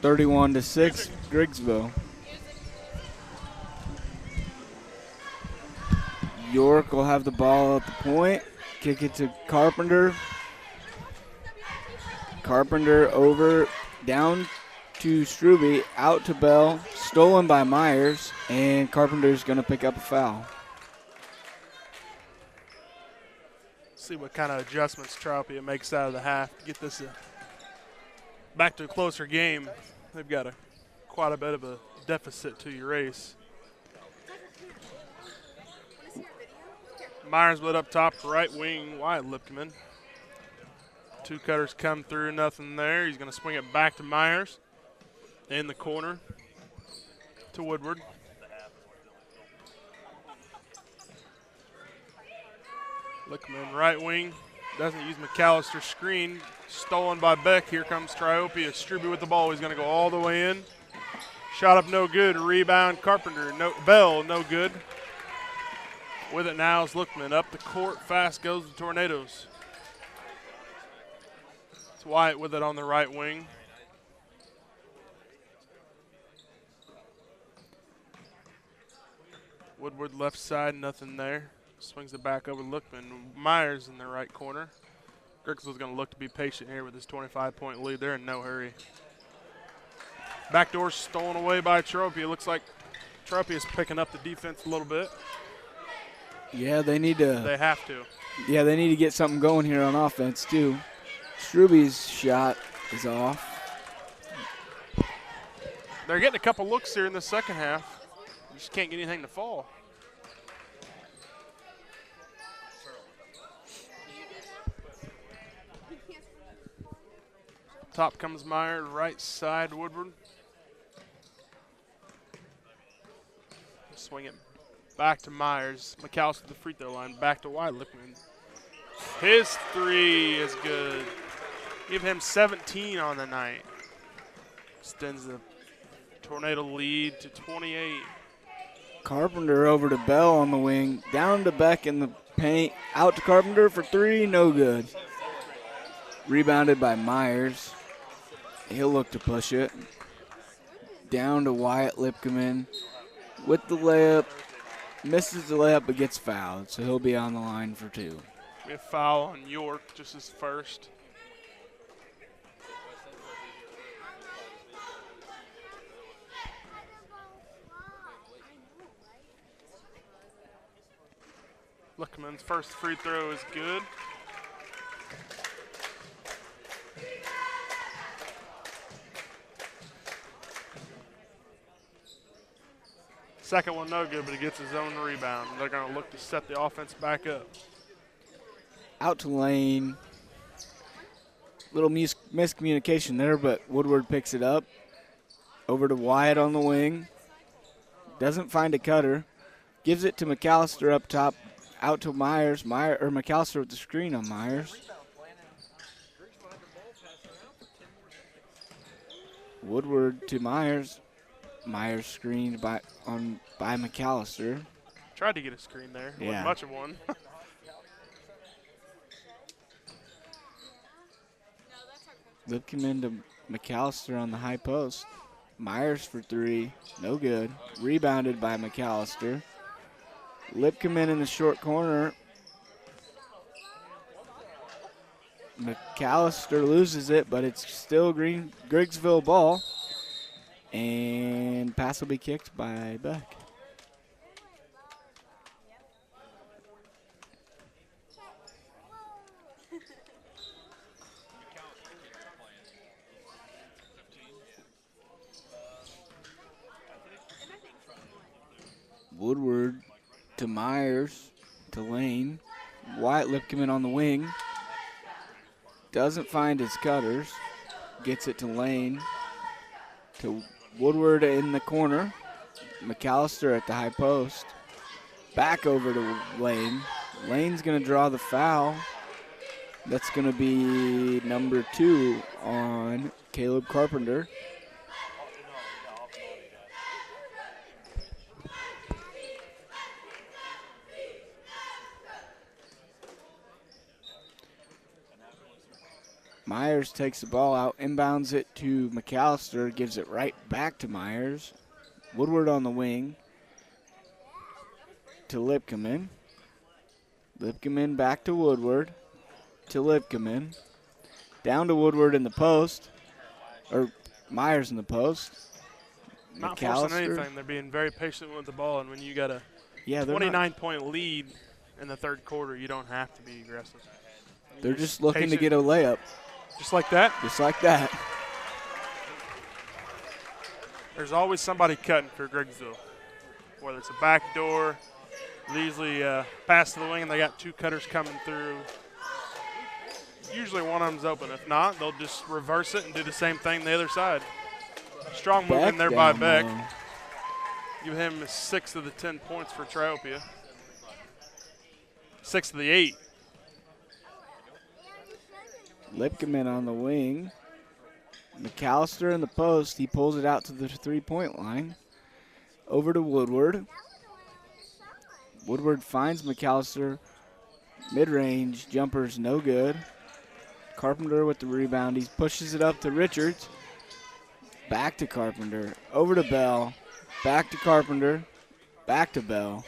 31-6, Griggsville. York will have the ball at the point. Kick it to Carpenter. Carpenter over, down to Struby, out to Bell, stolen by Myers, and Carpenter's going to pick up a foul. See what kind of adjustments Tropia makes out of the half to get this back to a closer game. They've got quite a bit of a deficit to erase. Myers lit up top, right wing, Wyatt Lipkeman. Two cutters come through, nothing there. He's going to swing it back to Myers in the corner to Woodward. Lipkeman right wing, doesn't use McAllister's screen. Stolen by Beck. Here comes Triopia. Struby with the ball. He's going to go all the way in. Shot up, no good. Rebound, Carpenter. Bell, no good. With it now is Lookman. Up the court, fast goes the Tornadoes. It's Wyatt with it on the right wing. Woodward left side, nothing there. Swings it back over to Lookman. Myers in the right corner. Griggsville's going to look to be patient here with his 25-point lead. They're in no hurry. Backdoor stolen away by Tropia. Looks like Tropia's picking up the defense a little bit. Yeah, they need to. They have to. Yeah, they need to get something going here on offense too. Struby's shot is off. They're getting a couple looks here in the second half. Just can't get anything to fall. Top comes Myers, right side Woodward. Swing it back to Myers. McAllister to the free throw line, back to Wyatt Lipman. His three is good. Give him 17 on the night. Extends the Tornado lead to 28. Carpenter over to Bell on the wing, down to Beck in the paint, out to Carpenter for three, no good. Rebounded by Myers. He'll look to push it. Down to Wyatt Lipkeman with the layup. Misses the layup but gets fouled, so he'll be on the line for two. We have foul on York, just his first. Lipkeman's first free throw is good. Second one no good, but he gets his own rebound. They're going to look to set the offense back up. Out to Lane. Little miscommunication there, but Woodward picks it up. Over to Wyatt on the wing. Doesn't find a cutter. Gives it to McAllister up top. Out to Myers. McAllister with the screen on Myers. Woodward to Myers. Myers screened by McAllister. Tried to get a screen there. Yeah. Wasn't much of one. Lipkeman to McAllister on the high post. Myers for three. No good. Rebounded by McAllister. Lipkeman in the short corner. McAllister loses it, but it's still Griggsville ball. And pass will be kicked by Beck. Woodward to Myers to Lane. Wyatt Lipkeman on the wing. Doesn't find his cutters. Gets it to Lane. To Woodward in the corner. McAllister at the high post. Back over to Lane. Lane's going to draw the foul. That's going to be number 2 on Caleb Carpenter. Myers takes the ball out, inbounds it to McAllister, gives it right back to Myers. Woodward on the wing to Lipkeman. Lipkeman back to Woodward to Lipkeman. Down to Woodward in the post, or Myers in the post. Not forcing anything. They're being very patient with the ball, and when you got a 29-point lead in the third quarter, you don't have to be aggressive. They're just looking to get a layup. Just like that? Just like that. There's always somebody cutting for Griggsville, whether it's a back door, usually pass to the wing, and they got 2 cutters coming through. Usually one of them's open. If not, they'll just reverse it and do the same thing the other side. Strong move in there by Beck. Give him 6 of the 10 points for Triopia. 6 of the 8. Lipkeman on the wing. McAllister in the post. He pulls it out to the 3-point line. Over to Woodward. Woodward finds McAllister. Mid-range jumper's no good. Carpenter with the rebound. He pushes it up to Richards. Back to Carpenter. Over to Bell. Back to Carpenter. Back to Bell.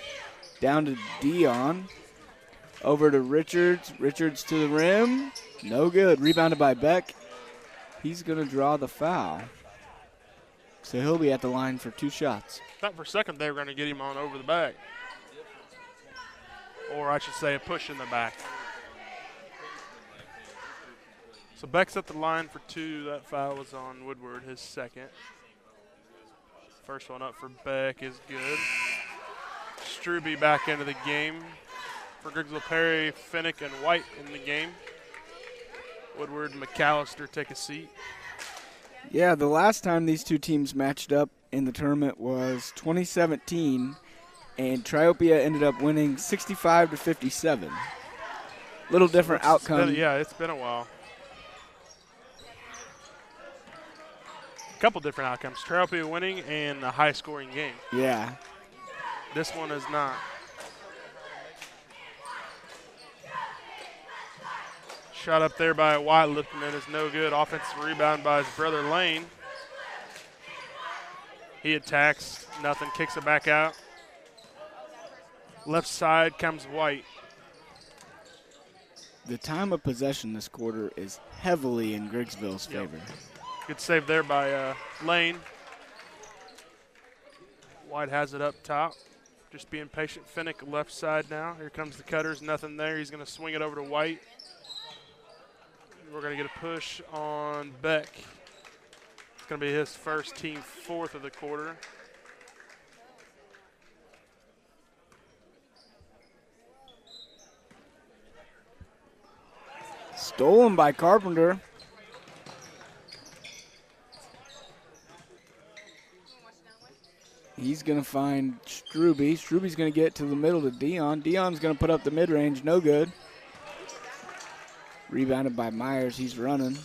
Down to Dion. Over to Richards. Richards to the rim. No good. Rebounded by Beck. He's going to draw the foul. So he'll be at the line for 2 shots. Thought for a second they were going to get him on over the back. Or I should say a push in the back. So Beck's at the line for 2. That foul was on Woodward, his second. First one up for Beck is good. Struby back into the game. For Griggsville Perry, Finnick and White in the game. Woodward and McAllister take a seat. Yeah, the last time these 2 teams matched up in the tournament was 2017, and Triopia ended up winning 65-57. Little different outcome. It's been a while. A couple different outcomes. Triopia winning and a high-scoring game. Yeah. This one is not. Shot up there by Wyatt Lipman is no good. Offensive rebound by his brother Lane. He attacks, nothing, kicks it back out. Left side comes White. The time of possession this quarter is heavily in Griggsville's favor. Good save there by Lane. White has it up top. Just being patient. Finnick left side now. Here comes the cutters. Nothing there. He's going to swing it over to White. We're going to get a push on Beck. It's going to be his first, team 4th of the quarter. Stolen by Carpenter. He's going to find Struby. Struby's going to get to the middle to Dion. Dion's going to put up the mid-range. No good. Rebounded by Myers. He's running.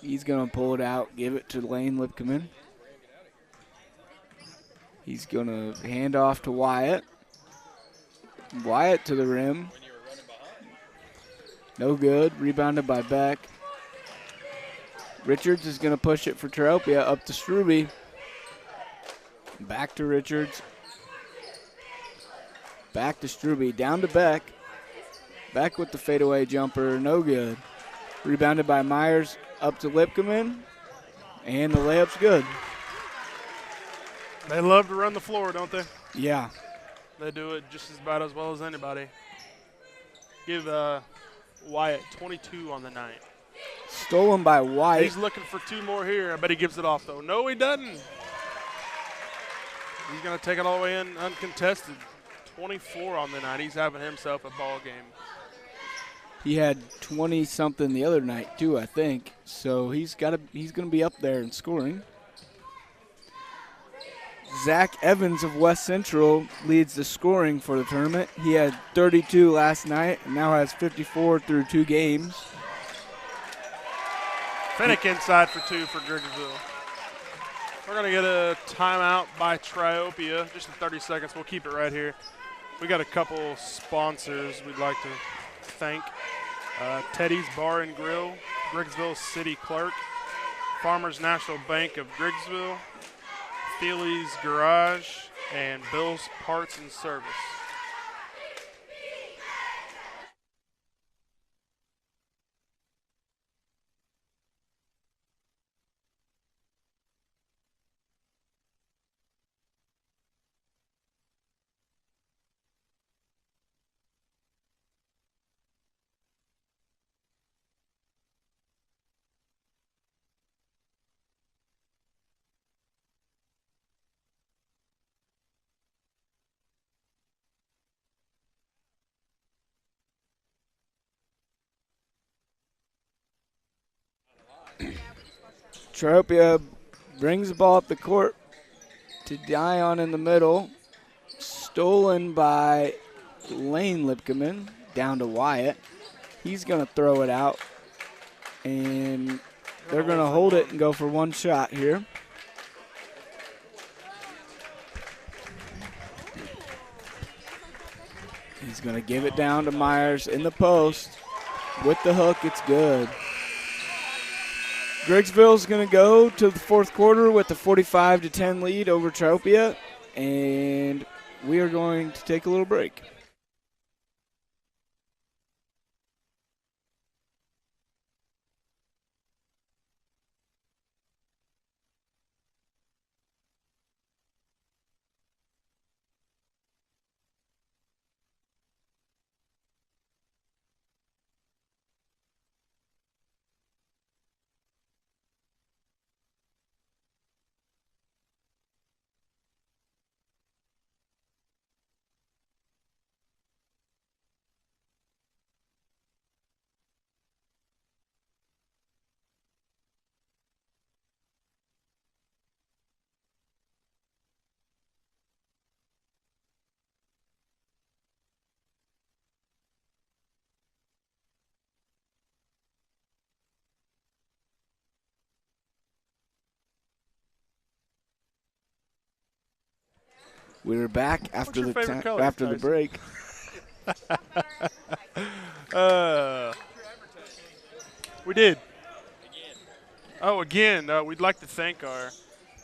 He's going to pull it out, give it to Lane Lipkeman. He's going to hand off to Wyatt. Wyatt to the rim. No good. Rebounded by Beck. Richards is going to push it for Triopia up to Struby. Back to Richards. Back to Struby. Down to Beck. Beck with the fadeaway jumper. No good. Rebounded by Myers. Up to Lipkeman. And the layup's good. They love to run the floor, don't they? Yeah. They do it just about as well as anybody. Give Wyatt 22 on the night. Stolen by White. He's looking for 2 more here. I bet he gives it off, though. No, he doesn't. He's going to take it all the way in uncontested. 24 on the night. He's having himself a ball game. He had 20-something the other night, too, I think. So he's going to be up there in scoring. Zach Evans of West Central leads the scoring for the tournament. He had 32 last night and now has 54 through 2 games. Finnick inside for 2 for Griggsville. We're going to get a timeout by Triopia. Just in 30 seconds. We'll keep it right here. We got a couple sponsors we'd like to thank. Teddy's Bar and Grill, Griggsville City Clerk, Farmers National Bank of Griggsville, Thiele's Garage, and Bill's Parts and Service. Tropia brings the ball up the court to Dion in the middle. Stolen by Lane Lipkeman down to Wyatt. He's going to throw it out, and they're going to hold it and go for one shot here. He's going to give it down to Myers in the post. With the hook, it's good. Griggsville's going to go to the fourth quarter with a 45-10 lead over Tropia, and we are going to take a little break. We're back after the break. We did. Oh, again, we'd like to thank our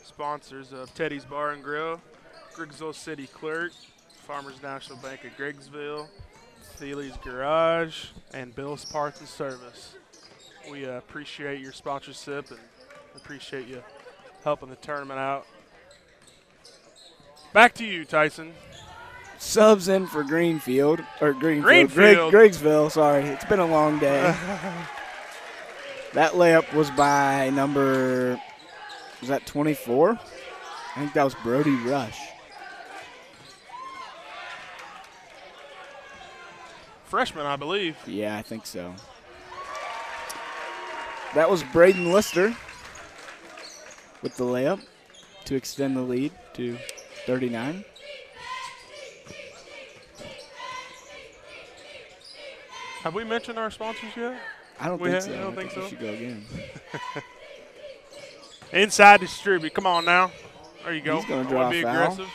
sponsors of Teddy's Bar and Grill, Griggsville City Clerk, Farmers National Bank of Griggsville, Thiele's Garage, and Bill's Parts and Service. We appreciate your sponsorship and appreciate you helping the tournament out. Back to you, Tyson. Subs in for Greenville. Griggsville, sorry. It's been a long day. That layup was by number, was that 24? I think that was Brody Rush. Freshman, I believe. Yeah, I think so. That was Braden Lister with the layup to extend the lead to 39. Have we mentioned our sponsors yet? I don't think so. I don't think so. We should go again. Inside distribute. Come on now. There you go. He's going to draw be a foul. Aggressive.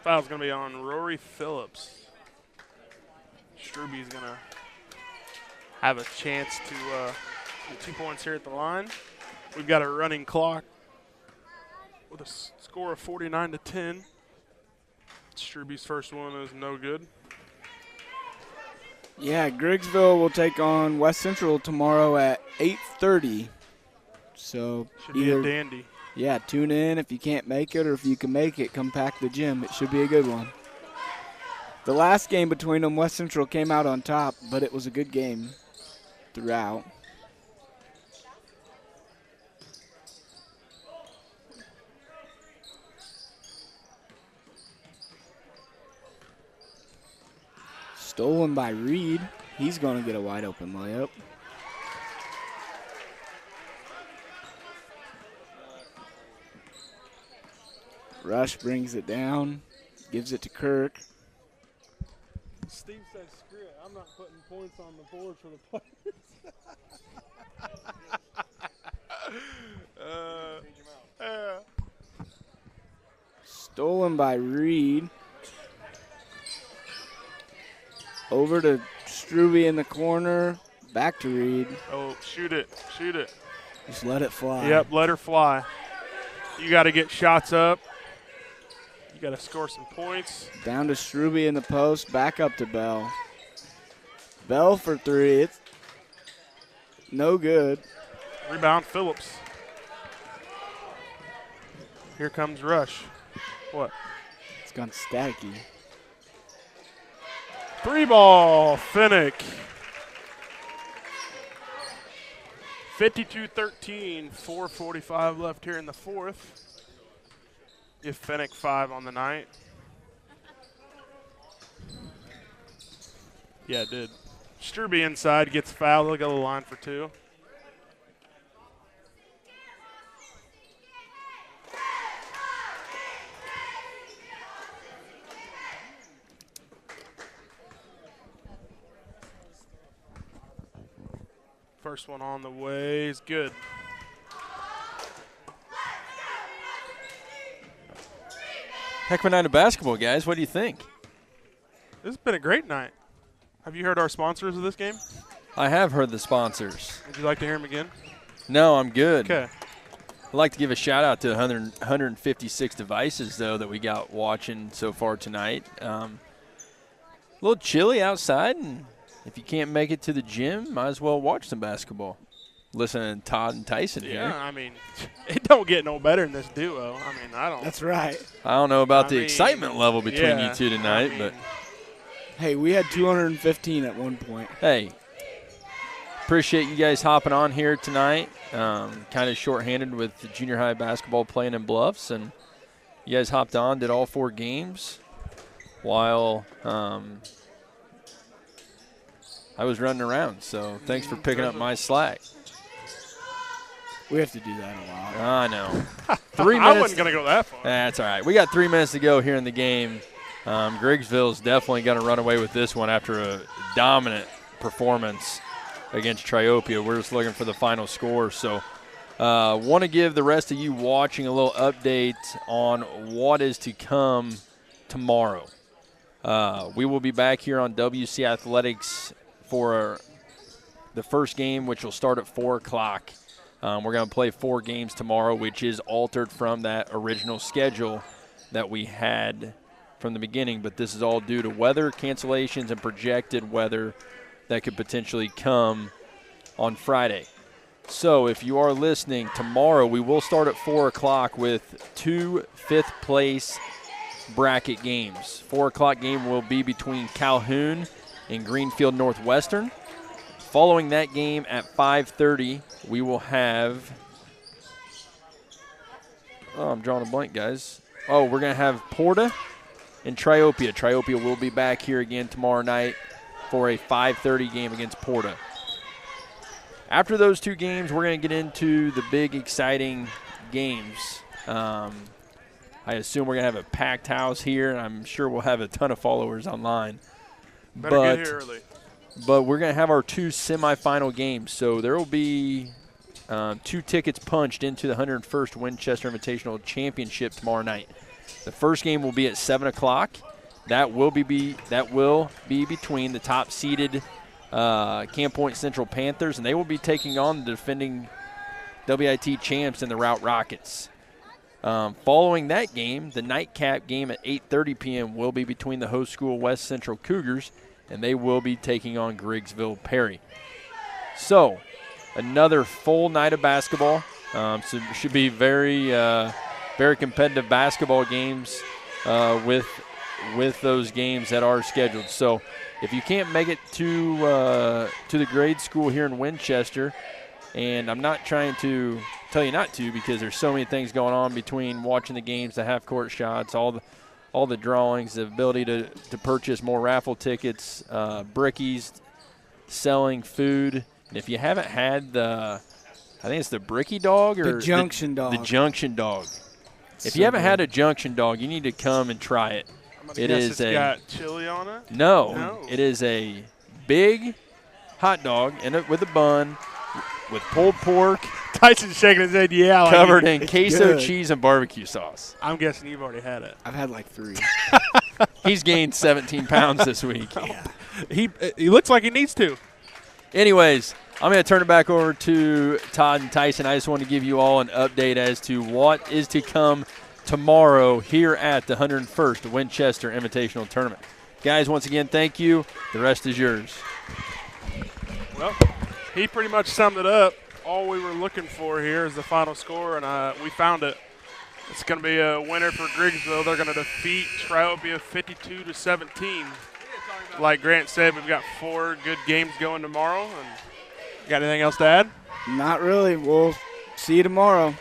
Foul's going to be on Rory Phillips. Struby's going to have a chance to get 2 points here at the line. We've got a running clock with a score of 49-10. Struby's first one is no good. Yeah, Griggsville will take on West Central tomorrow at 8:30. So should be a dandy. Yeah, tune in if you can't make it, or if you can make it, come pack the gym. It should be a good one. The last game between them, West Central came out on top, but it was a good game throughout. Stolen by Reed. He's going to get a wide open layup. Rush brings it down, gives it to Kirk. Steve says, screw it. I'm not putting points on the board for the players. Stolen by Reed. Over to Struby in the corner. Back to Reed. Oh, shoot it. Shoot it. Just let it fly. Yep, let her fly. You got to get shots up. You got to score some points. Down to Struby in the post. Back up to Bell. Bell for 3. It's no good. Rebound, Phillips. Here comes Rush. What? It's gone staticky. 3-ball, Finnick. 52-13, 4:45 left here in the fourth. Give Finnick 5 on the night. Yeah, it did. Struby inside, gets fouled. They'll go to the line for 2. First one on the way is good. Heck of a night of basketball, guys. What do you think? This has been a great night. Have you heard our sponsors of this game? I have heard the sponsors. Would you like to hear them again? No, I'm good. Okay. I'd like to give a shout out to the 156 devices, though, that we got watching so far tonight. A little chilly outside, and if you can't make it to the gym, might as well watch some basketball. Listening to Todd and Tyson here. Yeah, I mean, it don't get no better than this duo. I mean, I don't. That's right. I don't know about the mean, excitement level between yeah, you two tonight, I mean, but Hey, we had 215 at one point. hey, appreciate you guys hopping on here tonight. Kind of shorthanded with the junior high basketball playing in Bluffs, and you guys hopped on, did all 4 games while I was running around. So thanks for picking up my slack. We have to do that a lot. I know. 3 I minutes. wasn't going to go that far. That's all right. We got 3 minutes to go here in the game. Griggsville's definitely going to run away with this one after a dominant performance against Triopia. We're just looking for the final score. So want to give the rest of you watching a little update on what is to come tomorrow. We will be back here on WC Athletics for the first game, which will start at 4 o'clock. We're going to play 4 games tomorrow, which is altered from that original schedule that we had from the beginning. But this is all due to weather cancellations and projected weather that could potentially come on Friday. So if you are listening, tomorrow we will start at 4 o'clock with 2 fifth-place bracket games. 4 o'clock game will be between Calhoun and Greenfield Northwestern. Following that game at 5:30, we will have – I'm drawing a blank, guys. We're going to have Porta and Triopia. Triopia will be back here again tomorrow night for a 5:30 game against Porta. After those 2 games, we're going to get into the big, exciting games. I assume we're going to have a packed house here, and I'm sure we'll have a ton of followers online. Better get here early. But we're going to have our 2 semifinal games. So there will be 2 tickets punched into the 101st Winchester Invitational Championship tomorrow night. The first game will be at 7 o'clock. That will be between the top-seeded Camp Point Central Panthers, and they will be taking on the defending WIT champs in the Route Rockets. Following that game, the nightcap game at 8:30 p.m. will be between the host school West Central Cougars, and they will be taking on Griggsville Perry. So, another full night of basketball. So it should be very, very competitive basketball games with those games that are scheduled. So, if you can't make it to the grade school here in Winchester, and I'm not trying to tell you not to because there's so many things going on between watching the games, the half-court shots, all the drawings, the ability to purchase more raffle tickets, brickies, selling food. And if you haven't had I think it's the Bricky Dog or the Junction Dog. The Junction Dog. If you haven't had a Junction Dog, you need to come and try it. It's got chili on it? No, it is a big hot dog with a bun with pulled pork. Tyson's shaking his head, yeah. Covered in queso good. cheese and barbecue sauce. I'm guessing you've already had it. I've had like 3. He's gained 17 pounds this week. He looks like he needs to. Anyways, I'm going to turn it back over to Todd and Tyson. I just want to give you all an update as to what is to come tomorrow here at the 101st Winchester Invitational Tournament. Guys, once again, thank you. The rest is yours. Well, he pretty much summed it up. All we were looking for here is the final score, and we found it. It's going to be a winner for Griggsville. They're going to defeat Triopia 52-17. Like Grant said, we've got 4 good games going tomorrow. And you got anything else to add? Not really. We'll see you tomorrow.